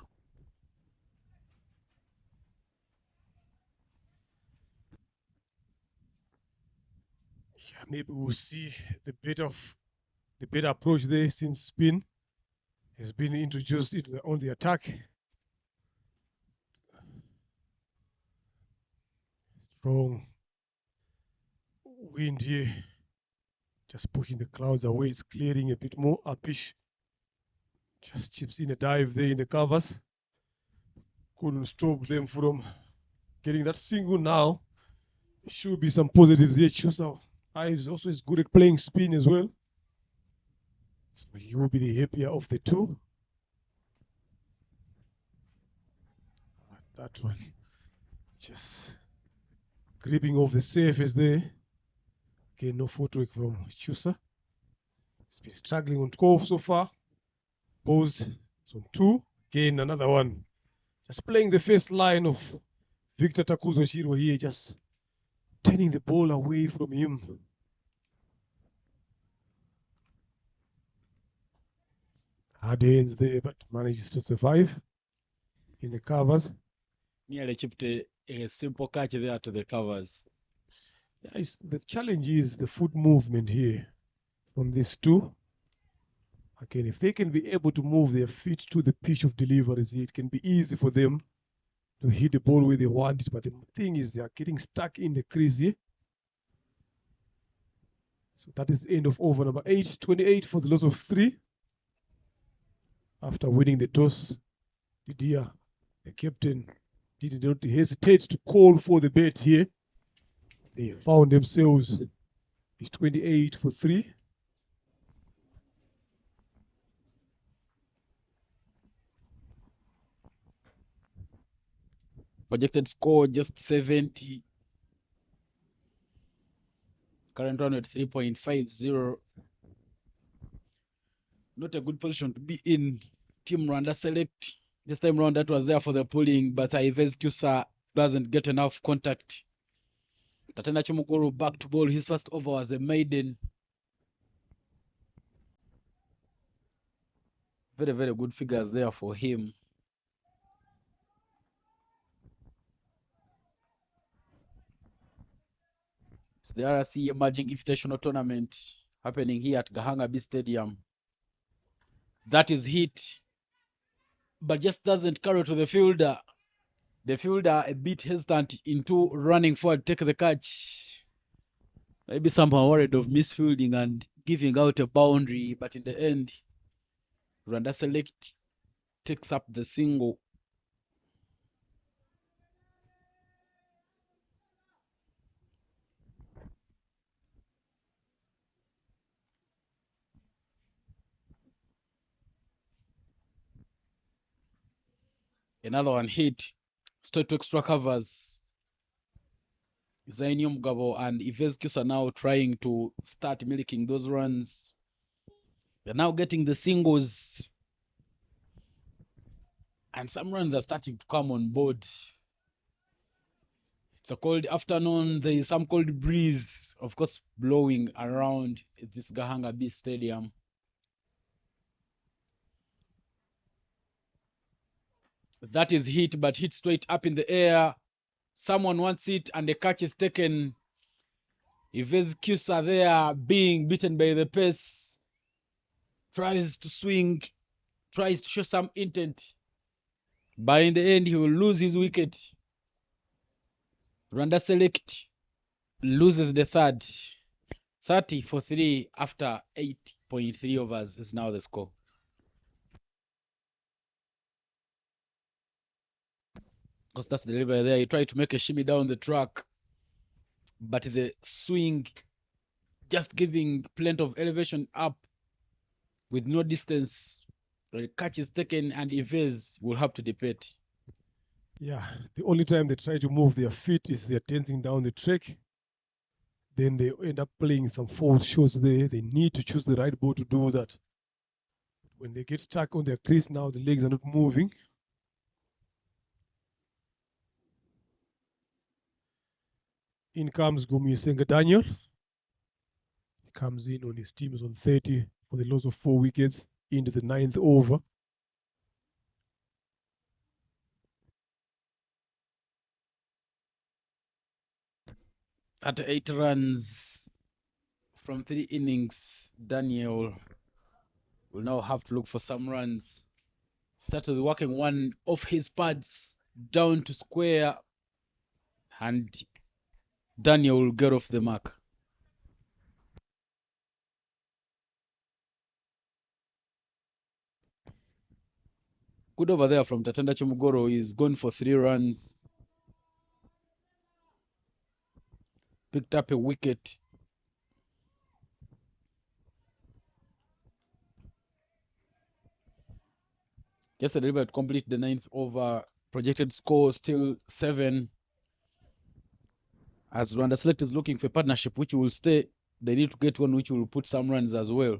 Yeah, maybe we'll see the better approach there since spin has been introduced on the attack. Strong wind here, just pushing the clouds away. It's clearing a bit more uppish. Just chips in a dive there in the covers. Couldn't stop them from getting that single now. Should be some positives here. Chusa Ives also is good at playing spin as well. So he will be the happier of the two. That one just gripping off the surface there. Again, no footwork from Chusa. He's been struggling on 12 so far. Posed some 2. Again, another one. Just playing the first line of Victor Takuzwa Chirwa here, just turning the ball away from him. Hard hands there, but manages to survive in the covers. Nearly chipped a simple catch there to the covers. Yeah, the challenge is the foot movement here from these two. Again, if they can be able to move their feet to the pitch of deliveries, it can be easy for them to hit the ball where they want it. But the thing is, they are getting stuck in the crease here. So that is the end of over number 8, 28 for the loss of 3. After winning the toss, Didier, the captain, did not hesitate to call for the bet here. They found themselves. It's 28 for 3. Projected score just 70. Current run at 3.50. Not a good position to be in. Team Rwanda Select. This time round that was there for the pulling, but Ives Kusa doesn't get enough contact. Tatena Chumukuru back to ball. His first over was a maiden. Very, very good figures there for him. It's the RC Emerging Invitational Tournament happening here at Gahanga B Stadium. That is hit, but just doesn't carry to the fielder. The fielder a bit hesitant into running forward, take the catch. Maybe somehow worried of misfielding and giving out a boundary, but in the end, Rwanda Select takes up the single. Another one hit, straight to extra covers. Zaini Mugabo and Ivescus are now trying to start milking those runs. They're now getting the singles. And some runs are starting to come on board. It's a cold afternoon. There is some cold breeze, of course, blowing around this Gahanga B Stadium. That is hit, but hit straight up in the air. Someone wants it, and the catch is taken Yves Kusa there being beaten by the pace. Tries to swing, tries to show some intent. But in the end, he will lose his wicket. Rwanda Select loses the third. 30 for 3 after 8.3 overs is now the score. Because that's the delivery there. He tried to make a shimmy down the track, but the swing just giving plenty of elevation up with no distance. The catch is taken and Yves will have to debate. Yeah, the only time they try to move their feet is they're tensing down the track. Then they end up playing some false shots there. They need to choose the right ball to do that. When they get stuck on their crease now, the legs are not moving. In comes Gumisenga Daniel. He comes in on his team is on 30 for the loss of 4 wickets into the 9th over. At 8 runs from 3 innings, Daniel will now have to look for some runs. Started working one off his pads down to square, and Daniel will get off the mark. Good over there from Tatenda Chumugoro. He's gone for 3 runs. Picked up a wicket. Just a delivery to complete the 9th over. Projected score still 7. As Rwanda Select is looking for a partnership which will stay, they need to get one which will put some runs as well.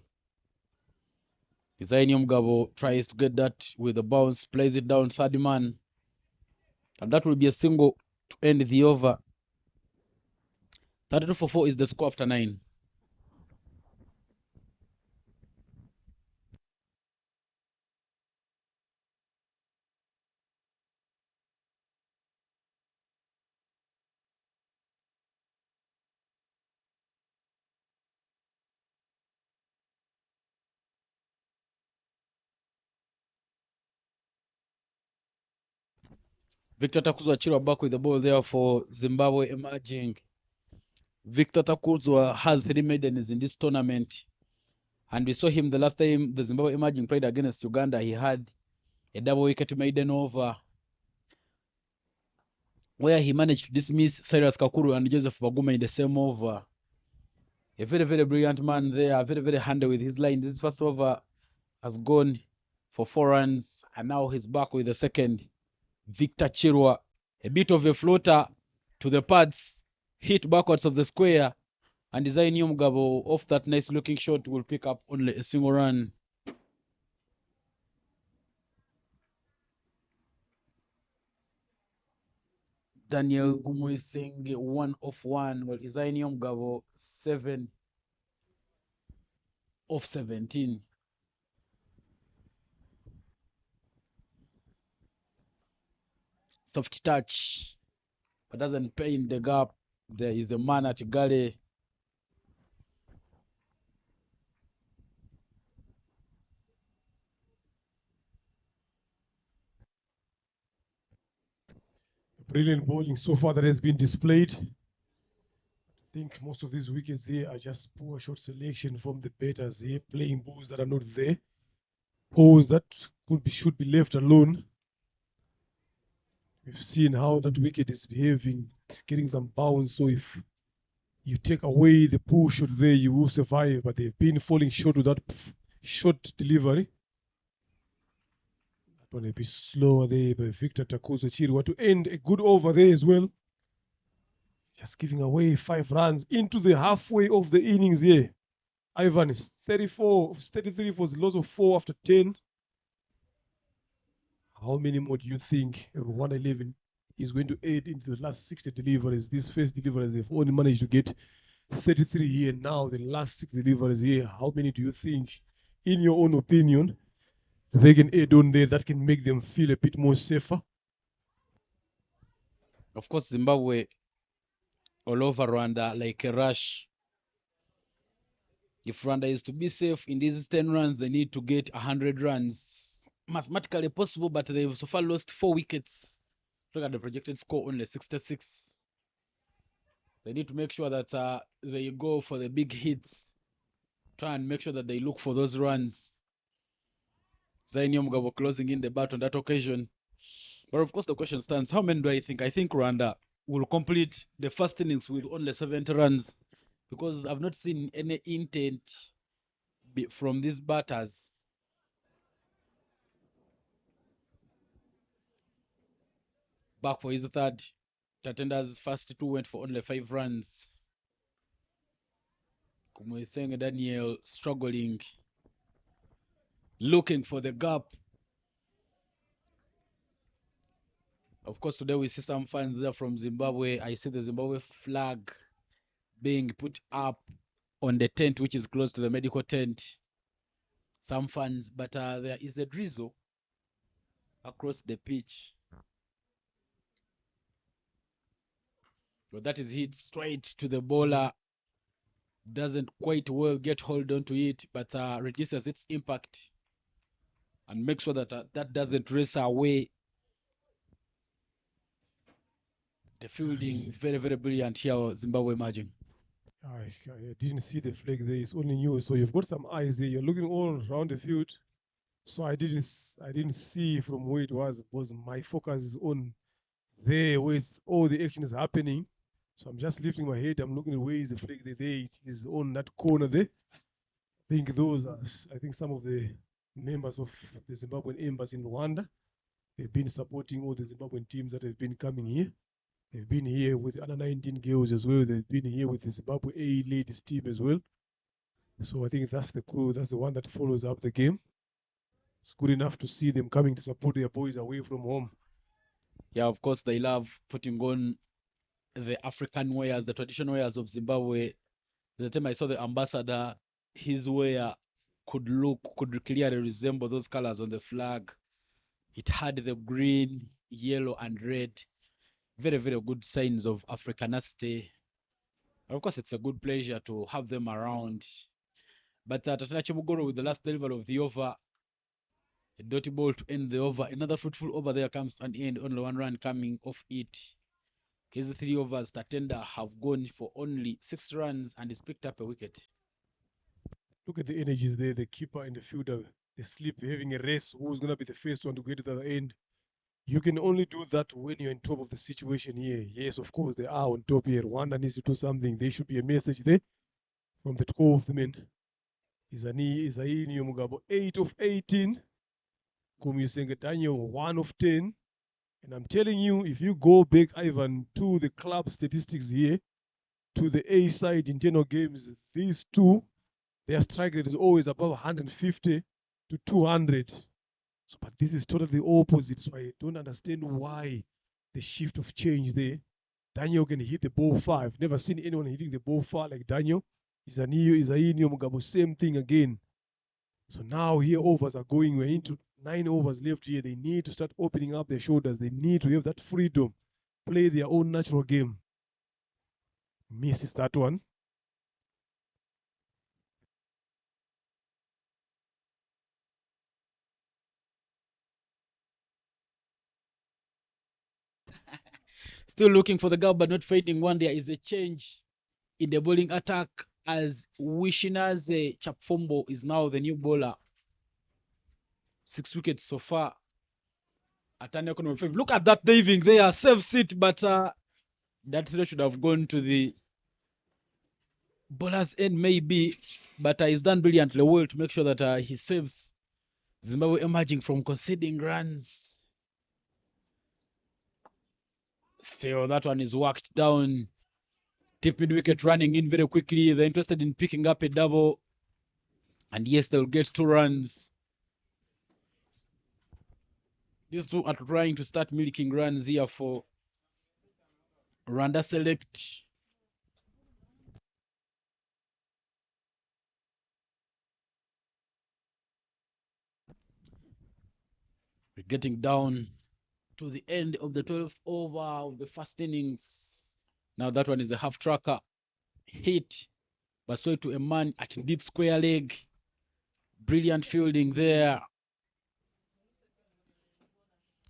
Isaini Mugabo tries to get that with a bounce, plays it down, third man. And that will be a single to end the over. 32 for 4 is the score after 9. Victor Takuzwa Chirwa back with the ball there for Zimbabwe emerging. Victor Takuzwa has 3 maidens in this tournament. And we saw him the last time the Zimbabwe emerging played against Uganda. He had a double wicket maiden over where he managed to dismiss Cyrus Kakuru and Joseph Baguma in the same over. A very, very brilliant man there, very, very handy with his line. This first over has gone for 4 runs, and now he's back with the second. Victor Chirwa, a bit of a floater to the pads, hit backwards of the square, and Design Mugabo off that nice looking shot will pick up only a single run. Daniel Gumwisenge 1 off 1, while Design Mugabo 7 off 17. Soft touch, but doesn't pay in the gap. There is a man at Gale. Brilliant bowling so far that has been displayed. I think most of these wickets here are just poor shot selection from the batters here, playing balls that are not there. Balls that should be left alone. We've seen how that wicket is behaving. It's getting some bounce. So if you take away the pull shot there, you will survive. But they've been falling short with that short delivery. That one a bit slower there by Victor Takuzwa Chirwa to end a good over there as well. Just giving away 5 runs into the halfway of the innings here. Ivan is 33 for the loss of 4 after 10. How many more do you think Rwanda 11 is going to add into the last 60 deliveries? These first deliveries, they've only managed to get 33 here. Now the last 6 deliveries here, how many do you think, in your own opinion, they can add on there that can make them feel a bit more safer? Of course, Zimbabwe all over Rwanda like a rush. If Rwanda is to be safe in these 10 runs, they need to get 100 runs. Mathematically possible, but they've so far lost 4 wickets. Look at the projected score, only 66. They need to make sure that they go for the big hits. Try and make sure that they look for those runs. Zainio Mugabo closing in the bat on that occasion. But of course, the question stands, how many do I think? I think Rwanda will complete the first innings with only 70 runs because I've not seen any intent from these batters. Back for his third. Tatenda's first two went for only 5 runs. Kumwesenge Daniel struggling, looking for the gap. Of course, today we see some fans there from Zimbabwe. I see the Zimbabwe flag being put up on the tent, which is close to the medical tent. Some fans, but there is a drizzle across the pitch. But that is hit straight to the bowler. Doesn't quite well get hold on to it, but reduces its impact and make sure that that doesn't race away. The fielding, very, very brilliant here, Zimbabwe emerging. I didn't see the flag there. It's only you. So you've got some eyes there. You're looking all around the field. So I didn't see from where it was because my focus is on there where all the action is happening. So I'm just lifting my head. I'm looking at where is the flag there. There it is on that corner there. I think some of the members of the Zimbabwean embassy in Rwanda. They've been supporting all the Zimbabwean teams that have been coming here. They've been here with the under 19 girls as well. They've been here with the Zimbabwe A ladies team as well. So I think that's the crew. That's the one that follows up the game. It's good enough to see them coming to support their boys away from home. Yeah, of course, they love putting on the African wears, the traditional wears of Zimbabwe. The time I saw the ambassador, his wear could clearly resemble those colors on the flag. It had the green, yellow, and red. Very, very good signs of Africanity. Of course, it's a good pleasure to have them around. But Tatana Chimugoro with the last delivery of the over, a dirty ball to end the over. Another fruitful over there comes to an end, only 1 run coming off it. His 3 overs, Tatenda have gone for only 6 runs and he's picked up a wicket. Look at the energies there. The keeper and the fielder, they sleep, having a race. Who's going to be the first one to get to the other end? You can only do that when you're on top of the situation here. Yes, of course, they are on top here. Rwanda needs to do something. There should be a message there from the 12th men. Isaini Mugabo, 8 of 18. Kumusenge Daniel, 1 of 10. And I'm telling you, if you go back, Ivan, to the club statistics here, to the A side internal games, these two, their strike rate is always above 150 to 200. So, but this is totally the opposite. So I don't understand why the shift of change there. Daniel can hit the ball far. I've never seen anyone hitting the ball far like Daniel. Isaini Mugabo, same thing again. So now here overs are going. We're into 9 overs left here. They need to start opening up their shoulders. They need to have that freedom, play their own natural game. Misses that one. Still looking for the gap, but not finding one. There is a change in the bowling attack as Wishinaze Chapfombo is now the new bowler. 6 wickets so far. Atania Kono 5. Look at that diving there. Save seat, but that throw should have gone to the bowler's end, maybe. But he's done brilliantly well to make sure that he saves Zimbabwe emerging from conceding runs. Still, that one is worked down. Deep mid wicket running in very quickly. They're interested in picking up a double. And yes, they'll get 2 runs. These two are trying to start milking runs here for Rwanda Select. We're getting down to the end of the 12th over of the first innings. Now that one is a half tracker hit, but straight to a man at deep square leg. Brilliant fielding there.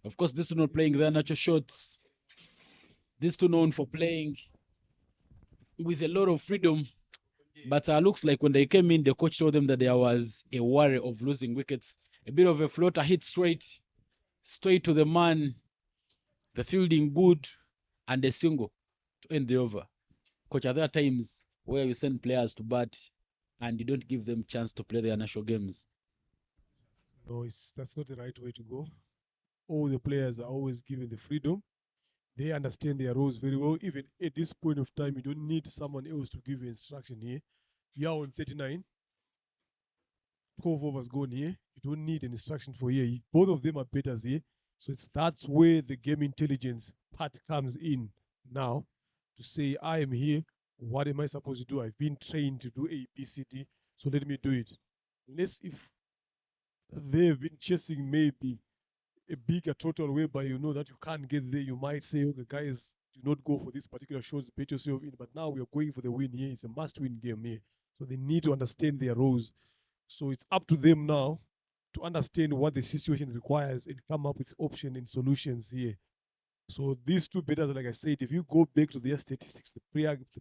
Of course, these two not playing their natural shots. These two known for playing with a lot of freedom. But looks like when they came in, the coach told them that there was a worry of losing wickets. A bit of a floater hit straight to the man. The fielding good, and a single to end the over. Coach, are there times where you send players to bat and you don't give them chance to play their national games? No, that's not the right way to go. All the players are always given the freedom. They understand their roles very well. Even at this point of time, you don't need someone else to give you instruction here. You are on 39. 12 overs gone here. You don't need an instruction for here. Both of them are batters here. So that's where the game intelligence part comes in now to say, I am here. What am I supposed to do? I've been trained to do A, B, C, D. So let me do it. Unless if they've been chasing maybe a bigger total whereby you know that you can't get there, you might say, okay, guys, do not go for this particular shot, bet yourself in. But now we are going for the win here. It's a must-win game here. So they need to understand their roles. So it's up to them now to understand what the situation requires and come up with options and solutions here. So these two batters, like I said, if you go back to their statistics, the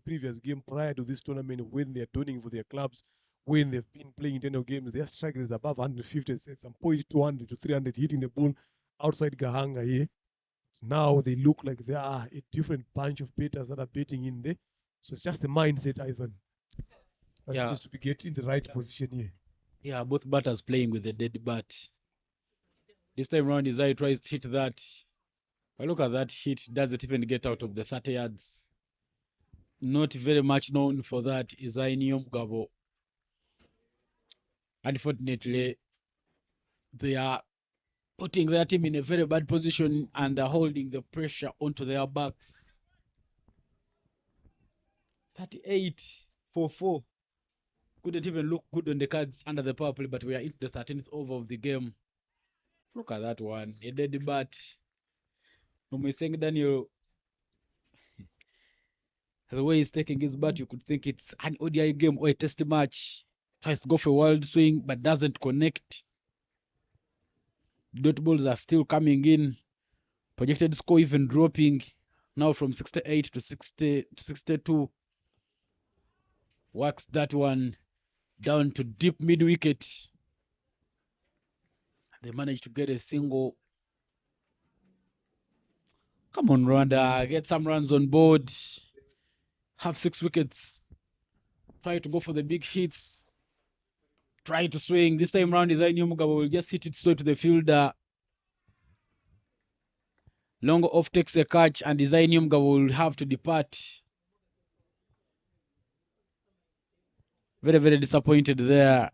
previous game prior to this tournament, when they're donning for their clubs, when they've been playing internal games, their strike rate is above 150, at some point 200 to 300, hitting the ball outside Gahanga here. Now they look like they are a different bunch of batters that are betting in there. So it's just the mindset, Ivan, that needs to be get in the right position here. Yeah, both batters playing with a dead bat. This time around, Isai tries to hit that. But look at that hit. Doesn't even get out of the 30 yards. Not very much known for that, Isai Nyomgabo. Unfortunately, they are putting their team in a very bad position and are holding the pressure onto their backs. 38-4-4. Couldn't even look good on the cards under the power play, but we are into the 13th over of the game. Look at that one. A dead bat. Saying Daniel, the way he's taking his bat, you could think it's an ODI game or a test match. Tries to go for a wild swing, but doesn't connect. Dot balls are still coming in. Projected score even dropping now from 68 to 60 to 62. Works that one down to deep mid wicket. They managed to get a single. Come on, Rwanda, get some runs on board. Have 6 wickets. Try to go for the big hits. Try to swing. This time round, Isai Nyomugabo will just hit it straight to the fielder. Longo off takes a catch, and Isai Nyomugabo will have to depart. Very, very disappointed there.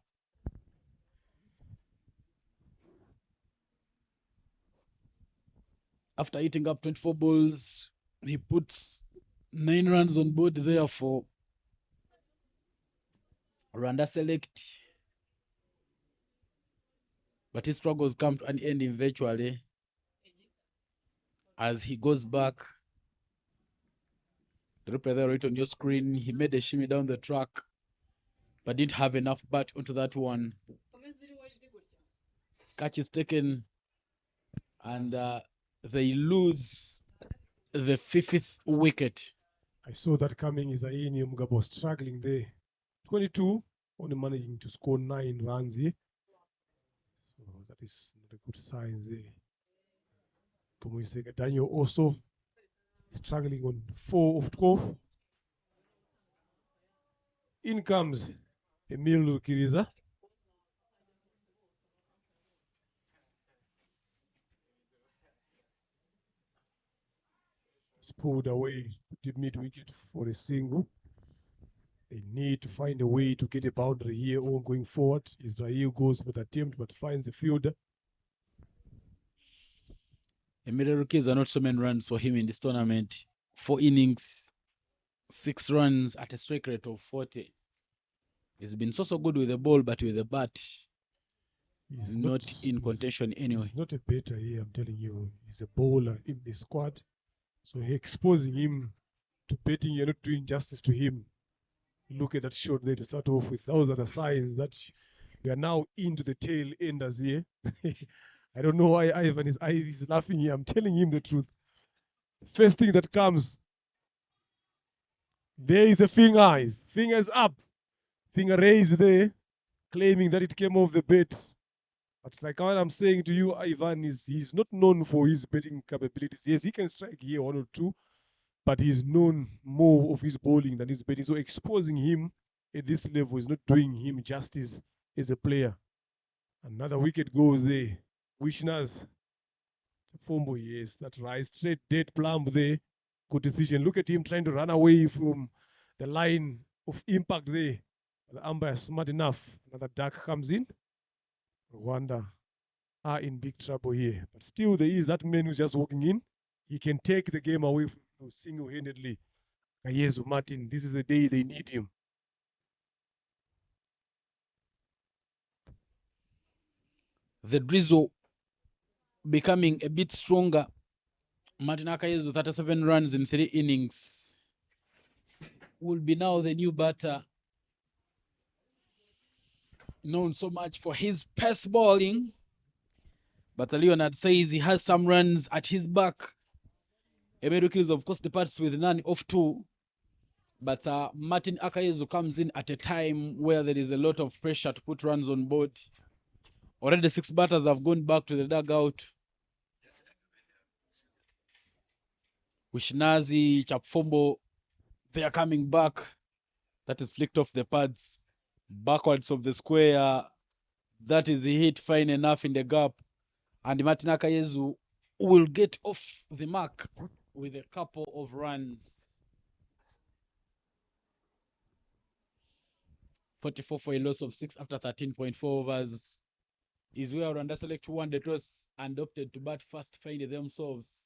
After eating up 24 balls, he puts 9 runs on board there for Rwanda Select. But his struggles come to an end eventually as he goes back. The replay there right on your screen. He made a shimmy down the track, but didn't have enough bat onto that one. Catch is taken, and they lose the 5th wicket. I saw that coming. Isai Nyomugabo struggling there. 22, only managing to score 9 runs here. So that is not a good sign there. Komoiseka Daniel also struggling on 4 of 12. In comes Emil Lukiriza. It's pulled away to the mid wicket for a single. They need to find a way to get a boundary here or going forward. Israel goes for the attempt but finds the fielder. Emile Rukiza, not so many runs for him in this tournament. 4 innings, 6 runs at a strike rate of 40. He's been so good with the ball, but with the bat, he's not in contention anyway. He's not a batter here, I'm telling you. He's a bowler in the squad. So exposing him to betting, you're not doing justice to him. Look at that shot there to start off with. Those are the signs that we are now into the tail enders here. I don't know why Ivan is laughing here. I'm telling him the truth. First thing that comes, there is the fingers up, finger raised there, claiming that it came off the bet. But like what I'm saying to you, Ivan, he's not known for his betting capabilities. Yes, he can strike here one or two, but he's known more of his bowling than his betting. So exposing him at this level is not doing him justice as a player. Another wicket goes there. Wishners, fumble, yes, that's right. Straight dead plumb there. Good decision. Look at him trying to run away from the line of impact there. The umpire smart enough. Another duck comes in. Rwanda are in big trouble here. But still, there is that man who's just walking in. He can take the game away from you single-handedly. Kayezu Martin, this is the day they need him. The drizzle becoming a bit stronger. Martin Akayezu, 37 runs in 3 innings, will be now the new batter, known so much for his pace bowling. But Leonard says he has some runs at his back. Emeru Kills, of course, departs with none of 2. But Martin Akayezu comes in at a time where there is a lot of pressure to put runs on board. Already 6 batters have gone back to the dugout. Wishnazi, Chapfombo, they are coming back. That is flicked off the pads. Backwards of the square. That is hit fine enough in the gap. And Martin Akayezu will get off the mark with a couple of runs. 44 for a loss of 6 after 13.4 overs is where Rwanda Select won the toss and opted to bat first, find themselves.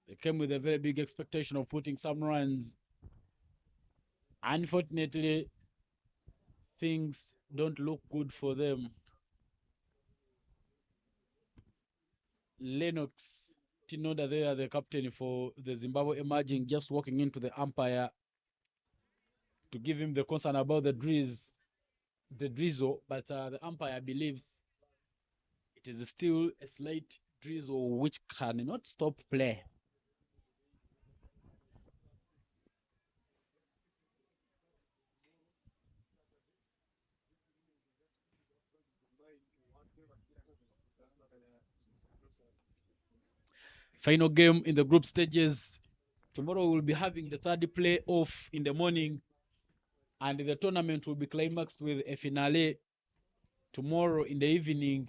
They came with a very big expectation of putting some runs. Unfortunately, things don't look good for them. Lennox Tinoda there, the captain for the Zimbabwe Emerging, just walking into the umpire to give him the concern about the drizzle, but the umpire believes it is still a slight drizzle which cannot stop play. Final game in the group stages. Tomorrow we'll be having the third play off in the morning, and the tournament will be climaxed with a finale tomorrow in the evening.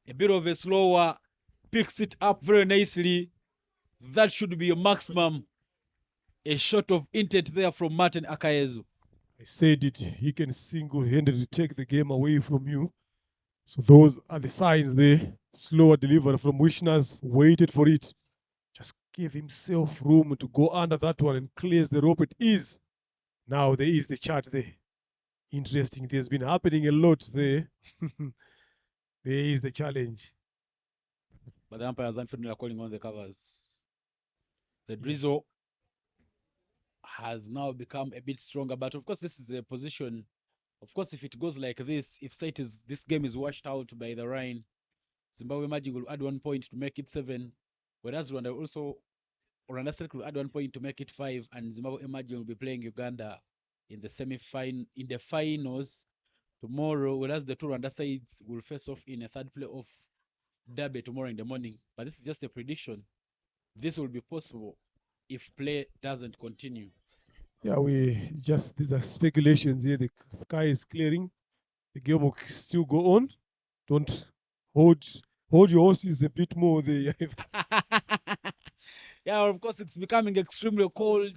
A bit of a slower, picks it up very nicely. That should be a maximum. A shot of intent there from Martin Akayezu. I said it, he can single-handedly take the game away from you. So those are the signs there. Slower delivery from Wishners, waited for it. Just gave himself room to go under that one and clears the rope. It is. Now there is the chart there. Interesting. It has been happening a lot there. There is the challenge. But the umpires unfortunately are calling on the covers. The drizzle has now become a bit stronger, but of course this is a position. Of course, if it goes like this, if this game is washed out by the rain, Zimbabwe Magic will add 1 point to make it 7, whereas Rwanda Select will add 1 point to make it 5, and Zimbabwe Magic will be playing Uganda in the finals tomorrow, whereas the two Rwanda sides will face off in a third playoff derby tomorrow in the morning. But this is just a prediction. This will be possible if play doesn't continue. Yeah, these are speculations here. The sky is clearing. The game will still go on. Don't hold your horses a bit more there. Yeah, of course, it's becoming extremely cold.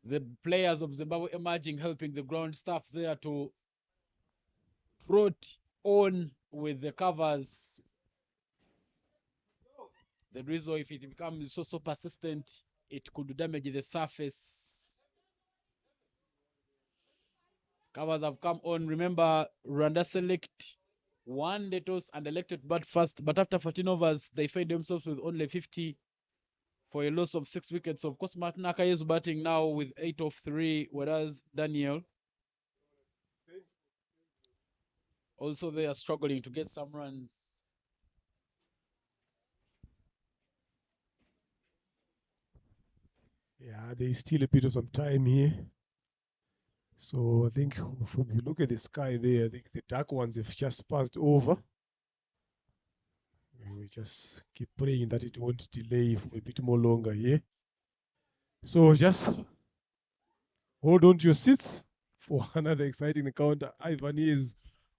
The players of Zimbabwe Emerging helping the ground staff there to trot on with the covers. The drizzle, if it becomes so persistent, it could damage the surface. Covers have come on. Remember, Rwanda Select won the toss and elected to bat first, but after 14 overs, they find themselves with only 50 for a loss of 6 wickets. Of course, Mark Naka is batting now with 8 of 3, whereas Daniel also they are struggling to get some runs. Yeah, there is still a bit of some time here. So I think if you look at the sky there, I think the dark ones have just passed over. We just keep praying that it won't delay for a bit more longer here. So just hold on to your seats for another exciting encounter. Ivan is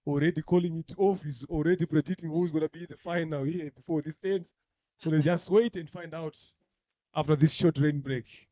already calling it off. He's already predicting who's going to be the final here before this ends. So let's just wait and find out after this short rain break.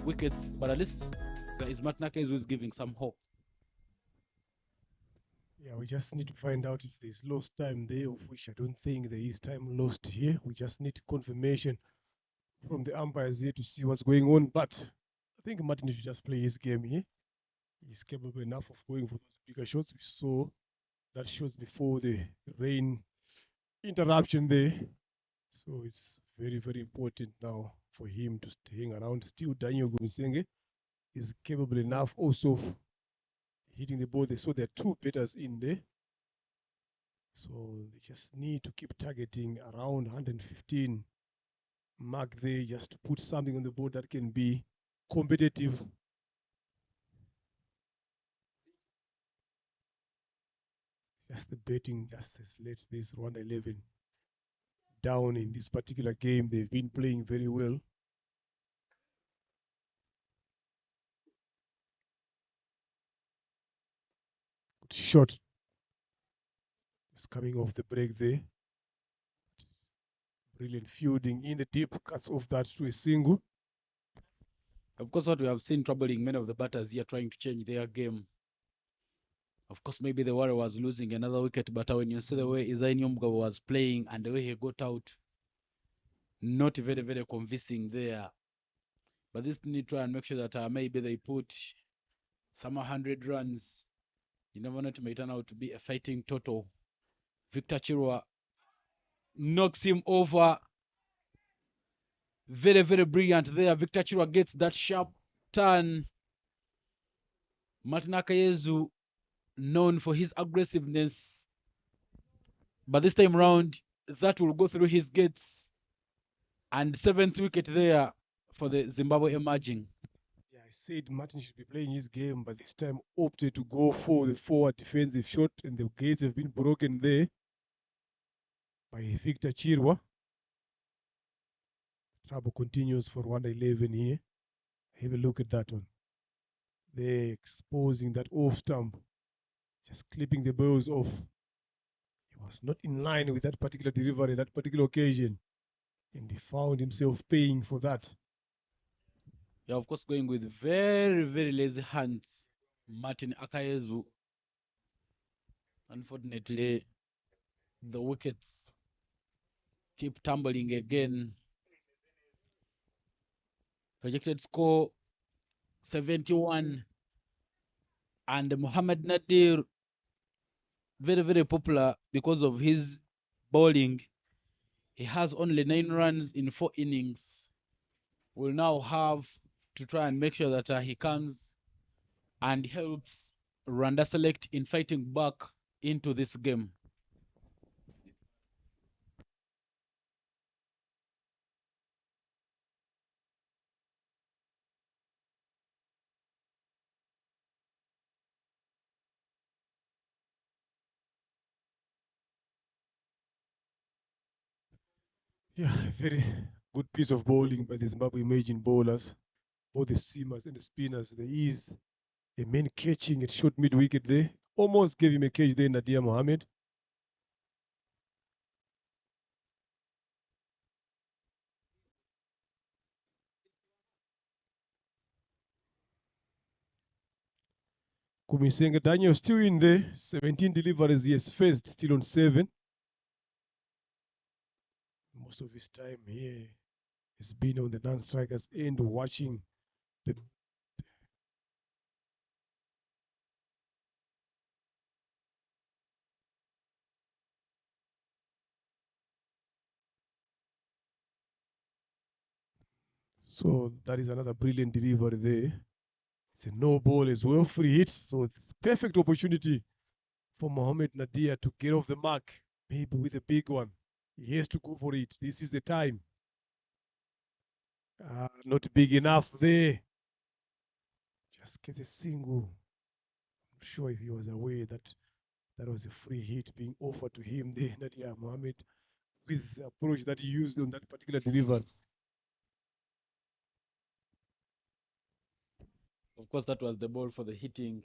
wickets, but at least there is Martin Akayezu who is giving some hope. Yeah, we just need to find out if there's lost time there, of which I don't think there is time lost here. We just need confirmation from the umpires here to see what's going on. But I think Martin should just play his game here. He's capable enough of going for those bigger shots. We saw that shots before the rain interruption there. So it's very, very important now for him to hang around. Still, Daniel Gumisenge is capable enough also of hitting the ball. They saw there are two batters in there. So they just need to keep targeting around 115 mark there just to put something on the board that can be competitive. Just the betting just has let this Rwanda 11 down in this particular game. They've been playing very well. Good shot. It's coming off the break there. Brilliant fielding in the deep, cuts off that to a single. Of course, what we have seen troubling many of the batters here trying to change their game. Of course, maybe the worry was losing another wicket, but when you see the way Isai Nyomugabo was playing and the way he got out, not very, very convincing there. But this need to try and make sure that maybe they put some 100 runs. You never know, it may turn out to be a fighting total. Victor Chirwa knocks him over. Very, very brilliant there. Victor Chirwa gets that sharp turn. Martin Akayezu, known for his aggressiveness, but this time round, that will go through his gates. And seventh wicket there for the Zimbabwe emerging. Yeah, I said Martin should be playing his game, but this time opted to go for the forward defensive shot, and the gates have been broken there by Victor Chirwa. Trouble continues for Rwanda 11 here. Have a look at that one. They're exposing that off stump, just clipping the balls off. He was not in line with that particular delivery, that particular occasion, and he found himself paying for that. Yeah, of course, going with very, very lazy hands. Martin Akayezu. Unfortunately, the wickets keep tumbling again. Projected score 71. And Mohamed Nadir, very, very popular because of his bowling. He has only 9 runs in 4 innings. Will now have to try and make sure that he comes and helps Rwanda Select in fighting back into this game. Yeah, very good piece of bowling by the Zimbabwe emerging bowlers, both the seamers and the spinners. There is a man catching at short mid wicket there. Almost gave him a catch there, Nadia Mohammed. Kumisenga Daniel still in there. 17 deliveries he has faced, still on 7. Most of his time here has been on the non-strikers end watching the so that is another brilliant delivery there. It's a no ball as well, free hit. So it's perfect opportunity for Mohamed Nadia to get off the mark, maybe with a big one. He has to go for it. This is the time. Not big enough there. Just gets a single. I'm sure if he was aware that that was a free hit being offered to him there, Nadia Mohammed, with the approach that he used on that particular delivery. Of course, that was the ball for the hitting.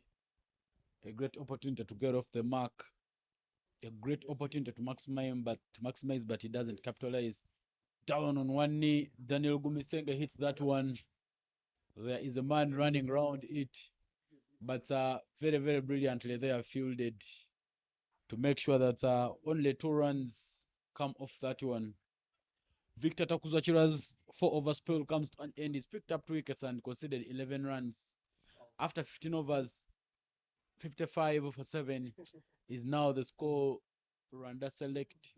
A great opportunity to get off the mark. A great opportunity to maximize, but he doesn't capitalize. Down on one knee, Daniel Gumisenga hits that one. There is a man running around it, but very, very brilliantly they are fielded to make sure that only 2 runs come off that one. Victor Takuzachira's 4 over spell comes to an end. He's picked up 2 wickets and conceded 11 runs. After 15 overs, 55 for 7 is now the score. Rwanda select.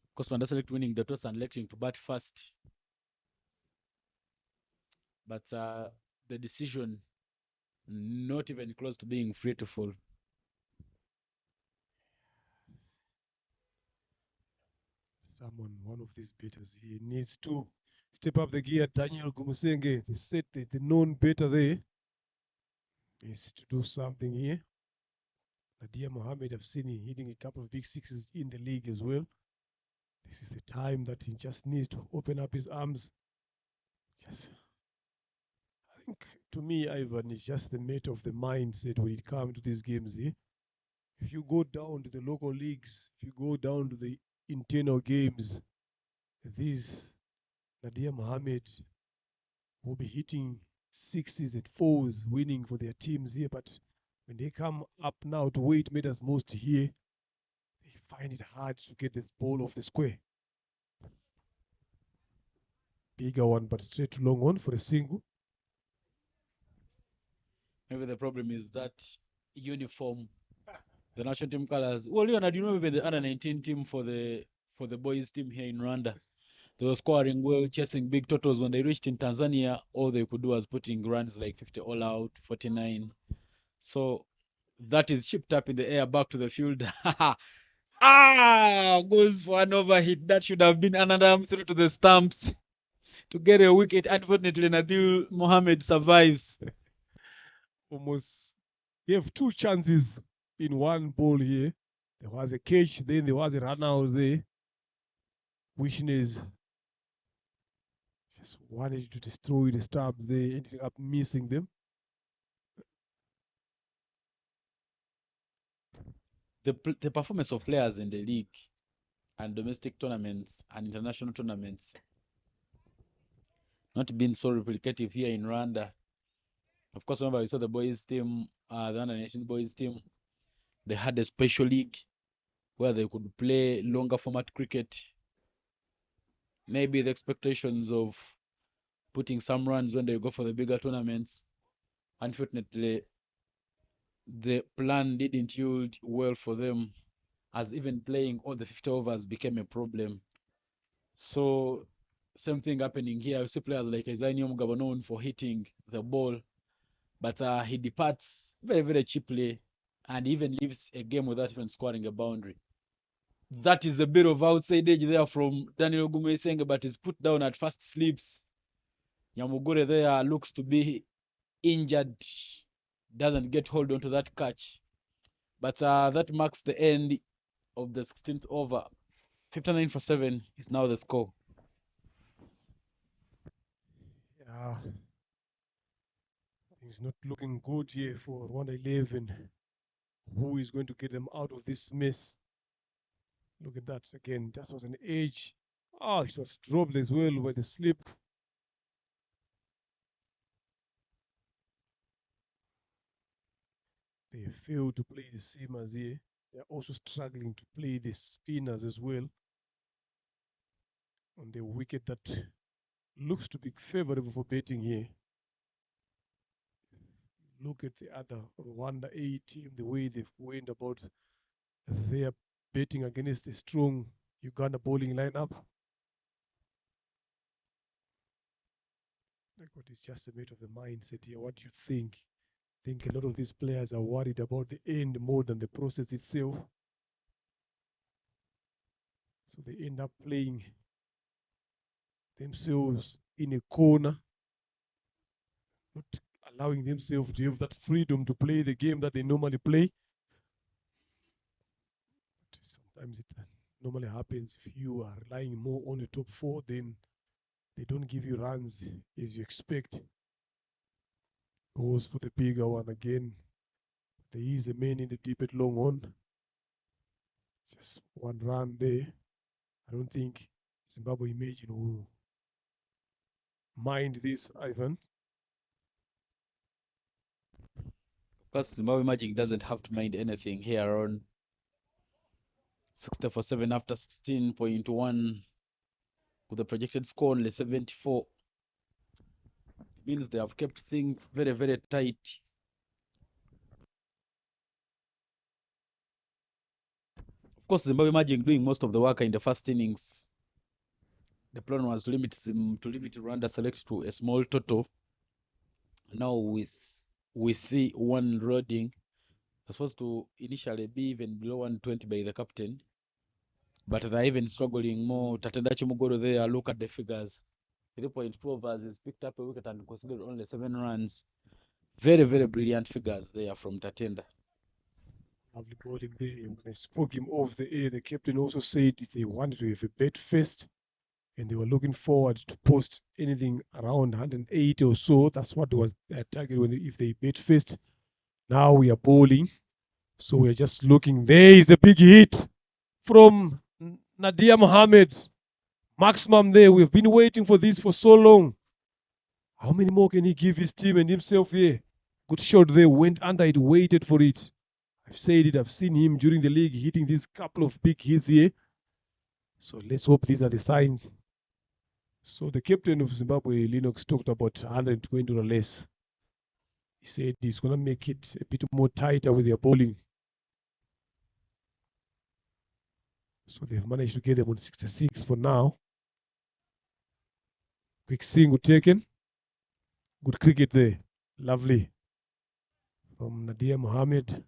Of course, Rwanda select winning the toss and electing to bat first. But the decision not even close to being free to fall. One of these beaters, he needs to step up the gear. Daniel Gumusenge, the known better there, needs to do something here. Nadia Mohammed, I've seen him hitting a couple of big sixes in the league as well. This is the time that he just needs to open up his arms. I think to me, Ivan, is just the matter of the mindset when it comes to these games here. If you go down to the local leagues, if you go down to the internal games, these Nadia Mohammed will be hitting sixes and fours, winning for their teams here. But when they come up now to where it matters most here, they find it hard to get this ball off the square. Bigger one, but straight to long on for a single. Maybe the problem is that uniform, the national team colors. Well, Leonard, you know, even the under 19 team for the boys team here in Rwanda, they were scoring well, chasing big totals. When they reached in Tanzania, all they could do was putting runs like 50 all out, 49. So that is chipped up in the air back to the field. Goes for an overhit. That should have been another arm through to the stumps to get a wicket. Unfortunately, Nabil Mohammed survives. Almost, he have 2 chances in one ball here. There was a catch, then there was a run out there. Wishness just wanted to destroy the stumps. They ended up missing them. The performance of players in the league and domestic tournaments and international tournaments not being so replicative here in Rwanda. Of course, remember we saw the boys team, the under 19 boys team. They had a special league where they could play longer format cricket. Maybe the expectations of putting some runs when they go for the bigger tournaments. Unfortunately, the plan didn't yield well for them, as even playing all the 50 overs became a problem. So, same thing happening here. You see players like Isaiah Mugabo known for hitting the ball, but he departs very, very cheaply and even leaves a game without even scoring a boundary. That is a bit of outside edge there from Daniel Gumesenge, but is put down at first slips. Nyamugure there looks to be injured, doesn't get hold onto that catch. But that marks the end of the 16th over. 59 for 7 is now the score. Yeah, it's not looking good here for Rwanda 11. Who is going to get them out of this mess? Look at that again. That was an edge. It was dropped as well by the slip. They failed to play the seamers here. They're also struggling to play the spinners as well on the wicket that looks to be favorable for betting here. Look at the other Rwanda A team, the way they've went about their betting against a strong Uganda bowling lineup. Like what is just a matter of the mindset here. What do you think? I think a lot of these players are worried about the end more than the process itself. So they end up playing themselves in a corner, not allowing themselves to have that freedom to play the game that they normally play. But sometimes it normally happens if you are relying more on the top four, then they don't give you runs as you expect. Goes for the bigger one again. There is a man in the deep at long on. Just one run there. I don't think Zimbabwe Imagine will mind this, Ivan. Of course, Zimbabwe Magic doesn't have to mind anything here on 60 for 7 after 16.1 with the projected score only 74. Means they have kept things very, very tight. Of course, Zimbabwe Magic doing most of the work in the first innings. The plan was to limit Rwanda Select to a small total. Now we see one loading. Was supposed to initially be even below 120 by the captain, but they're even struggling more. Tatendachi Mugoro there, look at the figures. 3.2 overs is picked up a wicket and considered only 7 runs. Very, very brilliant figures there from Tatenda. Lovely bowling there. When I spoke him off the air, the captain also said if they wanted to have a bet first and they were looking forward to post anything around 180 or so, that's what was their target if they bet first. Now we are bowling. So we're just looking. There is the big hit from Nadia Mohammed. Maximum there. We've been waiting for this for so long. How many more can he give his team and himself here? Good shot there. Went under it, waited for it. I've said it. I've seen him during the league hitting these couple of big hits here. So let's hope these are the signs. So the captain of Zimbabwe, Lennox, talked about 120 or less. He said he's going to make it a bit more tighter with their bowling. So they've managed to get them on 66 for now. Quick single taken. Good cricket there. Lovely. From Nadia Mohammed.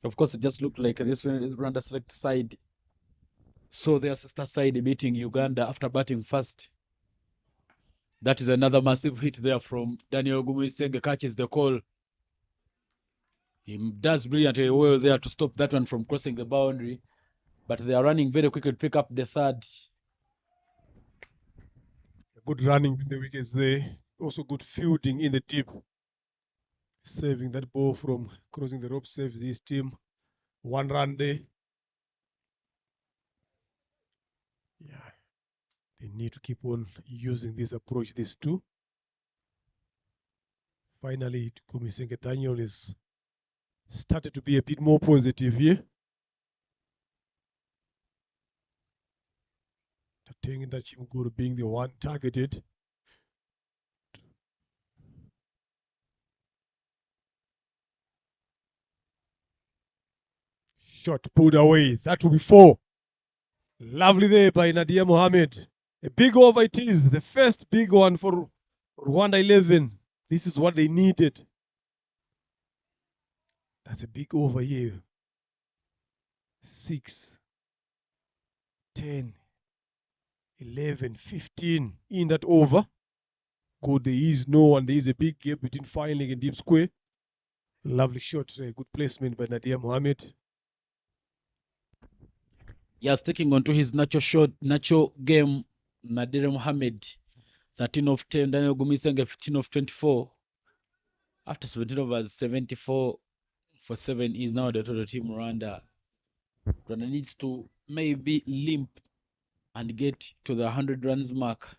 Of course, it just looked like this Rwanda Select side saw their sister side beating Uganda after batting first. That is another massive hit there from Daniel Gumisenge, catches the call. He does brilliantly well there to stop that one from crossing the boundary. But they are running very quickly to pick up the third. Good running in the wickets there. Also good fielding in the deep. Saving that ball from crossing the rope saves this team. One run there. Yeah. They need to keep on using this approach, these two. Finally, Gumisenge Daniel is started to be a bit more positive here. Tatenga Chimuguru being the one targeted. Shot pulled away. That will be 4. Lovely there by Nadia Mohammed. A big over it is. The first big one for Rwanda 11. This is what they needed. That's a big over here. 6, 10, 11, 15 in that over. Good, there is no one. There is a big gap between fine leg and deep square. Lovely shot. Good placement by Nadia Mohammed. Yeah, sticking on to his natural game, Nadir Mohammed, 13 of 10, Daniel Gumisenge, 15 of 24. After 17 overs, 74 for 7 is now the total team. Rwanda needs to maybe limp and get to the 100 runs mark.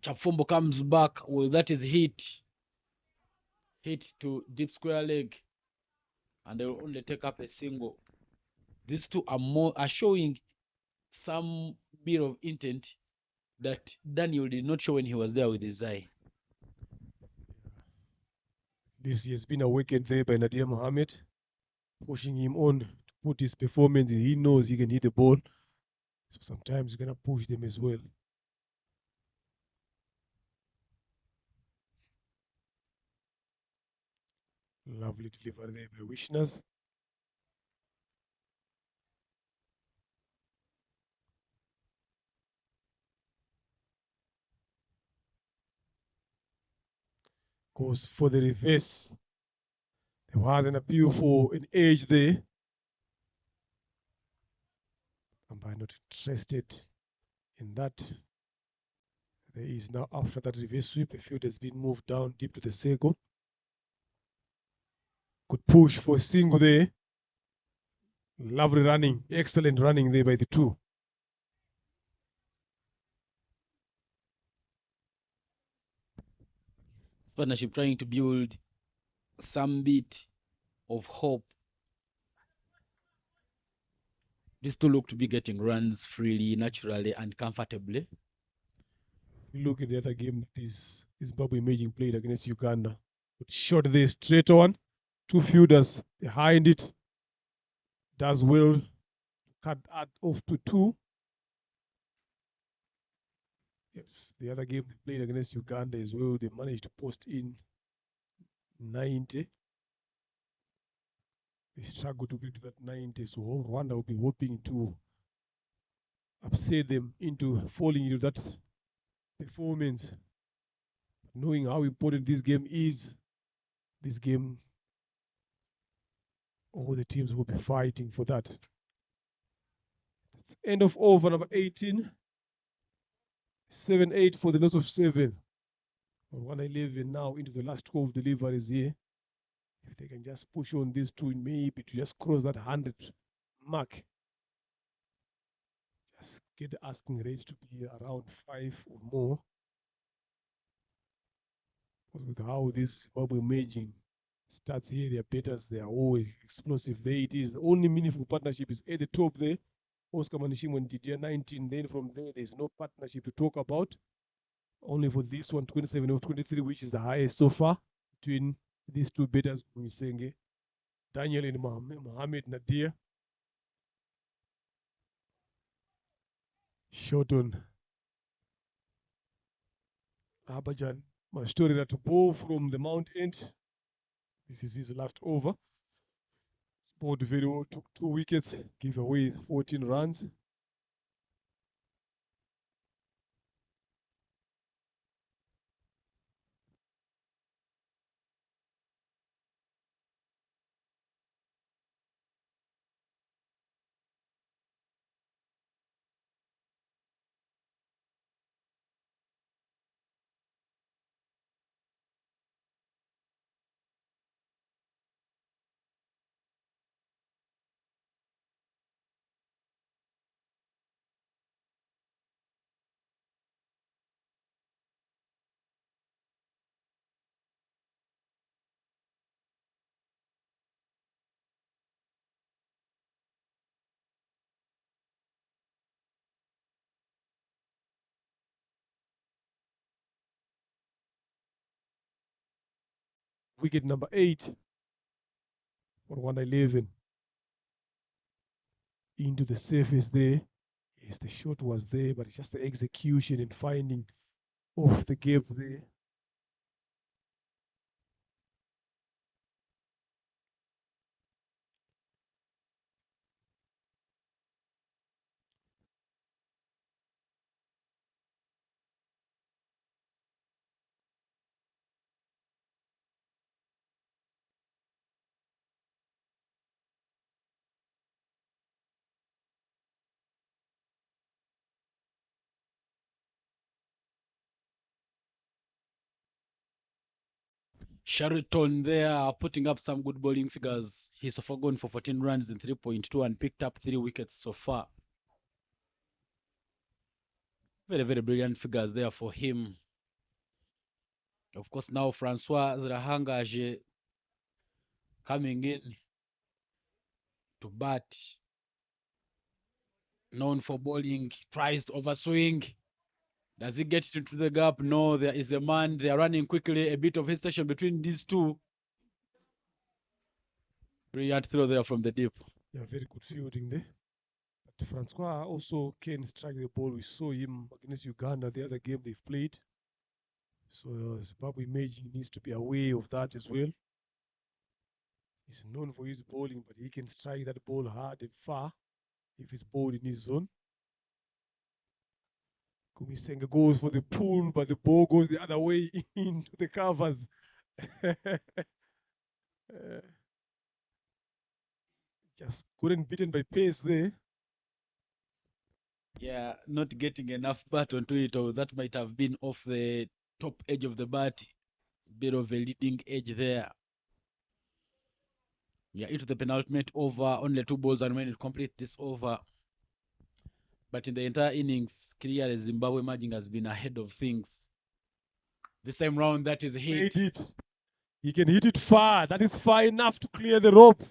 Chapfumbo comes back. Well, that is hit to deep square leg, and they will only take up a single. These two are showing some bit of intent that Daniel did not show when he was there with his eye. This has been a wicket there by Nadia Mohammed, pushing him on to put his performance. He knows he can hit the ball, so sometimes you're gonna push them as well. Lovely delivery there by Wishners. Goes for the reverse. There was an appeal for an edge there. umpire not interested in that. There is now, after that reverse sweep, a field has been moved down deep to the circle. Could push for a single there. Lovely running, excellent running there by the two. This partnership trying to build some bit of hope. These two look to be getting runs freely, naturally, and comfortably. Look at the other game that is Zimbabwe Imaging played against Uganda. Good shot there, straight on. Two fielders behind it. Does well to cut off to two. Yes, the other game they played against Uganda as well, they managed to post in 90. They struggled to get to that 90, so Rwanda will be hoping to upset them into falling into that performance. Knowing how important this game is, this game, all the teams will be fighting for that. It's end of over number 18. 7-8 for the loss of 7. 111 now into the last 12 deliveries here. If they can just push on these two, maybe to just cross that 100 mark. Just get the asking rate to be around 5 or more. Because with how this Zimbabwe Imaging starts here, their betters, they are always explosive. There it is. The only meaningful partnership is at the top there. Oscar Manishimo and Didier 19. Then from there's no partnership to talk about. Only for this one, 27 or 23, which is the highest so far between these two betters, Mwisenge, Daniel and Mohamed Nadir. Shot on Abajan Mastori to ball from the mount end. This is his last over. Scored very well, took 2 wickets, gave away 14 runs. Wicket number 8 for 111. Into the surface there. Yes, the shot was there, but it's just the execution and finding off the gap there. Sheraton there putting up some good bowling figures. He's so far gone for 14 runs in 3.2 and picked up 3 wickets so far. Very, very brilliant figures there for him. Of course, now Francois Zrahangaje coming in to bat. Known for bowling, tries to overswing. Does he get it into the gap? No, there is a man. They are running quickly. A bit of hesitation between these two. Brilliant throw there from the deep. Yeah, very good fielding there. But Francois also can strike the ball. We saw him against Uganda, the other game they've played. So Zimbabwe Imaging needs to be aware of that as well. He's known for his bowling, but he can strike that ball hard and far if it's bowled in his zone. Kumisenga goes for the pull, but the ball goes the other way into the covers. Just couldn't beaten by pace there. Yeah, not getting enough bat onto it, or that might have been off the top edge of the bat. Bit of a leading edge there. Yeah, into the penultimate over, only 2 balls and when it complete this over. But in the entire innings, clearly Zimbabwe Emerging has been ahead of things. This time round, that is hit. Made it. He can hit it far. That is far enough to clear the rope.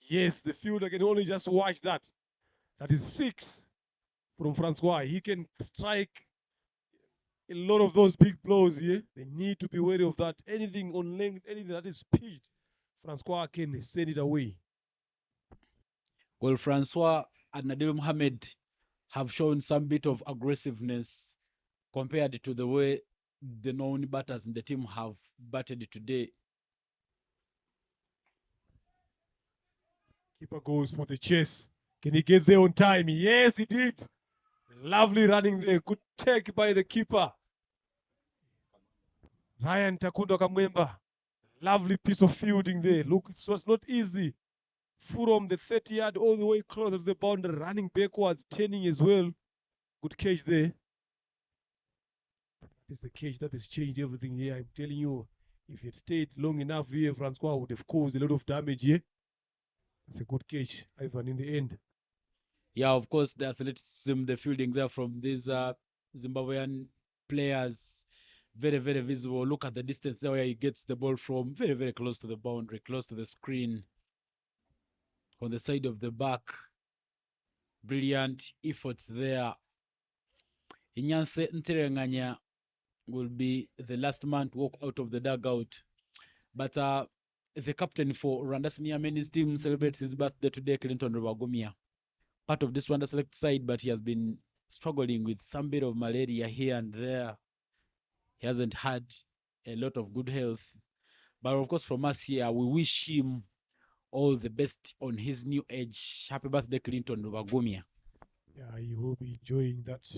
Yes, the fielder can only just watch that. That is 6 from Francois. He can strike a lot of those big blows here. They need to be wary of that. Anything on length, anything that is speed, Francois can send it away. Well, Francois and Nadir Mohamed have shown some bit of aggressiveness compared to the way the known batters in the team have batted today. Keeper goes for the chase. Can he get there on time? Yes, he did. Lovely running there. Good take by the keeper. Ryan Takunda Kamwemba. Lovely piece of fielding there. Look, it was not easy. From the 30-yard all the way closer to the boundary, running backwards, turning as well. Good catch there. This is the catch that has changed everything here. I'm telling you, if he had stayed long enough here, Francois would have caused a lot of damage here. It's a good catch, Ivan, in the end. Yeah, of course, the athleticism, the fielding there from these Zimbabwean players, very, very visible. Look at the distance there where he gets the ball from, very, very close to the boundary, close to the screen, on the side of the back. Brilliant efforts there. Inyanse Nterenganya will be the last man to walk out of the dugout. But the captain for Rwanda Senior Men's team celebrates his birthday today, Clinton Rubagumia. Part of this Rwanda select side, but he has been struggling with some bit of malaria here and there. He hasn't had a lot of good health. But of course, from us here, we wish him all the best on his new age. Happy birthday, Clinton Rubagumia. Yeah, he will be enjoying that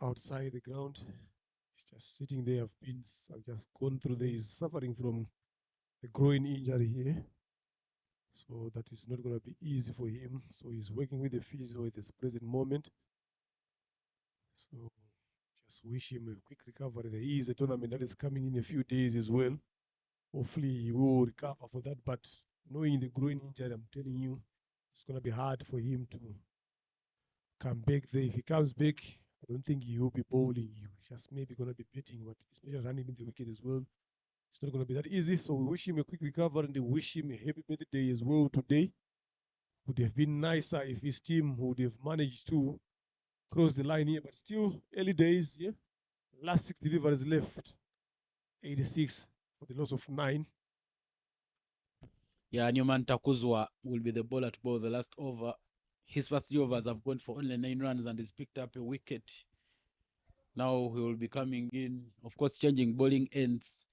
outside the ground. He's just sitting there. I've just gone through there. He's suffering from a groin injury here. So that is not going to be easy for him. So he's working with the physio at this present moment. So just wish him a quick recovery. There is a tournament that is coming in a few days as well. Hopefully he will recover for that. But knowing the groin injury, I'm telling you, it's going to be hard for him to come back there. If he comes back, I don't think he will be bowling. He's just maybe going to be batting, but especially running in the wicket as well. It's not going to be that easy. So we wish him a quick recovery and we wish him a happy birthday as well today. Would have been nicer if his team would have managed to cross the line here, but still early days. Yeah, last 6 deliveries left. 86 for the loss of 9. Yeah, Newman Takuzwa will be the bowler to bowl the last over. His first 3 overs have gone for only 9 runs and he's picked up a wicket. Now he will be coming in, of course, changing bowling ends.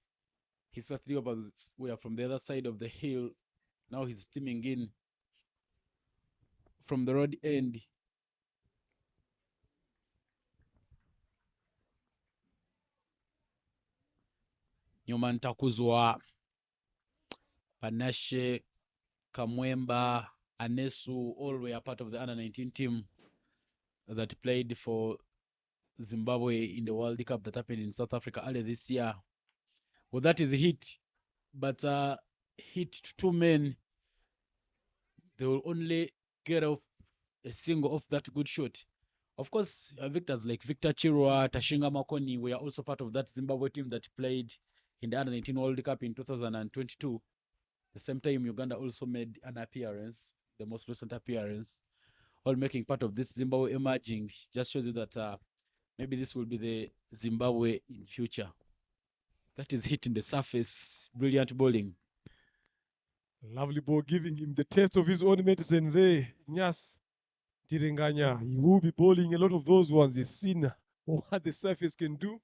His first 3 overs were from the other side of the hill. Now he's steaming in from the road end. Newman Takuzwa, Panashe, Kamwemba, Anesu, all were part of the under 19 team that played for Zimbabwe in the World Cup that happened in South Africa earlier this year. Well, that is a hit, but hit to 2 men, they will only get off a single off that good shot. Of course, victors like Victor Chirwa, Tashinga Makoni were also part of that Zimbabwe team that played in the Under 19 World Cup in 2022. The same time, Uganda also made an appearance, the most recent appearance, all making part of this Zimbabwe emerging. Just shows you that maybe this will be the Zimbabwe in future. That is hitting the surface. Brilliant bowling. Lovely ball, giving him the taste of his own medicine there. Nyas Tirenganya. He will be bowling a lot of those ones. He's seen what the surface can do.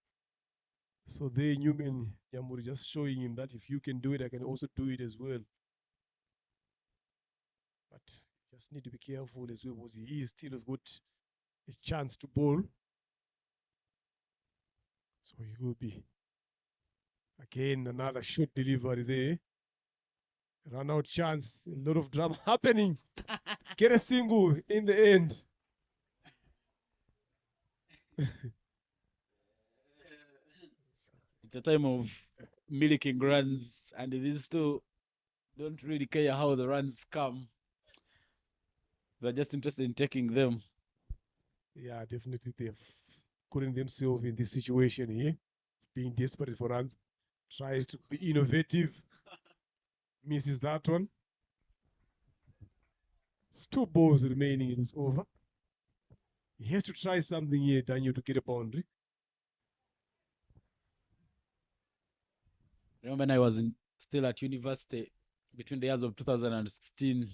So there, Newman Yamuri just showing him that if you can do it, I can also do it as well. But just need to be careful as well because he still has got a chance to bowl. So he will be again another short delivery there. Run out chance, a lot of drama happening. Get a single in the end. It's a time of milking runs, and these two don't really care how the runs come. They're just interested in taking them. Yeah, definitely they've gotten themselves in this situation here, being desperate for runs. Tries to be innovative, misses that one. It's 2 balls remaining in this over. He has to try something here, Daniel, to get a boundary. Remember when I was still at university between the years of 2016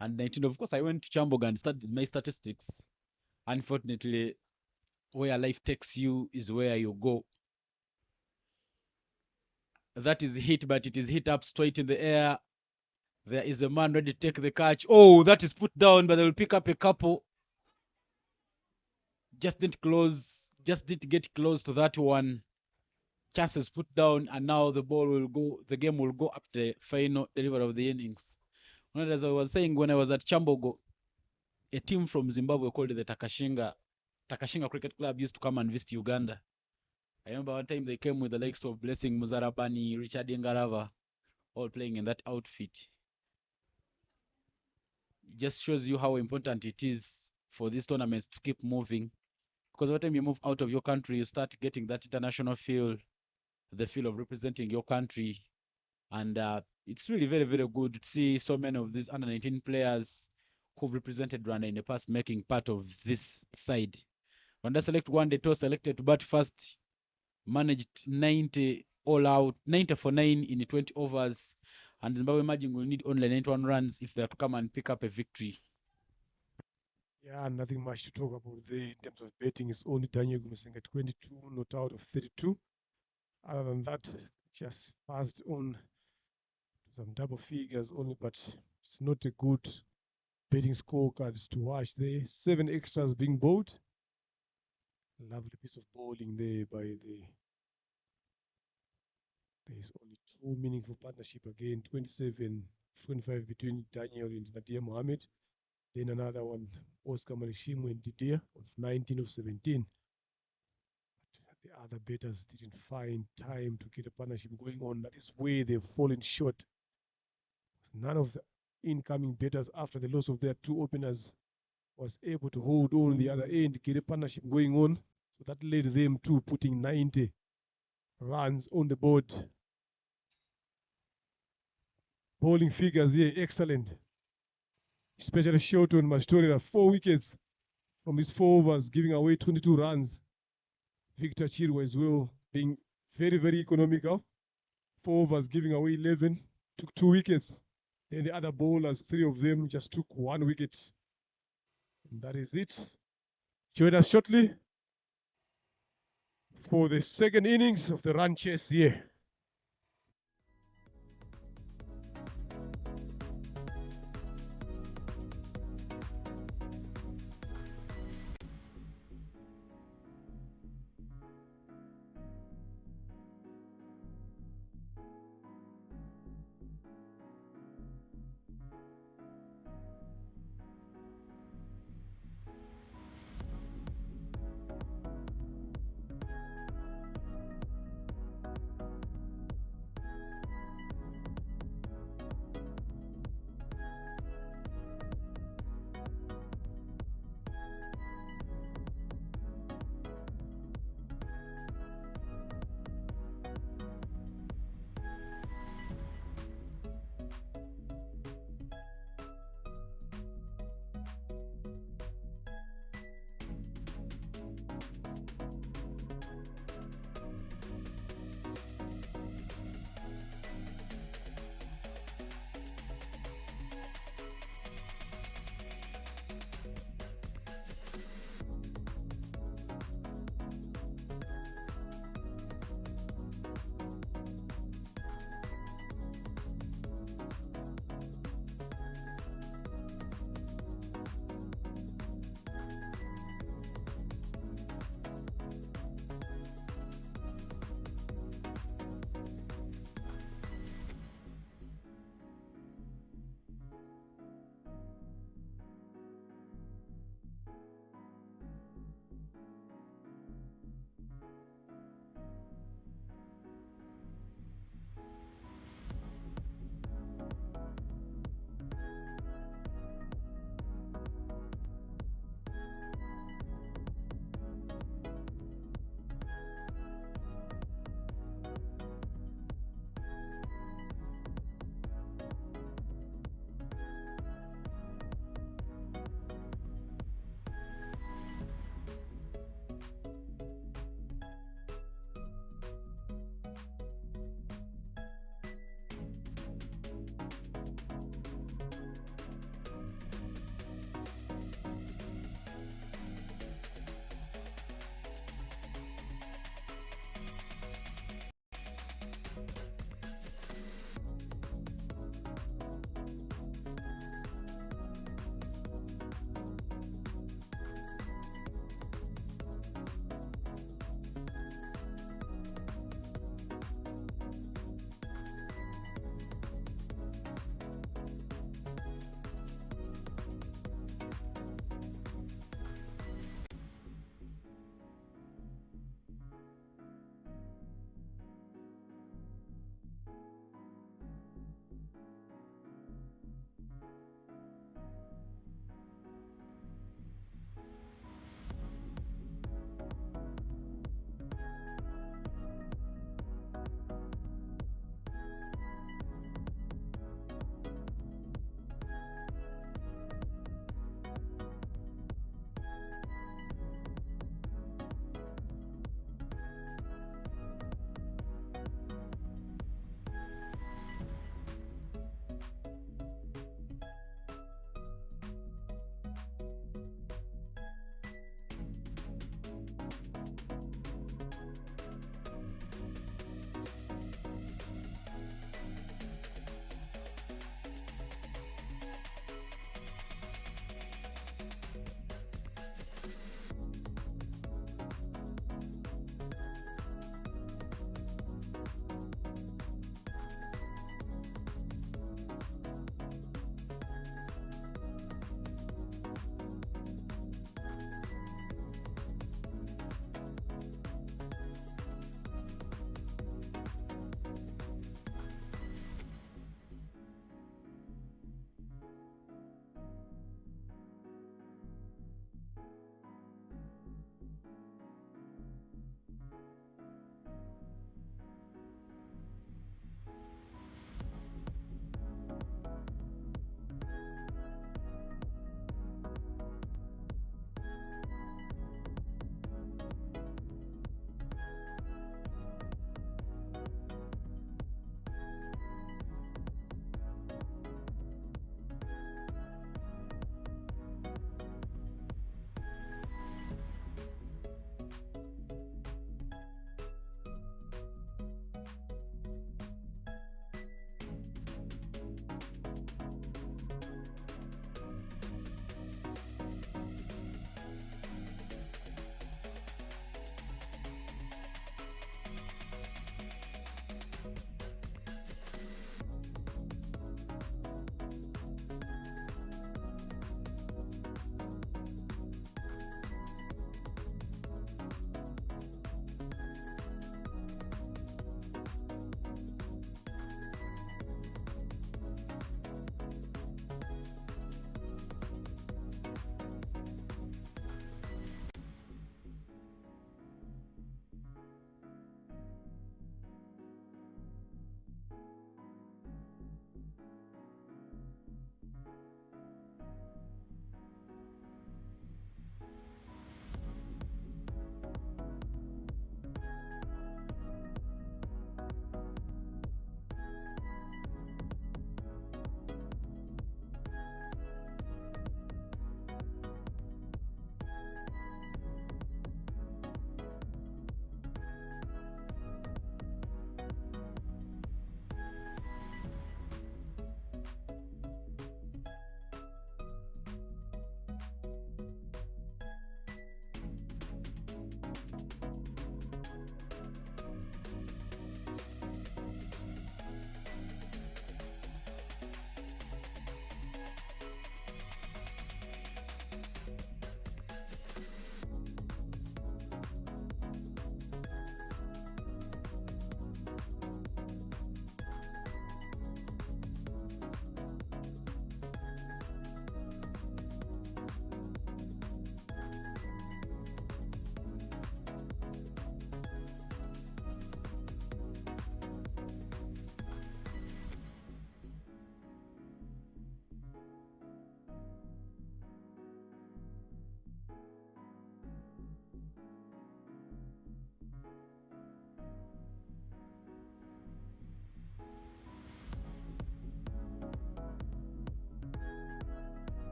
and 19. Of course, I went to Chamboga and studied my statistics. Unfortunately, where life takes you is where you go. That is hit, but it is hit up straight in the air. There is a man ready to take the catch. Oh, that is put down, but they will pick up a couple. Just didn't get close to that one. Chances put down, and now the game will go up to the final delivery of the innings. As I was saying, when I was at Chambogo, a team from Zimbabwe called the Takashinga Cricket Club used to come and visit Uganda. I remember one time they came with the likes of Blessing Muzarabani, Richard Ngarava, all playing in that outfit. It just shows you how important it is for these tournaments to keep moving. Because every time you move out of your country, you start getting that international feel, the feel of representing your country. And it's really very, very good to see so many of these under 19 players who've represented Rwanda in the past making part of this side. Rwanda Select one, they toss selected to bat first, managed 90 all out, 90 for 9 in 20 overs. And Zimbabwe Magic will need only 91 runs if they're to come and pick up a victory. Yeah, nothing much to talk about there in terms of betting. It's only Daniel Gumaseng at 22, not out of 32. Other than that, just passed on some double figures only, but it's not a good betting scorecards to watch there. 7 extras being bowled. Lovely piece of bowling there by there's only 2 meaningful partnership again, 27, 25 between Daniel and Nadia Mohammed. Then another one, Oscar Marishimu and Didier of 19 of 17. But the other betters didn't find time to get a partnership going on. That is where they've fallen short. None of the incoming betters, after the loss of their 2 openers, was able to hold on the other end, get a partnership going on. So that led them to putting 90 runs on the board. Bowling figures here, excellent. Especially Shelton Mastori, 4 wickets from his 4 overs, giving away 22 runs. Victor Chirwa as well, being very, very economical. 4 overs, giving away 11, took 2 wickets. Then the other bowlers, 3 of them just took 1 wicket. And that is it. Join us shortly for the second innings of the run chase here.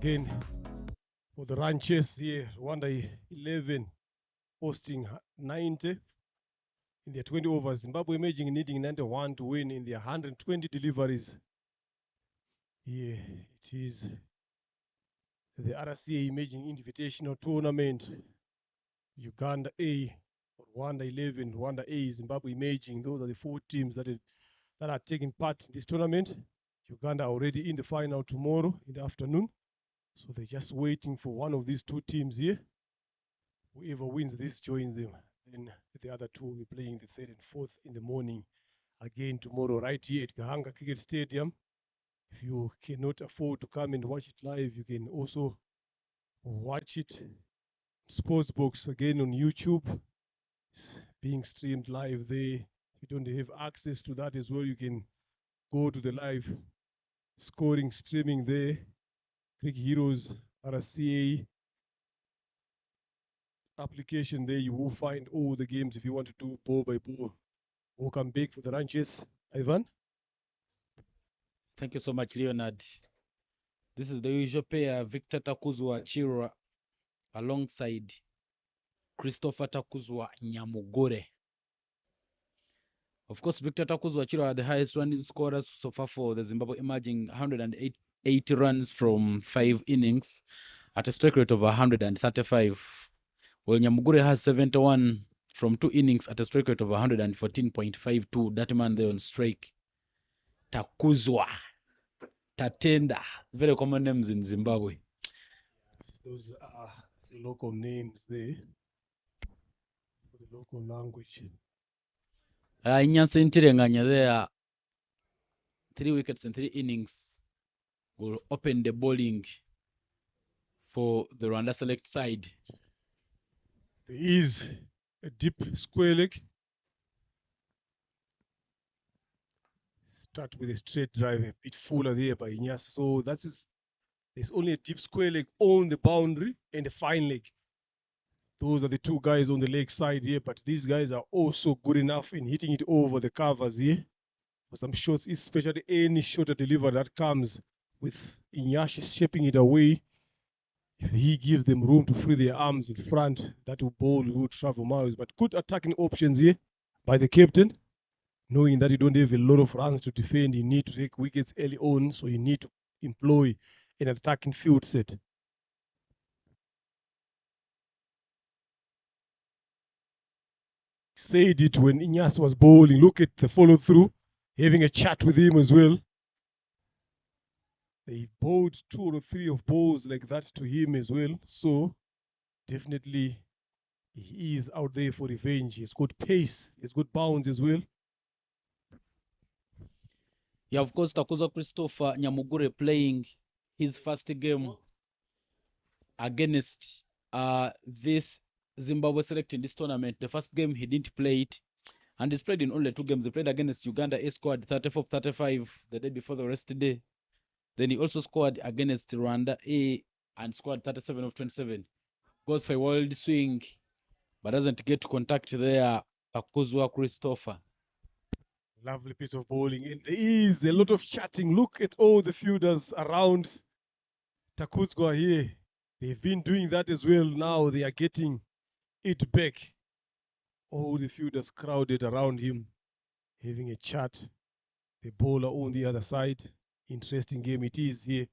again for the ranches here. Rwanda 11 posting 90 in their 20 overs. Zimbabwe Imaging needing 91 to win in their 120 deliveries. Here it is the RCA Imaging Invitational Tournament. Uganda A, Rwanda 11, Rwanda A, Zimbabwe Imaging. Those are the 4 teams that are taking part in this tournament. Uganda already in the final tomorrow in the afternoon. So they're just waiting for one of these 2 teams here. Whoever wins this joins them. Then the other 2 will be playing the 3rd and 4th in the morning again tomorrow right here at Kahanga Cricket Stadium. If you cannot afford to come and watch it live, you can also watch it Sportsbox again on YouTube. It's being streamed live there. If you don't have access to that as well, you can go to the live scoring streaming there. Cricket Heroes RCA application there. You will find all the games if you want to do ball by ball. Welcome back for the ranches, Ivan. Thank you so much, Leonard. This is the usual pair, Victor Takuzwa Chirwa alongside Christopher Takuzwa Nyamugore. Of course, Victor Takuzwa Chirwa are the highest running scorers so far for the Zimbabwe Emerging, 180 runs from 5 innings at a strike rate of 135. While Nyamugure has 71 from 2 innings at a strike rate of 114.52. That man there on strike. Takuzwa, Tatenda, very common names in Zimbabwe. Those are local names there for the local language. Inyanse Ntirenganya there, 3 wickets in 3 innings, will open the bowling for the Rwanda select side. There is a deep square leg. Start with a straight drive, a bit fuller there by Inyas. So there's only a deep square leg on the boundary and a fine leg. Those are the 2 guys on the leg side here, but these guys are also good enough in hitting it over the covers here. For some shots, especially any shorter delivery that comes with Inyash shaping it away. If he gives them room to free their arms in front, that ball will travel miles. But good attacking options here by the captain. Knowing that you don't have a lot of runs to defend, you need to take wickets early on, so you need to employ an attacking field set. Said it when Inyas was bowling. Look at the follow through, having a chat with him as well. They bowled 2 or 3 of balls like that to him as well. So definitely he is out there for revenge. He's got pace, he's got bounds as well. Yeah, of course, Takuzwa Christopher Nyamugure playing his first game against this Zimbabwe select in this tournament. The first game he didn't play it, and he's played in only 2 games. He played against Uganda A, scored 34-35 the day before the rest day. Then he also scored against Rwanda A and scored 37 of 27. Goes for a wild swing, but doesn't get to contact there. Takuzwa Christopher. Lovely piece of bowling. And there is a lot of chatting. Look at all the fielders around Takuzwa here. They've been doing that as well. Now they are getting it back. All the fielders crowded around him, having a chat. The bowler on the other side. Interesting game it is here.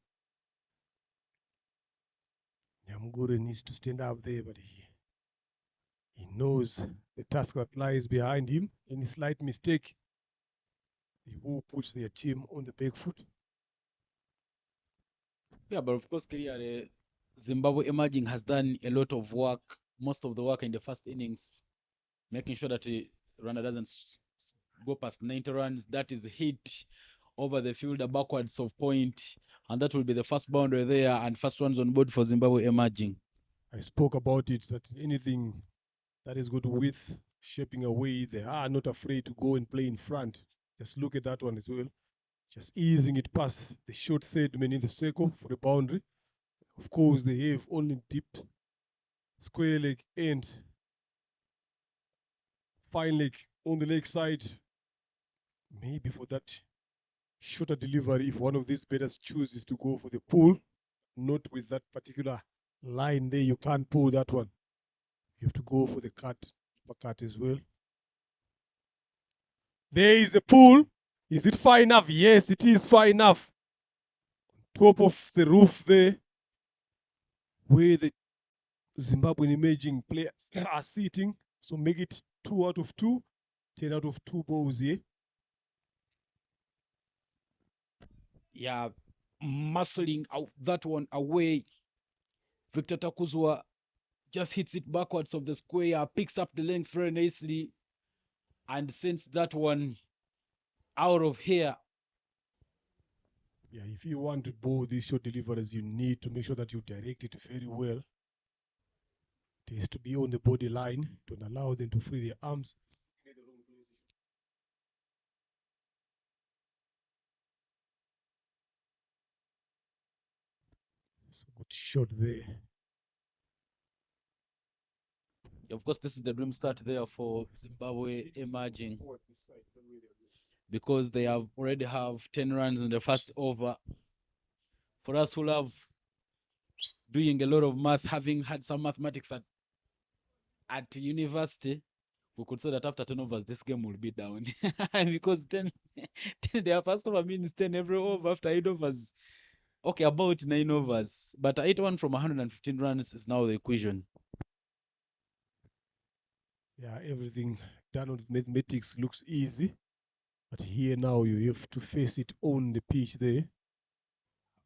Nyamugure needs to stand up there, but he knows the task that lies behind him. Any slight mistake, they will put their team on the back foot. Yeah, but of course, clearly, Zimbabwe Emerging has done a lot of work, most of the work in the first innings, making sure that Rwanda doesn't go past 90 runs. That is hit over the fielder backwards of point, and that will be the first boundary there and first runs on board for Zimbabwe Emerging. I spoke about it, that anything that is good with shaping away, they are not afraid to go and play in front. Just look at that one as well. Just easing it past the short third man in the circle for the boundary. Of course, they have only deep square leg and fine leg on the leg side. Maybe for that shorter delivery, if one of these batters chooses to go for the pull, not with that particular line there. You can't pull that one. You have to go for the cut, uppercut as well. There is the pull. Is it far enough? Yes, it is far enough. Top of the roof there, where the Zimbabwean emerging players are sitting. So make it 2 out of 2, 10 out of 2 balls here. Yeah, muscling out that one away. Victor Takuzwa just hits it backwards of the square, picks up the length very nicely, and sends that one out of here. Yeah, if you want to bowl these short deliveries, you need to make sure that you direct it very well. It has to be on the body line. Don't allow them to free their arms. So good shot there. Of course, this is the dream start there for Zimbabwe emerging, because they have already have 10 runs in the first over. For us who love doing a lot of math, having had some mathematics at university, we could say that after 10 overs, this game will be down. Because 10 their first over means 10 every over after 8 overs. Okay, about 9 overs. But 81 from 115 runs is now the equation. Yeah, everything done with mathematics looks easy. But here now you have to face it on the pitch there.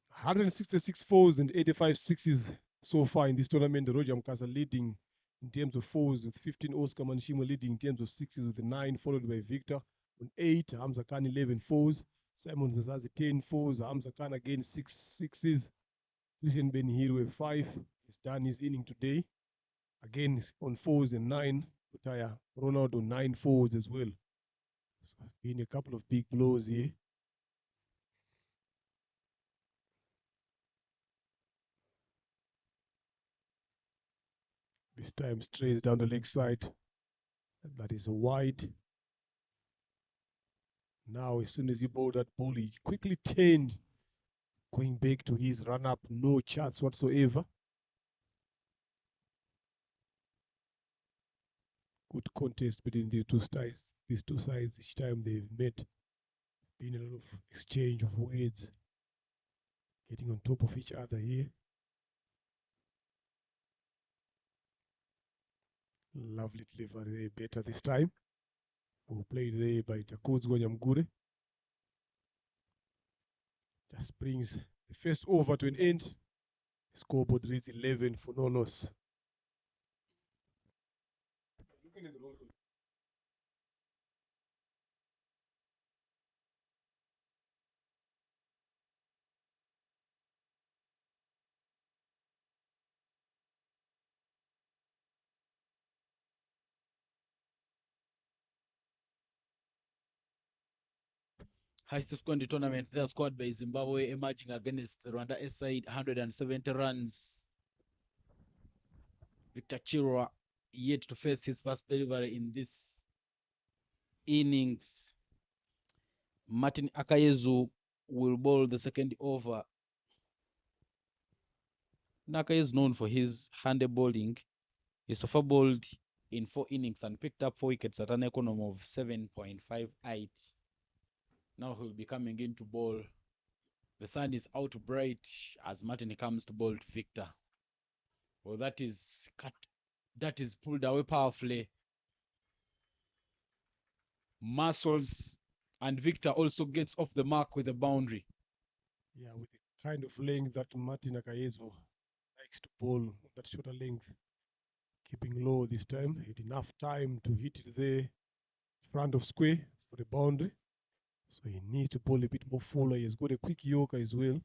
166 fours and 85 sixes so far in this tournament. Roger Mkasa leading in terms of fours with 15. Oscar Manshima leading in terms of sixes with 9, followed by Victor on 8. Hamza Khan 11 fours. Simon Zazazi 10 fours. Hamza Khan again 6 sixes. Christian Ben Hiro 5. He's done his inning today. Again on fours and 9. Utaya Ronald on 9 fours as well. So been a couple of big blows here. This time strays down the leg side. That is wide. Now, as soon as he bowled that ball, he quickly turned, going back to his run up, no chance whatsoever. Good contest between these two sides. These two sides, each time they've met, been a lot of exchange of words, getting on top of each other here. Lovely delivery there, better this time. Well played there by Takuzwa Nyamgure. Just brings the first over to an end. The scoreboard reads 11 for no loss. Highest score in the tournament, they are scored by Zimbabwe emerging against the Rwanda S side, 170 runs. Victor Chirwa yet to face his first delivery in this innings. Martin Akayezu will bowl the second over. Naka is known for his handy bowling. He so bowled in 4 innings and picked up 4 wickets at an economy of 7.58. Now he'll be coming in to bowl. The sun is out bright as Martin comes to bowl to Victor. Well, that is cut. That is pulled away powerfully. Muscles, and Victor also gets off the mark with a boundary. Yeah, with the kind of length that Martin Akayezo likes to bowl, that shorter length, keeping low this time. Had enough time to hit it there, front of square for the boundary. So he needs to bowl a bit more fuller. He has got a quick yorker as well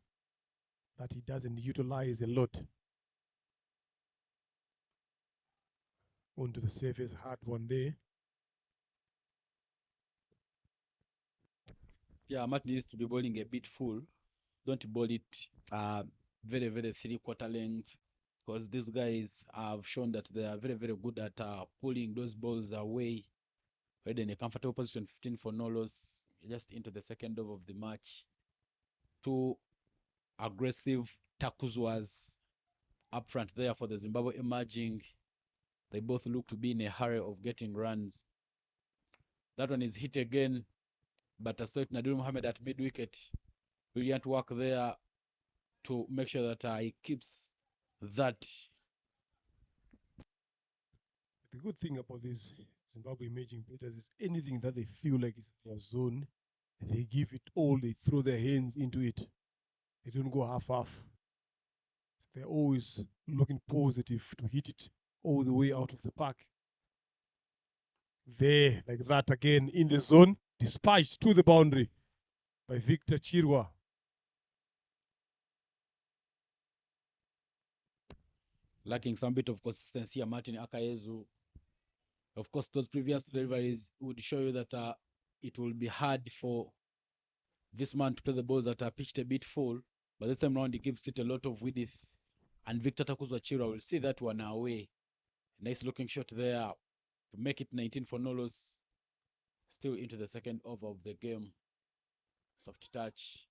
that he doesn't utilize a lot. Onto the surface, hard one there. Yeah, Matt needs to be bowling a bit full. Don't bowl it very, very 3/4 length, because these guys have shown that they are very, very good at pulling those balls away. We're in a comfortable position, 15 for no loss, just into the second over of the match. Two aggressive Takuz was up front there for the Zimbabwe emerging. They both look to be in a hurry of getting runs. That one is hit again, but Astoit Nadir Mohammed at mid wicket. Brilliant work there to make sure that he keeps that. The good thing about these Zimbabwe emerging batters is anything that they feel like is their zone, they give it all, they throw their hands into it. They don't go half-half. So they're always looking positive to hit it all the way out of the park. There, like that again, in the zone, dispatched to the boundary by Victor Chirwa. Lacking some bit of consistency here, Martin Akayezu. Of course, those previous deliveries would show you that it will be hard for this man to play the balls that are pitched a bit full. But this time round, he gives it a lot of width. And Victor Takuzwa Chirwa will see that one away. Nice looking shot there to make it 19 for no loss. Still into the second over of the game. Soft touch.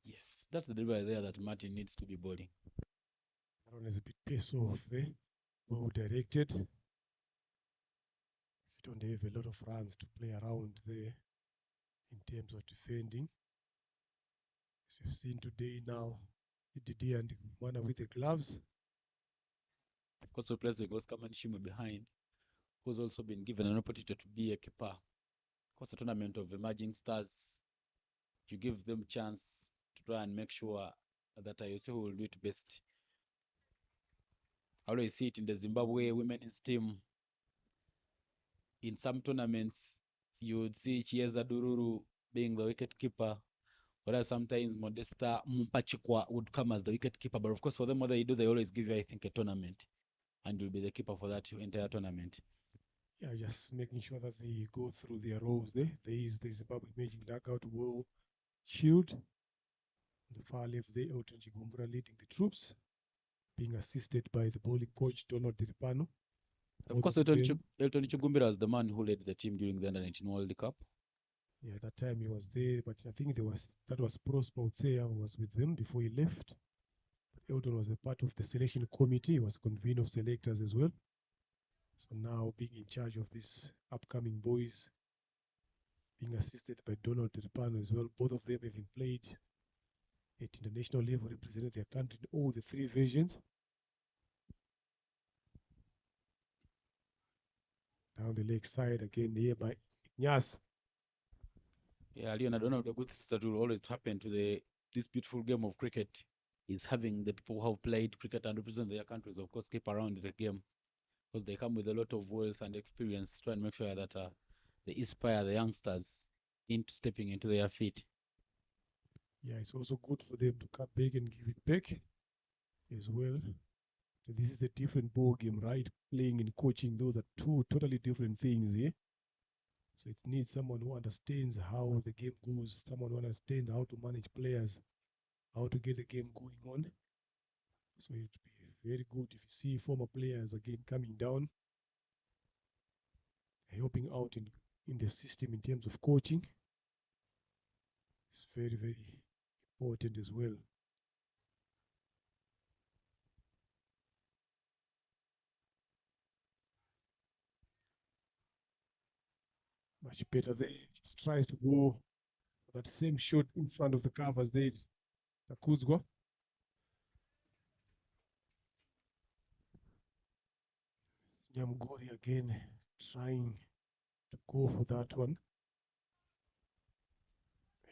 Yes, that's the delivery there that Martin needs to be bowling. That one is a bit pace off there. Well directed. You don't have a lot of runs to play around there in terms of defending. As we've seen today now, Didi and Mana with the gloves. Of course, replacing Oscar Manishima behind, who's also been given an opportunity to be a keeper. Of course, a tournament of emerging stars. You give them a chance to try and make sure that you see who will do it best. I always see it in the Zimbabwe women's team. In some tournaments, you would see Chieza Dururu being the wicket keeper, whereas sometimes Modesta Mpachikwa would come as the wicket keeper. But of course, for them, what they do, they always give you, I think, a tournament, and you'll be the keeper for that entire tournament. Yeah, just making sure that they go through their roles there. There is the Zimbabwe emerging dugout will shield. On the far left there, Elton Chigumbura leading the troops, being assisted by the bowling coach Donald Diripano. Of course, Elton Chigumbura was the man who led the team during the Under-19 World Cup. Yeah, that time he was there, but I think that was Prosper Utseya who was with them before he left. But Elton was a part of the selection committee. He was convener of selectors as well. So now being in charge of these upcoming boys, being assisted by Donald Diripano as well. Both of them having played at international level, represented their country in all the three versions. Down the leg side again here by Ignace. Yeah, Leonard, one of the good things that will always happen to this beautiful game of cricket is having the people who have played cricket and represent their countries, of course, keep around the game, because they come with a lot of wealth and experience, try and make sure that they inspire the youngsters into stepping into their feet. Yeah, it's also good for them to come back and give it back as well. So this is a different ball game, right? Playing and coaching, those are two totally different things here. So it needs someone who understands how the game goes, someone who understands how to manage players, how to get the game going on. So it would be very good if you see former players again coming down, helping out in the system in terms of coaching. It's very, very important as well. Much better there. Just tries to go for that same shot in front of the covers there. Takuzwa. Nyamgori again trying to go for that one.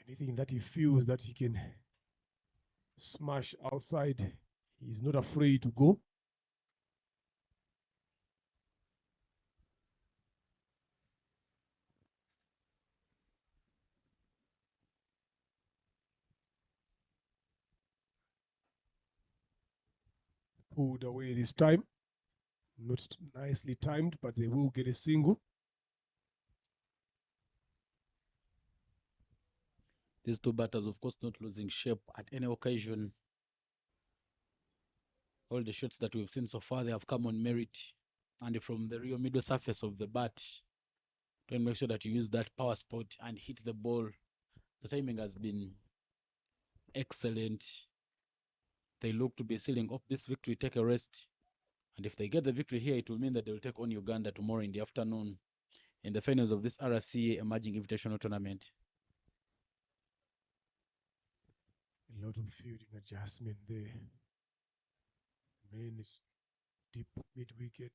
Anything that he feels that he can smash outside, he's not afraid to go. Pulled away this time. Not nicely timed, but they will get a single. These two batters, of course, not losing shape at any occasion. All the shots that we've seen so far, they have come on merit and from the real middle surface of the bat. Try and make sure that you use that power spot and hit the ball. The timing has been excellent. they look to be sealing up this victory, take a rest. And if they get the victory here, it will mean that they will take on Uganda tomorrow in the afternoon in the finals of this RCA Emerging Invitational Tournament. A lot of fielding adjustment there. Man is deep mid wicket,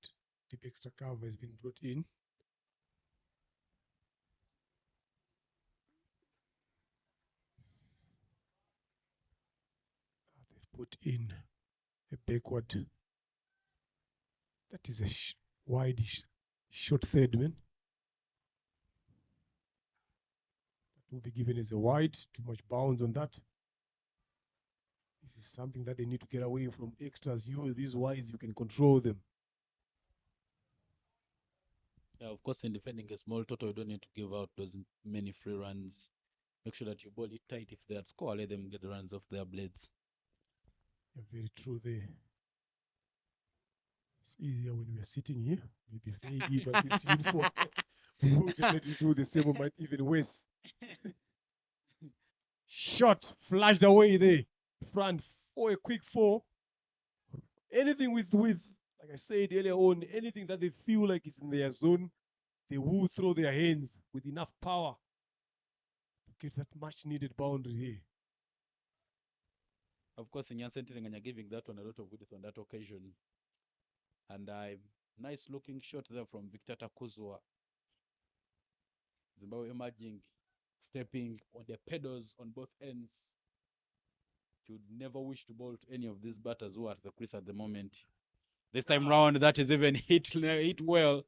deep extra cover has been brought in. They've put in a backward. That is a wide short third man. That will be given as a wide. Too much bounce on that. This is something that they need to get away from. Extras, these wides, you can control them. Yeah, of course, in defending a small total, you don't need to give out those many free runs. Make sure that you ball it tight. If they are score, let them get the runs off their blades. Yeah, very true there. It's easier when we are sitting here. Maybe if they give us this uniform, we will definitely do the same, or might even worse. Shot flashed away there. Front for a quick four. Anything with like I said earlier on, anything that they feel like is in their zone, they will throw their hands with enough power to get that much needed boundary here. Of course, Nyansen Tirenganya giving that one a lot of width on that occasion. And a nice looking shot there from Victor Takuzwa. Zimbabwe emerging, stepping on the pedals on both ends. You'd never wish to bowl to any of these batters who are at the crease at the moment. This time round, that is even hit well.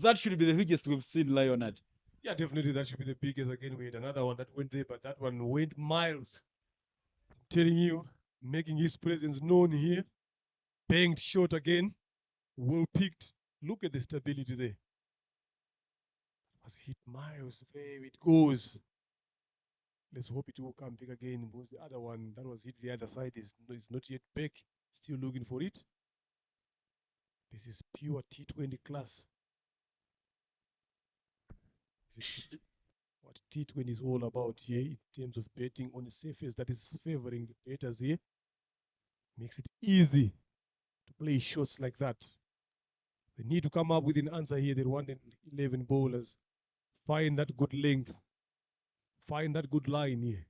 That should be the hugest we've seen Lionard. Yeah, definitely that should be the biggest. Again, we had another one that went there, but that one went miles. I'm telling you, making his presence known here. Banged short again. Well picked. Look at the stability there. Was hit miles. There it goes. Let's hope it will come back again. Because the other one that was hit the other side is not yet back. Still looking for it. This is pure T20 class. What T20 is all about here in terms of betting on a surface that is favoring the betters here. Makes it easy to play shots like that. They need to come up with an answer here. They want 11 bowlers. Find that good length. Find that good line here.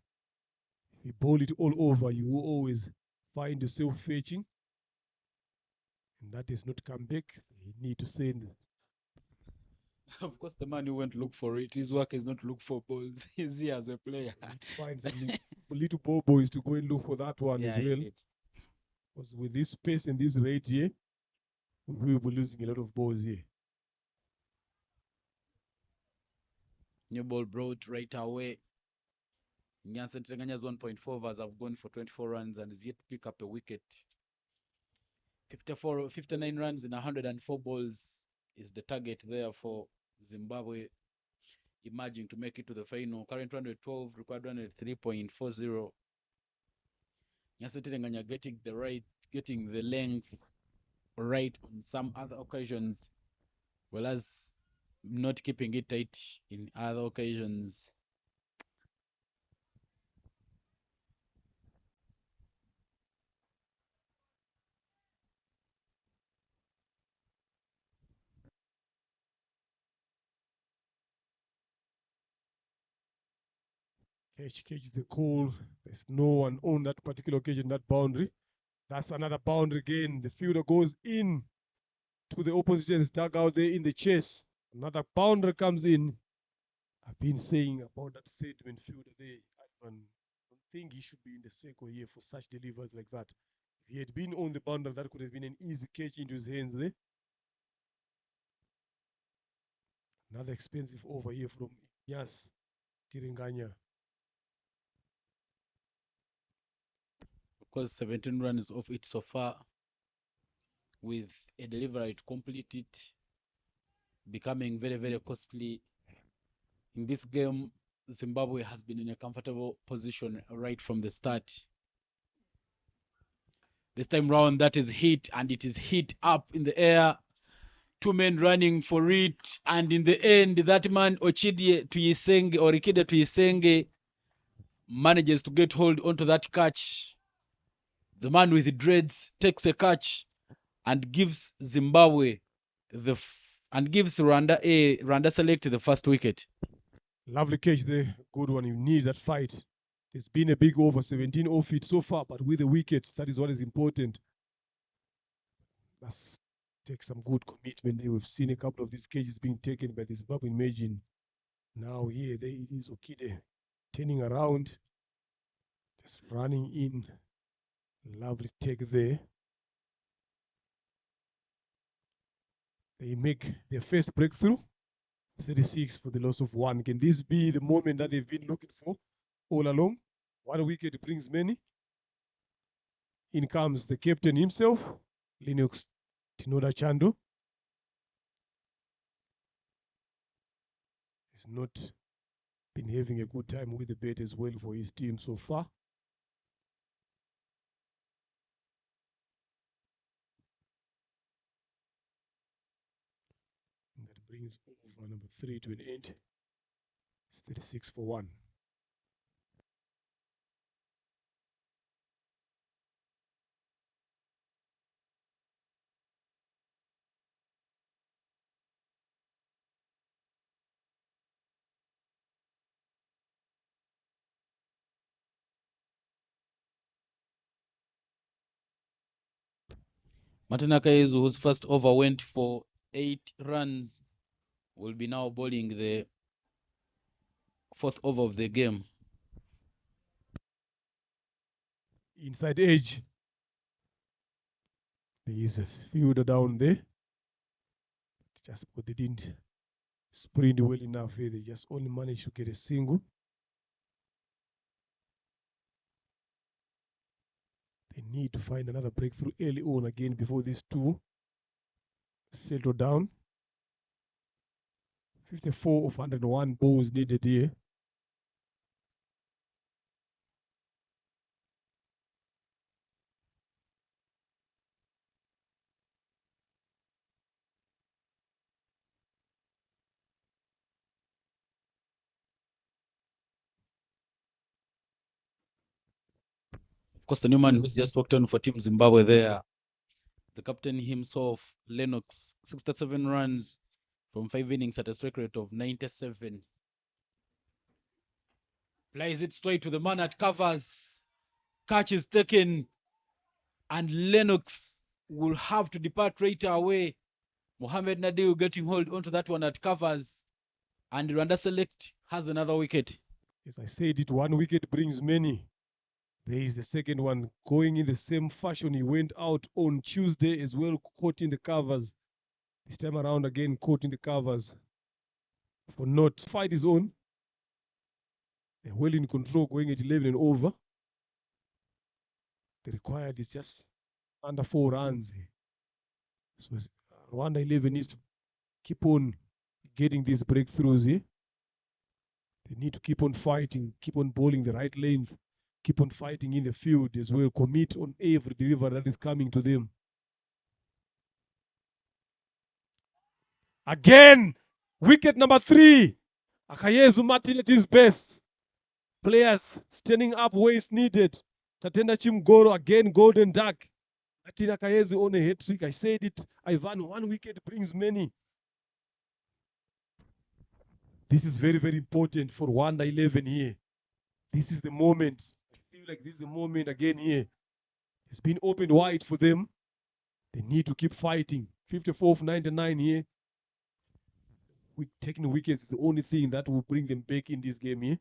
If you bowl it all over, you will always find yourself fetching. And that is not come back. They need to send. Of course, the man who went look for it, his work is not look for balls. He's here as a player. They need to find some little ball boys to go and look for that one as well. Because with this pace and this rate here, we will be losing a lot of balls here. New ball brought right away. Nyansen Terenganya's 1.4 overs have gone for 24 runs and is yet to pick up a wicket. 59 runs in 104 balls is the target there for Zimbabwe emerging to make it to the final. Current 112, required 103.40. Nyansen Terenganya getting the length right on some other occasions, whereas not keeping it tight in other occasions. Catch is the call. There's no one on that particular occasion, that boundary. That's another boundary again. The fielder goes in to the opposition's dugout there in the chase. Another boundary comes in. I've been saying about that third man fielder there, Ivan. I don't think he should be in the circle here for such deliveries like that. If he had been on the boundary, that could have been an easy catch into his hands there. Another expensive over here from Yas Tirenganya. Of course, 17 runs off it so far, with a delivery to complete it becoming very, very costly. In this game, Zimbabwe has been in a comfortable position right from the start. This time round, that is hit, and it is hit up in the air. Two men running for it, and in the end, that man Ochidie Tuyisenge or Ikeda Tuyisenge manages to get hold onto that catch. The man with the dreads takes a catch and gives Zimbabwe and gives Rwanda Select the first wicket. Lovely catch there. Good one. You need that fight. It's been a big over, 17 off it so far, but with a wicket, that is what is important. Let's take some good commitment there. We've seen a couple of these cages being taken by the Zimbabwean Imagine. Now here, there it is, Okide turning around, just running in. Lovely take there. They make their first breakthrough. 36 for the loss of one. Can this be the moment that they've been looking for all along? One wicket brings many. In comes the captain himself, Linux Tinoda Chandu. He's not been having a good time with the bat as well for his team so far. And that brings over number 3 to an end. It's 36 for 1. Martin Akayezu, whose first over went for 8 runs, will be now bowling the fourth over of the game. Inside edge. There is a fielder down there. Just but they didn't sprint well enough here. They just only managed to get a single. They need to find another breakthrough early on again before these two settle down. 54 of 101 balls needed here. Of course, the new man who's just walked on for Team Zimbabwe there, the captain himself, Lennox, 67 runs from 5 innings at a strike rate of 97. Plays it straight to the man at covers. Catch is taken, and Lennox will have to depart right away. Mohamed Nadir getting hold onto that one at covers, and Rwanda Select has another wicket. As I said, one wicket brings many. There is the second one going in the same fashion. He went out on Tuesday as well, caught in the covers. This time around again, caught in the covers. For not fight his own. They're well in control, going at 11 and over. The required is just under 4 runs. So Rwanda 11 needs to keep on getting these breakthroughs here. They need to keep on fighting, keep on bowling the right length, keep on fighting in the field as well, commit on every delivery that is coming to them. Again, wicket number 3. Akayezu Martin at his best. Players standing up where it's needed. Tatenda Chimgoro again, golden duck. Martin Akayezu on a hat trick. I said it, Ivan, 1 wicket brings many. This is very, very important for Rwanda 11 here. This is the moment. I feel like this is the moment again here. It's been opened wide for them. They need to keep fighting. 54 of 99 here. Taking wickets is the only thing that will bring them back in this game here.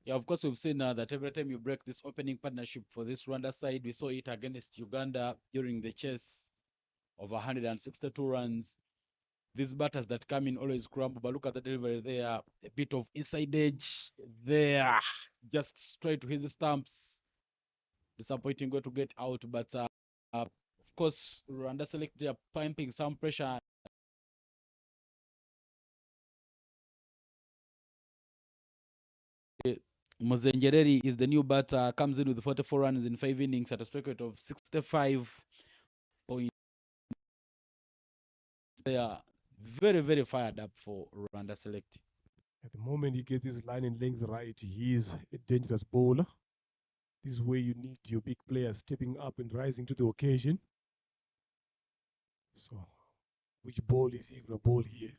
Yeah, of course, we've seen that every time you break this opening partnership for this Rwanda side, we saw it against Uganda during the chase of 162 runs. These batters that come in always crumble, but look at the delivery there. A bit of inside edge there, just straight to his stumps. Disappointing way to get out, but of course, Rwanda Select, they are pumping some pressure. Mozengereri is the new batter, comes in with 44 runs in 5 innings at a strike rate of 65 points. They are very, very fired up for Rwanda Select. At the moment he gets his line and length right, he is a dangerous bowler. This is where you need your big players stepping up and rising to the occasion. So, which ball is he going to ball here?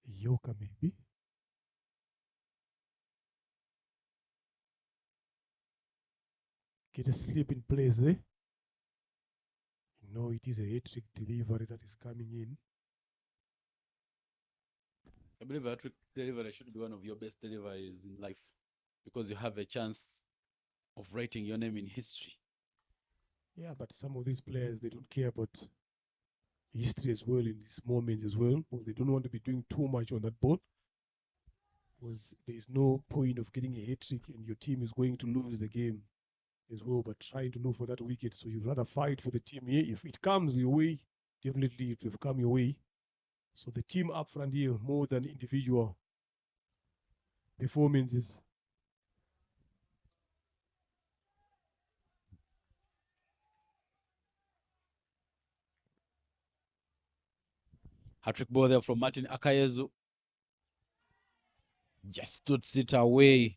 Yoka, maybe. Get a slip in place there. No, it is a hat-trick delivery that is coming in. I believe hat-trick delivery should be one of your best deliveries in life because you have a chance of writing your name in history. Yeah, but some of these players, they don't care about history as well in this moment as well. They don't want to be doing too much on that ball. Because there is no point of getting a hat-trick and your team is going to lose the game as well, but trying to look for that wicket. So you'd rather fight for the team here. If it comes your way, definitely it will come your way. So the team up front here more than individual performances. Hat-trick ball there from Martin Akayezu. Just stood it away.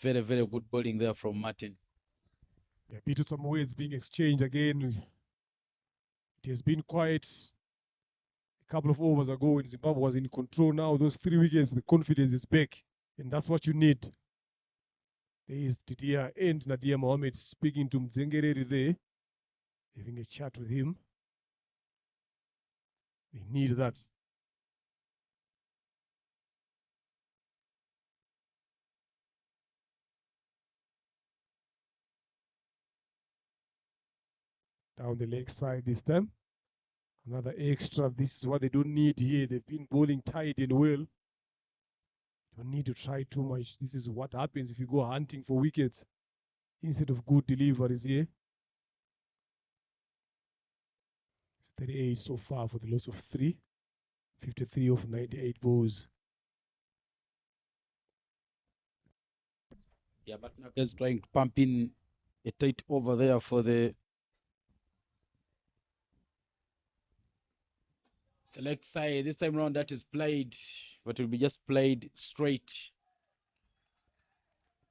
Very, very good bowling there from Martin. Yeah, a bit of some words being exchanged again. It has been quiet a couple of overs ago when Zimbabwe was in control. Now those 3 wickets, the confidence is back. And that's what you need. There is Didier and Nadia Mohammed speaking to Mzengereri there, having a chat with him. They need that. Down the leg side this time. Another extra. This is what they don't need here. They've been bowling tight and well. Don't need to try too much. This is what happens if you go hunting for wickets instead of good deliveries here. It's 38 so far for the loss of 3. 53 of 98 balls. Yeah, but Naka is trying to pump in a tight over there for the select side. This time around that is played, but will be just played straight.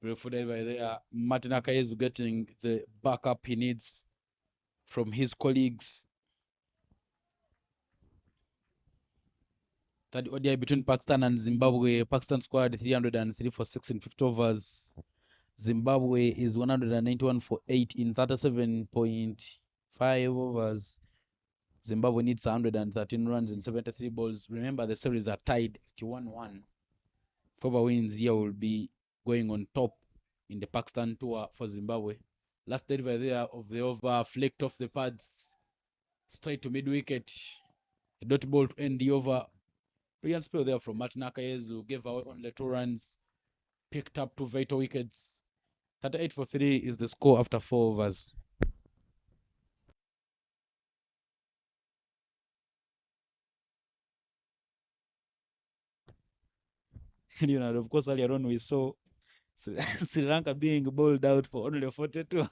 Beautiful by there. Martin Akayezu getting the backup he needs from his colleagues. Third ODI between Pakistan and Zimbabwe. Pakistan scored 303 for 6 in 50 overs. Zimbabwe is 191 for 8 in 37.5 overs. Zimbabwe needs 113 runs in 73 balls. Remember, the series are tied at 1-1. Whoever wins here will be going on top in the Pakistan tour for Zimbabwe. Last delivery there of the over, flicked off the pads, straight to mid-wicket. A dot ball to end the over. Brilliant spell there from Martin Akayezu, gave away only 2 runs, picked up 2 vital wickets. 38 for 3 is the score after 4 overs. You know, of course, earlier on we saw Sri Lanka being bowled out for only 42.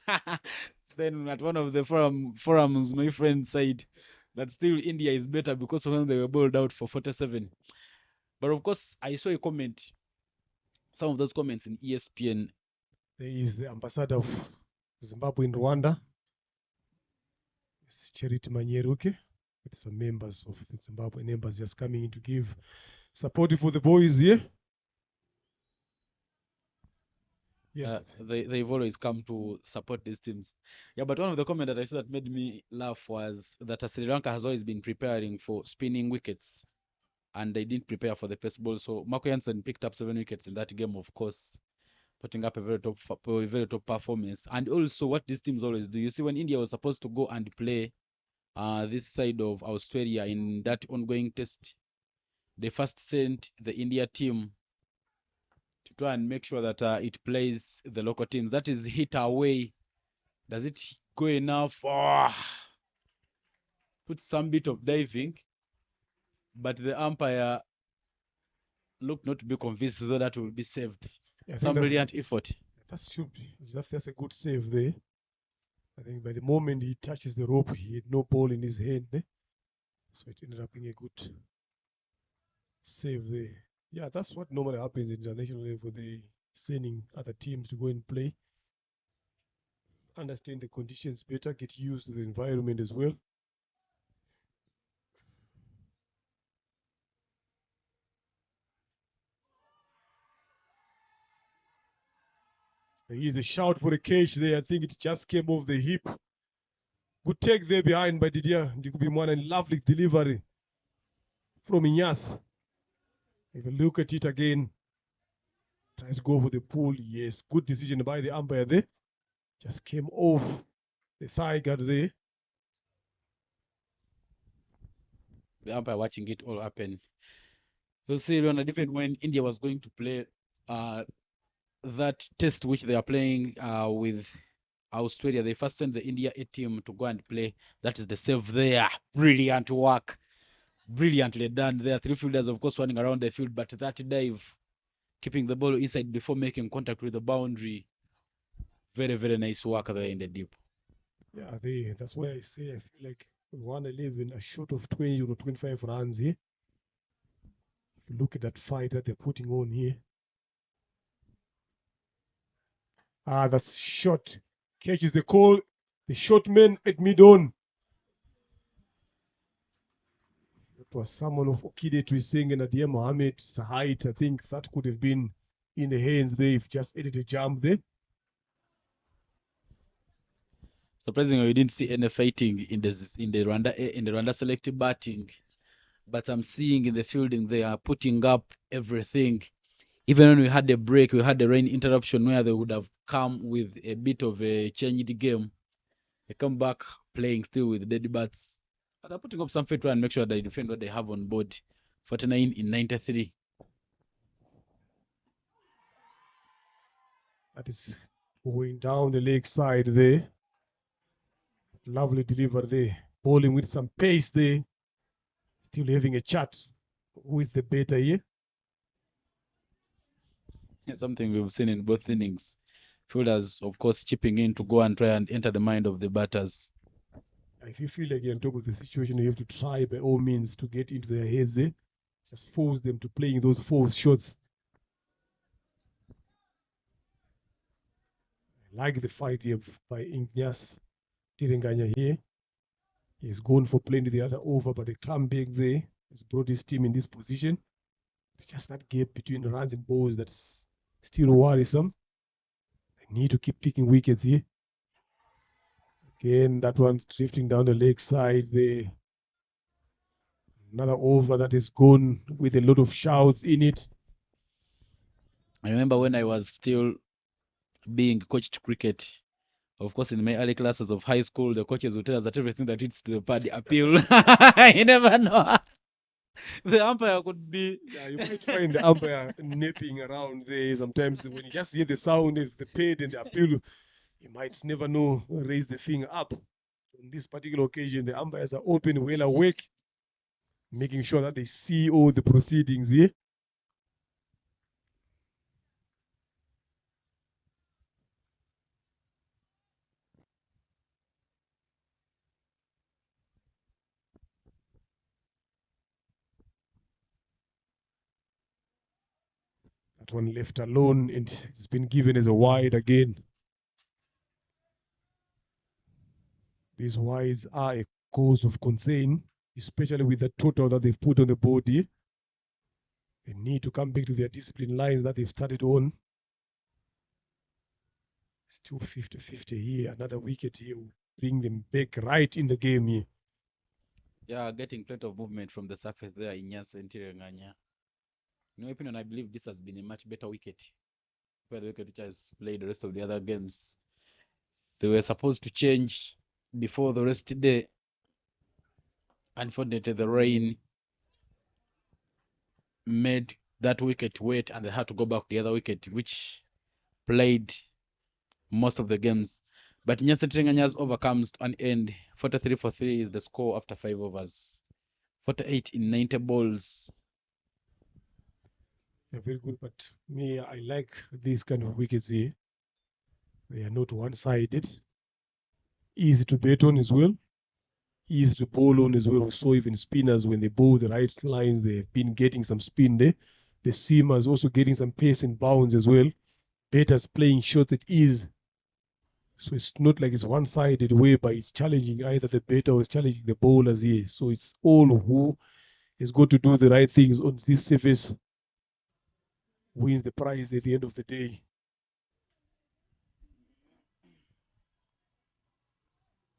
Then at one of the forums, my friend said that still India is better because when they were bowled out for 47. But of course, I saw a comment, some of those comments in ESPN. There is the ambassador of Zimbabwe in Rwanda, Charity Manyeruke, with some members of the Zimbabwe members just coming in to give support for the boys here. Yes. They've always come to support these teams. Yeah, but one of the comments that I saw that made me laugh was that Sri Lanka has always been preparing for spinning wickets, and they didn't prepare for the pace ball. So Marco Jansen picked up 7 wickets in that game, of course, putting up a very top performance. And also, what these teams always do, you see, when India was supposed to go and play this side of Australia in that ongoing test, they first sent the India team to try and make sure that it plays the local teams. That is hit away. Does it go enough? Oh, put some bit of diving, but the umpire looked not to be convinced so that will be saved. Some brilliant effort. That's true. That's a good save there. I think by the moment he touches the rope, he had no ball in his hand. So it ended up being a good save there. Yeah, that's what normally happens at international level. They sending other teams to go and play, understand the conditions better, get used to the environment as well. Here's a shout for the cage there. I think it just came off the hip. Good take there behind by Didier Ndikubimwana, and lovely delivery from Inyas. If you look at it again, tries to go for the pull. Yes, good decision by the umpire there. Just came off the thigh guard there. The umpire watching it all happen. You'll see, Leonard, even when India was going to play that test which they are playing with Australia, they first sent the India A team to go and play. That is the save there. Brilliant work. Brilliantly done. There are three fielders, of course, running around the field, but that dive, keeping the ball inside before making contact with the boundary. Very, very nice work there in the deep. Yeah, that's why I say I feel like 111 a short of 20 or 25 runs here. If you look at that fight that they're putting on here. That's shot. Catches the call. The short man at mid-on. It was someone of Okide Twising and Nadia Mohammed's height. I think that could have been in the hands there if just edited a jump there. Surprisingly, we didn't see any fighting in the Rwanda selective batting, but I'm seeing in the fielding they are putting up everything. Even when we had a break, we had a rain interruption where they would have come with a bit of a changed game. They come back playing still with dead bats. But they're putting up some fight and make sure they defend what they have on board. 49 in 93. That is going down the leg side there. Lovely delivery there. Bowling with some pace there. Still having a chat with the batter here. Something we've seen in both innings. Fielders, of course, chipping in to go and try and enter the mind of the batters. If you feel like you're on top of the situation, you have to try by all means to get into their heads there. Just force them to playing those force shots. I like the fight here by Ignace Tirenganya here. He's gone for playing the other over, but the comeback there has brought his team in this position. It's just that gap between runs and balls that's still worrisome. They need to keep taking wickets here. Again, that one's drifting down the leg side there. Another over that is gone with a lot of shouts in it. I remember when I was still being coached cricket, of course, in my early classes of high school, the coaches would tell us that everything that hits to the pad appeal. You never know. The umpire could be. Yeah, you might find the umpire nipping around there. Sometimes when you just hear the sound of the pad and the appeal, you might never know, raise the finger up. On this particular occasion, the umpires are open, well awake, making sure that they see all the proceedings here. That one left alone and it's been given as a wide again. These wides are a cause of concern, especially with the total that they've put on the board here. They need to come back to their discipline lines that they've started on. Still 50-50 here. Another wicket here will bring them back right in the game here. Yeah, getting plenty of movement from the surface there in Nyasa and Tirenganya. In my opinion, I believe this has been a much better wicket. Where the wicket which has played the rest of the other games. They were supposed to change before the rest day. Unfortunately, the rain made that wicket wait and they had to go back to the other wicket, which played most of the games. But Nyasa Tirenganya's overcomes to an end. 43 for 3 is the score after 5 overs. 48 in 90 balls. They're very good, but me, I like these kind of wickets here. They are not one-sided. Easy to bet on as well. ease to bowl on as well. We saw even spinners when they bowl the right lines, they've been getting some spin there. The seamers also getting some pace and bounce as well. Batters playing shots at ease. So it's not like it's one-sided whereby it's challenging either the batter or it's challenging the bowlers here. So it's all who has got to do the right things on this surface wins the prize at the end of the day.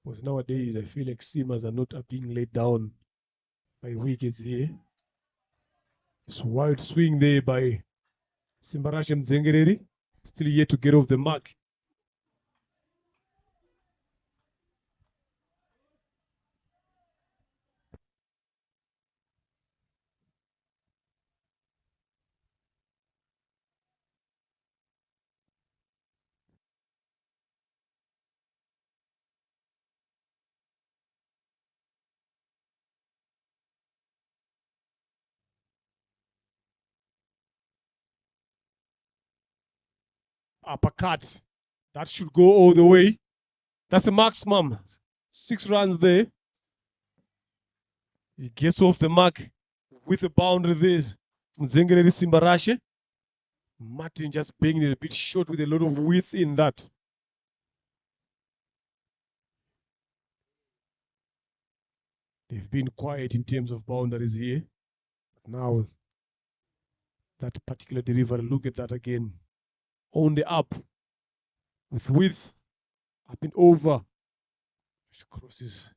Because nowadays I feel like seamers are being laid down by wickets here. It's a wild swing there by Simbarasham Zengereri, still yet to get off the mark. Uppercut. That should go all the way. That's a maximum. 6 runs there. He gets off the mark with a boundary there from Zengereri Simbarashe. Martin just banging it a bit short with a lot of width in that. They've been quiet in terms of boundaries here. But now, that particular delivery, look at that again. On the up, with width, up and over. She crosses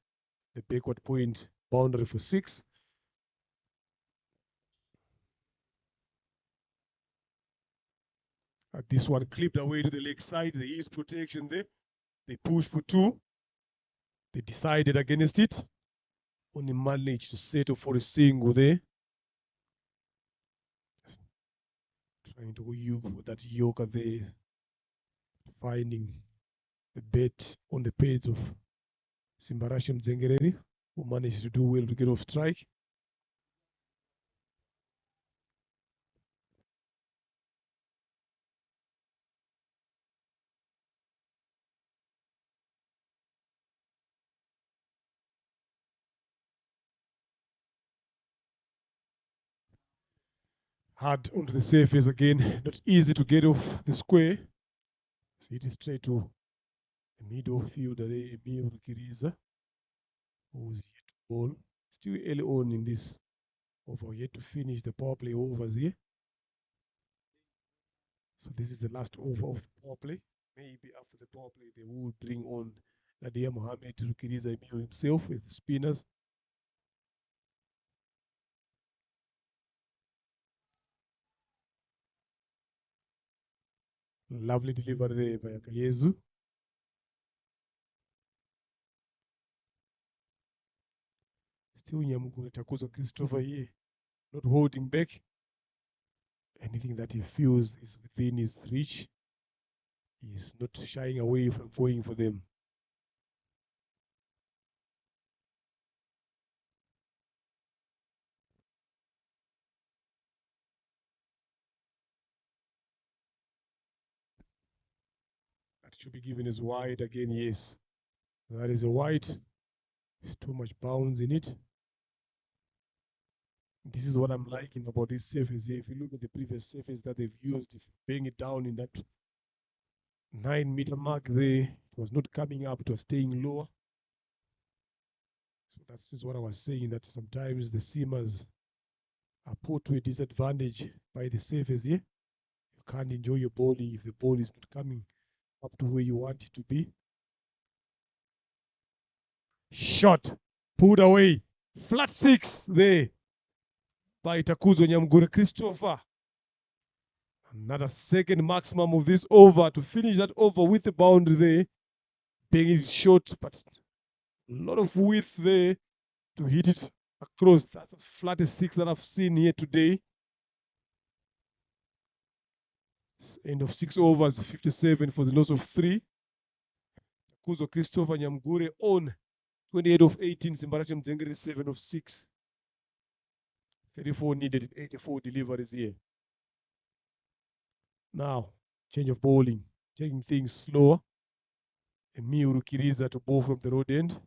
the backward point boundary for 6. This one clipped away to the leg side. There is protection there. They push for 2. They decided against it. Only managed to settle for a single there. Trying to go for that yoker there. Finding the bet on the page of Simbarasham Zengereri, who managed to do well to get off strike. Hard onto the surface again. Not easy to get off the square. So it is straight to the middle fielder there, Emil Rukiriza, who's yet to bowl. Still early on in this over, yet to finish the power play overs here. So this is the last over of the power play. Maybe after the power play, they will bring on Nadia Mohammed Rukiriza Emil himself as the spinners. Lovely delivery there by Akayezu. Still Nyamugure Takuzo Christopher here, not holding back. Anything that he feels is within his reach, he's not shying away from going for them. That should be given as wide again, yes. That is a wide. There's too much bounce in it. This is what I'm liking about this surface here. If you look at the previous surface that they've used, if you bang it down in that 9-meter mark there, it was not coming up, it was staying lower. So that's what I was saying, that sometimes the seamers are put to a disadvantage by the surface here. You can't enjoy your bowling if the ball is not coming up to where you want it to be. Shot, pulled away, flat 6 there by Takuzo Nyamugure Christopher. Another second maximum of this over to finish that over with the boundary there. Being it short, but a lot of width there to hit it across. That's the flattest 6 that I've seen here today. End of 6 overs, 57 for the loss of 3. Takuzo Christopher Nyamugure on 28 of 18. Simbarasham Zengereri 7 of 6. 34 needed, 84 deliveries here. Now, change of bowling, taking things slower. Emil Rukiriza to bowl from the road end.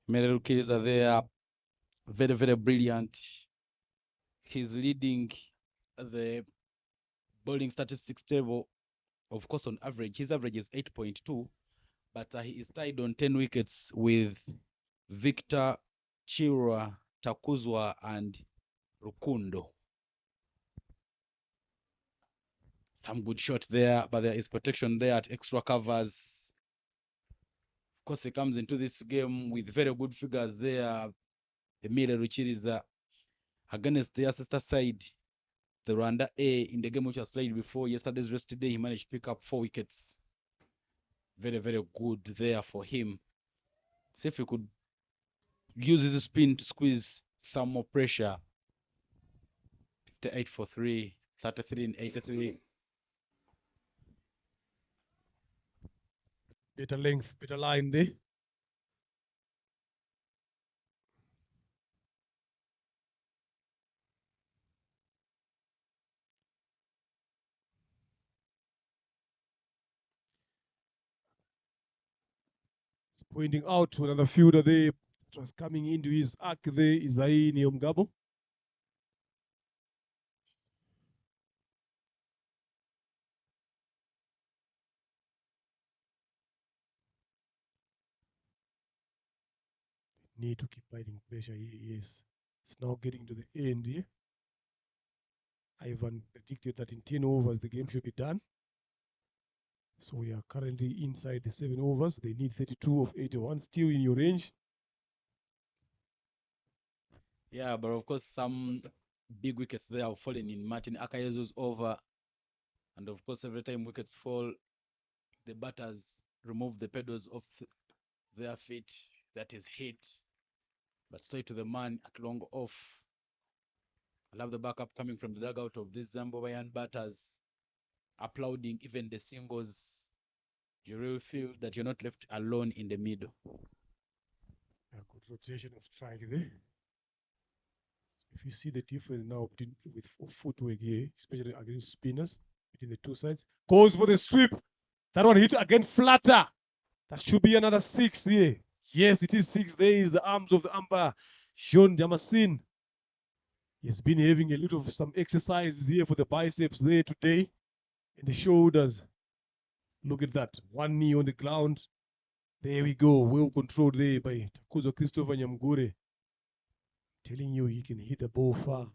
Melelu Killers are there. Very, very brilliant. He's leading the bowling statistics table. Of course, on average, his average is 8.2, but he is tied on 10 wickets with Victor, Chirwa, Takuzwa, and Rukundo. Some good shot there, but there is protection there at extra covers. Of course, he comes into this game with very good figures there. Emile Ruchiriza against their sister side, the Rwanda A, in the game which was played before yesterday's rest day. He managed to pick up 4 wickets. Very, very good there for him. See if he could use his spin to squeeze some more pressure. 58 for 3, 33 and 83. Better length, better line there. It's pointing out to another fielder there. It was coming into his arc there, Isai Niomgabo. Need to keep fighting pressure here. Yes, it's now getting to the end here. Ivan predicted that in 10 overs the game should be done. So we are currently inside the 7 overs. They need 32 of 81, still in your range. Yeah, but of course, some big wickets there have fallen in Martin Akayezu's over. And of course, every time wickets fall, the batters remove the pedals off their feet. That is hit. But straight to the man at long off. I love the backup coming from the dugout of these Zimbabwean batters, applauding even the singles. You really feel that you're not left alone in the middle. A good rotation of strike there. If you see the difference now between with footwork here, especially against spinners between the two sides, goes for the sweep. That one hit again flatter. That should be another 6 here. Yes, it is 6. There is the arms of the umpire, Sean Jamasin. He's been having a little of some exercises here for the biceps there today and the shoulders. Look at that. One knee on the ground. There we go. Well controlled there by Takuzo Christopher Nyamgure. Telling you he can hit the ball far.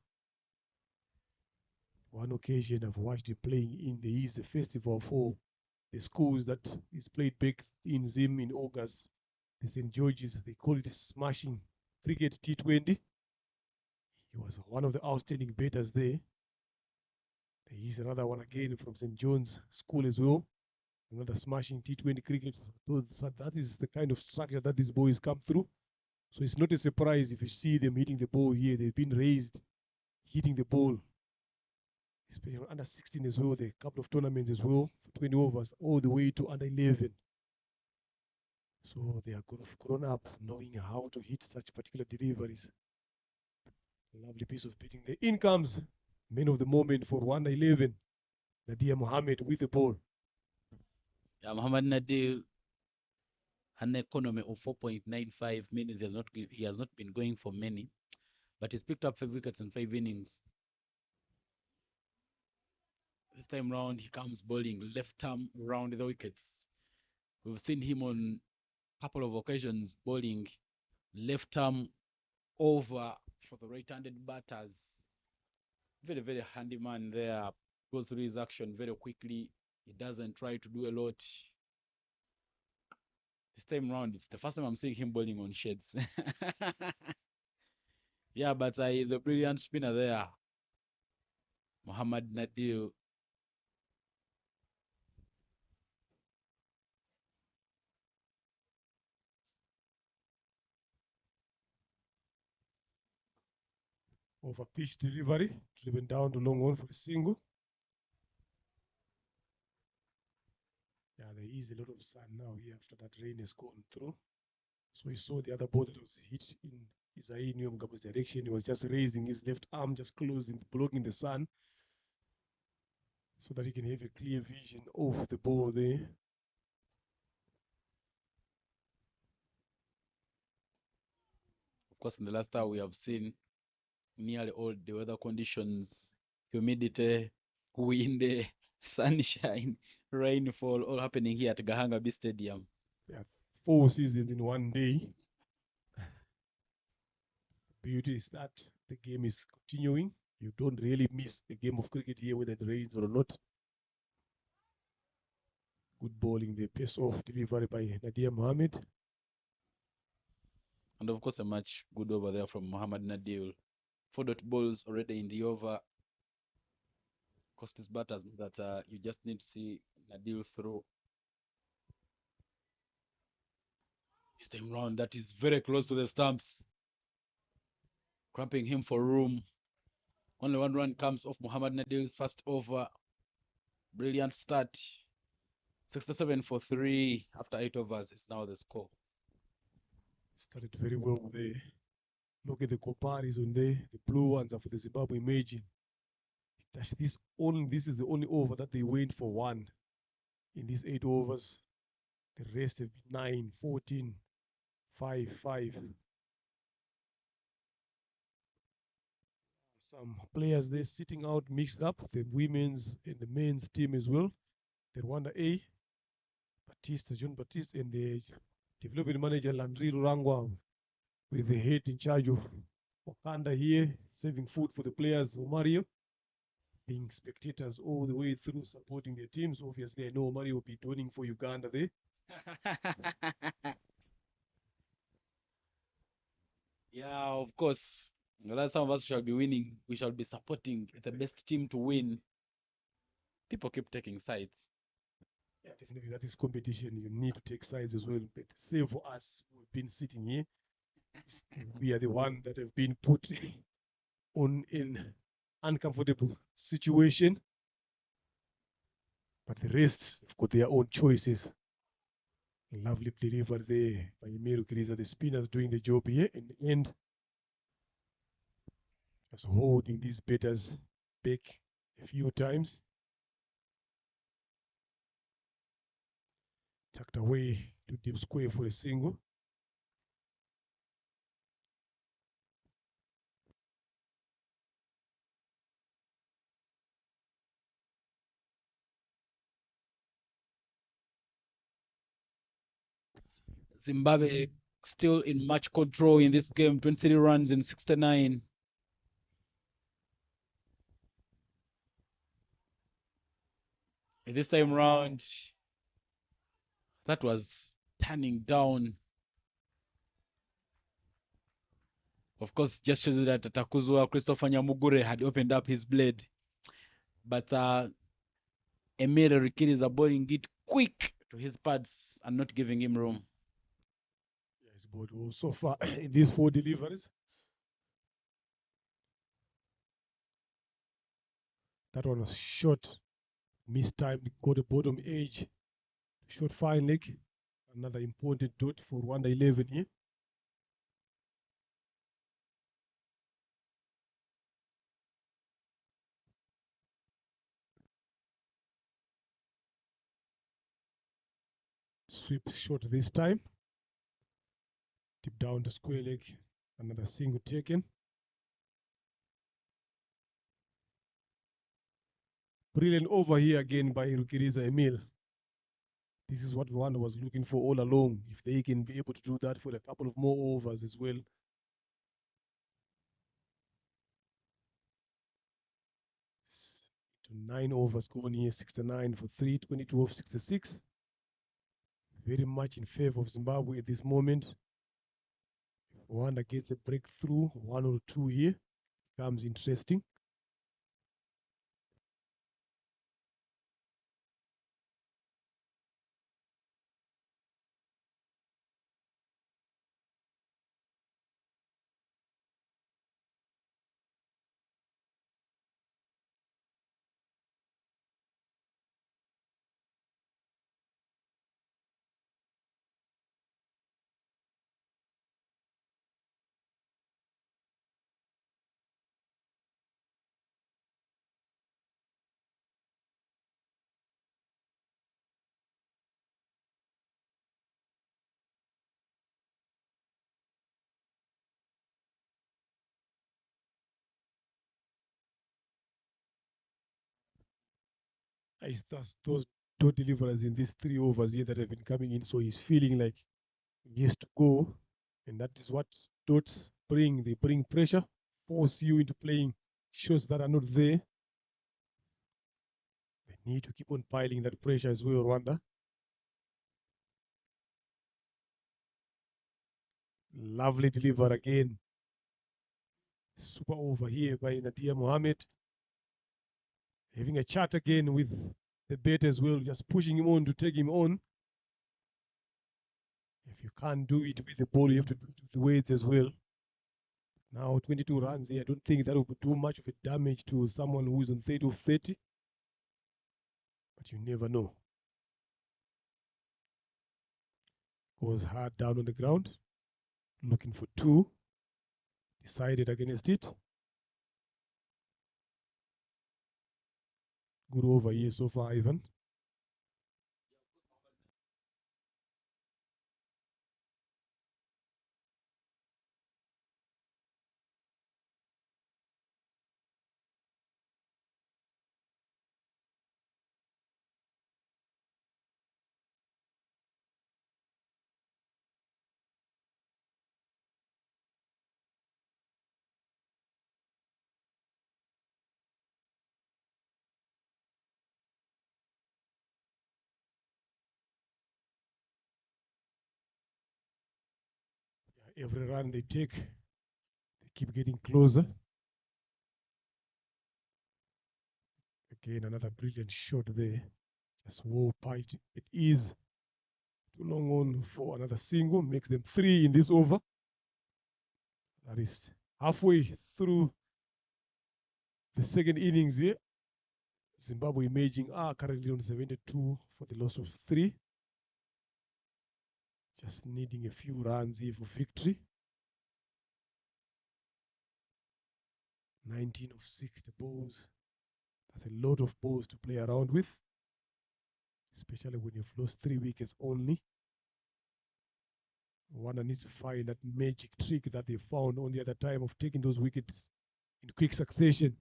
One occasion I've watched him playing in the East Festival for the schools that is played back in Zim in August. The St. George's, they call it smashing cricket T20. He was one of the outstanding batters there. There is another one again from St. John's School as well. Another smashing T20 cricket. So that is the kind of structure that these boys come through. So it's not a surprise if you see them hitting the ball here. They've been raised, hitting the ball. Especially under 16 as well. There are a couple of tournaments as well for 20 overs, all the way to under 11. So they are grown up knowing how to hit such particular deliveries. Lovely piece of batting there. In comes man of the moment for 111, Nadia Mohammed with the ball. Yeah, Muhammad Nadir, an economy of 4.95 means he has not been going for many, but he's picked up 5 wickets in 5 innings. This time round, he comes bowling left arm round the wickets. We've seen him on a couple of occasions bowling left arm over for the right-handed batters. Very, very handy man there. Goes through his action very quickly. He doesn't try to do a lot. This time round, it's the first time I'm seeing him bowling on sheds. Yeah, but he's a brilliant spinner there. Muhammad Nadir. Over pitch delivery, driven down to long on for the single. Yeah, there is a lot of sun now here after that rain has gone through. So he saw the other ball that was hit in Isai Nyomgabo's direction. He was just raising his left arm, just closing, blocking the sun, so that he can have a clear vision of the ball there. course, in the last hour, we have seen nearly all the weather conditions, humidity, wind, sunshine, rainfall, all happening here at Gahanga B Stadium. Yeah, 4 seasons in one day. Beauty is that the game is continuing. You don't really miss a game of cricket here, whether it rains or not. Good bowling, the pace off delivery by Nadia Mohammed. And of course, a much good over there from Muhammad Nadil. 4 dot balls already in the over. Of course, these batters that you just need to see Nadil through. This time round, that is very close to the stumps. Cramping him for room. Only 1 run comes off Muhammad Nadil's first over. Brilliant start. 67 for 3 after 8 overs is now the score. Started very well there. Look at the comparison there. The blue ones are for the Zimbabwe Imagine. This is the only over that they went for 1 in these 8 overs. The rest have been 9, 14, 5, 5. Some players there sitting out mixed up, the women's and the men's team as well. The Rwanda A, John Baptiste, and the development manager Landry Rurangwa, with the head in charge of Wakanda here, serving food for the players, Omario, being spectators all the way through, supporting their teams. Obviously, I know Omario will be donning for Uganda there. Yeah, of course. Unless some of us shall be winning, we shall be supporting the best team to win. People keep taking sides. Yeah, definitely, that is competition. You need to take sides as well. But save for us who've been sitting here, we are the one that have been put on an uncomfortable situation. But the rest have got their own choices. Lovely delivery there by Emiro Kiriza. The spinners doing the job here in the end. Just holding these batters back a few times. Tucked away to deep square for a single. Zimbabwe still in match control in this game, 23 runs in 69. This time round, that was turning down. Of course, just shows you that Takuzwa Christopher Nyamugure had opened up his blade. But Emile Rikiriza bowling it quick to his pads and not giving him room. Yeah, his ball was so far in these 4 deliveries. That one was short, mistimed, got the bottom edge, short fine leg. Another important dot for Rwanda 11 here. Sweep short this time. Deep down to square leg. Another single taken. Brilliant over here again by Rukiriza Emil. This is what Rwanda was looking for all along. If they can be able to do that for a couple of more overs as well. To 9 overs going here, 69 for 3, 22 of 66. Very much in favor of Zimbabwe at this moment. Rwanda gets a breakthrough, 1 or 2 here. Becomes interesting. those dot deliverers in these 3 overs here that have been coming in. So he's feeling like he has to go, and that is what dots bring. They bring pressure, force you into playing shots that are not there. They need to keep on piling that pressure as well, Rwanda. Lovely deliver again. Super over here by Nadia Mohammed. Having a chat again with the bat as well, just pushing him on to take him on. If you can't do it with the ball, you have to do it with the weights as well. Now 22 runs here. I don't think that will do much of a damage to someone who is on 30 of 30. But you never know. Goes hard down on the ground. Looking for 2. Decided against it. Good over here so far, Ivan. Every run they take, they keep getting closer. Again, another brilliant shot there. Just whoa, piped. It is too long on for another single. Makes them 3 in this over. That is halfway through the second innings here. Zimbabwe Imaging are currently on 72 for the loss of 3. Just needing a few runs here for victory. 19 of 60 balls. That's a lot of balls to play around with, especially when you've lost 3 wickets only. One needs to find that magic trick that they found on the other time of taking those wickets in quick succession.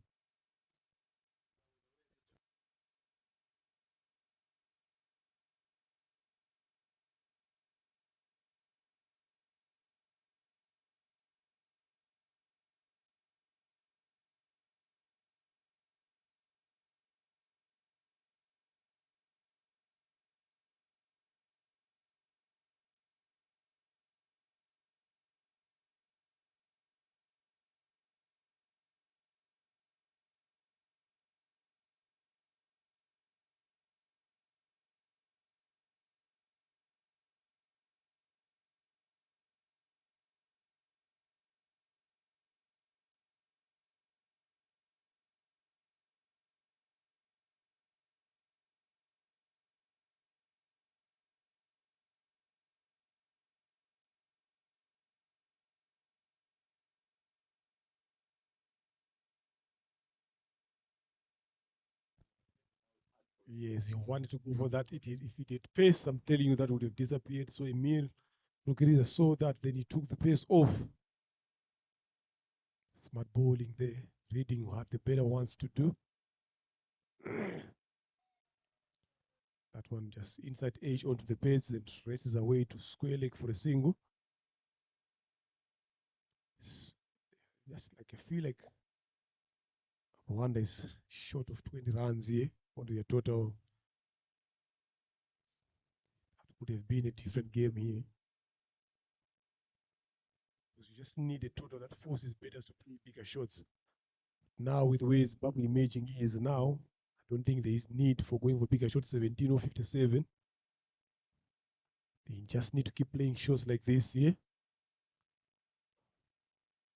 Yes, he wanted to go for that. If it had pace, I'm telling you, that would have disappeared. So Emil Lukiriza saw that, then he took the pace off. Smart bowling there, reading what the batter wants to do. That one just inside edge onto the pads and races away to square leg for a single. Just like I feel like Rwanda is short of 20 runs here onto your total. That would have been a different game here. Because you just need a total that forces batters to play bigger shots. Now with where Zimbabwe Imaging is now, I don't think there is need for going for bigger shots, 17 or 57. They just need to keep playing shots like this here.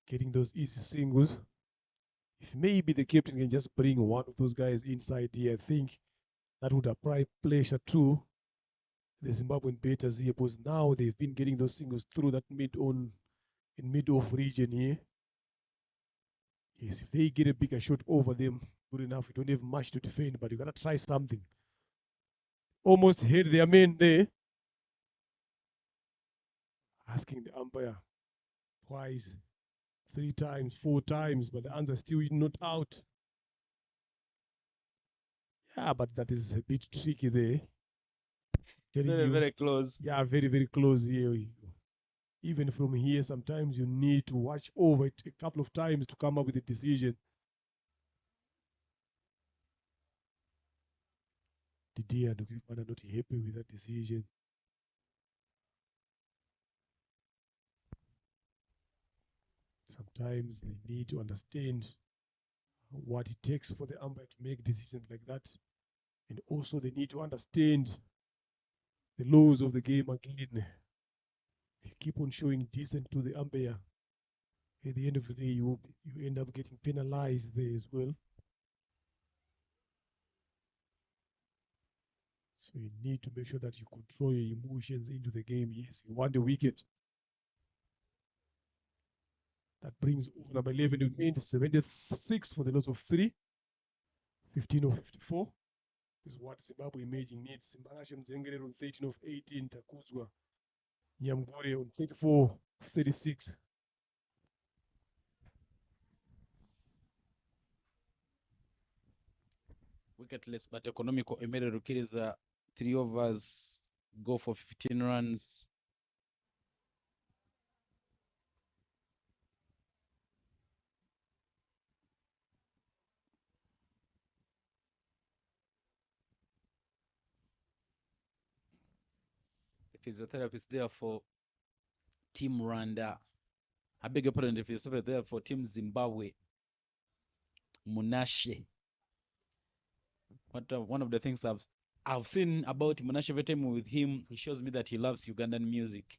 Getting those easy singles. If maybe the captain can just bring one of those guys inside here, I think that would apply pressure to the Zimbabwean batters here, because now they've been getting those singles through that mid-off region here. Yes, if they get a bigger shot over them, good enough. You don't have much to defend, but you gotta try something. Almost hit their man there. Asking the umpire twice, 3 times, 4 times, but the answer still not out. Yeah, but that is a bit tricky there. Telling Very, you, very close. yeah, very, very close here. Even from here, sometimes you need to watch over it a couple of times to come up with a decision. Didier and Ugandan are not happy with that decision. Sometimes they need to understand what it takes for the umpire to make decisions like that. And also they need to understand the laws of the game again. If you keep on showing dissent to the umpire, at the end of the day, you end up getting penalized there as well. So you need to make sure that you control your emotions into the game. Yes, you want a wicket. That brings over number 11 to end 76 for the loss of 3. 15 of 54 is what Zimbabwe Imaging needs. Simbarashe Mzengere on 13 of 18. Takuzwa Nyamgore on 34 of 36. Wicketless but economical. Emere Rukiriza 3 overs, go for 15 runs. The physiotherapist there for Team Rwanda. I beg your pardon, the physiotherapist there for Team Zimbabwe. Munashe. One of the things I've seen about Munashe every time with him, he shows me that he loves Ugandan music.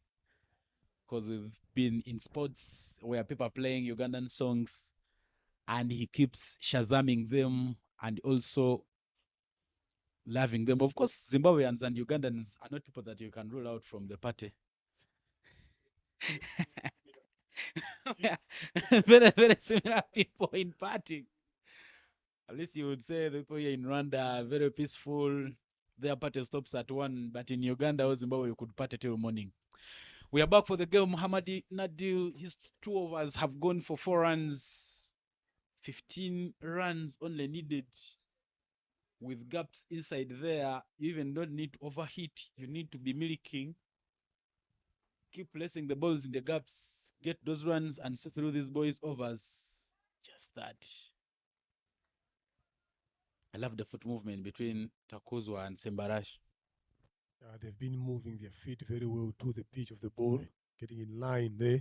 Because we've been in sports where people are playing Ugandan songs and he keeps shazamming them and also loving them. Of course, Zimbabweans and Ugandans are not people that you can rule out from the party. Very, very similar people in party. At least you would say the people here in Rwanda are very peaceful. Their party stops at 1, but in Uganda or Zimbabwe, you could party till morning. We are back for the game. Muhammadi Nadil, his 2 overs have gone for 4 runs. 15 runs only needed. With gaps inside there, you even don't need to overheat. You need to be milking. Keep placing the balls in the gaps. Get those runs and see through these boys' overs. Just that. I love the foot movement between Takuzwa and Sembarash. They've been moving their feet very well to the pitch of the ball, getting in line there.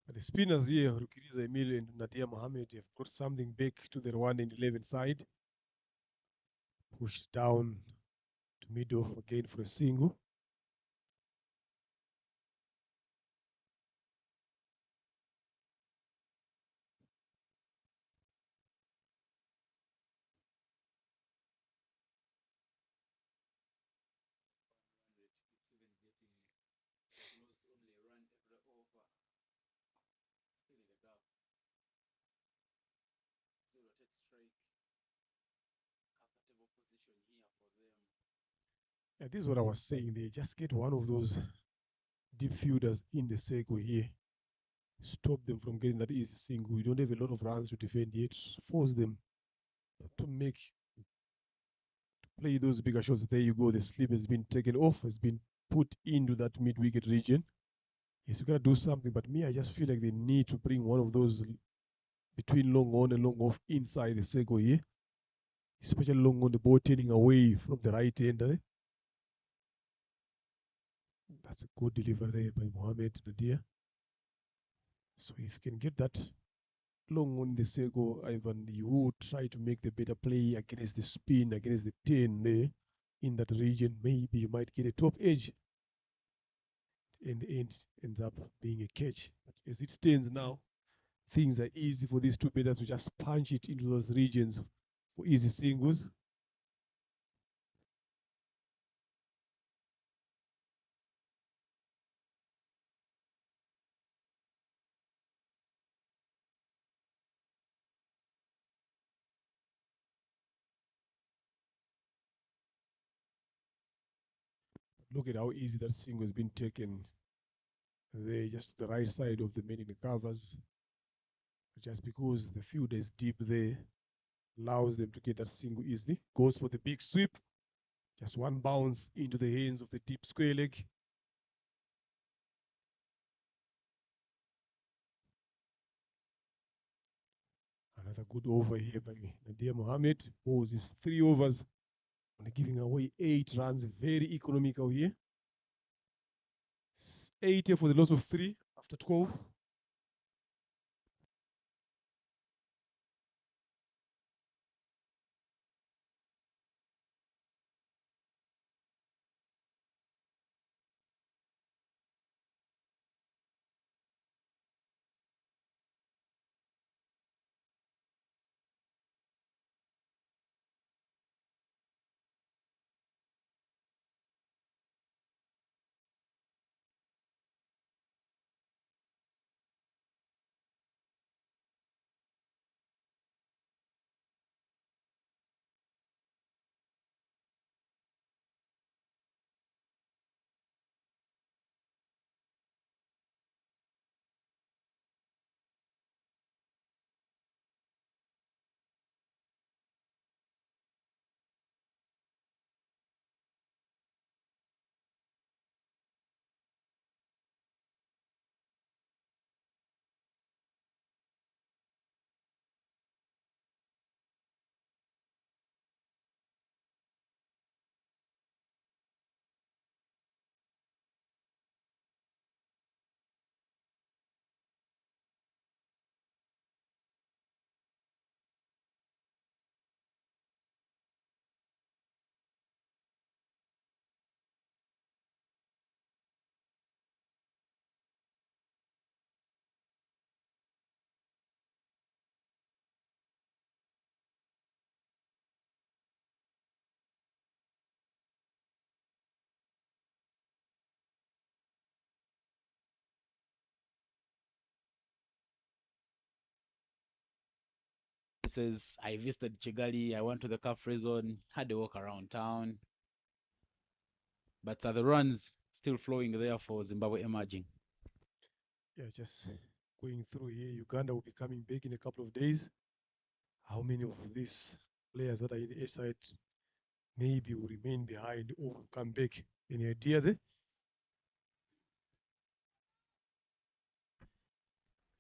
But the spinners here, Rukiriza Emile and Nadia Mohammed, have got something back to the Rwandan 11 side. Pushed down to mid-off again for a single. Yeah, this is what I was saying. They just get one of those deep fielders in the circle here. Stop them from getting that easy single. You don't have a lot of runs to defend yet. Force them to play those bigger shots. There you go. The slip has been taken off, has been put into that mid-wicket region. Yes, you gotta do something, but me, I just feel like they need to bring one of those between long on and long off inside the circle here. Especially long on, the ball turning away from the right hander. That's a good delivery there by Mohamed Nadir. So if you can get that long on the circle, Ivan, you will try to make the better play against the spin, against the 10 there in that region. Maybe you might get a top edge. In the end, ends up being a catch. But as it stands now, things are easy for these two batters to just punch it into those regions for easy singles. Look at how easy that single has been taken there, just the right side of the man in the covers. Just because the field is deep there, allows them to get that single easily. Goes for the big sweep. Just one bounce into the hands of the deep square leg. Another good over here by Nadir Mohammed. Bowls is 3 overs. Only giving away 8 runs. Very economical here. 80 for the loss of 3 after 12. Says I visited Chigali, I went to the Kafre zone, had a walk around town. But are the runs still flowing there for Zimbabwe emerging? Yeah, just going through here. Uganda will be coming back in a couple of days. How many of these players that are in the A side maybe will remain behind or will come back? Any idea there?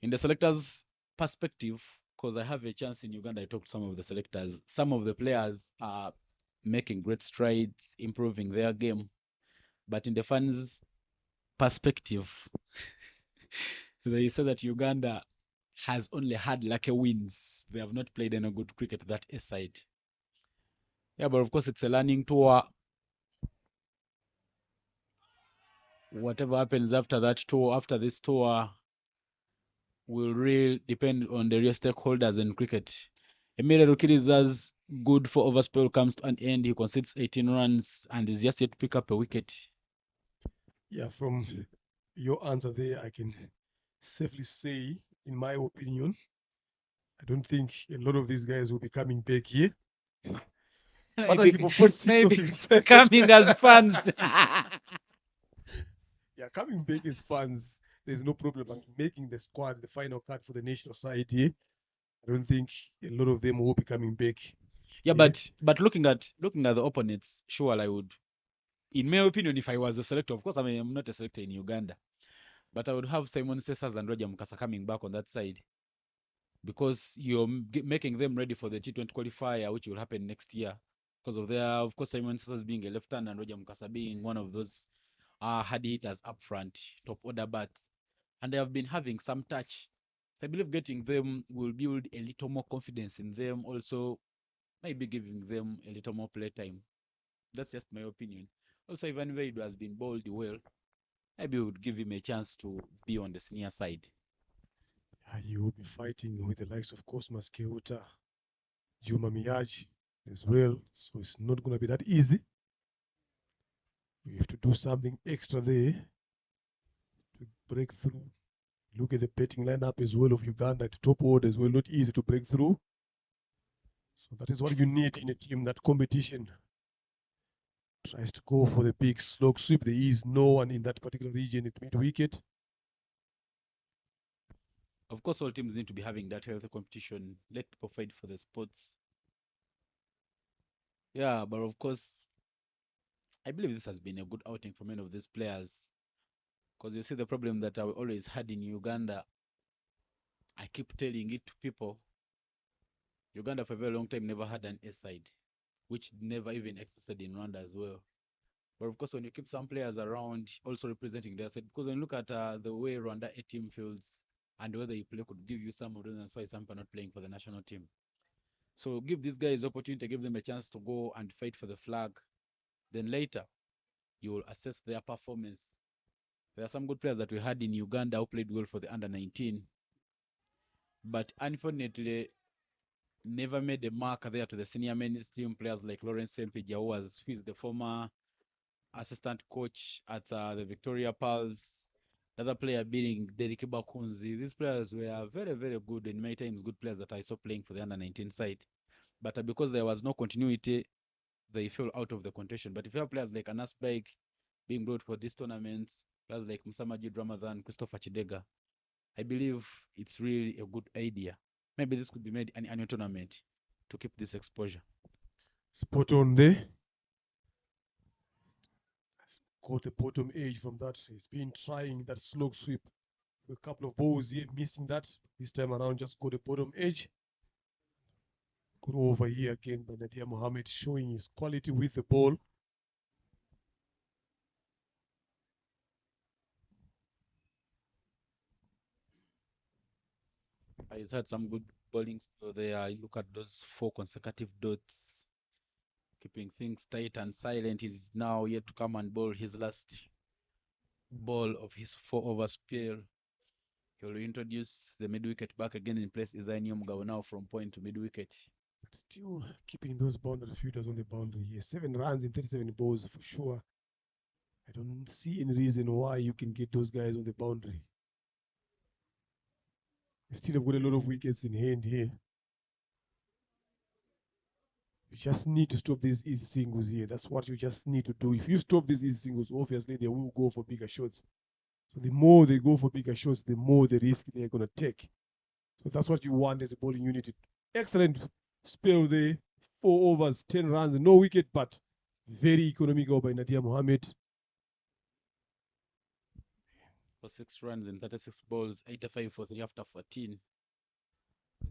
In the selectors' perspective, because I have a chance in Uganda, I talked to some of the selectors. Some of the players are making great strides, improving their game. But in the fans' perspective, they say that Uganda has only had lucky wins. They have not played any good cricket that A side. Yeah, but of course it's a learning tour. Whatever happens after that tour, after this tour, will really depend on the real stakeholders in cricket. Emile Rukiriza's good for over spell comes to an end. He concedes 18 runs and is just yet to pick up a wicket. Yeah, from your answer there, I can safely say, in my opinion, I don't think a lot of these guys will be coming back here. Partnership of 46 maybe officers. coming as fans. Yeah, coming back as fans, there's no problem. But making the squad, the final cut for the national side here, I don't think a lot of them will be coming back. Yeah, Yeah. but looking at the opponents, sure I would. In my opinion, if I was a selector, of course, I mean I'm not a selector in Uganda, but I would have Simon Cesars and Roger Mukasa coming back on that side because you're making them ready for the T20 qualifier, which will happen next year. Because of course, Simon Cesars being a left-hand and Roger Mukasa being one of those hard hitters up front, top order bats, and they have been having some touch. So I believe getting them will build a little more confidence in them. Also, maybe giving them a little more play time. That's just my opinion. Also, Ivan Veidu has been bowled well. Maybe we would give him a chance to be on the senior side. You will be fighting with the likes of Cosmas Keuta, Juma Miyaj as well. So it's not going to be that easy. You have to do something extra there to break through. Look at the betting lineup as well of Uganda at the top order as well. Not easy to break through. So that is what you need in a team that competition tries to go for the big slog sweep. There is no one in that particular region at mid wicket. Of course, all teams need to be having that healthy competition. Let people fight for the spots. Yeah, but of course, I believe this has been a good outing for many of these players. Because you see the problem that I always had in Uganda. I keep telling it to people. Uganda for a very long time never had an A side, which never even existed in Rwanda as well. But of course, when you keep some players around also representing their side, because when you look at the way Rwanda A team fields and whether you play could give you some of the reasons why some are not playing for the national team. So give these guys opportunity, give them a chance to go and fight for the flag. Then later, you will assess their performance. There are some good players that we had in Uganda who played well for the under 19, but unfortunately never made a mark there to the senior men's team. Players like Lawrence Sempija, who is the former assistant coach at the Victoria Pearls. Another player being Derek Bakunzi. These players were very, very good and many times good players that I saw playing for the under 19 side. But because there was no continuity, they fell out of the contention. But if you have players like Anas Baig being brought for these tournaments, players like Musamajid Ramadan, Christopher Chidega, I believe it's really a good idea. Maybe this could be made an annual tournament to keep this exposure. Spot on there. Got the bottom edge from that. He's been trying that slog sweep. A couple of balls here, missing that. This time around, just got the bottom edge. Good over here again by Nadia Mohammed, showing his quality with the ball. He's had some good bowling skill there. Look at those 4 consecutive dots, keeping things tight and silent. He's now yet to come and bowl his last ball of his 4-over spell. He will introduce the mid wicket back again in place. Isaini Mugabo now from point to mid wicket. But still keeping those boundary fielders on the boundary here. 7 runs in 37 balls for sure. I don't see any reason why you can get those guys on the boundary. You still have got a lot of wickets in hand here. You just need to stop these easy singles here. That's what you just need to do. If you stop these easy singles, obviously they will go for bigger shots. So the more they go for bigger shots, the more the risk they're going to take. So that's what you want as a bowling unit. Excellent spell there. 4 overs, 10 runs, no wicket, but very economical by Nadia Mohammed. For 6 runs in 36 balls, 85 for 3 after 14.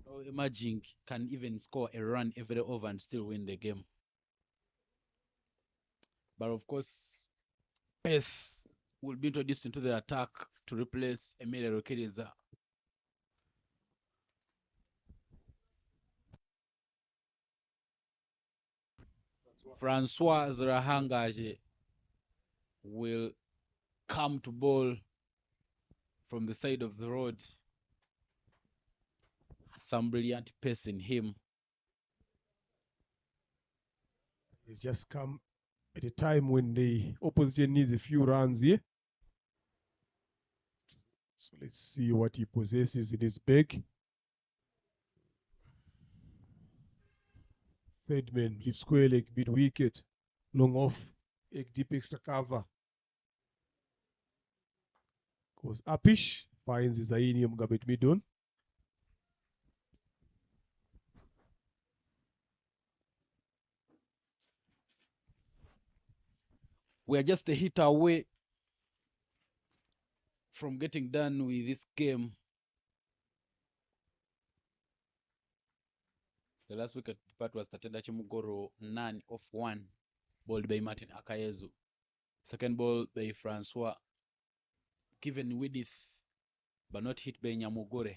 So Emerging can even score a run every over and still win the game. But of course, pace will be introduced into the attack to replace Emile Rokiriza. Francois Zarahangaje will come to bowl from the side of the road. Some brilliant pace in him. He's just come at a time when the opposition needs a few runs here. So let's see what he possesses in his bag. Third man, deep square leg, mid wicket, long off, egg deep extra cover. Goes upish, finds Zaini Mugabet mid-on. We are just a hit away from getting done with this game. The last wicket part was Tatenda Chimugoro, none of 1, bowled by Martin Akayezu. Second ball by Francois, given width, but not hit by Nyamugore.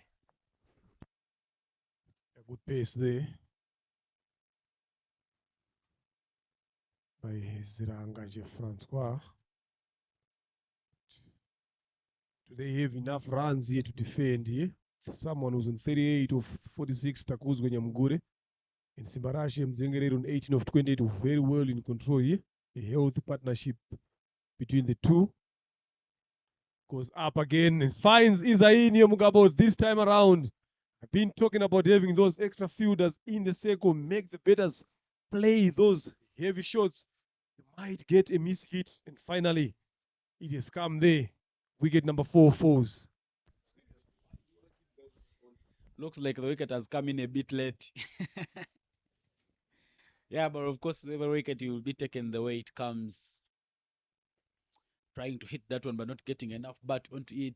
A good pace there by Zirahangaje Francois. Do they have enough runs here to defend here? Someone who's on 38 of 46, Takuzwe Nyamugure. And Simbarashi Mzengerere on 18 of 28, very well in control here. A healthy partnership between the two. Goes up again and finds Isaini Mugabo this time around. I've been talking about having those extra fielders in the circle, make the batters play those heavy shots. You might get a miss hit, and finally, it has come there. Wicket number 4 falls. Looks like the wicket has come in a bit late. Yeah, but of course, every wicket will be taken the way it comes. Trying to hit that one, but not getting enough bat onto it.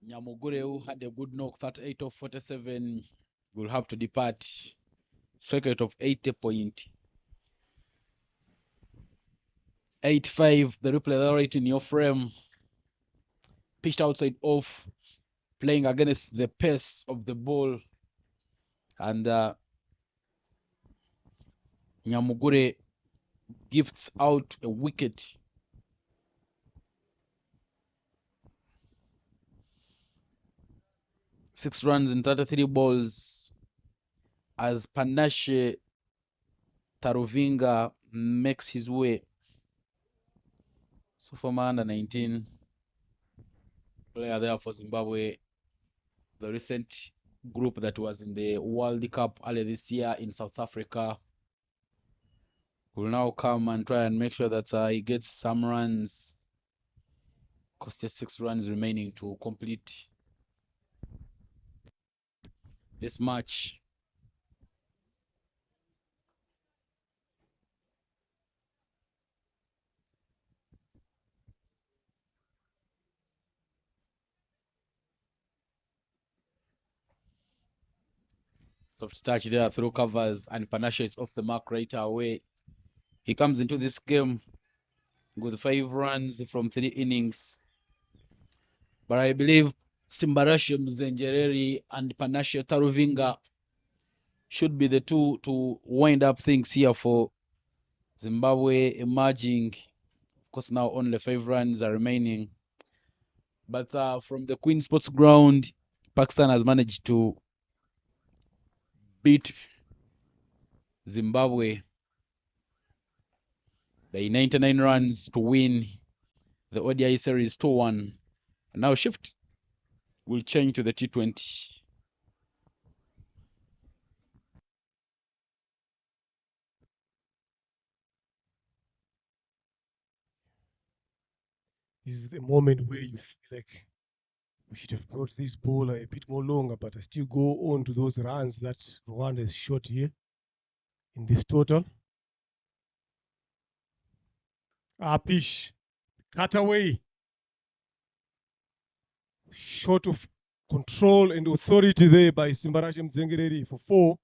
Nyamugure, who had a good knock, 38 of 47, will have to depart. Strike rate of 80.85. The replay rate in your frame. Pitched outside off, playing against the pace of the ball. And Nyamugure gifts out a wicket. Six runs in 33 balls as Panache Taruvinga makes his way. So former under 19 player there for Zimbabwe, the recent group that was in the World Cup earlier this year in South Africa, will now come and try and make sure that he gets some runs. Because just 6 runs remaining to complete this match. Soft touch there through covers, and Panashe is off the mark right away. He comes into this game with 5 runs from 3 innings. But I believe Simbarashe Mzenjereri and Panashe Taruvinga should be the two to wind up things here for Zimbabwe emerging. Of course, now only 5 runs are remaining. But from the Queen Sports Ground, Pakistan has managed to beat Zimbabwe by 99 runs to win the ODI series 2-1. And now shift will change to the T20. This is the moment where you feel like we should have brought this bowler a bit more longer, but I still go on to those runs that Rwanda has shot here in this total. Apish, cut away. Short of control and authority there by Simbarashe Mzengereri for 4.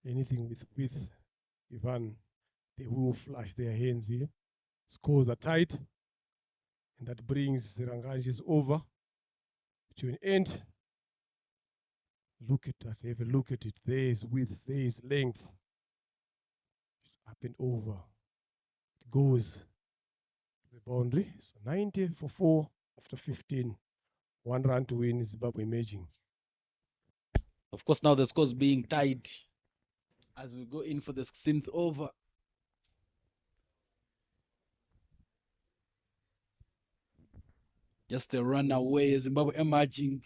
Anything with Ivan, they will flash their hands here. Scores are tight, and that brings Ranganjes over to an end. Look at that, have a look at it. There is width, there is length. It's up and over. It goes to the boundary. So 90 for 4 after 15. 1 run to win, Zimbabwe emerging. Of course, now the score's being tied as we go in for the 16th over. Just a run away, Zimbabwe emerging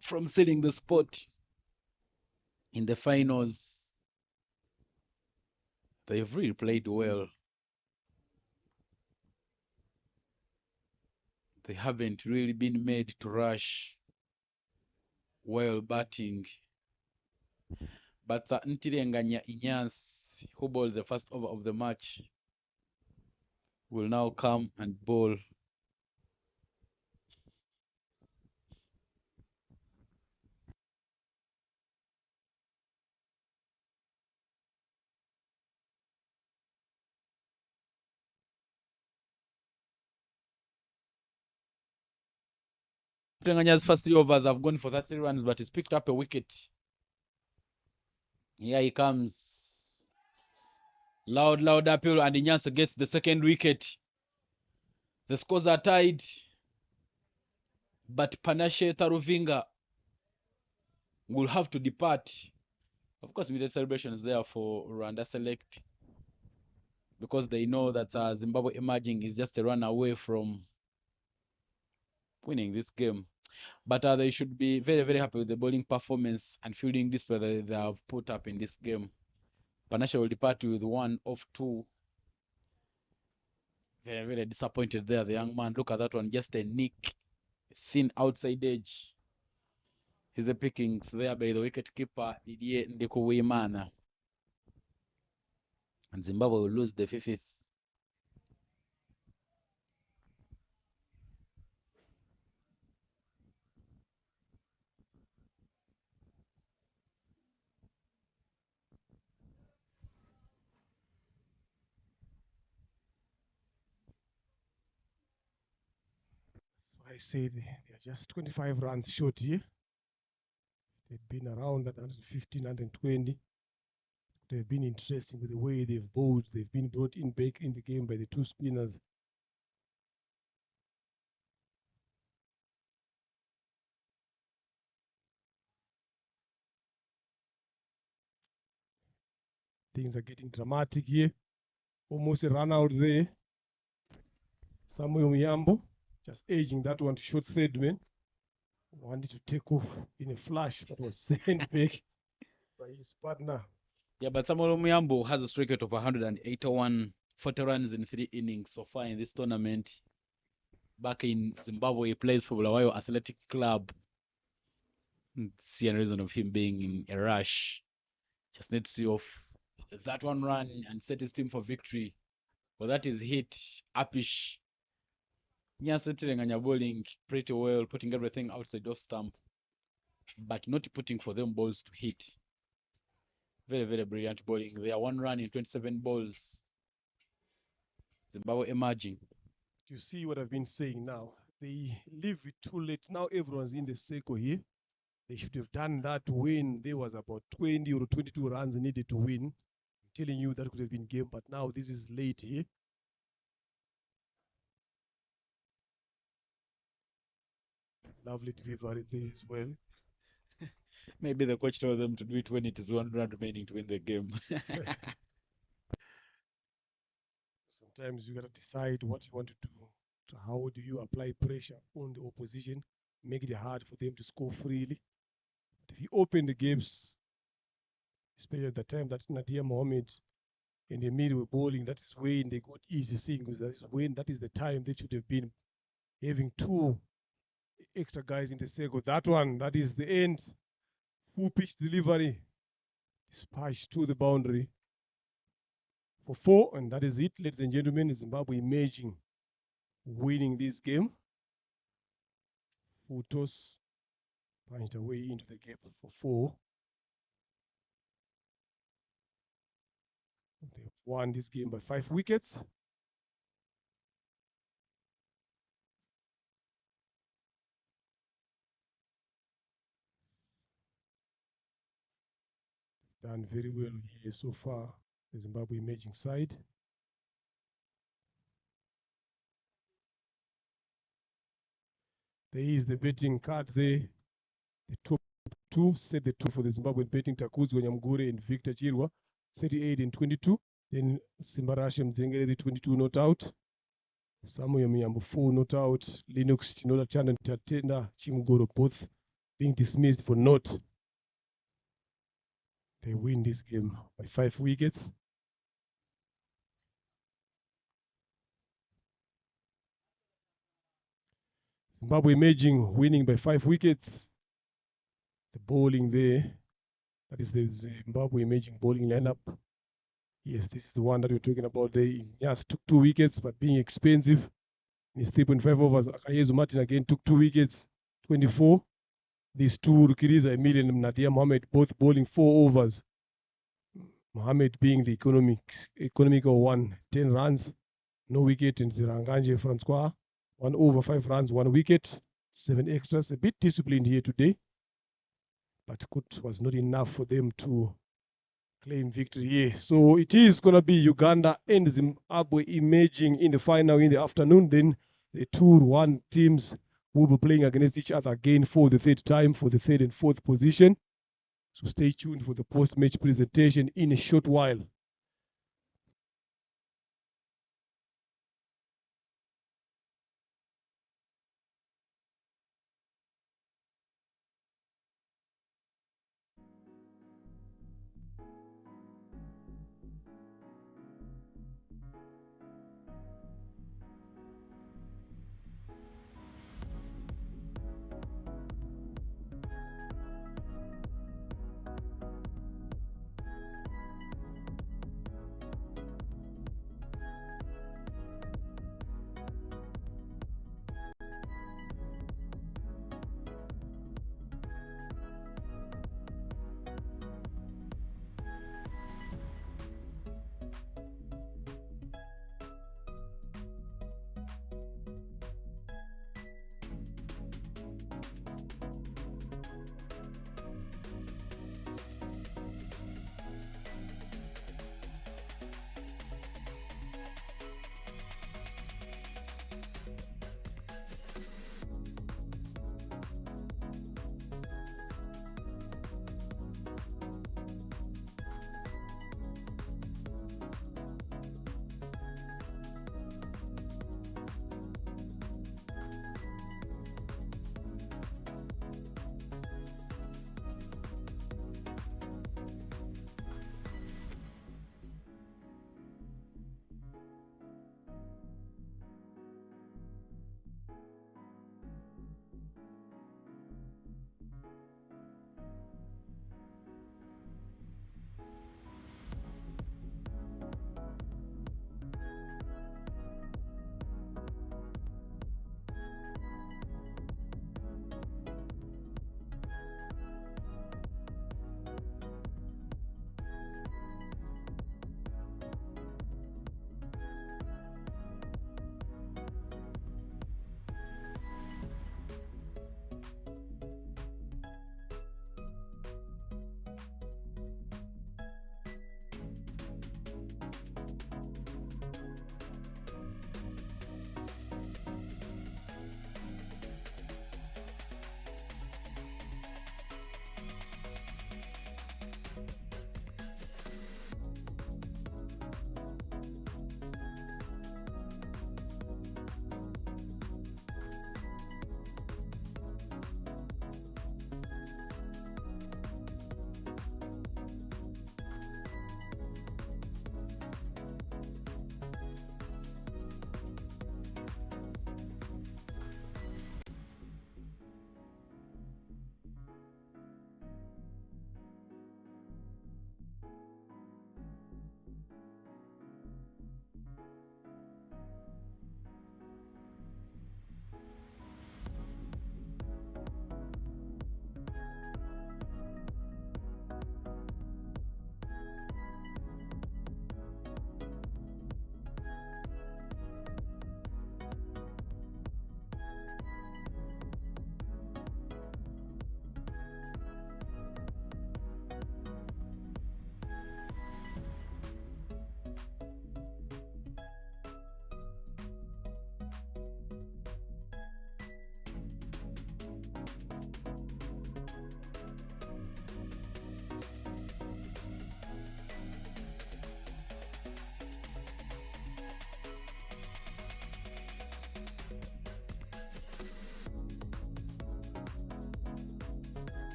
from sealing the spot in the finals. They've really played well. They haven't really been made to rush while batting. But Ntirenganya Inyas, who bowled the first over of the match, will now come and bowl. Ntirenganya's first 3 overs have gone for 30 runs, but he's picked up a wicket. Here he comes. Loud appeal, and Inyas gets the second wicket. The scores are tied, but Panashe Taruvinga will have to depart. Of course, we did celebrations there for Rwanda Select because they know that Zimbabwe emerging is just a run away from winning this game. But they should be very, very happy with the bowling performance and fielding display that they have put up in this game. Panashe will depart with 1 of 2. Very, very disappointed there, the young man. Look at that one, just a nick, thin outside edge. His pickings there by the wicket keeper Didier Ndikuwimana. And Zimbabwe will lose the fifth. I say they are just 25 runs short here. They've been around that 115, 120. They've been interesting with the way they've bowled. They've been brought in back in the game by the two spinners. Things are getting dramatic here. Almost a run out there. Samuel Miyambo just edging that one to short third man. Wanted to take off in a flash, but was sent back by his partner. Yeah, but Samuel Muyambo has a strike rate of 181, 40 runs in 3 innings so far in this tournament. Back in Zimbabwe, he plays for Bulawayo Athletic Club. See a reason of him being in a rush. Just need to see off that one run and set his team for victory. Well, that is hit uppish. Nyasetiring bowling pretty well, putting everything outside off stump, but not putting for them balls to hit. Very, very brilliant bowling. They are 1 run in 27 balls. Zimbabwe emerging. You see what I've been saying now. They leave it too late. Now everyone's in the circle here. They should have done that when there was about 20 or 22 runs needed to win. I'm telling you that could have been game, but now this is late here. Lovely delivery there as well. Maybe the coach told them to do it when it is 1 run remaining to win the game. Sometimes you got to decide what you want to do. So how do you apply pressure on the opposition, make it hard for them to score freely? But if you open the games, especially at the time that Nadia Mohammed and Emir were bowling, that is when they got easy singles. That is the time they should have been having 2 extra guys in the circle. That one, that is the end. Full pitch delivery. Dispatched to the boundary for 4, and that is it, ladies and gentlemen. Zimbabwe emerging, winning this game. Full toss, punched away into the gap for 4. They've won this game by 5 wickets. Done very well here so far, the Zimbabwe emerging side. There is the betting card there. The top 2 set the 2 for the Zimbabwean betting: Takuzwa Nyamgure and Victor Chirwa, 38 and 22. Then Simbarashe Mzengere, 22 not out. Samuel Miyambo, 4 not out. Linux Chinola Chan and Tatenda Chimugoro both being dismissed for not. They win this game by 5 wickets. Zimbabwe emerging, winning by 5 wickets. The bowling there, that is the Zimbabwe emerging bowling lineup. Yes, this is the one that we're talking about. They just took 2 wickets, but being expensive. In his 3.5 overs, Akayezu Martin again took 2 wickets, 24. These 2, Rukiriza Emil and Nadia Mohammed, both bowling 4 overs. Mohammed being the economical one, 10 runs, no wicket, and Ziranganje Francois, 1 over, 5 runs, 1 wicket, 7 extras. A bit disciplined here today, but it was not enough for them to claim victory here. So it is going to be Uganda and Zimbabwe emerging in the final in the afternoon. Then the 2-1 teams will be playing against each other again for the 3rd time, for the 3rd and 4th position. So stay tuned for the post-match presentation in a short while.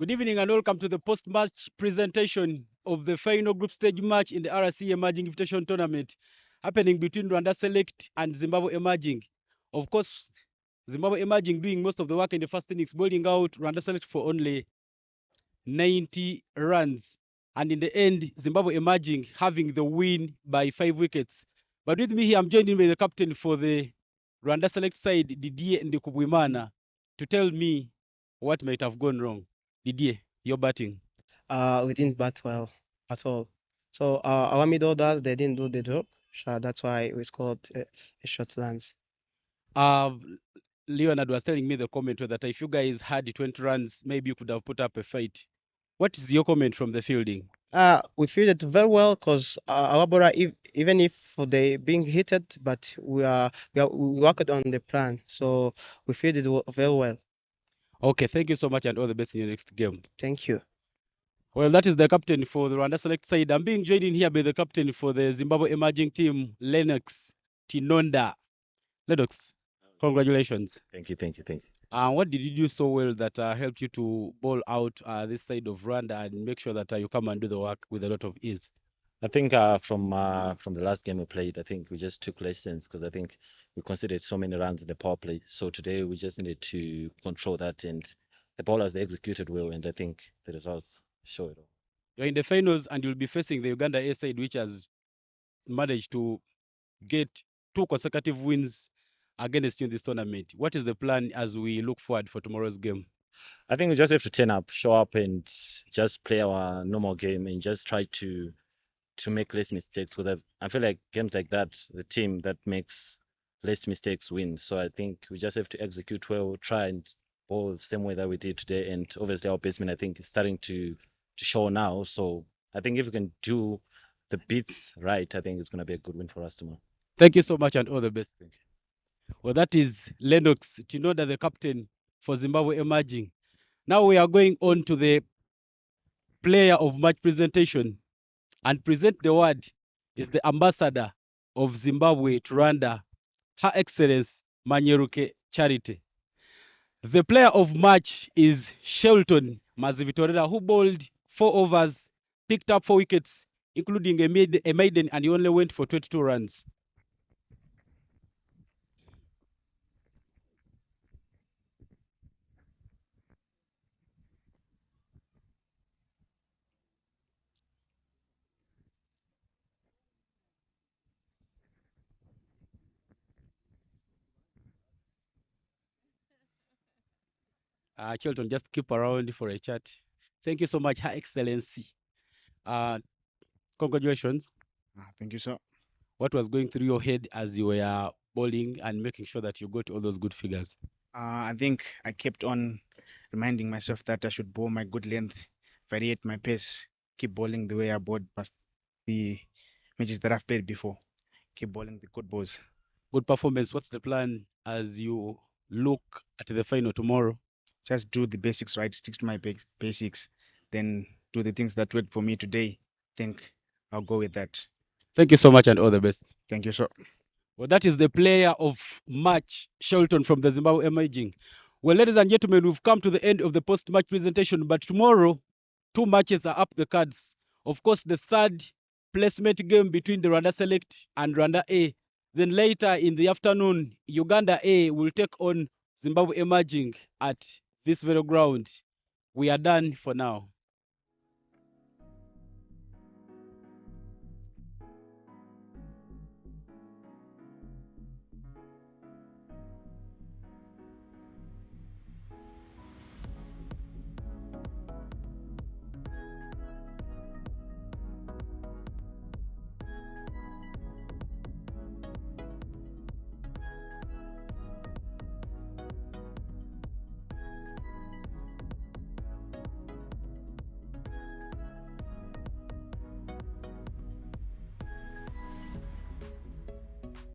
Good evening and welcome to the post-match presentation of the final group stage match in the RC Emerging Invitation Tournament happening between Rwanda Select and Zimbabwe Emerging. Of course, Zimbabwe Emerging doing most of the work in the first innings, bowling out Rwanda Select for only 90 runs. And in the end, Zimbabwe Emerging having the win by 5 wickets. But with me here, I'm joined by the captain for the Rwanda Select side, Didier Ndikubwimana, to tell me what might have gone wrong. Didier, you're batting. We didn't bat well at all. So our middle orders, they didn't do the job. So that's why we scored a short runs. Leonard was telling me the comment was that if you guys had 20 runs, maybe you could have put up a fight. What is your comment from the fielding? We fielded very well because our bowler, even if they being hitted, but we worked on the plan. So we fielded very well. Okay, thank you so much and all the best in your next game. Thank you. Well, that is the captain for the Rwanda Select side. I'm being joined in here by the captain for the Zimbabwe Emerging team, Lennox Tinonda. Lennox, congratulations. Thank you, thank you, thank you. What did you do so well that helped you to bowl out this side of Rwanda and make sure that you come and do the work with a lot of ease? I think from the last game we played, I think we just took lessons because I think we conceded so many runs in the power play. So today we just needed to control that, and the bowlers they executed well, and I think the results show it all. You're in the finals and you'll be facing the Uganda A side, which has managed to get 2 consecutive wins against you in this tournament. What is the plan as we look forward for tomorrow's game? I think we just have to turn up, show up, and just play our normal game and just try to make less mistakes because I feel like games like that, the team that makes less mistakes wins. So I think we just have to execute well, try and bowl the same way that we did today. And obviously our baseman, I think, is starting to show now. So I think if we can do the beats right, I think it's going to be a good win for us tomorrow. Thank you so much and all the best. Well, that is Lennox Tinoda, the captain for Zimbabwe Emerging. Now we are going on to the player of match presentation, and present the word is the ambassador of Zimbabwe to Rwanda, Her Excellence Manyeruke Charity. The player of match is Shelton Mazivitorera, who bowled 4 overs, picked up 4 wickets, including a maiden, and he only went for 22 runs. Shelton, just keep around for a chat. Thank you so much, Her Excellency. Congratulations. Thank you, sir. What was going through your head as you were bowling and making sure that you got all those good figures? I think I kept on reminding myself that I should bowl my good length, variate my pace, keep bowling the way I bowled past the matches that I've played before. Keep bowling the good balls. Good performance. What's the plan as you look at the final tomorrow? Just do the basics right, stick to my basics, then do the things that worked for me today. Think I'll go with that. Thank you so much and all the best. Thank you, sir. Well, that is the player of match, Shelton from the Zimbabwe Emerging. Well, ladies and gentlemen, we've come to the end of the post-match presentation, but tomorrow, 2 matches are up the cards. Of course, the 3rd placement game between the Rwanda Select and Rwanda A. Then later in the afternoon, Uganda A will take on Zimbabwe Emerging at this very ground. We are done for now.